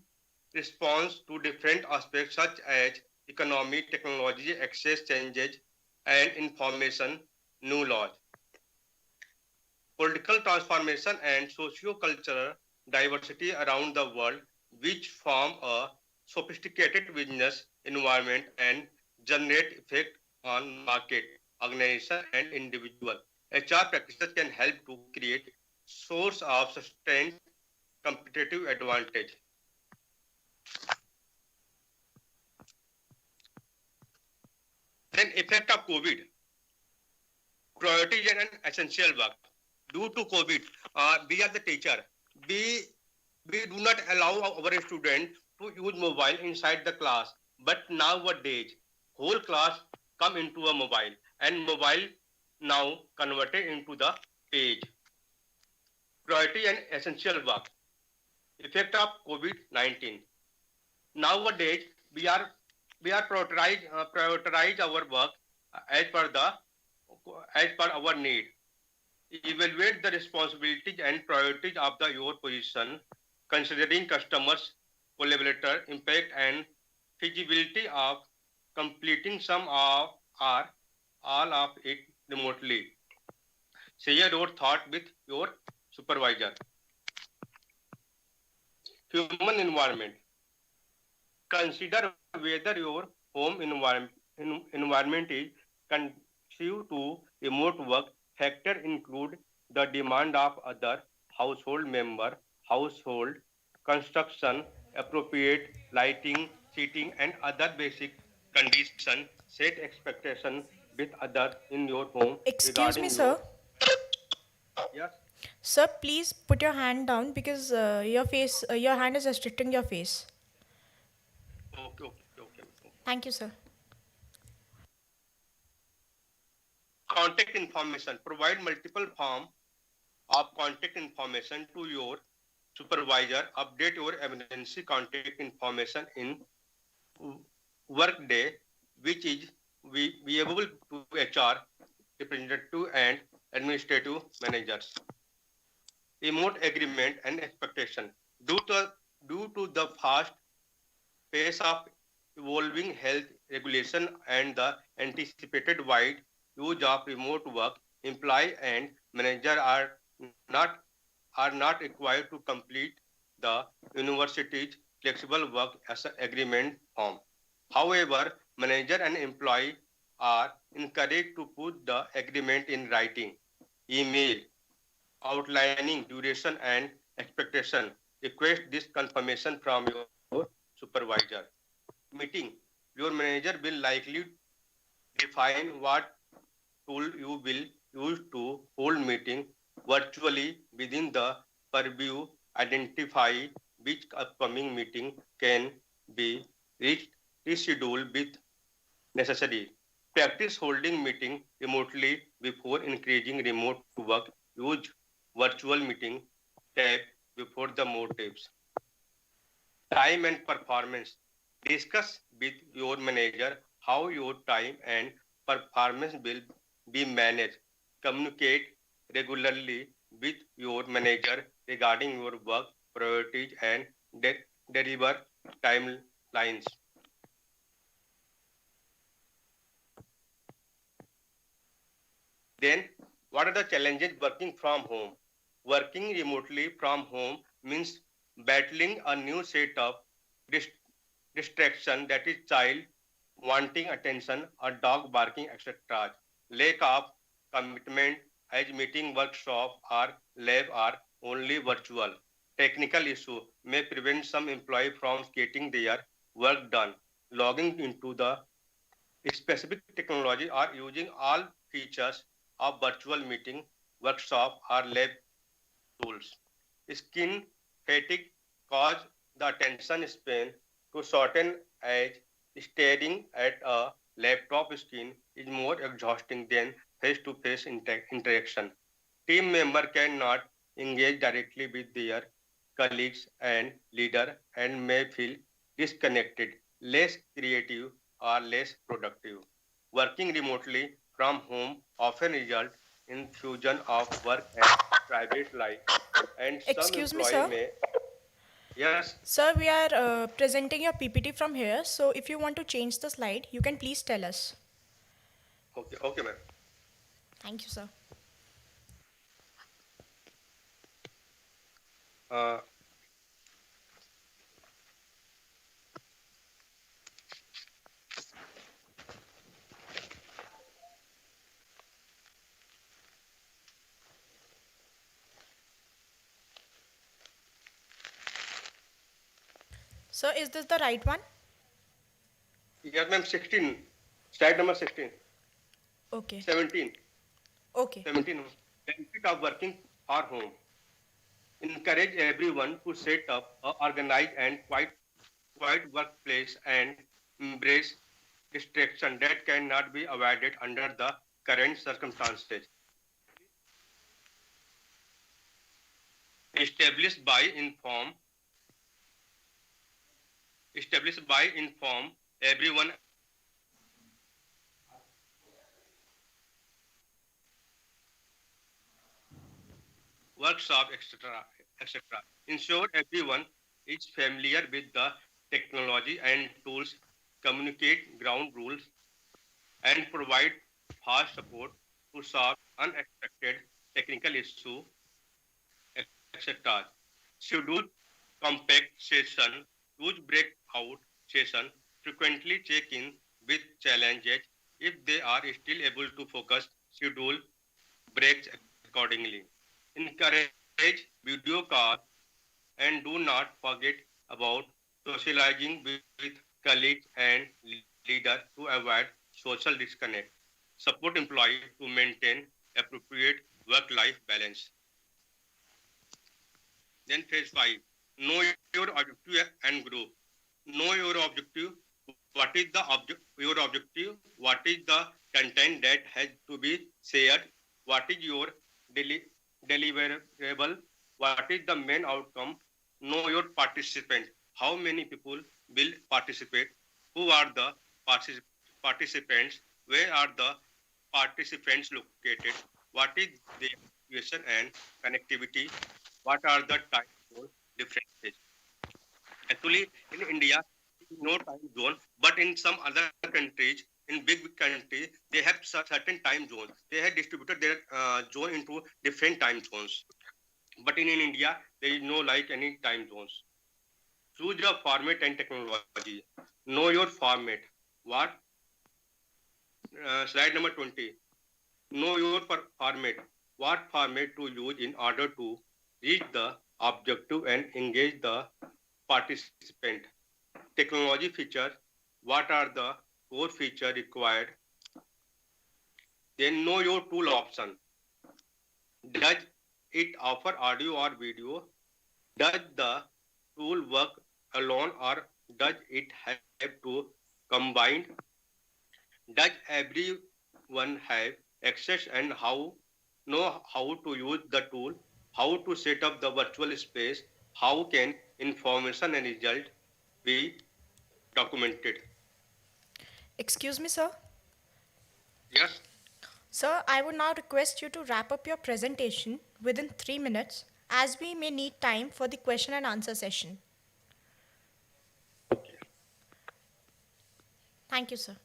response to different aspects such as economy, technology, access changes, and information, new laws. Political transformation and socio-cultural diversity around the world, which form a sophisticated business environment and generate effect on market, organization, and individual. HR practices can help to create source of sustained competitive advantage. Then effect of COVID. Priorities and essential work. Due to COVID, we are the teacher. We do not allow our students to use mobile inside the class. But nowadays, whole class come into a mobile and mobile now converted into the page. Priority and essential work. Effect of COVID-19. Nowadays, we are prioritize our work as per our need. Evaluate the responsibilities and priorities of your position, considering customers, collaborator, impact, and feasibility of completing some of or all of it remotely. Share your thought with your supervisor. Human environment. Consider whether your home environment is conducive to remote work. Factors include the demand of other household member, household construction, appropriate lighting, seating, and other basic conditions. Set expectation with others in your home Excuse me, regarding sir. your. Yes. Sir, please put your hand down because your hand is restricting your face. Okay. Thank you, sir. Contact information. Provide multiple form of contact information to your supervisor. Update your emergency contact information in workday, which is viewable to HR representative and administrative managers. Remote agreement and expectation. Due to the fast pace of evolving health regulation and the anticipated wide use of remote work, employee and manager not are not required to complete the university's flexible work as an agreement form. However, manager and employee are encouraged to put the agreement in writing, email, outlining duration and expectation. Request this confirmation from your supervisor. Meeting. Your manager will likely define what tool you will use to hold meeting virtually within the purview. Identify which upcoming meeting can be rescheduled with necessary. Practice holding meeting remotely before increasing remote work. Use virtual meeting tab before the more tabs. Time and performance. Discuss with your manager how your time and performance will be managed. Communicate regularly with your manager regarding your work priorities and deliver timelines. Then, what are the challenges working from home? Working remotely from home means battling a new set of distraction, that is child wanting attention, a dog barking, etc. Lack of commitment as meeting, workshop or lab are only virtual. Technical issue may prevent some employee from getting their work done. Logging into the specific technology or using all features of virtual meeting, workshop or lab tools. Skin fatigue cause the attention span to shorten as staring at a laptop screen is more exhausting than face-to-face interaction. Team member cannot engage directly with their colleagues and leader and may feel disconnected, less creative or less productive. Working remotely from home often results in fusion of work and private life, and some Excuse me, employee sir. may. Yes. Sir, we are presenting your PPT from here. So if you want to change the slide, you can please tell us. Okay, ma'am. Thank you, sir. Uh, Sir, is this the right one? yes, ma'am. 16. Slide number 16. Okay. 17. Okay. 17. Benefit of working or home. Encourage everyone to set up a organized and quiet workplace and embrace distraction that cannot be avoided under the current circumstances. Established by inform everyone workshop, etc. Ensure everyone is familiar with the technology and tools, communicate ground rules, and provide fast support to solve unexpected technical issue, etc. Schedule compact session, use breakout session, frequently check in with challenges. If they are still able to focus, schedule breaks accordingly. Encourage video call and do not forget about socializing with colleagues and leaders to avoid social disconnect. Support employees to maintain appropriate work-life balance. Then phase 5, know your objective and group. Know your objective. What is the your objective? What is the content that has to be shared? What is your deliverable? What is the main outcome? Know your participant. How many people will participate? Who are the participants? Where are the participants located? What is their situation and connectivity? What are the time zone differences? Actually, in India, no time zone, but in some other countries, in big countries, they have certain time zones. They have distributed their zone into different time zones. But in India, there is no like any time zones. Choose your format and technology. Know your format. What? Slide number 20. Know your format. What format to use in order to reach the objective and engage the participant. Technology feature. What are the core features required? Then know your tool option. Does it offer audio or video? Does the tool work alone or does it have to combine? Does everyone have access and know how to use the tool? How to set up the virtual space? How can information and result be documented? Excuse me, sir. Yes. Sir, I would now request you to wrap up your presentation within 3 minutes as we may need time for the question and answer session. Thank you, sir.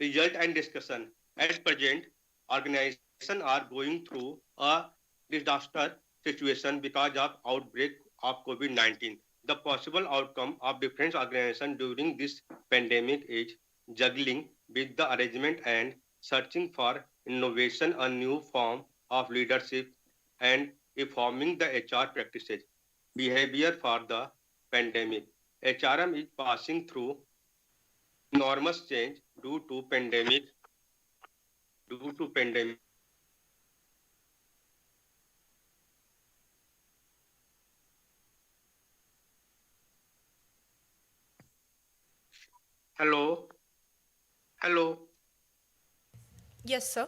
Result and discussion. At present, organizations are going through a disaster situation because of outbreak of COVID-19. The possible outcome of different organizations during this pandemic is juggling with the arrangement and searching for innovation, a new form of leadership, and reforming the HR practices. Behavior for the pandemic. HRM is passing through enormous change due to pandemic. Hello. Yes, sir.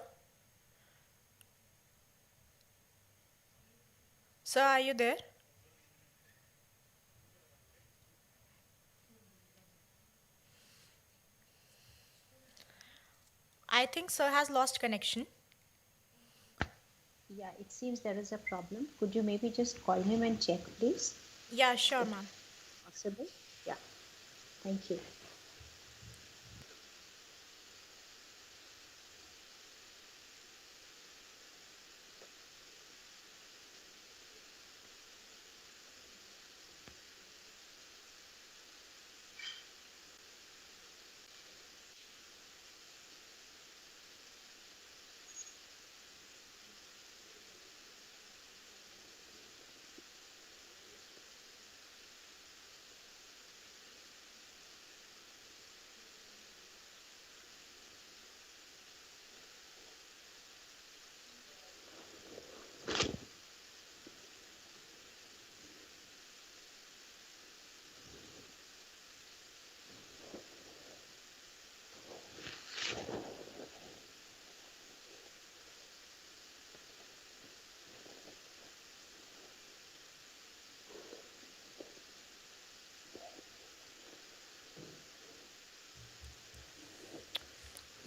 Sir, are you there? I think sir has lost connection. Yeah, it seems there is a problem. Could you maybe just call him and check, please? Yeah, sure, ma'am. Possible? Yeah. Thank you.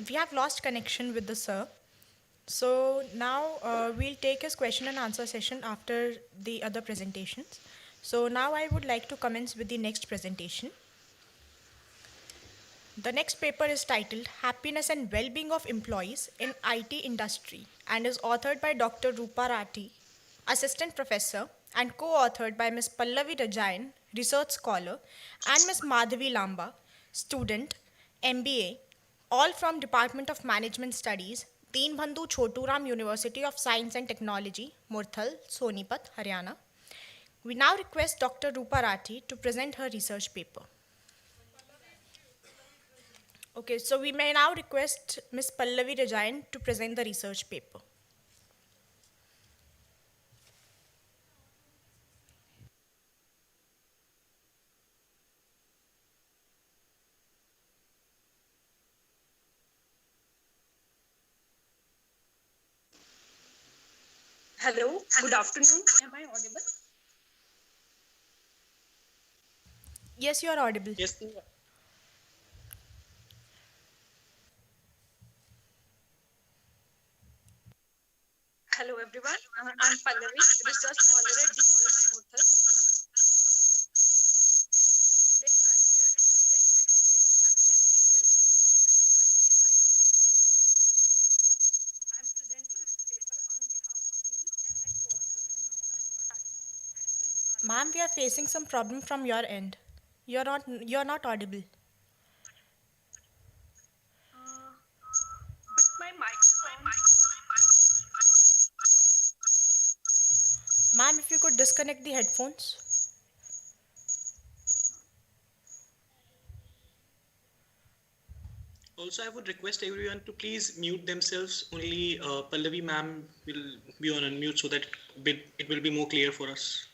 We have lost connection with the sir. So now we'll take his question and answer session after the other presentations. So now I would like to commence with the next presentation. The next paper is titled Happiness and Well-Being of Employees in IT Industry and is authored by Dr. Rupa Rathi, Assistant Professor, and co-authored by Ms. Pallavi Rajayan, Research Scholar, and Ms. Madhavi Lamba, Student, MBA, all from Department of Management Studies, Deenbandhu Choturam University of Science and Technology, Murthal, Sonipat, Haryana. We now request Dr. Rupa Rathi to present her research paper. Okay, so we may now request Ms. Pallavi Rajayan to present the research paper. Hello, good afternoon. Am I audible? Yes, you are audible. Yes. Hello, everyone. I'm Pallavi, research scholar at DPS Murthal. And today I'm here to present my topic, happiness and well-being of employees in IT industry. I'm presenting this paper on behalf of me and my co-authors. Ma'am, we are facing some problem from your end. You're not audible. But my microphone. Ma'am, if you could disconnect the headphones. Also, I would request everyone to please mute themselves. Only Pallavi ma'am will be on unmute so that it will be more clear for us.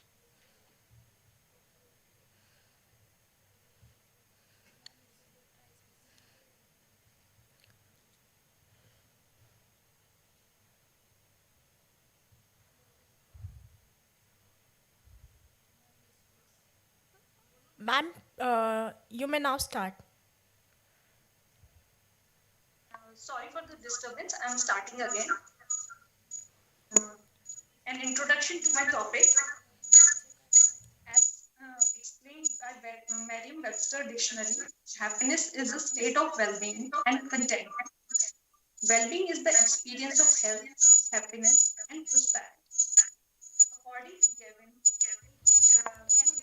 Ma'am, you may now start. Sorry for the disturbance. I'm starting again. An introduction to my topic. As explained by Merriam-Webster Dictionary, happiness is a state of well-being and contentment. Well-being is the experience of health, happiness, and prosperity. According to Gavin,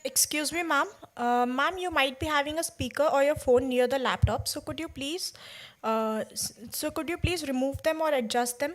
Excuse me, ma'am. Ma'am, you might be having a speaker or your phone near the laptop. So could you please remove them or adjust them?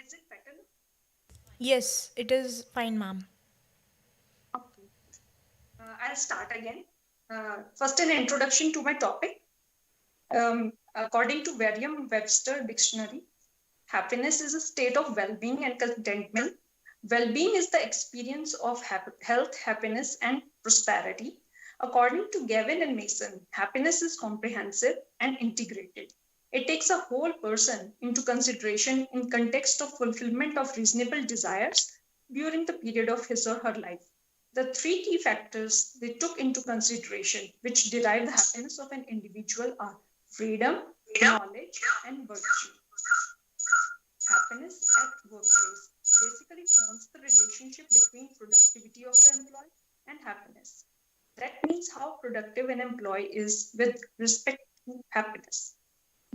is it better? Yes, it is fine, ma'am. Okay. I'll start again. First, an introduction to my topic. According to Merriam-Webster Dictionary, happiness is a state of well-being and contentment. Well-being is the experience of health, happiness, and prosperity. According to Gavin and Mason, happiness is comprehensive and integrated. It takes a whole person into consideration in context of fulfillment of reasonable desires during the period of his or her life. The three key factors they took into consideration which derive the happiness of an individual are freedom, knowledge, and virtue. Happiness at workplace basically forms the relationship between productivity of the employee and happiness. That means how productive an employee is with respect to happiness.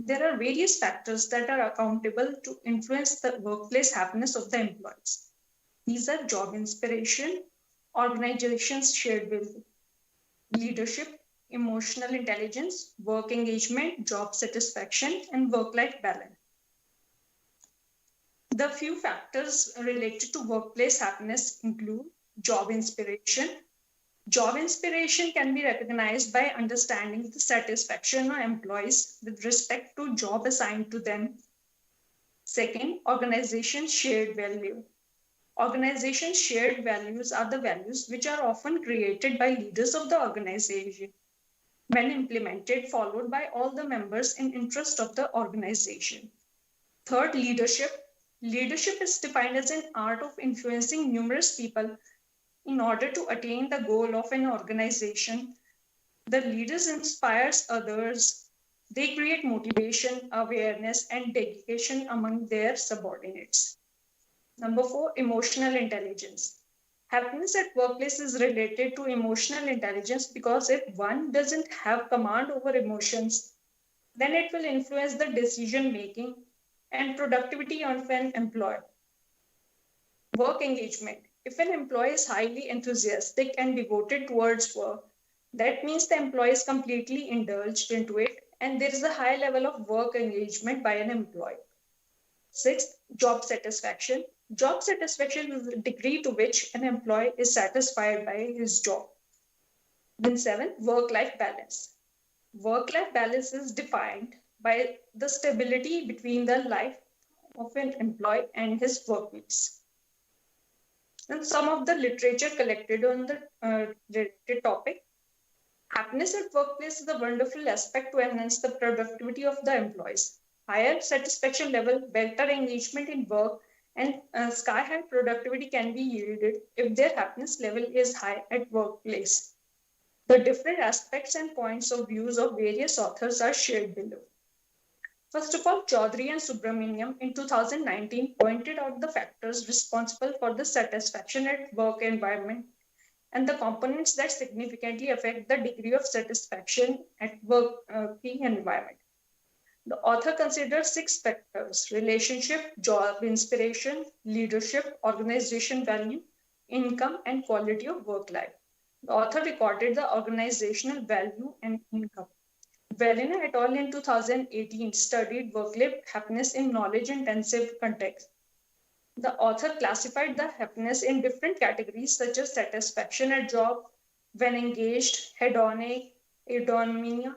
There are various factors that are accountable to influence the workplace happiness of the employees. These are job inspiration, organization's shared vision, leadership, emotional intelligence, work engagement, job satisfaction, and work-life balance. The few factors related to workplace happiness include job inspiration. Job inspiration can be recognized by understanding the satisfaction of employees with respect to job assigned to them. Second, organization shared value. Organization shared values are the values which are often created by leaders of the organization. When implemented, followed by all the members in interest of the organization. Third, leadership. Leadership is defined as an art of influencing numerous people in order to attain the goal of an organization, the leaders inspires others. They create motivation, awareness, and dedication among their subordinates. Number 4, emotional intelligence. Happiness at workplace is related to emotional intelligence because if one doesn't have command over emotions, then it will influence the decision making and productivity of an employee. Work engagement. If an employee is highly enthusiastic and devoted towards work, that means the employee is completely indulged into it and there is a high level of work engagement by an employee. Sixth, job satisfaction. Job satisfaction is the degree to which an employee is satisfied by his job. Then 7, work-life balance. Work-life balance is defined by the stability between the life of an employee and his workmates. And some of the literature collected on the related topic. Happiness at workplace is a wonderful aspect to enhance the productivity of the employees. Higher satisfaction level, better engagement in work, and sky-high productivity can be yielded if their happiness level is high at workplace. The different aspects and points of views of various authors are shared below. First of all, Chaudhary and Subramaniam in 2019 pointed out the factors responsible for the satisfaction at work environment and the components that significantly affect the degree of satisfaction at working environment. The author considers 6 factors: relationship, job inspiration, leadership, organization value, income, and quality of work life. The author recorded the organizational value and income. Valina et al. In 2018 studied work-life happiness in knowledge-intensive context. The author classified the happiness in different categories such as satisfaction at job, when engaged, hedonic, eudaimonia,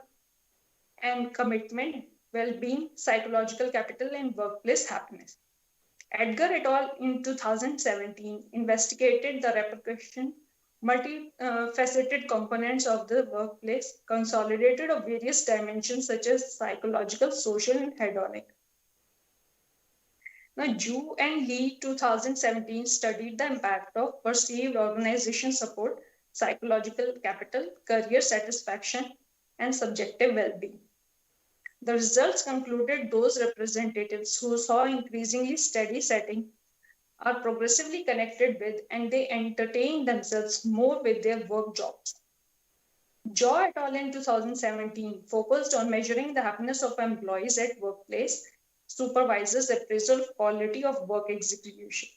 and commitment, well-being, psychological capital, and workplace happiness. Edgar et al. In 2017 investigated the repercussion multifaceted components of the workplace, consolidated of various dimensions such as psychological, social, and hedonic. Now, Zhu and Lee 2017 studied the impact of perceived organization support, psychological capital, career satisfaction, and subjective well-being. The results concluded those representatives who saw increasingly steady setting are progressively connected with and they entertain themselves more with their work jobs. Jaw et al. In 2017 focused on measuring the happiness of employees at workplace, supervisors' appraisal of quality of work execution.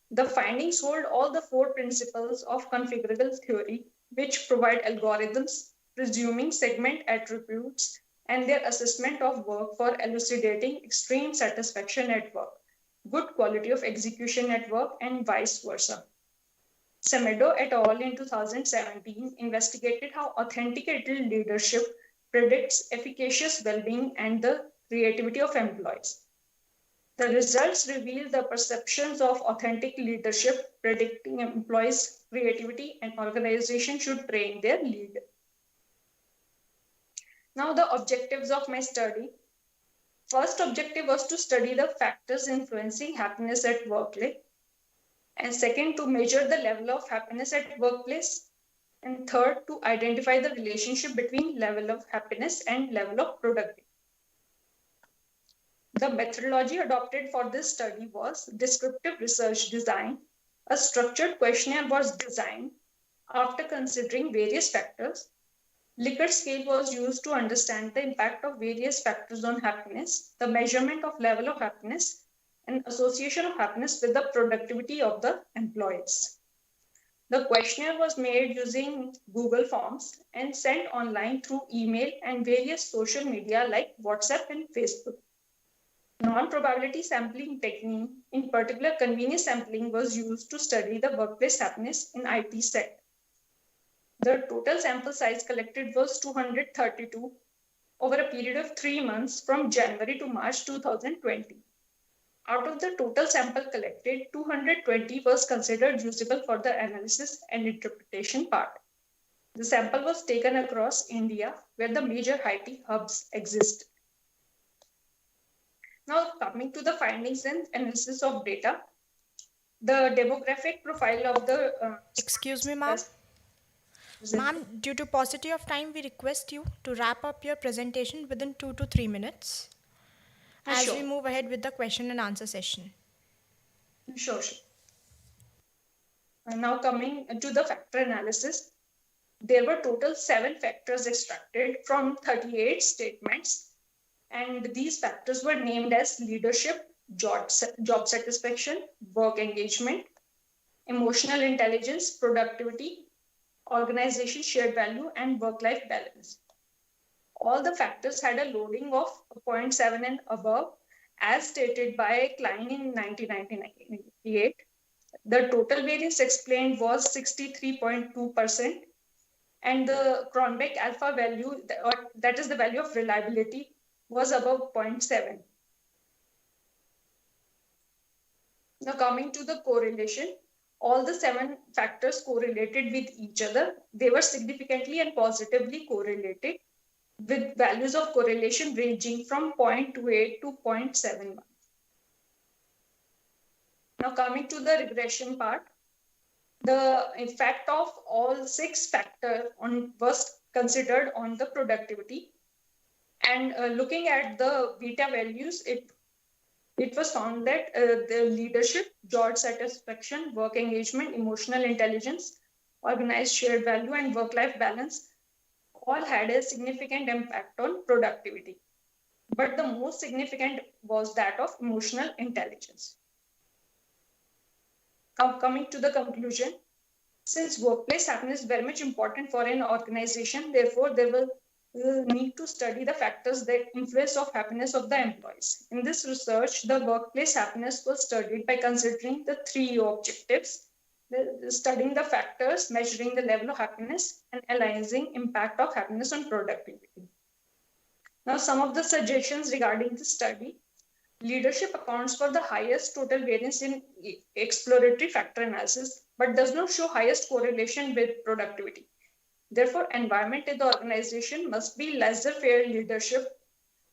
The findings hold all the 4 principles of configurable theory, which provide algorithms presuming segment attributes and their assessment of work for elucidating extreme satisfaction at work, good quality of execution at work, and vice versa. Semedo et al. In 2017 investigated how authenticated leadership predicts efficacious well-being and the creativity of employees. The results reveal the perceptions of authentic leadership predicting employees' creativity and organization should train their leader. Now the objectives of my study. First objective was to study the factors influencing happiness at workplace. And second, to measure the level of happiness at workplace. And third, to identify the relationship between level of happiness and level of productivity. The methodology adopted for this study was descriptive research design. A structured questionnaire was designed after considering various factors. Likert scale was used to understand the impact of various factors on happiness, the measurement of level of happiness, and association of happiness with the productivity of the employees. The questionnaire was made using Google Forms and sent online through email and various social media like WhatsApp and Facebook. Non-probability sampling technique, in particular convenience sampling, was used to study the workplace happiness in IT sector. The total sample size collected was 232 over a period of 3 months from January to March 2020. Out of the total sample collected, 220 was considered usable for the analysis and interpretation part. The sample was taken across India, where the major IT hubs exist. Now, coming to the findings and analysis of data. The demographic profile of the Excuse me, ma'am. Ma'am, due to paucity of time, we request you to wrap up your presentation within 2 to 3 minutes as sure. we move ahead with the question and answer session. Sure. Now coming to the factor analysis, there were total 7 factors extracted from 38 statements, and these factors were named as leadership, job satisfaction, work engagement, emotional intelligence, productivity, organization shared value, and work-life balance. All the factors had a loading of 0.7 and above, as stated by Klein in 1998. The total variance explained was 63.2%, and the Cronbach alpha value, that is the value of reliability, was above 0.7. Now coming to the correlation, all the 7 factors correlated with each other. They were significantly and positively correlated, with values of correlation ranging from 0.28 to 0.71. Now coming to the regression part, the effect of all 6 factors was considered on the productivity, and looking at the beta values, it was found that the leadership, job satisfaction, work engagement, emotional intelligence, organized shared value, and work-life balance all had a significant impact on productivity. But the most significant was that of emotional intelligence. Now coming to the conclusion, since workplace happiness is very much important for an organization, therefore there will need to study the factors that influence of happiness of the employees. In this research, the workplace happiness was studied by considering the 3 objectives: studying the factors, measuring the level of happiness, and analyzing impact of happiness on productivity. Now, some of the suggestions regarding the study. Leadership accounts for the highest total variance in exploratory factor analysis, but does not show highest correlation with productivity. Therefore, environment in the organization must be laissez-faire leadership,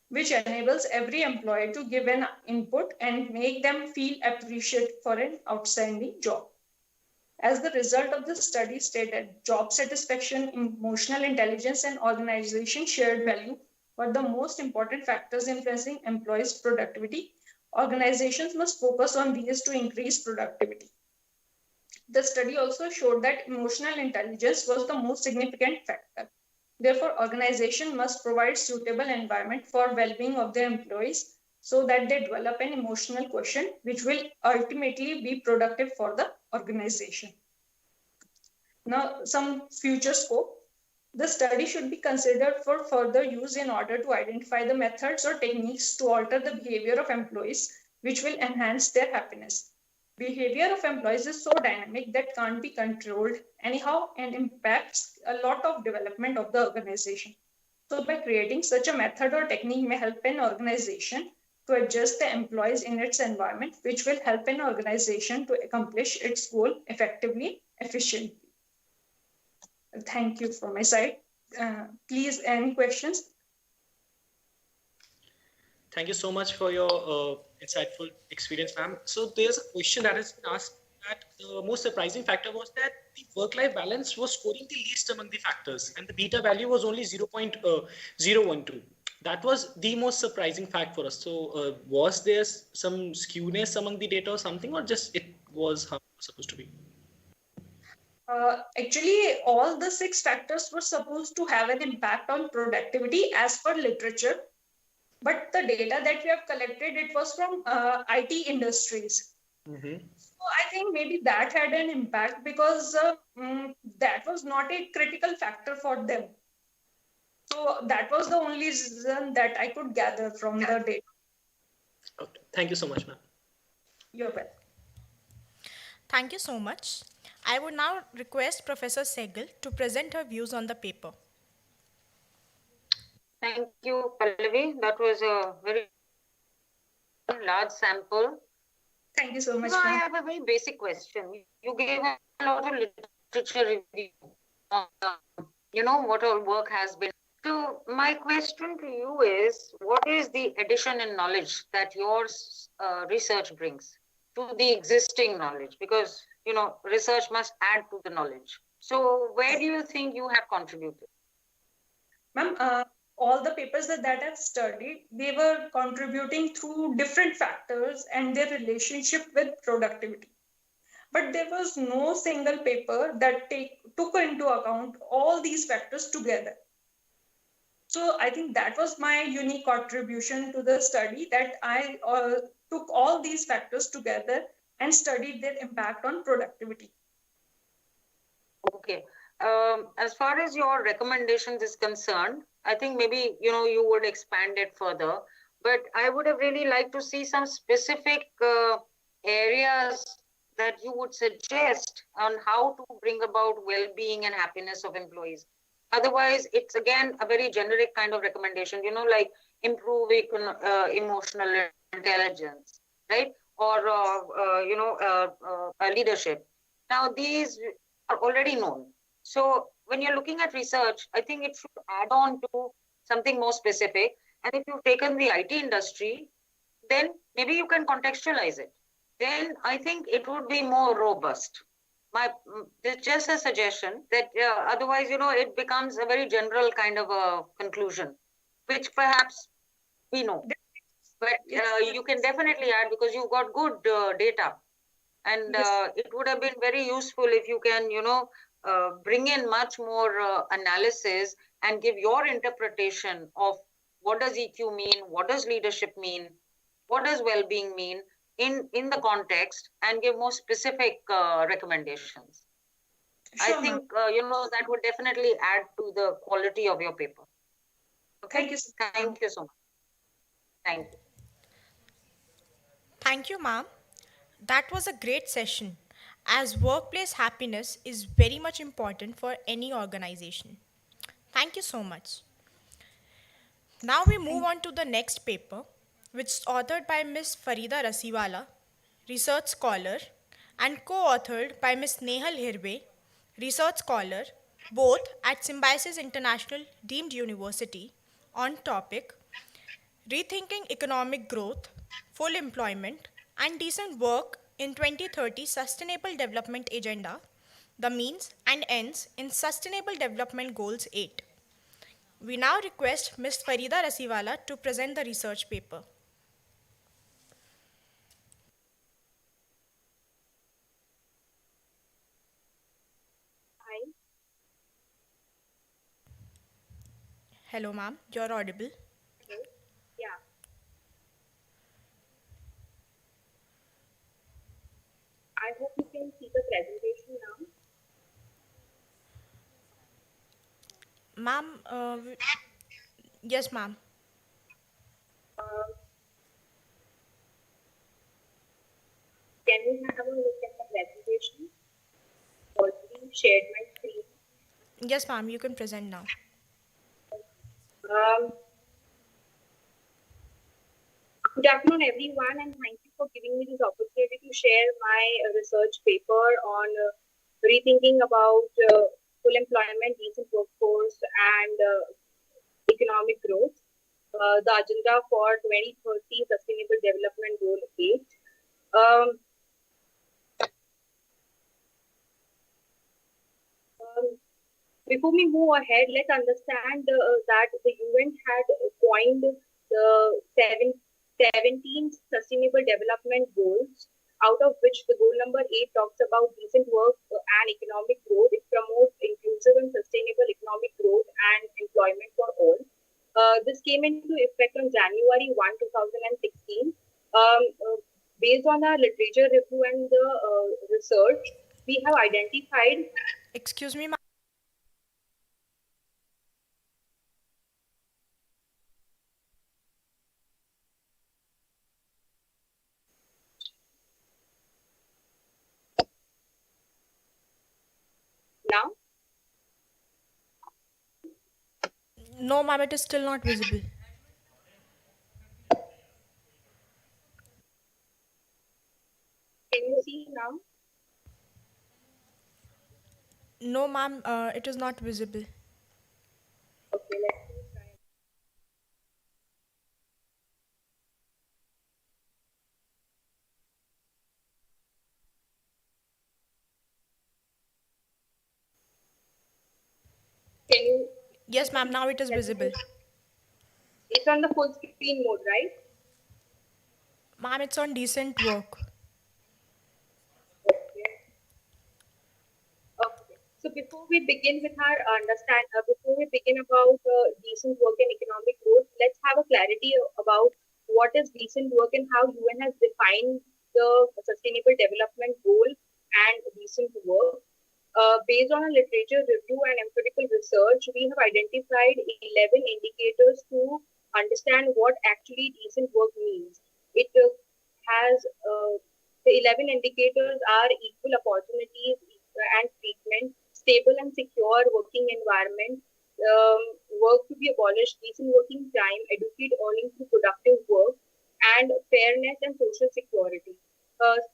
which enables every employee to give an input and make them feel appreciated for an outstanding job. As the result of the study stated, job satisfaction, emotional intelligence, and organization shared value were the most important factors influencing employees' productivity. Organizations must focus on these to increase productivity. The study also showed that emotional intelligence was the most significant factor. Therefore, organization must provide suitable environment for well-being of their employees so that they develop an emotional quotient, which will ultimately be productive for the organization. Now, some future scope. The study should be considered for further use in order to identify the methods or techniques to alter the behavior of employees, which will enhance their happiness. Behavior of employees is so dynamic that can't be controlled anyhow and impacts a lot of development of the organization. So by creating such a method or technique may help an organization to adjust the employees in its environment, which will help an organization to accomplish its goal effectively, efficiently. Thank you from my side. Please, any questions? Thank you so much for your insightful experience, ma'am. So there's a question that has been asked that the most surprising factor was that the work-life balance was scoring the least among the factors, and the beta value was only 0.012. That was the most surprising fact for us. So was there some skewness among the data or something, or just it was how it was supposed to be? Actually, all the 6 factors were supposed to have an impact on productivity as per literature. But the data that we have collected, it was from IT industries. So I think maybe that had an impact because that was not a critical factor for them. So that was the only reason that I could gather from the data. Okay. Thank you so much, ma'am. You're welcome. Thank you so much. I would now request Professor Sehgal to present her views on the paper. Thank you, Pallavi. That was a very large sample. Thank you so much. I have a very basic question. You gave a lot of literature review on, what all work has been. So my question to you is, what is the addition in knowledge that your research brings? to the existing knowledge, because research must add to the knowledge. So where do you think you have contributed? Ma'am, all the papers that I've studied, they were contributing through different factors and their relationship with productivity. But there was no single paper that took into account all these factors together. So I think that was my unique contribution to the study, that I took all these factors together and studied their impact on productivity. Okay. As far as your recommendations is concerned, I think maybe you would expand it further, but I would have really liked to see some specific areas that you would suggest on how to bring about well-being and happiness of employees. Otherwise, it's again a very generic kind of recommendation, like improve emotional intelligence, right? Or leadership. Now, these are already known. So when you're looking at research, I think it should add on to something more specific. And if you've taken the IT industry, then maybe you can contextualize it. Then I think it would be more robust. It's just a suggestion that otherwise, it becomes a very general kind of a conclusion, which perhaps we know. But you can definitely add, because you've got good data. And it would have been very useful if you can, bring in much more analysis and give your interpretation of what does EQ mean, what does leadership mean, what does well-being mean in the context, and give more specific recommendations. Sure, I think, that would definitely add to the quality of your paper. Okay? Thank you so much. Thank you. Thank you, ma'am. That was a great session, as workplace happiness is very much important for any organization. Thank you so much. Now we move on to the next paper, which is authored by Ms. Farida Rasiwala, research scholar, and co-authored by Ms. Nehal Hirve, research scholar, both at Symbiosis International Deemed University, on topic Rethinking Economic Growth, Full Employment, and Decent Work in 2030 Sustainable Development Agenda, the Means and Ends in Sustainable Development Goals 8. We now request Ms. Farida Rasiwala to present the research paper. Hi. Hello, ma'am. You're audible. Okay. Yeah. I hope you can see the presentation now. Ma'am, yes, ma'am. Can we have a look at the presentation? Already shared my screen. Yes, ma'am, you can present now. Good afternoon, everyone, and thank you for giving me this opportunity to share my research paper on rethinking about full employment, decent workforce, and economic growth. The agenda for 2030 Sustainable Development Goal 8. Before we move ahead, let's understand that the UN had coined the 17 Sustainable Development Goals, out of which the goal number 8 talks about decent work and economic growth. It promotes inclusive and sustainable economic growth and employment for all. This came into effect on January 1, 2016. Based on our literature review and the research, we have identified... Excuse me, ma'am. Now? No, ma'am, it is still not visible. Can you see now? No, ma'am, it is not visible. Okay, let me try. Yes, ma'am. Now it is visible. It's on the full screen mode, right? Ma'am, it's on decent work. Okay. So before we begin with our before we begin about decent work and economic growth, let's have a clarity about what is decent work and how UN has defined the Sustainable Development Goal and decent work. Based on a literature review and empirical research, we have identified 11 indicators to understand what actually decent work means. It has the 11 indicators are equal opportunities and treatment, stable and secure working environment, work to be abolished, decent working time, educate earning through productive work, and fairness and social security.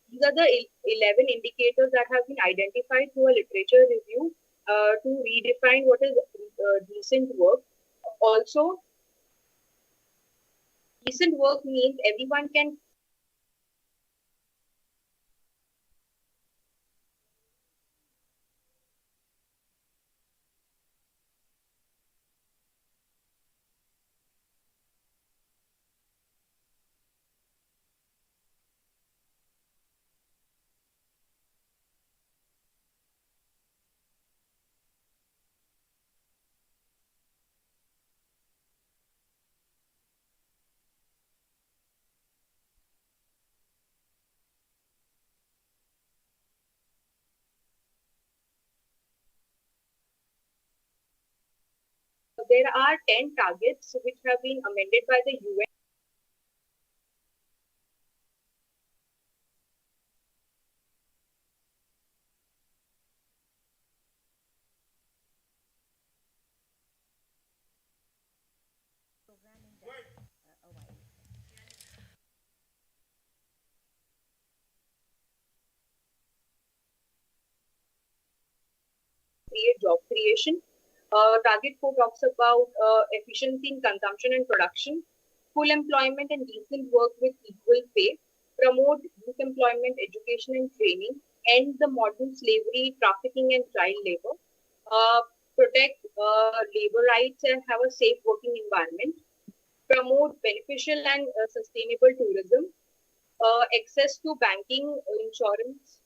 These are the 11 indicators that have been identified through a literature review to redefine what is decent work. Also, decent work means everyone can there are 10 targets which have been amended by the UN. Create job creation. Target 4 talks about efficiency in consumption and production, full employment and decent work with equal pay, promote youth employment, education and training, end the modern slavery, trafficking and child labor, protect labor rights and have a safe working environment, promote beneficial and sustainable tourism, access to banking, insurance,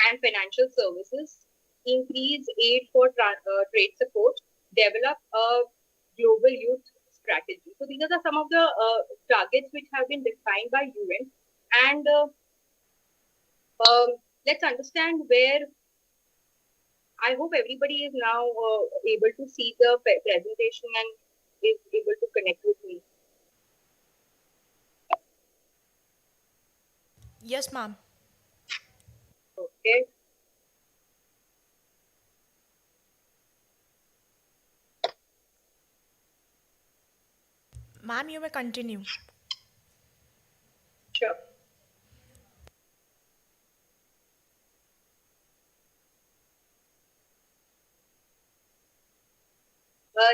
and financial services, increase aid for trade support, develop a global youth strategy. So these are some of the targets which have been defined by UN. And let's understand where I hope everybody is now able to see the presentation and is able to connect with me. Yes, ma'am. Okay. Ma'am, you may continue. Sure.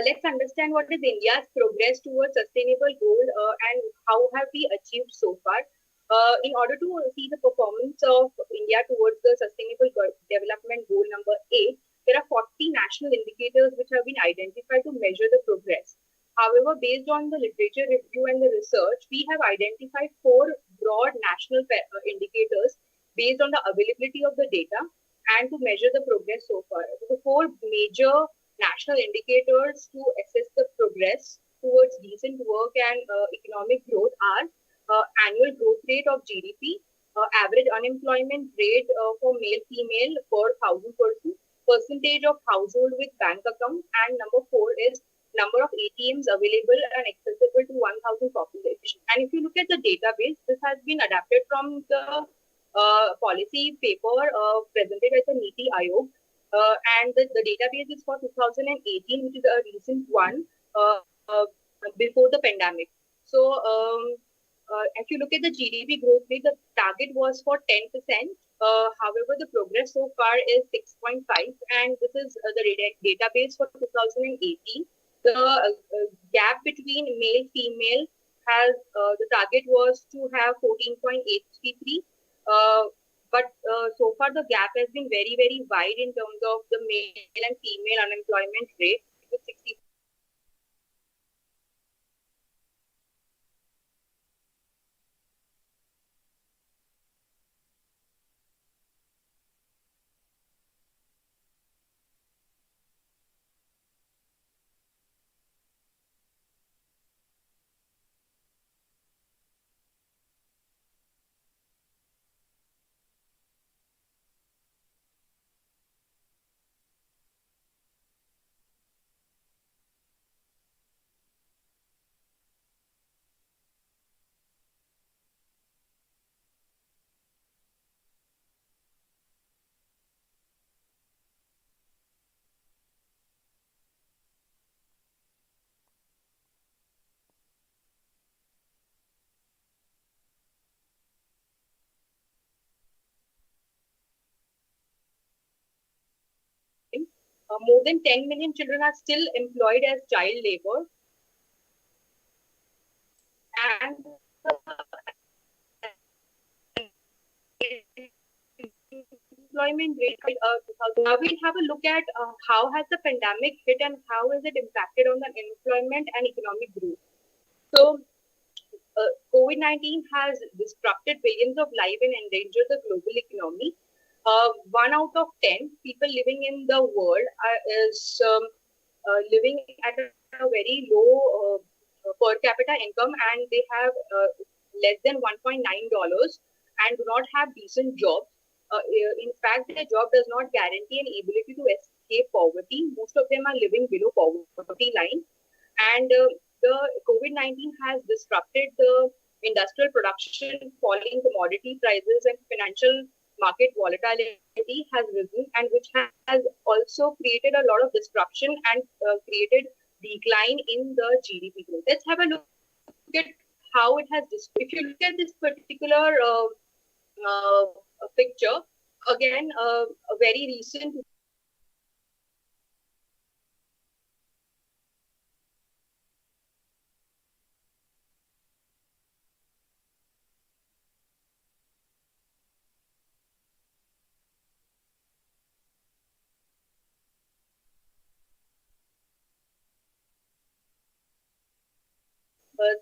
Let's understand what is India's progress towards sustainable goal and how have we achieved so far. In order to see the performance of India towards the sustainable development goal number 8, there are 40 national indicators which have been identified to measure the progress. However, based on the literature review and the research, we have identified 4 broad national indicators based on the availability of the data and to measure the progress so far. So the 4 major national indicators to assess the progress towards decent work and economic growth are annual growth rate of GDP, average unemployment rate for male female per 1,000 person, percentage of household with bank account, and number 4 is number of ATMs available and accessible to 1,000 population. And if you look at the database, this has been adapted from the policy paper presented at the Niti Aayog. And the database is for 2018, which is a recent one before the pandemic. So if you look at the GDP growth rate, the target was for 10%. However, the progress so far is 6.5, and this is the database for 2018. The gap between male female has the target was to have 14.833. But so far the gap has been very, very wide in terms of the male and female unemployment rate. with 60. More than 10 million children are still employed as child labor. And employment rate. Now we'll have a look at how has the pandemic hit and how has it impacted on the employment and economic growth. So COVID-19 has disrupted billions of lives and endangered the global economy. 1 out of 10 people living in the world is living at a very low per capita income, and they have less than $1.9 and do not have decent jobs. In fact, their job does not guarantee an ability to escape poverty. Most of them are living below poverty line, and the COVID-19 has disrupted the industrial production, falling commodity prices, and financial market volatility has risen, and which has also created a lot of disruption and created decline in the GDP growth. Let's have a look at how it has. If you look at this particular picture, again, a very recent.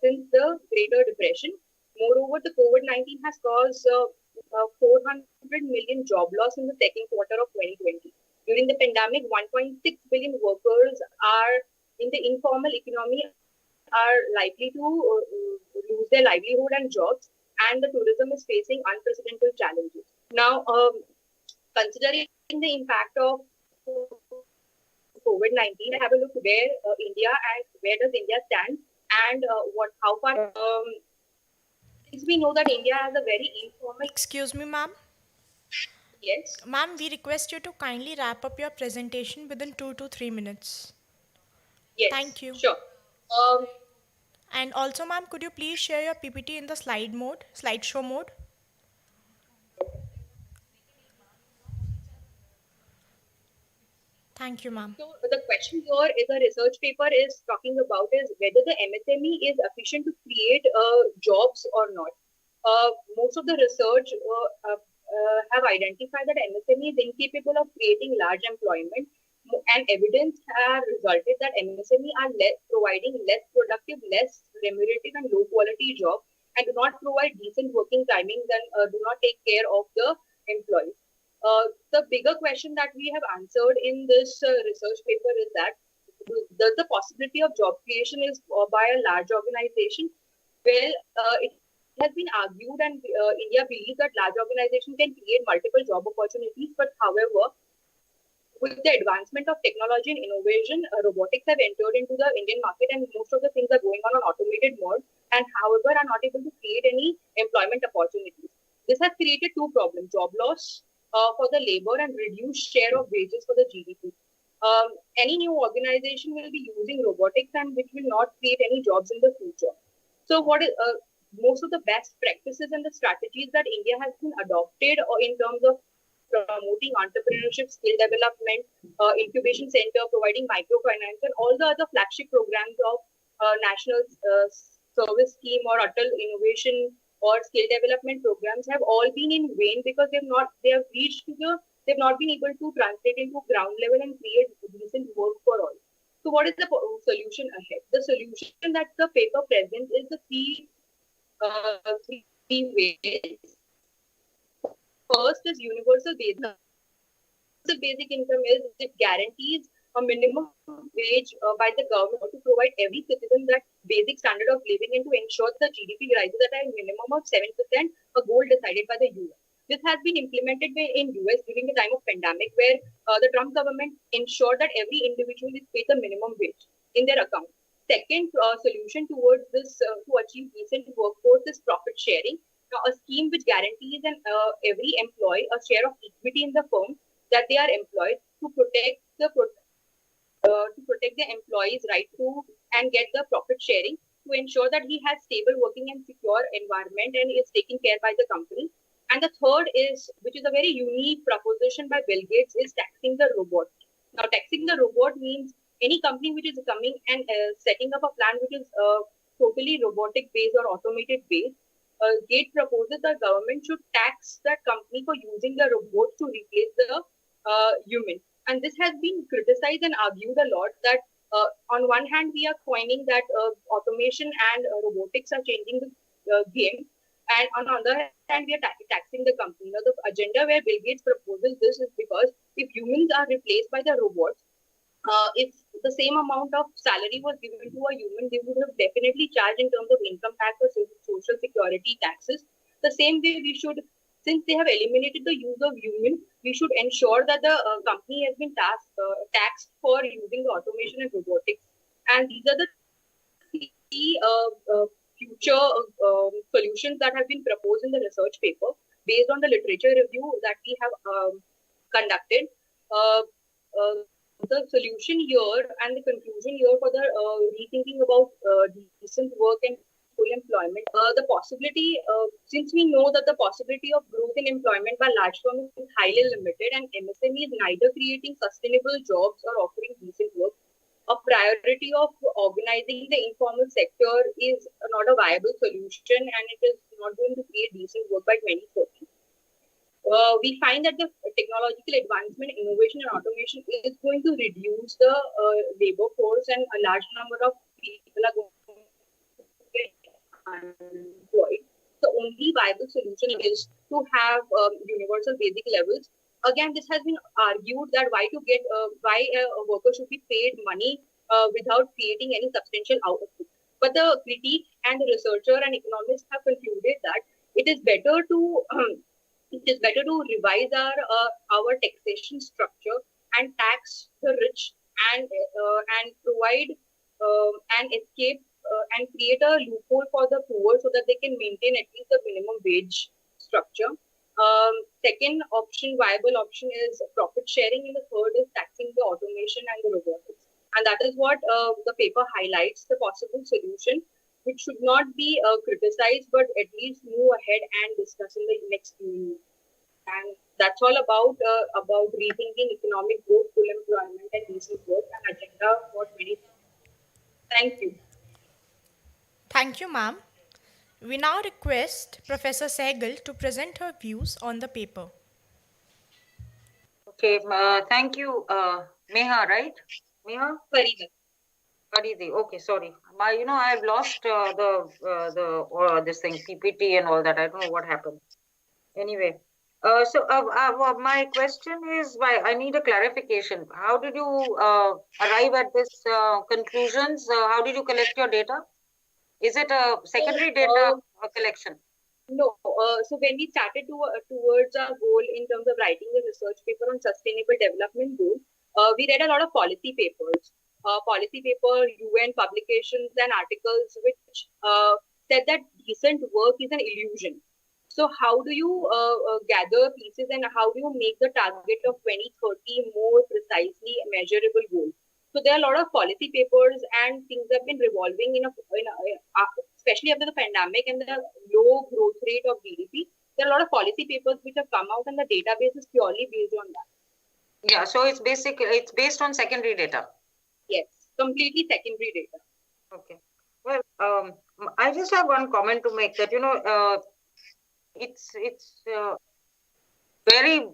Since the Greater Depression. Moreover, the COVID-19 has caused 400 million job loss in the second quarter of 2020. During the pandemic, 1.6 billion workers are in the informal economy are likely to lose their livelihood and jobs, and the tourism is facing unprecedented challenges. Now, considering the impact of COVID-19, have a look where India and where does India stand, and how far. Since we know that India has a very informal. Excuse me, ma'am. Yes. Ma'am, we request you to kindly wrap up your presentation within 2 to 3 minutes. Yes. Thank you. Sure. And also, ma'am, could you please share your PPT in the slideshow mode? Thank you, ma'am. So the question here is a research paper is talking about is whether the MSME is efficient to create jobs or not. Most of the research have identified that MSME is incapable of creating large employment, and evidence have resulted that MSME are providing less productive, less remunerative, and low quality jobs, and do not provide decent working timings and do not take care of the employees. The bigger question that we have answered in this research paper is that does the possibility of job creation is by a large organization? Well, it has been argued, and India believes that large organizations can create multiple job opportunities. But however, with the advancement of technology and innovation, robotics have entered into the Indian market, and most of the things are going on automated mode, and however are not able to create any employment opportunities. This has created two problems: job loss for the labor and reduced share of wages for the GDP. Any new organization will be using robotics, and which will not create any jobs in the future. So, what is most of the best practices and the strategies that India has been adopted in terms of promoting entrepreneurship, skill development, incubation center, providing microfinance, and all the other flagship programs of national service scheme or Atal innovation or skill development programs have all been in vain because they've not been able to translate into ground level and create decent work for all. So what is the solution ahead? The solution that the paper presents is the three ways. First is universal basic income. The basic income is it guarantees a minimum wage by the government to provide every citizen that basic standard of living and to ensure the GDP rises at a minimum of 7%, a goal decided by the UN. This has been implemented in US during the time of pandemic, where the Trump government ensured that every individual is paid the minimum wage in their account. Second solution towards this to achieve decent workforce is profit sharing, a scheme which guarantees every employee a share of equity in the firm that they are employed to protect the employee's right to and get the profit sharing, to ensure that he has stable working and secure environment and is taken care by the company. And the third is, which is a very unique proposition by Bill Gates, is taxing the robot. Now, taxing the robot means any company which is coming and setting up a plan which is totally robotic based or automated based. Gates proposes the government should tax that company for using the robot to replace the human. And this has been criticized and argued a lot that on one hand, we are coining that automation and robotics are changing the game. And on the other hand, we are taxing the company. Now, the agenda where Bill Gates proposes this is because if humans are replaced by the robots, if the same amount of salary was given to a human, they would have definitely charged in terms of income tax or social security taxes. The same way we should, since they have eliminated the use of human, we should ensure that the company has been taxed for using the automation and robotics. And these are the three future solutions that have been proposed in the research paper based on the literature review that we have conducted. The solution here and the conclusion here for the rethinking about decent work and full employment, the possibility, since we know that the possibility of growth in employment by large firms is highly limited and MSME is neither creating sustainable jobs or offering decent work, a priority of organizing the informal sector is not a viable solution and it is not going to create decent work by 2030. We find that the technological advancement, innovation, and automation is going to reduce the labor force, and a large number of people are going to get unemployed. The only viable solution is to have universal basic levels. Again, this has been argued that why a worker should be paid money without creating any substantial output. But the critique and the researcher and economists have concluded that it is better to revise our taxation structure and tax the rich and provide and escape and create a loophole for the poor so that they can maintain at least the minimum wage structure. Second viable option is profit sharing, and the third is taxing the automation and the robotics. And that is what the paper highlights, the possible solution, which should not be criticized, but at least move ahead and discuss in the next few years. And that's all about rethinking economic growth, full employment, and decent work, and agenda for 2020. Thank you. Thank you, ma'am. We now request Professor Sehgal to present her views on the paper. Okay, thank you, Meha, right? Meha? Faridi. Okay, sorry. I've lost this thing, PPT and all that. I don't know what happened. Anyway, my question is, I need a clarification. How did you arrive at this conclusions? How did you collect your data? Is it a secondary data collection? No. So when we started towards our goal in terms of writing the research paper on sustainable development goal, we read a lot of policy papers, UN publications and articles which said that decent work is an illusion. So how do you gather pieces and how do you make the target of 2030 more precisely measurable goal? So there are a lot of policy papers and things have been revolving especially after the pandemic and the low growth rate of GDP. There are a lot of policy papers which have come out and the database is purely based on that. Yeah, so it's based on secondary data. Yes, completely secondary data. Okay. Well, I just have one comment to make that, it's very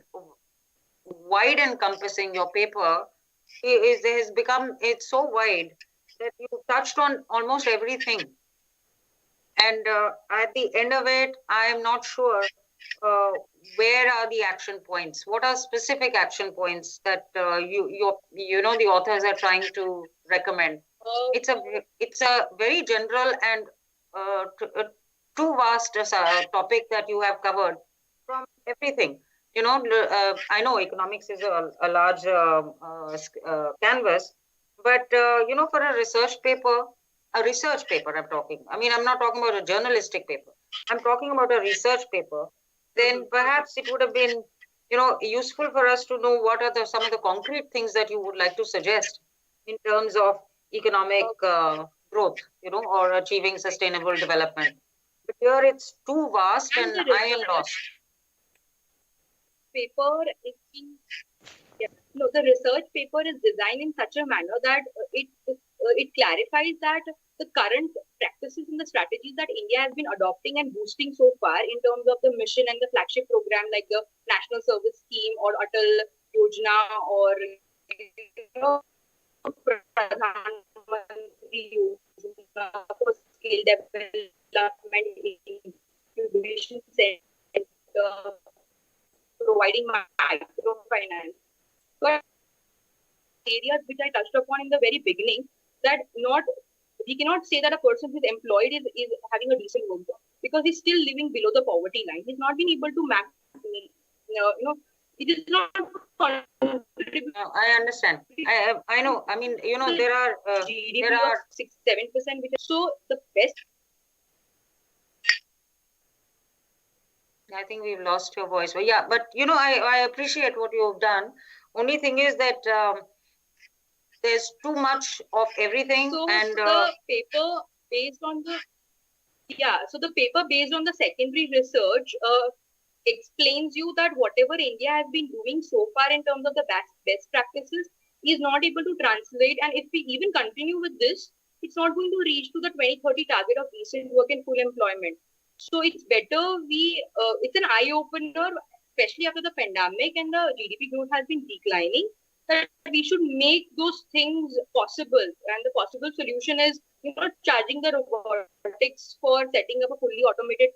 wide encompassing, your paper, has become, it's so wide that you touched on almost everything. And at the end of it, I am not sure where are the action points. What are specific action points that you know the authors are trying to recommend? It's a very general and too vast topic that you have covered from everything. You know, I know economics is a large canvas, but you know, for a research paper I'm talking. I mean, I'm not talking about a journalistic paper. I'm talking about a research paper. Then perhaps it would have been, you know, useful for us to know what are some of the concrete things that you would like to suggest in terms of economic growth, you know, or achieving sustainable development. But here it's too vast and I am lost. Paper is being, no, the research paper is designed in such a manner that it clarifies that the current practices and the strategies that India has been adopting and boosting so far in terms of the mission and the flagship program like the National Service Scheme or Atal Yojana or you know, Pradhan Mantri Yojana for skill development, incubation center, providing microfinance. But areas which I touched upon in the very beginning, that we cannot say that a person who is employed is having a decent work job because he's still living below the poverty line. He's not been able to it is not. I understand. I know. I mean, you know, there are 6-7%, which is so the best. I think we've lost your voice. But yeah, but you know, I appreciate what you've done. Only thing is that there's too much of everything. So and the paper based on the secondary research explains you that whatever India has been doing so far in terms of the best practices is not able to translate. And if we even continue with this, it's not going to reach to the 2030 target of decent work and full employment. So it's better it's an eye-opener, especially after the pandemic and the GDP growth has been declining, that we should make those things possible. And the possible solution is, you know, charging the robotics for setting up a fully automated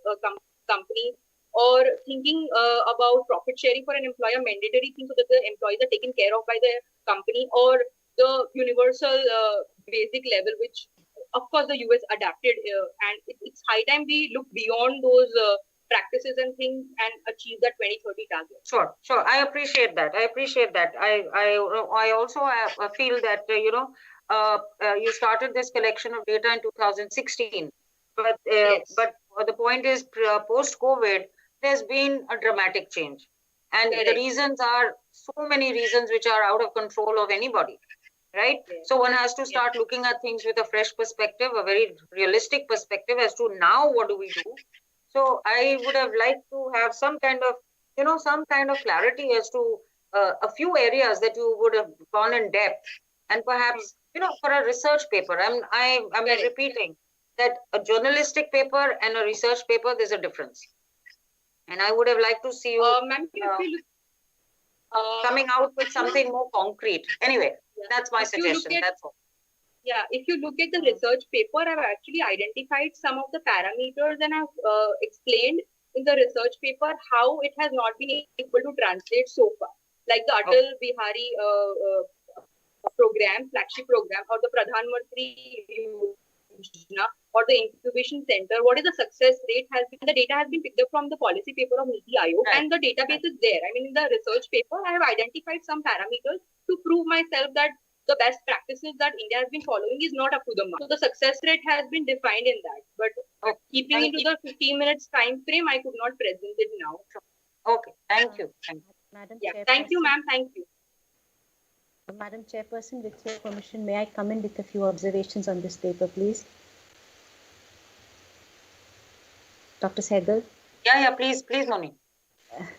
company, or thinking about profit sharing for an employer, mandatory thing so that the employees are taken care of by the company, or the universal basic level, which of course the US adapted, and it's high time we look beyond those practices and things and achieve that 2030 target. Sure. I appreciate that. I also feel that you know, you started this collection of data in 2016, but yes. But the point is, post-COVID, there's been a dramatic change, and the reasons are so many reasons which are out of control of anybody. Right? Yes. So one has to start looking at things with a fresh perspective, a very realistic perspective as to now what do we do. So I would have liked to have some kind of, you know, some kind of clarity as to a few areas that you would have gone in depth, and perhaps, you know, for a research paper, I'm repeating that a journalistic paper and a research paper, there's a difference, and I would have liked to see you coming out with something more concrete. Anyway. That's my suggestion. That's all. Yeah, if you look at the research paper, I've actually identified some of the parameters and I've explained in the research paper how it has not been able to translate so far. Like the Atal Bihari program, flagship program, or the Pradhan Mantri Yojana, or the incubation center, what is the success rate has been. The data has been picked up from the policy paper of Niti Aayog, and the database is there. I mean, in the research paper, I have identified some parameters to prove myself that the best practices that India has been following is not up to the mark. So the success rate has been defined in that. But keeping into the 15 minutes time frame, I could not present it now. Okay, thank you. Madam Thank you, ma'am. Thank you. Madam Chairperson, with your permission, may I come in with a few observations on this paper, please? Dr. Sehgal? Yeah, please, Moni.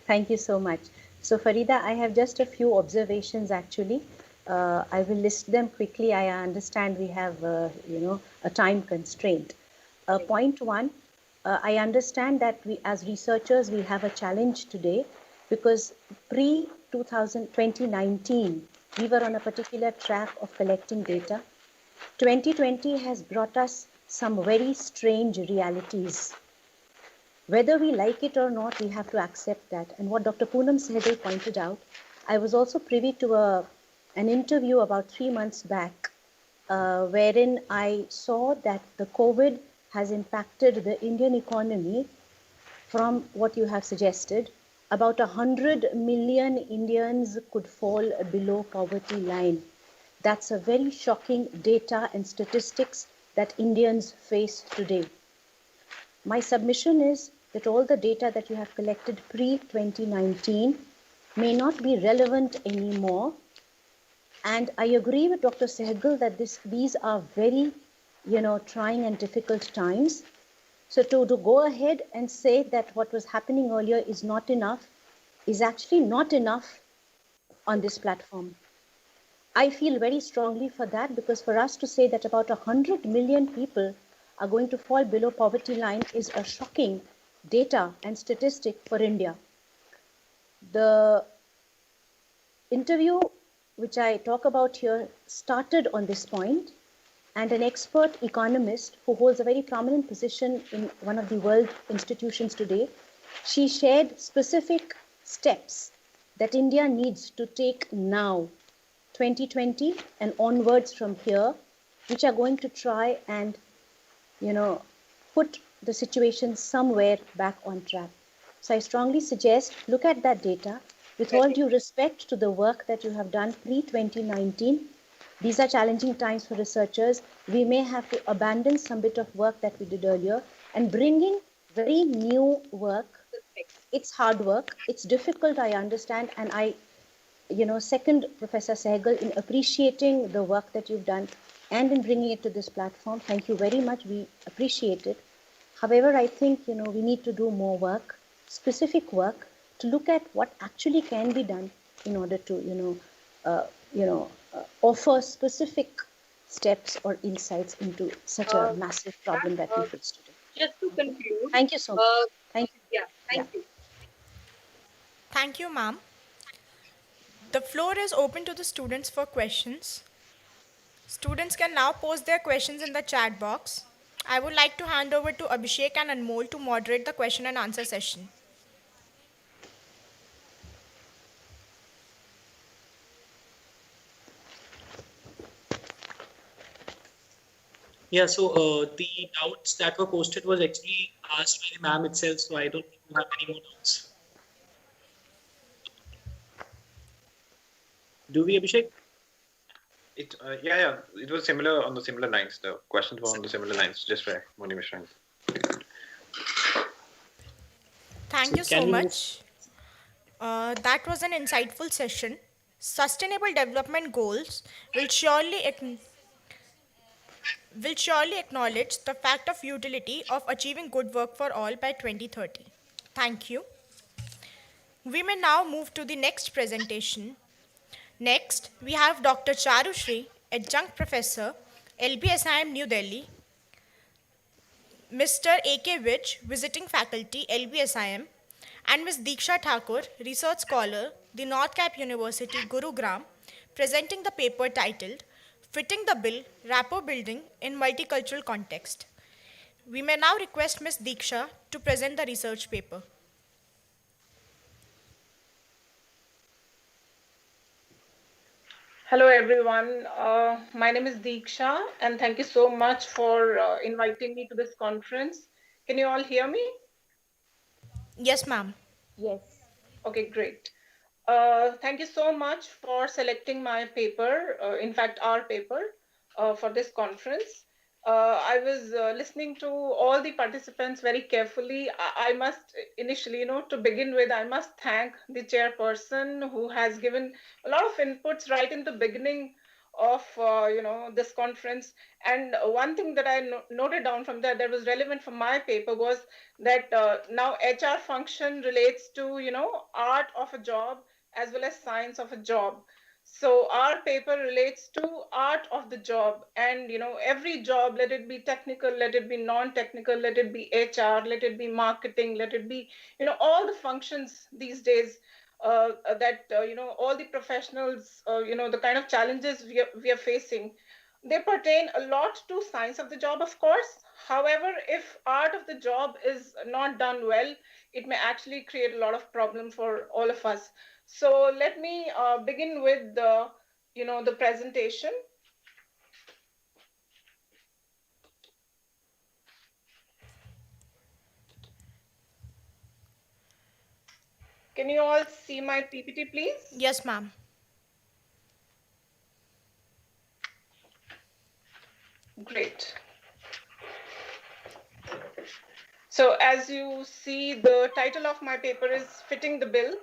Thank you so much. So, Farida, I have just a few observations, actually. I will list them quickly. I understand we have, a time constraint. Point one, I understand that we, as researchers, we have a challenge today because pre-2019, We were on a particular track of collecting data. 2020 has brought us some very strange realities. Whether we like it or not, we have to accept that. And what Dr. Poonam Sehgal pointed out, I was also privy to an interview about 3 months back, wherein I saw that the COVID has impacted the Indian economy from what you have suggested. About 100 million Indians could fall below poverty line. That's a very shocking data and statistics that Indians face today. My submission is that all the data that you have collected pre-2019 may not be relevant anymore. And I agree with Dr. Sehgal that these are very, trying and difficult times. So to go ahead and say that what was happening earlier is not enough is actually not enough on this platform. I feel very strongly for that, because for us to say that about 100 million people are going to fall below poverty line is a shocking data and statistic for India. The interview which I talk about here started on this point, and an expert economist who holds a very prominent position in one of the world institutions today, she shared specific steps that India needs to take now, 2020 and onwards from here, which are going to try and, put the situation somewhere back on track. So I strongly suggest look at that data. With all due respect to the work that you have done pre-2019, these are challenging times for researchers. We may have to abandon some bit of work that we did earlier and bring in very new work. It's hard work. It's difficult, I understand. And I, second Professor Sehgal in appreciating the work that you've done and in bringing it to this platform. Thank you very much. We appreciate it. However, I think, we need to do more work, specific work, to look at what actually can be done in order to, offer specific steps or insights into such a massive problem that we face today. Just to conclude. Thank you so much. Thank you. Yeah, thank you. Thank you, ma'am. The floor is open to the students for questions. Students can now post their questions in the chat box. I would like to hand over to Abhishek and Anmol to moderate the question and answer session. Yeah, so the doubts that were posted was actually asked by the ma'am itself, so I don't think we have any more doubts. Do we, Abhishek? It was similar on the similar lines. The questions were on the similar lines, just for Moni Mishra. Thank you so much. That was an insightful session. Sustainable development goals will surely acknowledge the fact of utility of achieving good work for all by 2030. Thank you. We may now move to the next presentation. Next, we have Dr. Charushri, Adjunct Professor, LBSIM New Delhi, Mr. A.K. Vich, Visiting Faculty, LBSIM, and Ms. Diksha Thakur, Research Scholar, the North Cap University, Gurugram, presenting the paper titled Fitting the Bill, Rapport Building in Multicultural Context. We may now request Ms. Diksha to present the research paper. Hello everyone, my name is Diksha and thank you so much for inviting me to this conference. Can you all hear me? Yes, ma'am. Yes. Okay, great. Thank you so much for selecting my paper, in fact our paper, for this conference. I was listening to all the participants very carefully. I must initially, to begin with, I must thank the chairperson who has given a lot of inputs right in the beginning of, this conference. And one thing that I noted down from that was relevant for my paper was that now HR function relates to, art of a job as well as science of a job. So our paper relates to art of the job, and every job, let it be technical, let it be non-technical, let it be HR, let it be marketing, let it be all the functions these days, that all the professionals, the kind of challenges we are facing, they pertain a lot to science of the job, of course. However, if art of the job is not done well, it may actually create a lot of problem for all of us. So let me begin with the presentation. Can you all see my PPT, please? Yes, ma'am. Great. So as you see, the title of my paper is Fitting the Bill,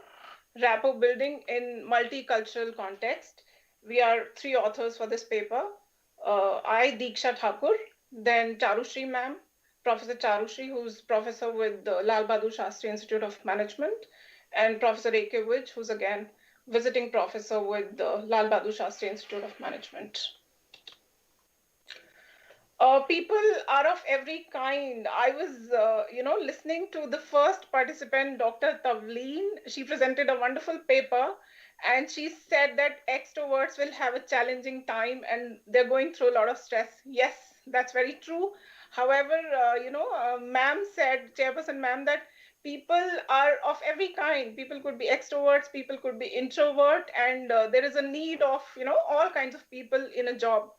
Rapport Building in Multicultural Context. We are 3 authors for this paper. I, Diksha Thakur, then Charushri ma'am, Professor Charushri, who's professor with the Lal Bahadur Shastri Institute of Management, and Professor A.K. Vij, who's again visiting professor with the Lal Bahadur Shastri Institute of Management. People are of every kind. I was, listening to the first participant, Dr. Tavleen. She presented a wonderful paper, and she said that extroverts will have a challenging time and they're going through a lot of stress. Yes, that's very true. However, ma'am said, Chairperson ma'am, that people are of every kind. People could be extroverts, people could be introvert, and there is a need of, all kinds of people in a job.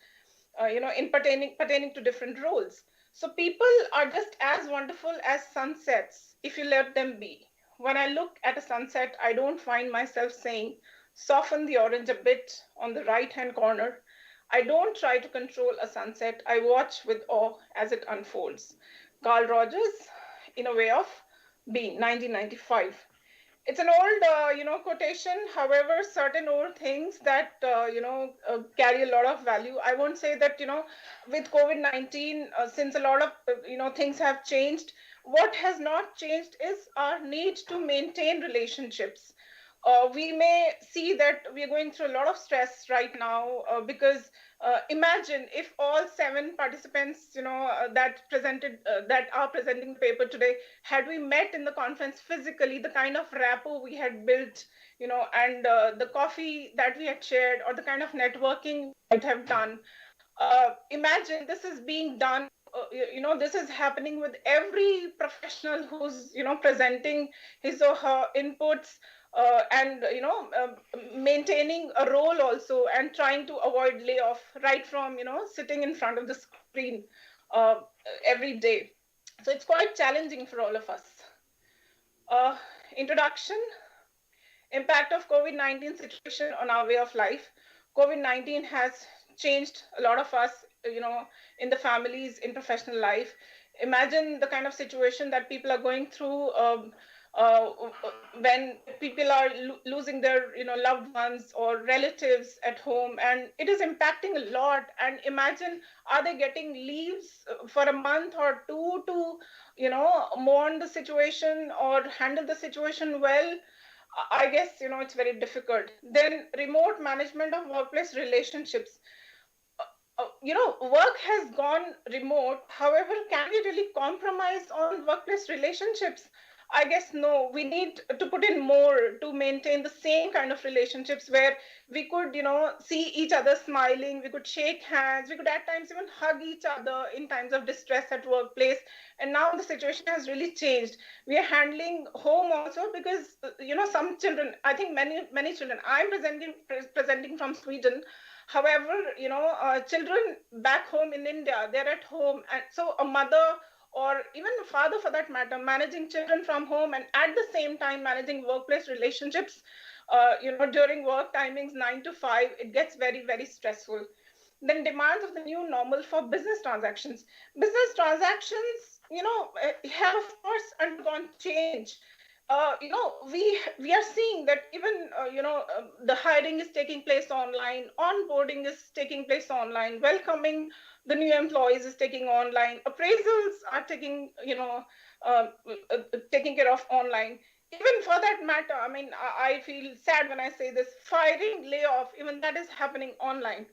In pertaining to different roles. So people are just as wonderful as sunsets if you let them be. When I look at a sunset, I don't find myself saying, soften the orange a bit on the right-hand corner. I don't try to control a sunset. I watch with awe as it unfolds. Carl Rogers, In a Way of Being, 1995. It's an old, quotation. However, certain old things that, carry a lot of value. I won't say that, with COVID-19, since a lot of, things have changed, what has not changed is our need to maintain relationships. We may see that we are going through a lot of stress right now because imagine if all 7 participants, that are presenting the paper today, had we met in the conference physically, the kind of rapport we had built, and the coffee that we had shared, or the kind of networking we might have done. Imagine this is being done. This is happening with every professional who's, presenting his or her inputs, and maintaining a role also, and trying to avoid layoff right from sitting in front of the screen uh, every day. So it's quite challenging for all of us. Introduction. Impact of COVID-19 situation on our way of life. COVID-19 has changed a lot of us, in the families, in professional life. Imagine the kind of situation that people are going through uh, when people are losing their, loved ones or relatives at home, and it is impacting a lot. And imagine, are they getting leaves for a month or 2 to, mourn the situation or handle the situation well? I guess, it's very difficult. Then remote management of workplace relationships. Work has gone remote. However, can we really compromise on workplace relationships? I guess no. We need to put in more to maintain the same kind of relationships where we could, see each other smiling, we could shake hands, we could at times even hug each other in times of distress at workplace. And now the situation has really changed. We are handling home also because, some children, I think many children, I'm presenting from Sweden. However, children back home in India, they're at home. And so a mother or even a father for that matter, managing children from home and at the same time managing workplace relationships, during work timings 9 to 5, it gets very, very stressful. Then demands of the new normal for business transactions. Business transactions, have of course undergone change. We are seeing that even the hiring is taking place online, onboarding is taking place online, welcoming the new employees is taking online, appraisals are taking uh, taking care of online. Even for that matter, I mean, I feel sad when I say this, firing, layoff, even that is happening online.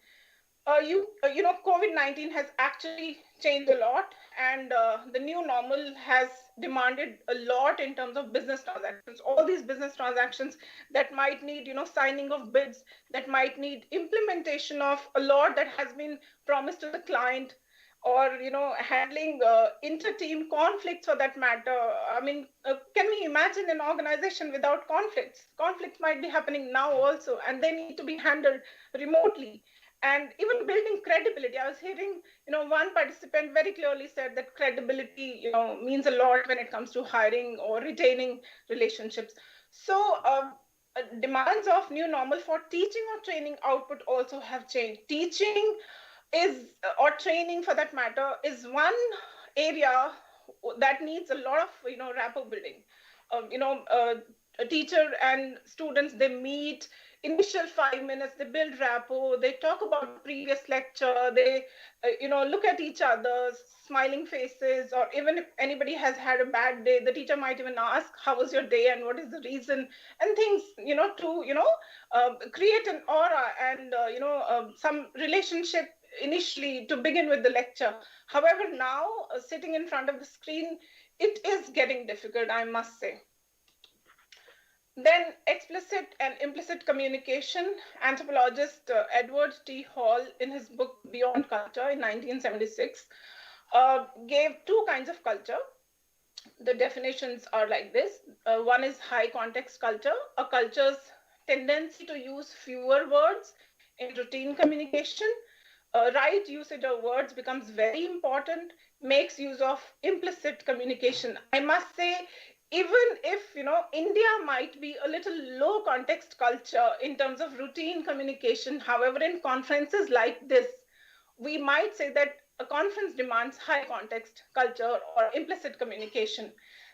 COVID-19 has actually changed a lot, and the new normal has demanded a lot in terms of business transactions. All these business transactions that might need, signing of bids, that might need implementation of a lot that has been promised to the client, or handling inter-team conflicts for that matter. I mean, can we imagine an organization without conflicts? Conflicts might be happening now also, and they need to be handled remotely. And even building credibility. I was hearing, one participant very clearly said that credibility, means a lot when it comes to hiring or retaining relationships. So demands of new normal for teaching or training output also have changed. Teaching is, or training for that matter, is one area that needs a lot of, rapport building. A teacher and students, they meet initial 5 minutes, they build rapport, they talk about previous lecture, they look at each other's smiling faces, or even if anybody has had a bad day, the teacher might even ask, how was your day and what is the reason, and things, to create an aura and some relationship initially to begin with the lecture. However, now sitting in front of the screen, it is getting difficult, I must say. Then explicit and implicit communication. Anthropologist Edward T. Hall, in his book Beyond Culture in 1976, gave two kinds of culture. The definitions are like this. One is high context culture, a culture's tendency to use fewer words in routine communication. Right usage of words becomes very important, makes use of implicit communication. I must say, even if India might be a little low context culture in terms of routine communication, however, in conferences like this, we might say that a conference demands high context culture or implicit communication.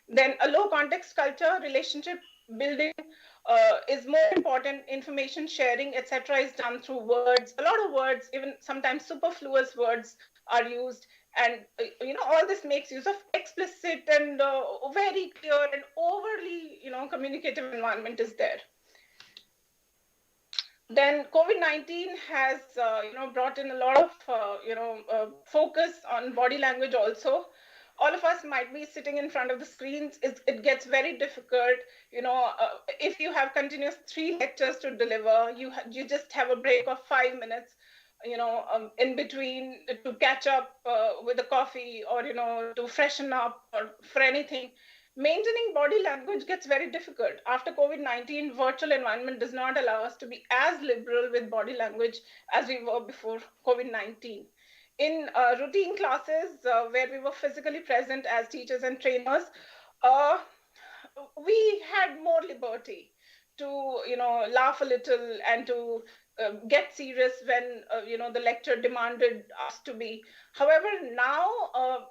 Then a low context culture, relationship building is more important, information sharing, etc., is done through words. A lot of words, even sometimes superfluous words, are used, and all this makes use of explicit and very clear and overly communicative environment is there. Then COVID-19 has brought in a lot of focus on body language also. All of us might be sitting in front of the screens. It gets very difficult. If you have continuous 3 lectures to deliver, you just have a break of 5 minutes, in between to catch up with a coffee, or to freshen up, or for anything. Maintaining body language gets very difficult. After COVID-19, virtual environment does not allow us to be as liberal with body language as we were before COVID-19. In routine classes where we were physically present as teachers and trainers, we had more liberty to laugh a little and to get serious when the lecture demanded us to be. However, now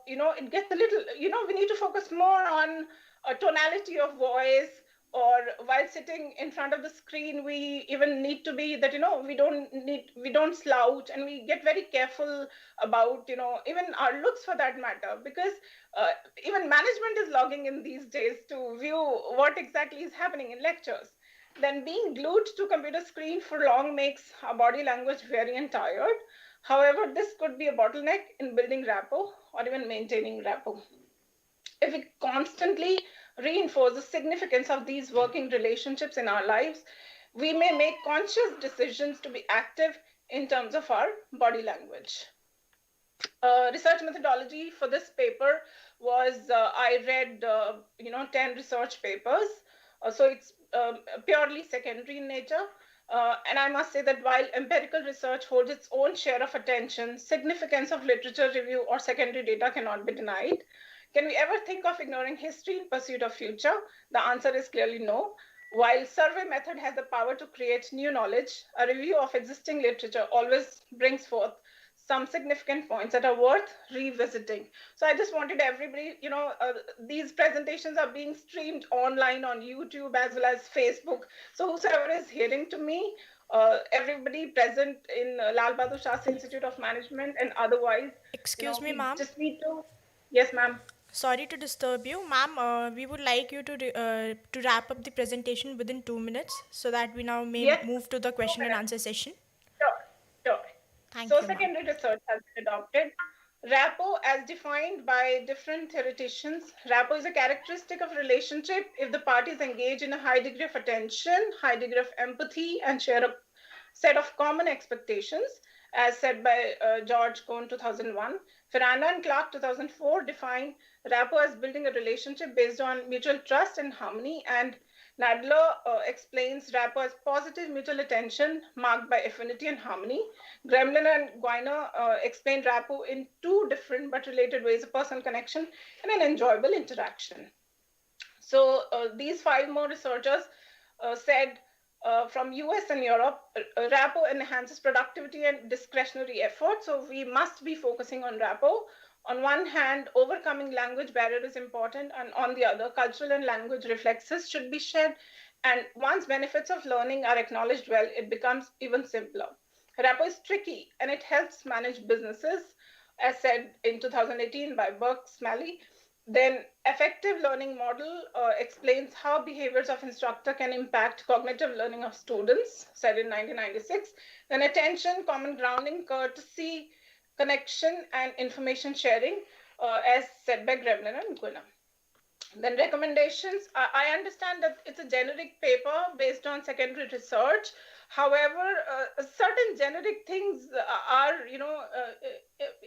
it gets a little, we need to focus more on a tonality of voice, or while sitting in front of the screen, we even need to be that we don't slouch, and we get very careful about even our looks for that matter, because even management is logging in these days to view what exactly is happening in lectures. Then being glued to computer screen for long makes our body language very tired. However, this could be a bottleneck in building rapport or even maintaining rapport. If we constantly reinforce the significance of these working relationships in our lives, we may make conscious decisions to be active in terms of our body language. Research methodology for this paper was, I read 10 research papers. So it's purely secondary in nature. And I must say that while empirical research holds its own share of attention, significance of literature review or secondary data cannot be denied. Can we ever think of ignoring history in pursuit of future? The answer is clearly no. While survey method has the power to create new knowledge, a review of existing literature always brings forth some significant points that are worth revisiting. So I just wanted everybody, these presentations are being streamed online on YouTube as well as Facebook. So whosoever is hearing to me, everybody present in Lal Bahadur Shastri Institute of Management and otherwise. Excuse me, ma'am. Just need to, yes, ma'am. Sorry to disturb you, ma'am. We would like you to wrap up the presentation within 2 minutes so that we now may move to the question and answer session. Sure, sure. Secondary research has been adopted. Rapport, as defined by different theoreticians, rapport is a characteristic of relationship if the parties engage in a high degree of attention, high degree of empathy, and share a set of common expectations, as said by George Cohn 2001. Ferranda and Clark 2004 define rapport as building a relationship based on mutual trust and harmony, and Nadler explains rapport as positive mutual attention marked by affinity and harmony. Gremlin and Guiner explain rapport in two different but related ways: a personal connection and an enjoyable interaction. So these five more researchers said from US and Europe, rapport enhances productivity and discretionary effort. So we must be focusing on rapport. On one hand, overcoming language barrier is important, and on the other, cultural and language reflexes should be shared. And once benefits of learning are acknowledged well, it becomes even simpler. Rapport is tricky, and it helps manage businesses, as said in 2018 by Burke Smalley. Then effective learning model explains how behaviors of instructor can impact cognitive learning of students, said in 1996. Then attention, common grounding, courtesy, connection, and information sharing, as said by Gremlin and Guina. Then recommendations. I understand that it's a generic paper based on secondary research. However, certain generic things are,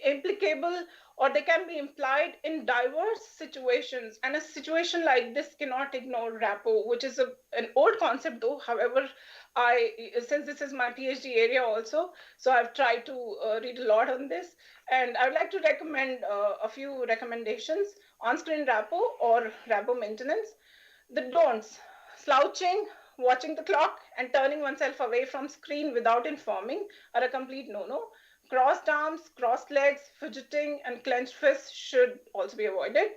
implicable, or they can be implied in diverse situations. And a situation like this cannot ignore rapport, which is an old concept though. However, since this is my PhD area also, so I've tried to read a lot on this. And I would like to recommend a few recommendations: on-screen rapport or rapport maintenance. The don'ts: slouching, watching the clock, and turning oneself away from screen without informing are a complete no-no. Crossed arms, crossed legs, fidgeting, and clenched fists should also be avoided.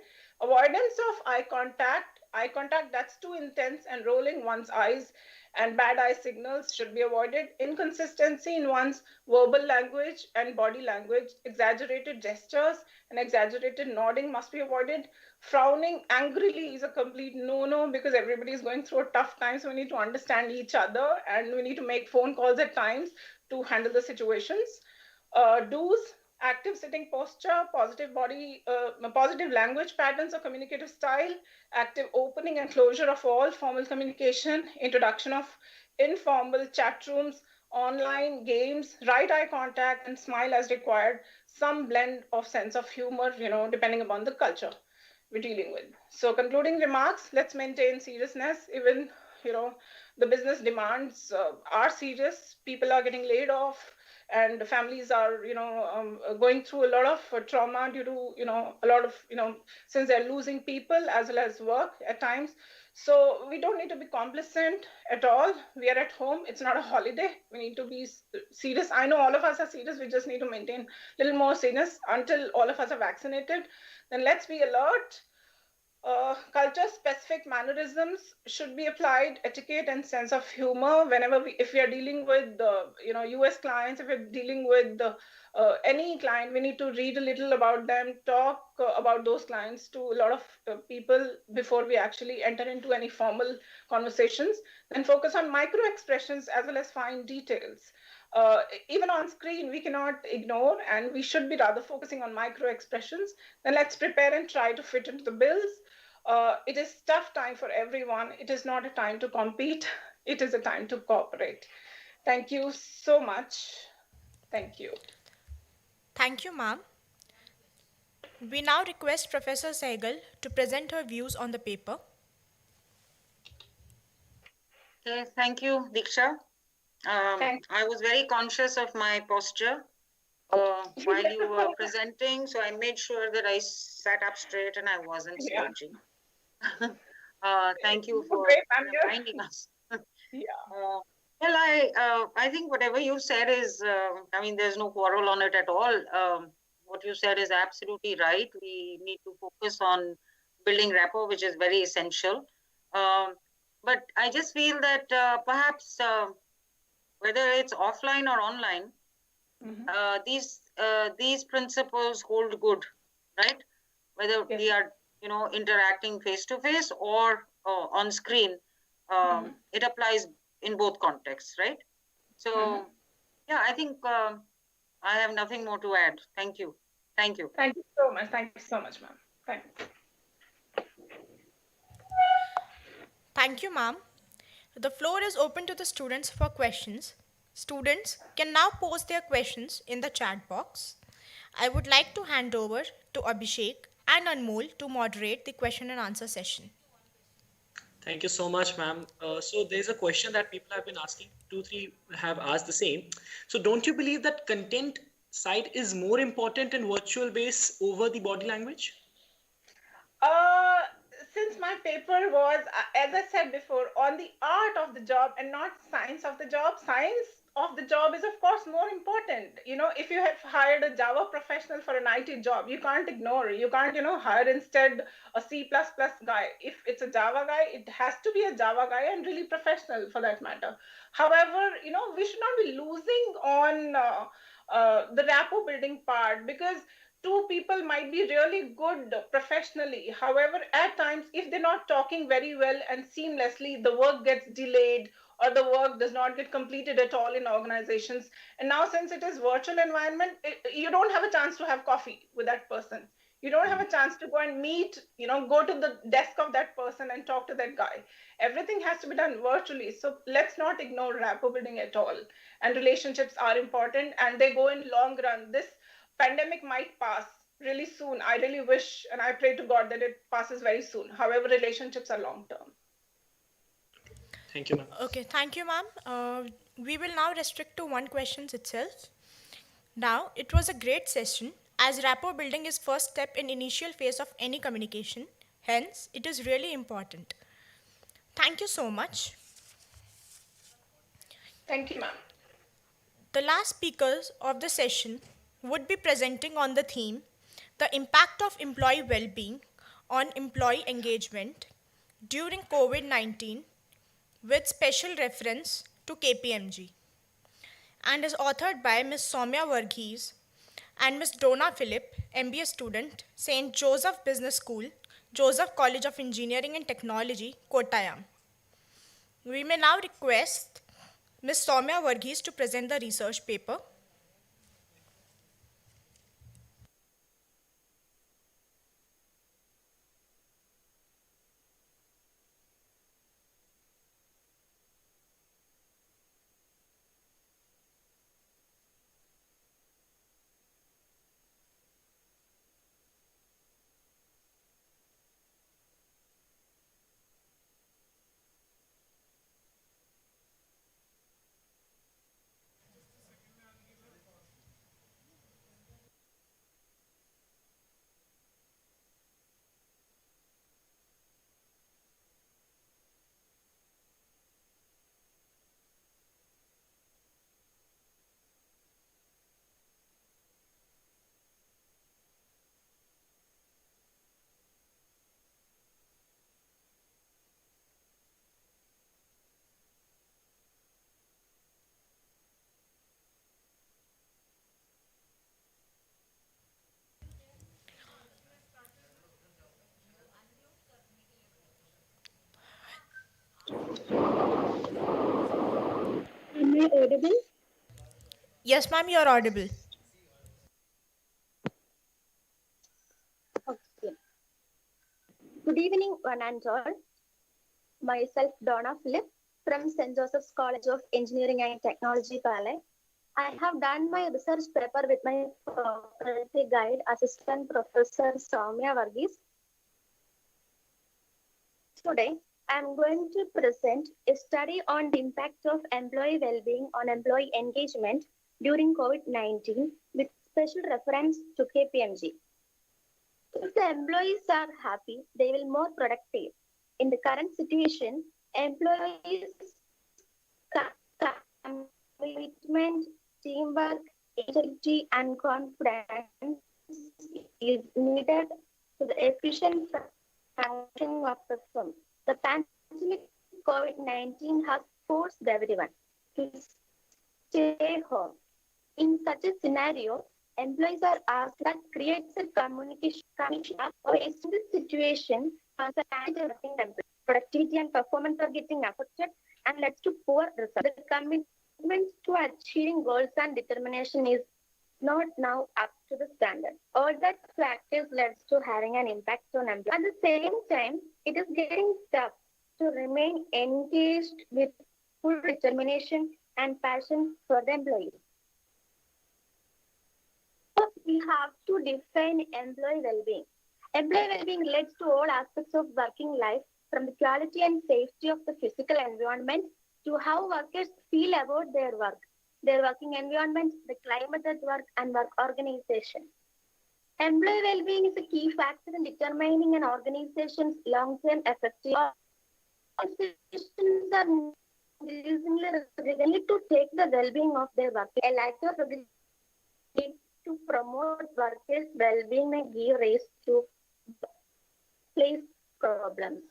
Avoidance of eye contact that's too intense and rolling one's eyes, and bad eye signals should be avoided. Inconsistency in one's verbal language and body language, exaggerated gestures and exaggerated nodding must be avoided. Frowning angrily is a complete no-no, because everybody is going through a tough time, so we need to understand each other, and we need to make phone calls at times to handle the situations. Do's: active sitting posture, positive body, positive language patterns or communicative style, active opening and closure of all formal communication, introduction of informal chat rooms, online games, right eye contact, and smile as required. Some blend of sense of humor, depending upon the culture we're dealing with. So concluding remarks: let's maintain seriousness. Even, the business demands are serious. People are getting laid off, and the families are, going through a lot of trauma due to, a lot of, since they're losing people as well as work at times. So we don't need to be complacent at all. We are at home. It's not a holiday. We need to be serious. I know all of us are serious. We just need to maintain a little more seriousness until all of us are vaccinated. Then let's be alert. Culture-specific mannerisms should be applied, etiquette and sense of humor whenever if we are dealing with US clients. If we're dealing with any client, we need to read a little about them, talk about those clients to a lot of people before we actually enter into any formal conversations. Then focus on micro expressions as well as fine details. Even on screen, we cannot ignore, and we should be rather focusing on micro expressions. Then let's prepare and try to fit into the bills. It is tough time for everyone. It is not a time to compete. It is a time to cooperate. Thank you so much. Thank you. Thank you, ma'am. We now request Professor Sehgal to present her views on the paper. Okay, thank you, Diksha. I was very conscious of my posture while you were presenting, so I made sure that I sat up straight and I wasn't slouching. Thank you for reminding us. Well, I think whatever you said is, there's no quarrel on it at all. What you said is absolutely right. We need to focus on building rapport, which is very essential. But I just feel that perhaps whether it's offline or online, these principles hold good, right? Whether we are, interacting face to face or on screen, it applies in both contexts, right? So, yeah, I think I have nothing more to add. Thank you. Thank you. Thank you so much. Thank you so much, ma'am. Thank you. Thank you, ma'am. The floor is open to the students for questions. Students can now post their questions in the chat box. I would like to hand over to Abhishek and Anmol to moderate the question and answer session. Thank you so much, ma'am. So there's a question that people have been asking. 2, 3 have asked the same. So don't you believe that content side is more important in virtual base over the body language? Uh, since my paper was, as I said before, on the art of the job and not science of the job, science of the job is of course more important. You know, if you have hired a Java professional for an IT job, you can't ignore, you can't, hire instead a C++ guy. If it's a Java guy, it has to be a Java guy and really professional for that matter. However, we should not be losing on the rapport building part, because two people might be really good professionally. However, at times, if they're not talking very well and seamlessly, the work gets delayed or the work does not get completed at all in organizations. And now, since it is virtual environment, you don't have a chance to have coffee with that person. You don't have a chance to go and meet, go to the desk of that person and talk to that guy. Everything has to be done virtually. So let's not ignore rapport building at all. And relationships are important and they go in long run. This pandemic might pass really soon. I really wish and I pray to God that it passes very soon. However, relationships are long term. Thank you, ma'am. Okay, thank you, ma'am. We will now restrict to one question itself. Now, it was a great session as rapport building is first step in initial phase of any communication. Hence, it is really important. Thank you so much. Thank you, ma'am. The last speakers of the session would be presenting on the theme, the impact of employee well-being on employee engagement during COVID-19 with special reference to KPMG, and is authored by Ms. Soumya Varghese and Ms. Donna Philip, MBA student, St. Joseph Business School, Joseph College of Engineering and Technology, Kottayam. We may now request Ms. Soumya Varghese to present the research paper. Am I audible? Yes, ma'am, you are audible. Okay. Good evening, one and all. Myself, Donna Philip, from St. Joseph's College of Engineering and Technology, Pale. I have done my research paper with my faculty guide, Assistant Professor Soumya Varghese. Today, I am going to present a study on the impact of employee well-being on employee engagement during COVID-19 with special reference to KPMG. If the employees are happy, they will be more productive. In the current situation, employees' commitment, teamwork, agility, and confidence is needed to the efficient functioning of the firm. The pandemic COVID-19 has forced everyone to stay home. In such a scenario, employees are asked that creates a communication or a single situation productivity and performance are getting affected and leads to poor results. The commitment to achieving goals and determination is not now up to the standard. All that factors leads to having an impact on employees. At the same time, it is getting tough to remain engaged with full determination and passion for the employees. We have to define employee well-being. Employee well-being relates to all aspects of working life, from the quality and safety of the physical environment to how workers feel about their work, their working environment, the climate at work, and work organization. Employee well-being is a key factor in determining an organization's long-term effective. Organizations are increasingly ready to take the well-being of their workers. A lack of ability to promote workers' well-being may give rise to workplace problems.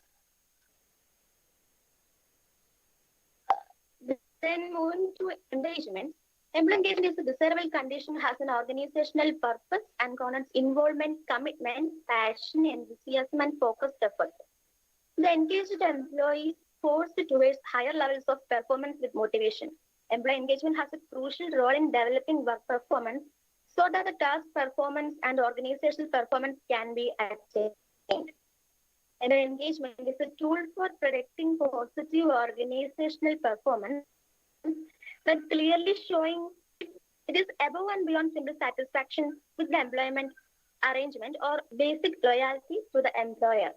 Then moving to engagement. Employee engagement is a desirable condition, has an organizational purpose and connotes involvement, commitment, passion, enthusiasm, and focused effort. The engaged employees forced towards higher levels of performance with motivation. Employee engagement has a crucial role in developing work performance so that the task performance and organizational performance can be attained. Employee engagement is a tool for predicting positive organizational performance that clearly showing it is above and beyond simple satisfaction with the employment arrangement or basic loyalty to the employer.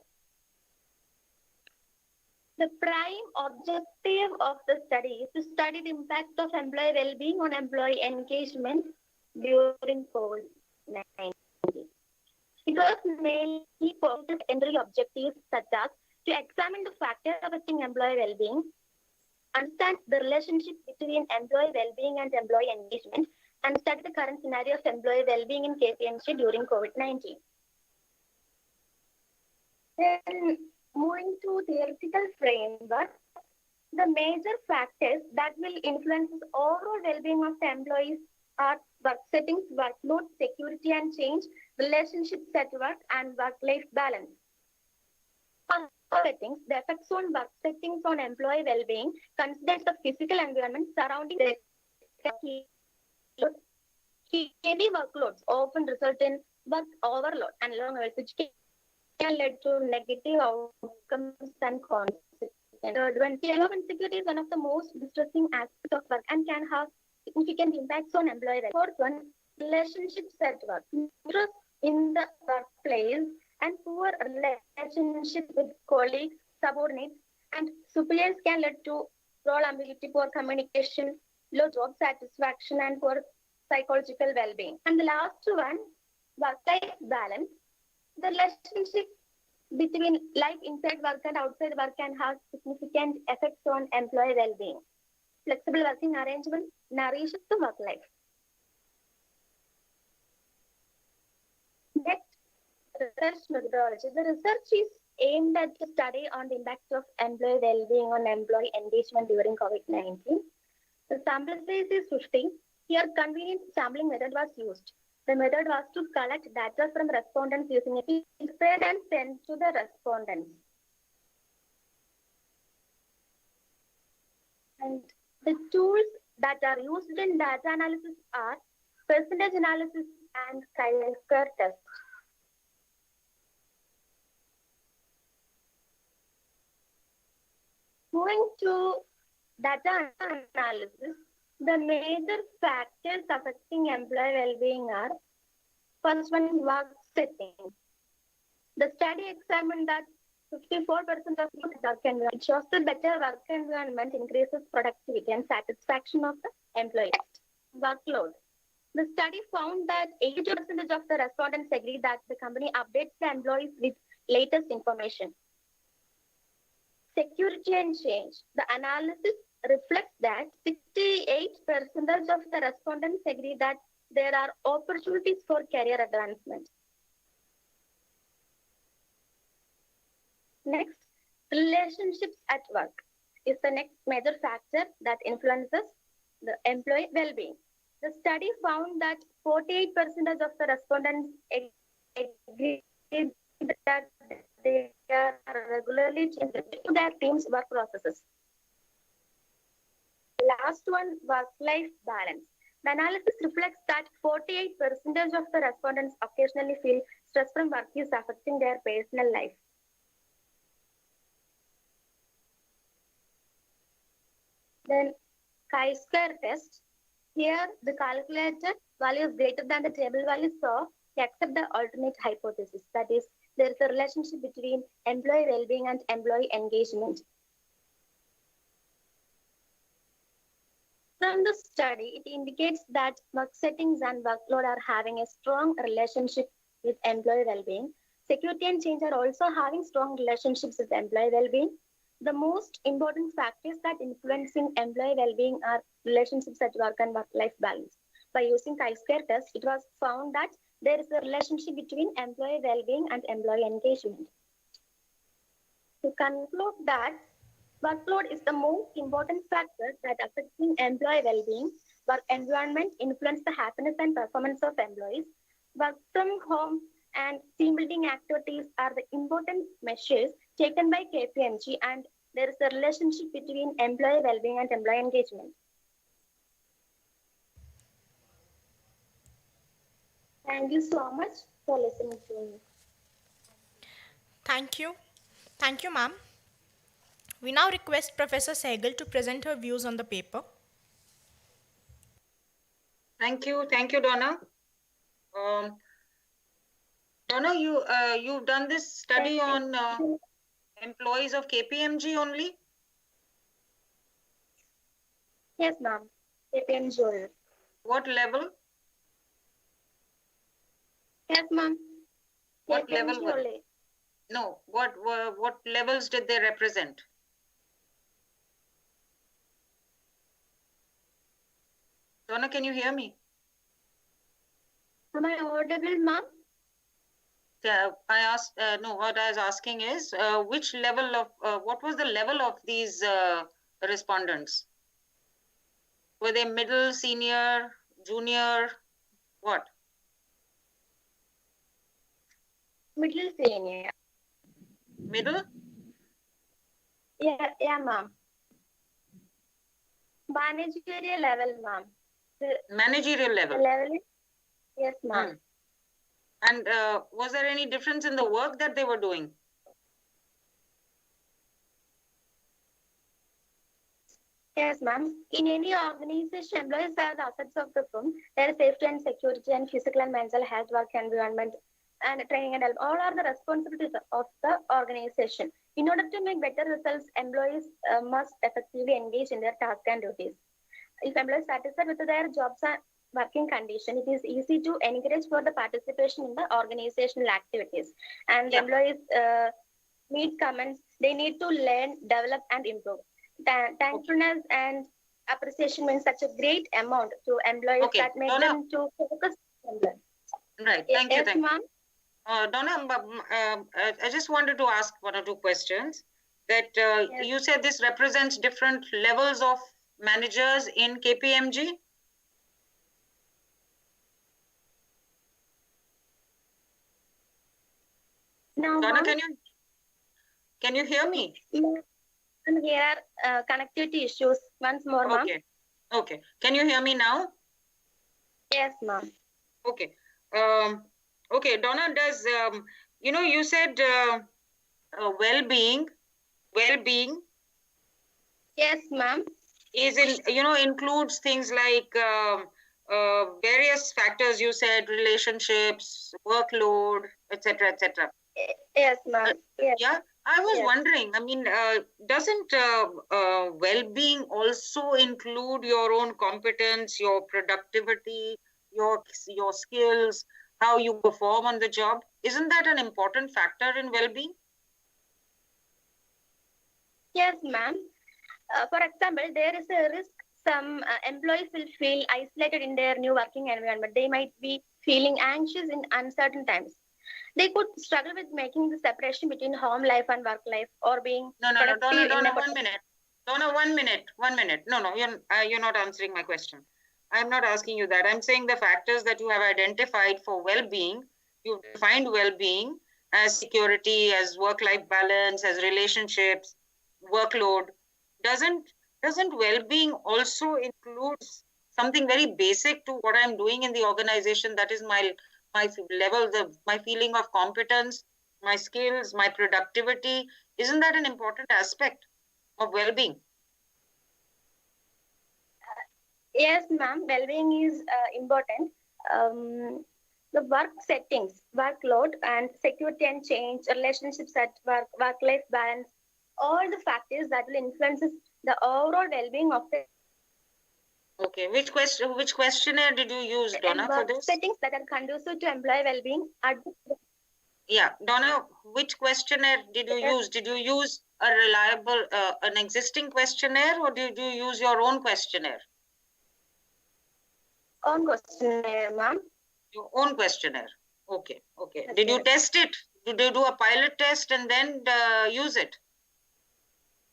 The prime objective of the study is to study the impact of employee well-being on employee engagement during COVID-19. It was mainly focused on secondary objectives such as to examine the factors affecting employee well-being, understand the relationship between employee well-being and employee engagement, and study the current scenario of employee well-being in KPMG during COVID-19. Then moving to theoretical framework, the major factors that will influence overall well-being of the employees are work settings, workload, security and change, relationships at work, and work-life balance. Settings, the effects on work settings on employee well-being considers the physical environment surrounding the heavy workloads often result in work overload and long hours, which can lead to negative outcomes and consequences. When job insecurity is one of the most distressing aspects of work and can have significant impacts on employee well-being. Fourth one, relationships at work. Trust in the workplace and poor relationship with colleagues, subordinates, and superiors can lead to role ambiguity, poor communication, low job satisfaction, and poor psychological well-being. And the last one, work-life balance. The relationship between life inside work and outside work can have significant effects on employee well-being. Flexible working arrangement nourishes the work life. Next, research methodology. The research is aimed at the study on the impact of employee well-being on employee engagement during COVID-19. The sample size is 50. Here, convenient sampling method was used. The method was to collect data from respondents using a spread and send to the respondents. And the tools that are used in data analysis are percentage analysis and chi-square test. Moving to data analysis, the major factors affecting employee well-being are, first one, work setting. The study examined that 54% of work environment. It shows that better work environment increases productivity and satisfaction of the employees. Workload. The study found that 82% of the respondents agree that the company updates the employees with latest information. Security and change. The analysis reflects that 68% of the respondents agree that there are opportunities for career advancement. Next, relationships at work is the next major factor that influences the employee well-being. The study found that 48% of the respondents agree that they are regularly changing their team's work processes. Last one, work-life balance. The analysis reflects that 48% of the respondents occasionally feel stress from work is affecting their personal life. Then chi-square test. Here, the calculated value is greater than the table value, so we accept the alternate hypothesis. That is, there is a relationship between employee well-being and employee engagement. From the study, it indicates that work settings and workload are having a strong relationship with employee well-being. Security and change are also having strong relationships with employee well-being. The most important factors that influencing employee well-being are relationships at work and work-life balance. By using chi-square test, it was found that there is a relationship between employee well-being and employee engagement. To conclude that workload is the most important factor that affecting employee well-being. Work environment influence the happiness and performance of employees. Work from home and team building activities are the important measures taken by KPMG, and there is a relationship between employee well-being and employee engagement. Thank you so much for listening to me. Thank you. Thank you, ma'am. We now request Professor Sehgal to present her views on the paper. Thank you, Donna. Donna, you've done this study on employees of KPMG only? Yes, ma'am. KPMG. What level? Yes, ma'am. What level were they? No, what levels did they represent? Donna, can you hear me? Am I audible, ma'am? Yeah, I asked, no, what I was asking is, which level of, what was the level of these respondents? Were they middle, senior, junior, what? Middle senior. Middle? Yeah, ma'am. Managerial level, ma'am. Managerial level? Yes, ma'am. And was there any difference in the work that they were doing? Yes, ma'am. In any organization, employees are the assets of the firm. Their safety and security and physical and mental health, work environment, and training and help, all are the responsibilities of the organization. In order to make better results, employees must effectively engage in their tasks and duties. If employees are satisfied with their jobs and working condition, it is easy to encourage for the participation in the organizational activities. And employees need comments. They need to learn, develop, and improve. Thankfulness and appreciation means such a great amount to employees that make them to focus on them. Right. Thank you. Yes, ma'am. Donna, I just wanted to ask one or two questions. That you said this represents different levels of managers in KPMG? No, Donna, can you hear me? And here are connectivity issues. Once more, ma'am. Okay. Can you hear me now? Yes, ma'am. Okay. Okay, Donna, does you said well-being. Yes, ma'am. Is includes things like various factors. You said relationships, workload, etc., etc. Yes, ma'am. Yes. Yeah, I was wondering. I mean, doesn't well-being also include your own competence, your productivity, your skills, how you perform on the job? Isn't that an important factor in well-being? Yes, ma'am. For example, there is a risk some employees will feel isolated in their new working environment. They might be feeling anxious in uncertain times. They could struggle with making the separation between home life and work life, or being Donna, 1 minute. Donna, 1 minute. 1 minute. No, you're not answering my question. I'm not asking you that. I'm saying the factors that you have identified for well-being. You've defined well-being as security, as work-life balance, as relationships, workload. Doesn't well-being also include something very basic to what I'm doing in the organization. That is my level, my feeling of competence, my skills, my productivity. Isn't that an important aspect of well-being? Yes, ma'am. Well-being is important. The work settings, workload, and security and change, relationships at work, work-life balance, all the factors that will influence the overall well-being of the. Okay, which questionnaire did you use, Donna, for this? Settings that are conducive to employee well-being are. Yeah, Donna, which questionnaire did you use? Did you use a reliable, an existing questionnaire, or did you use your own questionnaire? Own questionnaire, ma'am. Your own questionnaire. Okay, okay. Did you test it? Did you do a pilot test and then use it?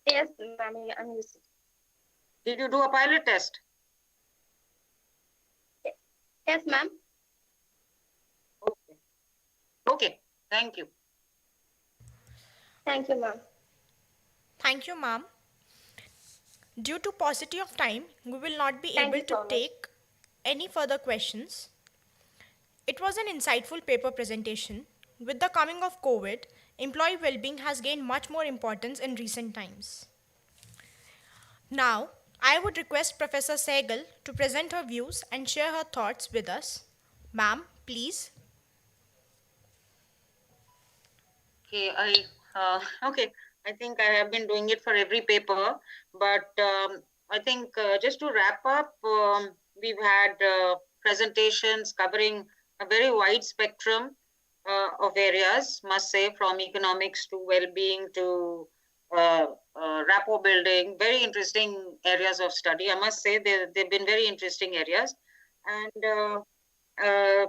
Yes, ma'am. I'm using. Did you do a pilot test? Yes, ma'am. Okay. Okay. Thank you. Thank you, ma'am. Thank you, ma'am. Due to paucity of time, we will not be able to take any further questions. It was an insightful paper presentation. With the coming of COVID, employee well-being has gained much more importance in recent times. Now, I would request Professor Sehgal to present her views and share her thoughts with us. Ma'am, please. Okay, okay. I think I have been doing it for every paper, but I think just to wrap up, we've had presentations covering a very wide spectrum of areas, must say, from economics to well-being to rapport building, very interesting areas of study. I must say they've been very interesting areas. And I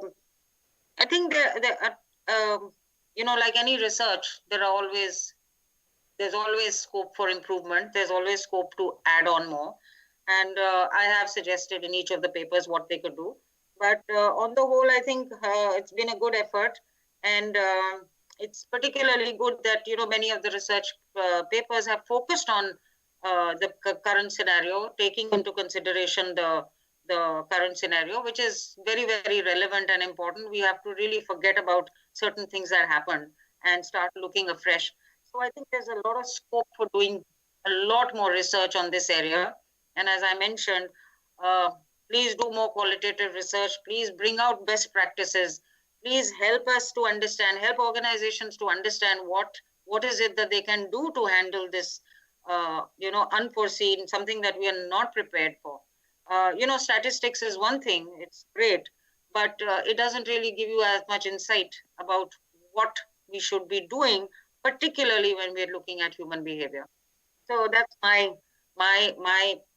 think you know, like any research, there's always scope for improvement. There's always scope to add on more. And I have suggested in each of the papers what they could do. But on the whole, I think it's been a good effort. And it's particularly good that, you know, many of the research papers have focused on the current scenario, taking into consideration the current scenario, which is very, very relevant and important. We have to really forget about certain things that happened and start looking afresh. So I think there's a lot of scope for doing a lot more research on this area. And as I mentioned, please do more qualitative research. Please bring out best practices. Please help us to understand, help organizations to understand what is it that they can do to handle this, you know, unforeseen, something that we are not prepared for. You know, statistics is one thing, it's great, but it doesn't really give you as much insight about what we should be doing, particularly when we're looking at human behavior. So that's my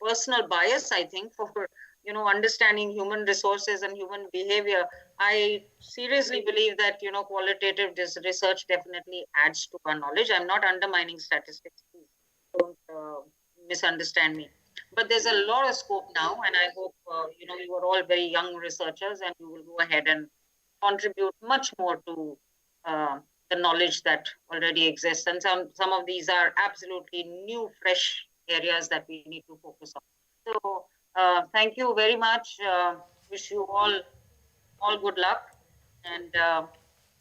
personal bias, I think, for, you know, understanding human resources and human behavior. I seriously believe that, you know, qualitative research definitely adds to our knowledge. I'm not undermining statistics, please don't misunderstand me. But there's a lot of scope now, and I hope, you know, you are all very young researchers and you will go ahead and contribute much more to the knowledge that already exists. And some of these are absolutely new, fresh areas that we need to focus on. So thank you very much. Wish you all good luck, and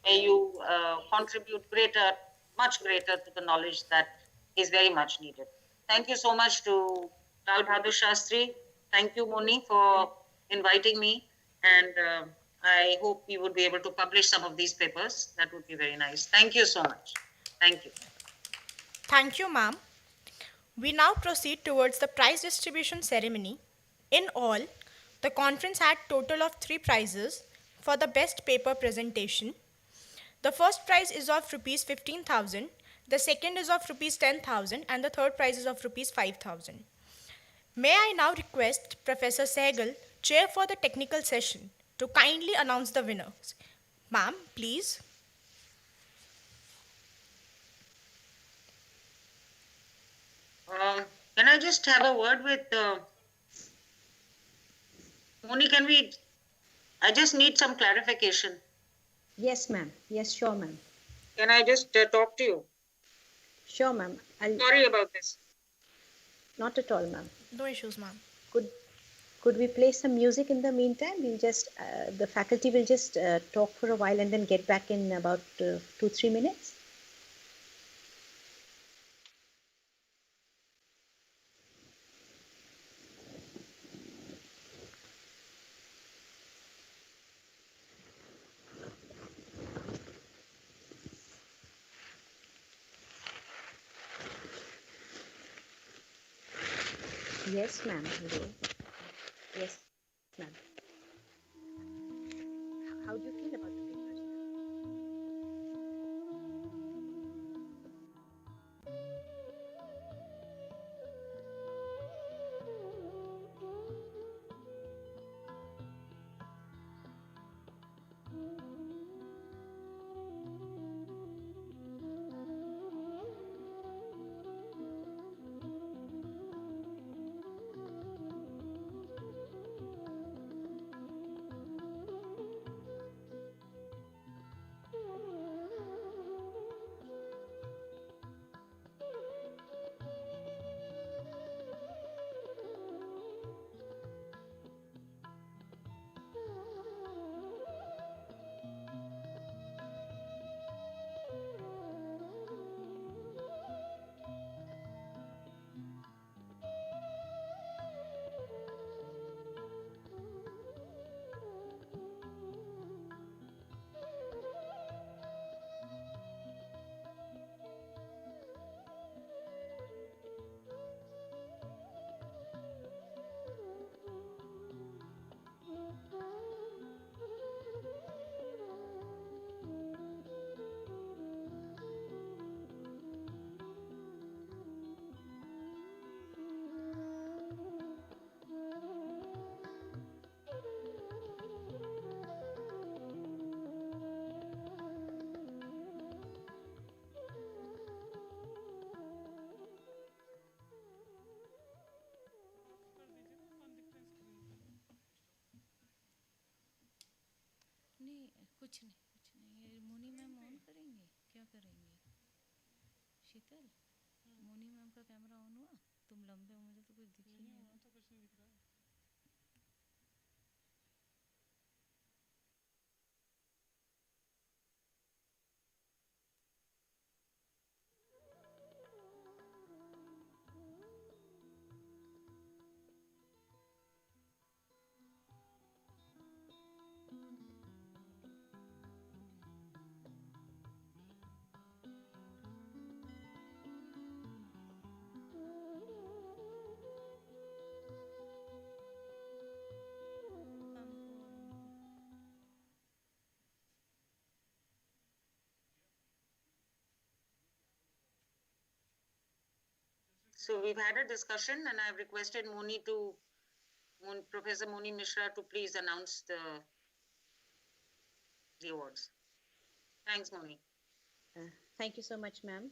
may you contribute much greater to the knowledge that is very much needed. Thank you so much to Lal Bahadur Shastri. Thank you, Moni, for inviting me. And I hope we would be able to publish some of these papers. That would be very nice. Thank you so much. Thank you. Thank you, ma'am. We now proceed towards the prize distribution ceremony. In all, the conference had total of 3 prizes for the best paper presentation. The first prize is of rupees 15,000, the second is of rupees 10,000, and the third prize is of rupees 5,000. May I now request Professor Sehgal, chair for the technical session, to kindly announce the winners. Ma'am, please. Can I just have a word with Moni? I just need some clarification. Yes, ma'am. Yes, sure, ma'am. Can I just talk to you? Sure, ma'am. Sorry about this. Not at all, ma'am. No issues, ma'am. Could we play some music in the meantime? We'll just, the faculty will just talk for a while and then get back in about 2-3 minutes. Yes, ma'am. Hello. Yes, ma'am. How do you feel about the papers? नहीं कुछ नहीं ये Moni ma'am on करेंगे क्या करेंगे शीतल Moni ma'am का camera on हुआ तुम लंबे हो मुझे तो कुछ दिख ही नहीं रहा तो कुछ नहीं दिख रहा So we've had a discussion and I've requested Professor Moni Mishra to please announce the awards. Thanks, Moni. Thank you so much, ma'am.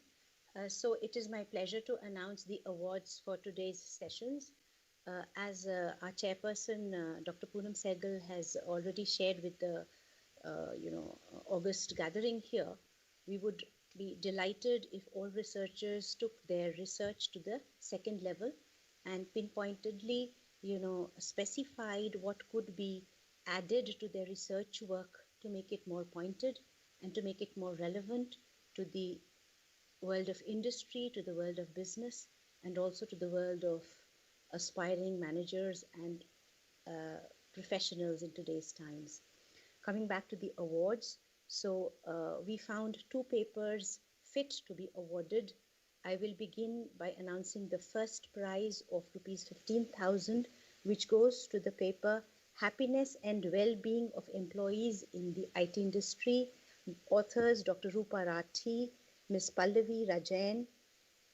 So it is my pleasure to announce the awards for today's sessions. As our chairperson, Dr. Poonam Sehgal, has already shared with the August gathering here, we would be delighted if all researchers took their research to the second level and pinpointedly, specified what could be added to their research work to make it more pointed and to make it more relevant to the world of industry, to the world of business, and also to the world of aspiring managers and professionals in today's times. Coming back to the awards, so we found 2 papers fit to be awarded. I will begin by announcing the first prize of rupees 15,000, which goes to the paper Happiness and Well-Being of Employees in the IT Industry. Authors Dr. Rupa Rathi, Ms. Pallavi Rajain,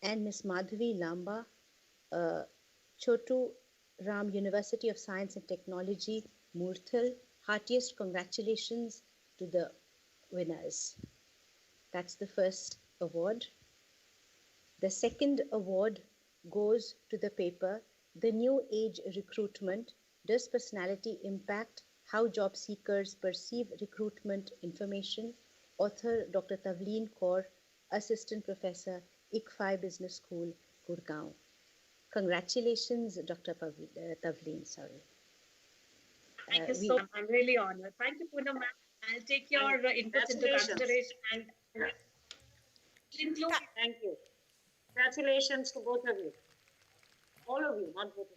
and Ms. Madhavi Lamba, Chotu Ram University of Science and Technology, Murthal. Heartiest congratulations to the winners. That's the first award. The second award goes to the paper The New Age Recruitment. Does personality impact how job seekers perceive recruitment information? Author Dr. Tavleen Kaur, Assistant Professor, ICFI Business School, Gurgaon. Congratulations, Dr. Tavleen. Sorry. Thank you so much. I'm really honored. Thank you, Poonam ma'am. I'll take your inputs into consideration and include. Thank you. Congratulations to both of you. All of you, not both of you.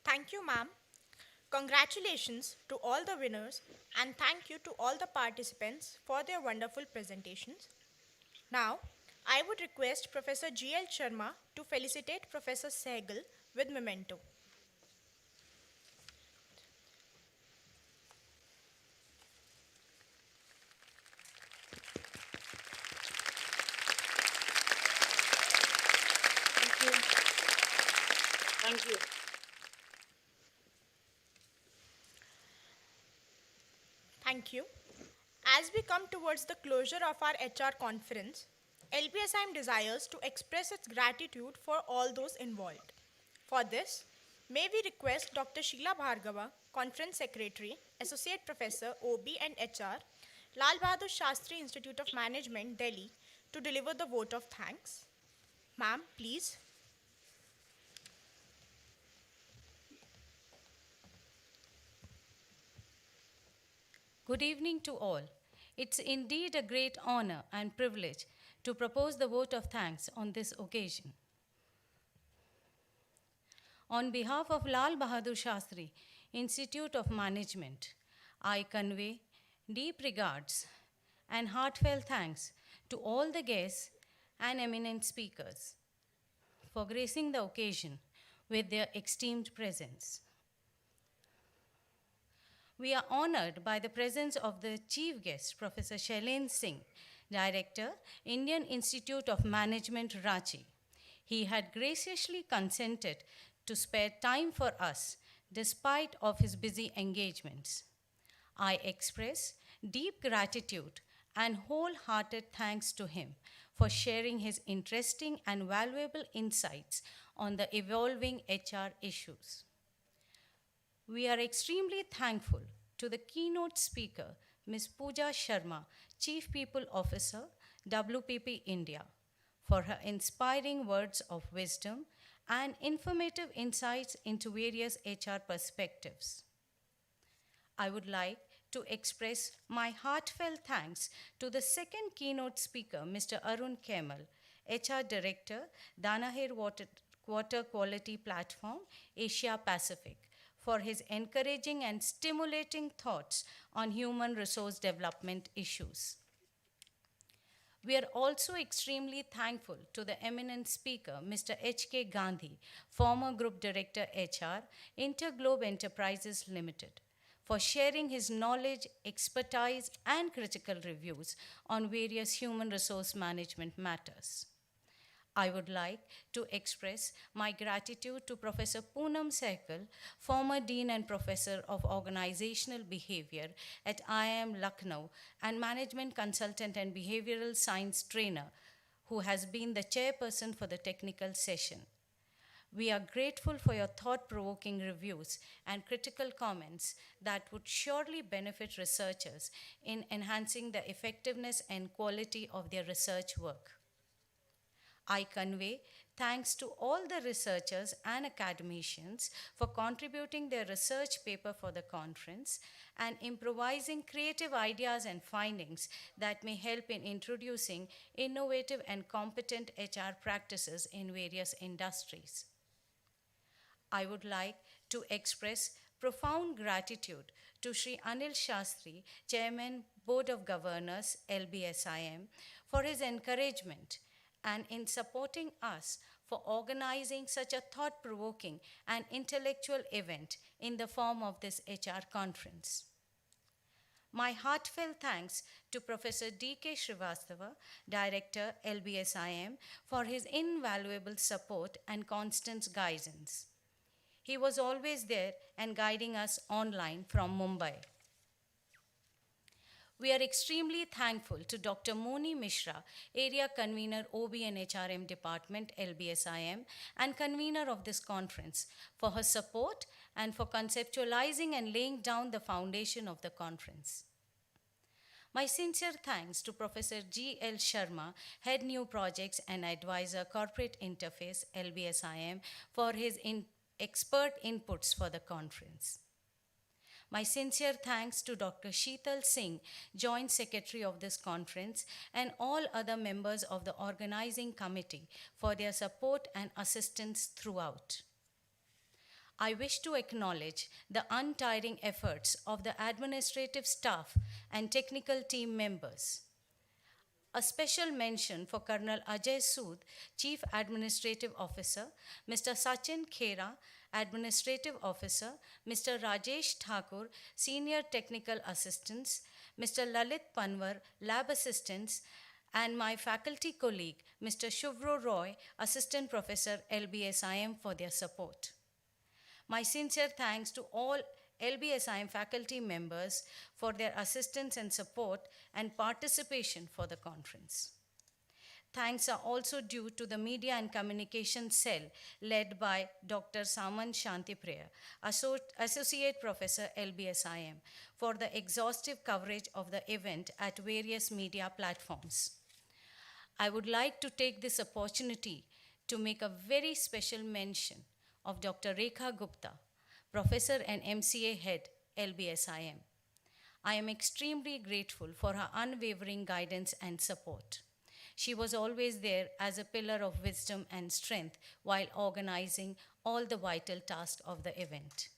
Thank you, ma'am. Congratulations to all the winners and thank you to all the participants for their wonderful presentations. Now, I would request Professor G.L. Sharma to felicitate Professor Sehgal with memento. Thank you. Thank you. As we come towards the closure of our HR conference, LBSIM desires to express its gratitude for all those involved. For this, may we request Dr. Sheila Bhargava, Conference Secretary, Associate Professor, OB and HR, Lal Bahadur Shastri Institute of Management, Delhi, to deliver the vote of thanks. Ma'am, please. Good evening to all. It's indeed a great honor and privilege to propose the vote of thanks on this occasion. On behalf of Lal Bahadur Shastri Institute of Management, I convey deep regards and heartfelt thanks to all the guests and eminent speakers for gracing the occasion with their esteemed presence. We are honored by the presence of the chief guest, Professor Shailendra Singh, Director, Indian Institute of Management, Ranchi. He had graciously consented to spare time for us despite of his busy engagements. I express deep gratitude and wholehearted thanks to him for sharing his interesting and valuable insights on the evolving HR issues. We are extremely thankful to the keynote speaker, Ms. Pooja Sharma, Chief People Officer, WPP India, for her inspiring words of wisdom and informative insights into various HR perspectives. I would like to express my heartfelt thanks to the second keynote speaker, Mr. Arun Kaimal, HR Director, Danaher Water Quality Platform, Asia Pacific, for his encouraging and stimulating thoughts on human resource development issues. We are also extremely thankful to the eminent speaker, Mr. H.K. Gandhi, former Group Director HR, InterGlobe Enterprises Limited, for sharing his knowledge, expertise, and critical reviews on various human resource management matters. I would like to express my gratitude to Professor Poonam Sehgal, former Dean and Professor of Organizational Behavior at IIM Lucknow and Management Consultant and Behavioral Science Trainer, who has been the chairperson for the technical session. We are grateful for your thought-provoking reviews and critical comments that would surely benefit researchers in enhancing the effectiveness and quality of their research work. I convey thanks to all the researchers and academicians for contributing their research paper for the conference and improvising creative ideas and findings that may help in introducing innovative and competent HR practices in various industries. I would like to express profound gratitude to Sri Anil Shastri, Chairman, Board of Governors, LBSIM, for his encouragement and in supporting us for organizing such a thought-provoking and intellectual event in the form of this HR conference. My heartfelt thanks to Professor D.K. Srivastava, Director, LBSIM, for his invaluable support and constant guidance. He was always there and guiding us online from Mumbai. We are extremely thankful to Dr. Moni Mishra, Area Convener OB and HRM Department, LBSIM, and convener of this conference, for her support and for conceptualizing and laying down the foundation of the conference. My sincere thanks to Professor G.L. Sharma, Head New Projects and Advisor Corporate Interface, LBSIM, for his expert inputs for the conference. My sincere thanks to Dr. Sheetal Singh, Joint Secretary of this conference, and all other members of the organizing committee for their support and assistance throughout. I wish to acknowledge the untiring efforts of the administrative staff and technical team members. A special mention for Colonel Ajay Sood, Chief Administrative Officer, Mr. Sachin Khera, Administrative Officer, Mr. Rajesh Thakur, Senior Technical Assistants, Mr. Lalit Panwar, Lab Assistants, and my faculty colleague, Mr. Shuvro Roy, Assistant Professor, LBSIM, for their support. My sincere thanks to all LBSIM faculty members for their assistance and support and participation for the conference. Thanks are also due to the Media and Communication Cell led by Dr. Saman Shantipriya, Associate Professor, LBSIM, for the exhaustive coverage of the event at various media platforms. I would like to take this opportunity to make a very special mention of Dr. Rekha Gupta, Professor and MCA Head, LBSIM. I am extremely grateful for her unwavering guidance and support. She was always there as a pillar of wisdom and strength while organizing all the vital tasks of the event.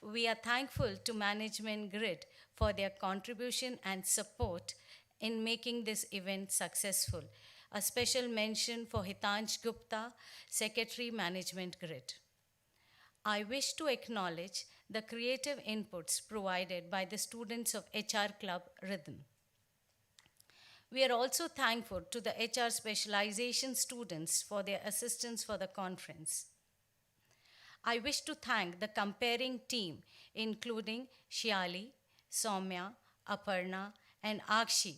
We are thankful to Management Grid for their contribution and support in making this event successful. A special mention for Hitansh Gupta, Secretary, Management Grid. I wish to acknowledge the creative inputs provided by the students of HR Club Rhythm. We are also thankful to the HR specialization students for their assistance for the conference. I wish to thank the comparing team, including Shiali, Soumya, Aparna, and Akshi,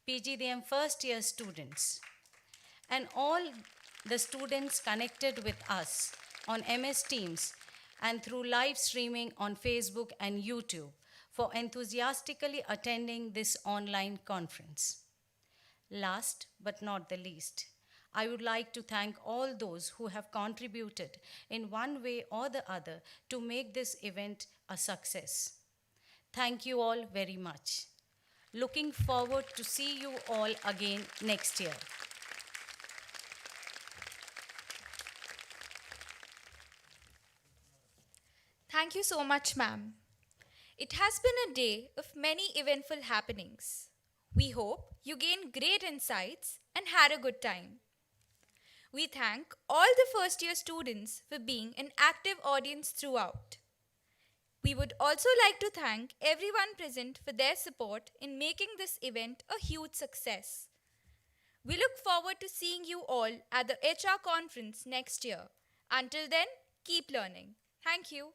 PGDM first year students, and all the students connected with us on MS Teams and through live streaming on Facebook and YouTube for enthusiastically attending this online conference. Last but not the least, I would like to thank all those who have contributed in one way or the other to make this event a success. Thank you all very much. Looking forward to see you all again next year. Thank you so much, ma'am. It has been a day of many eventful happenings. We hope you gained great insights and had a good time. We thank all the first year students for being an active audience throughout. We would also like to thank everyone present for their support in making this event a huge success. We look forward to seeing you all at the HR conference next year. Until then, keep learning. Thank you.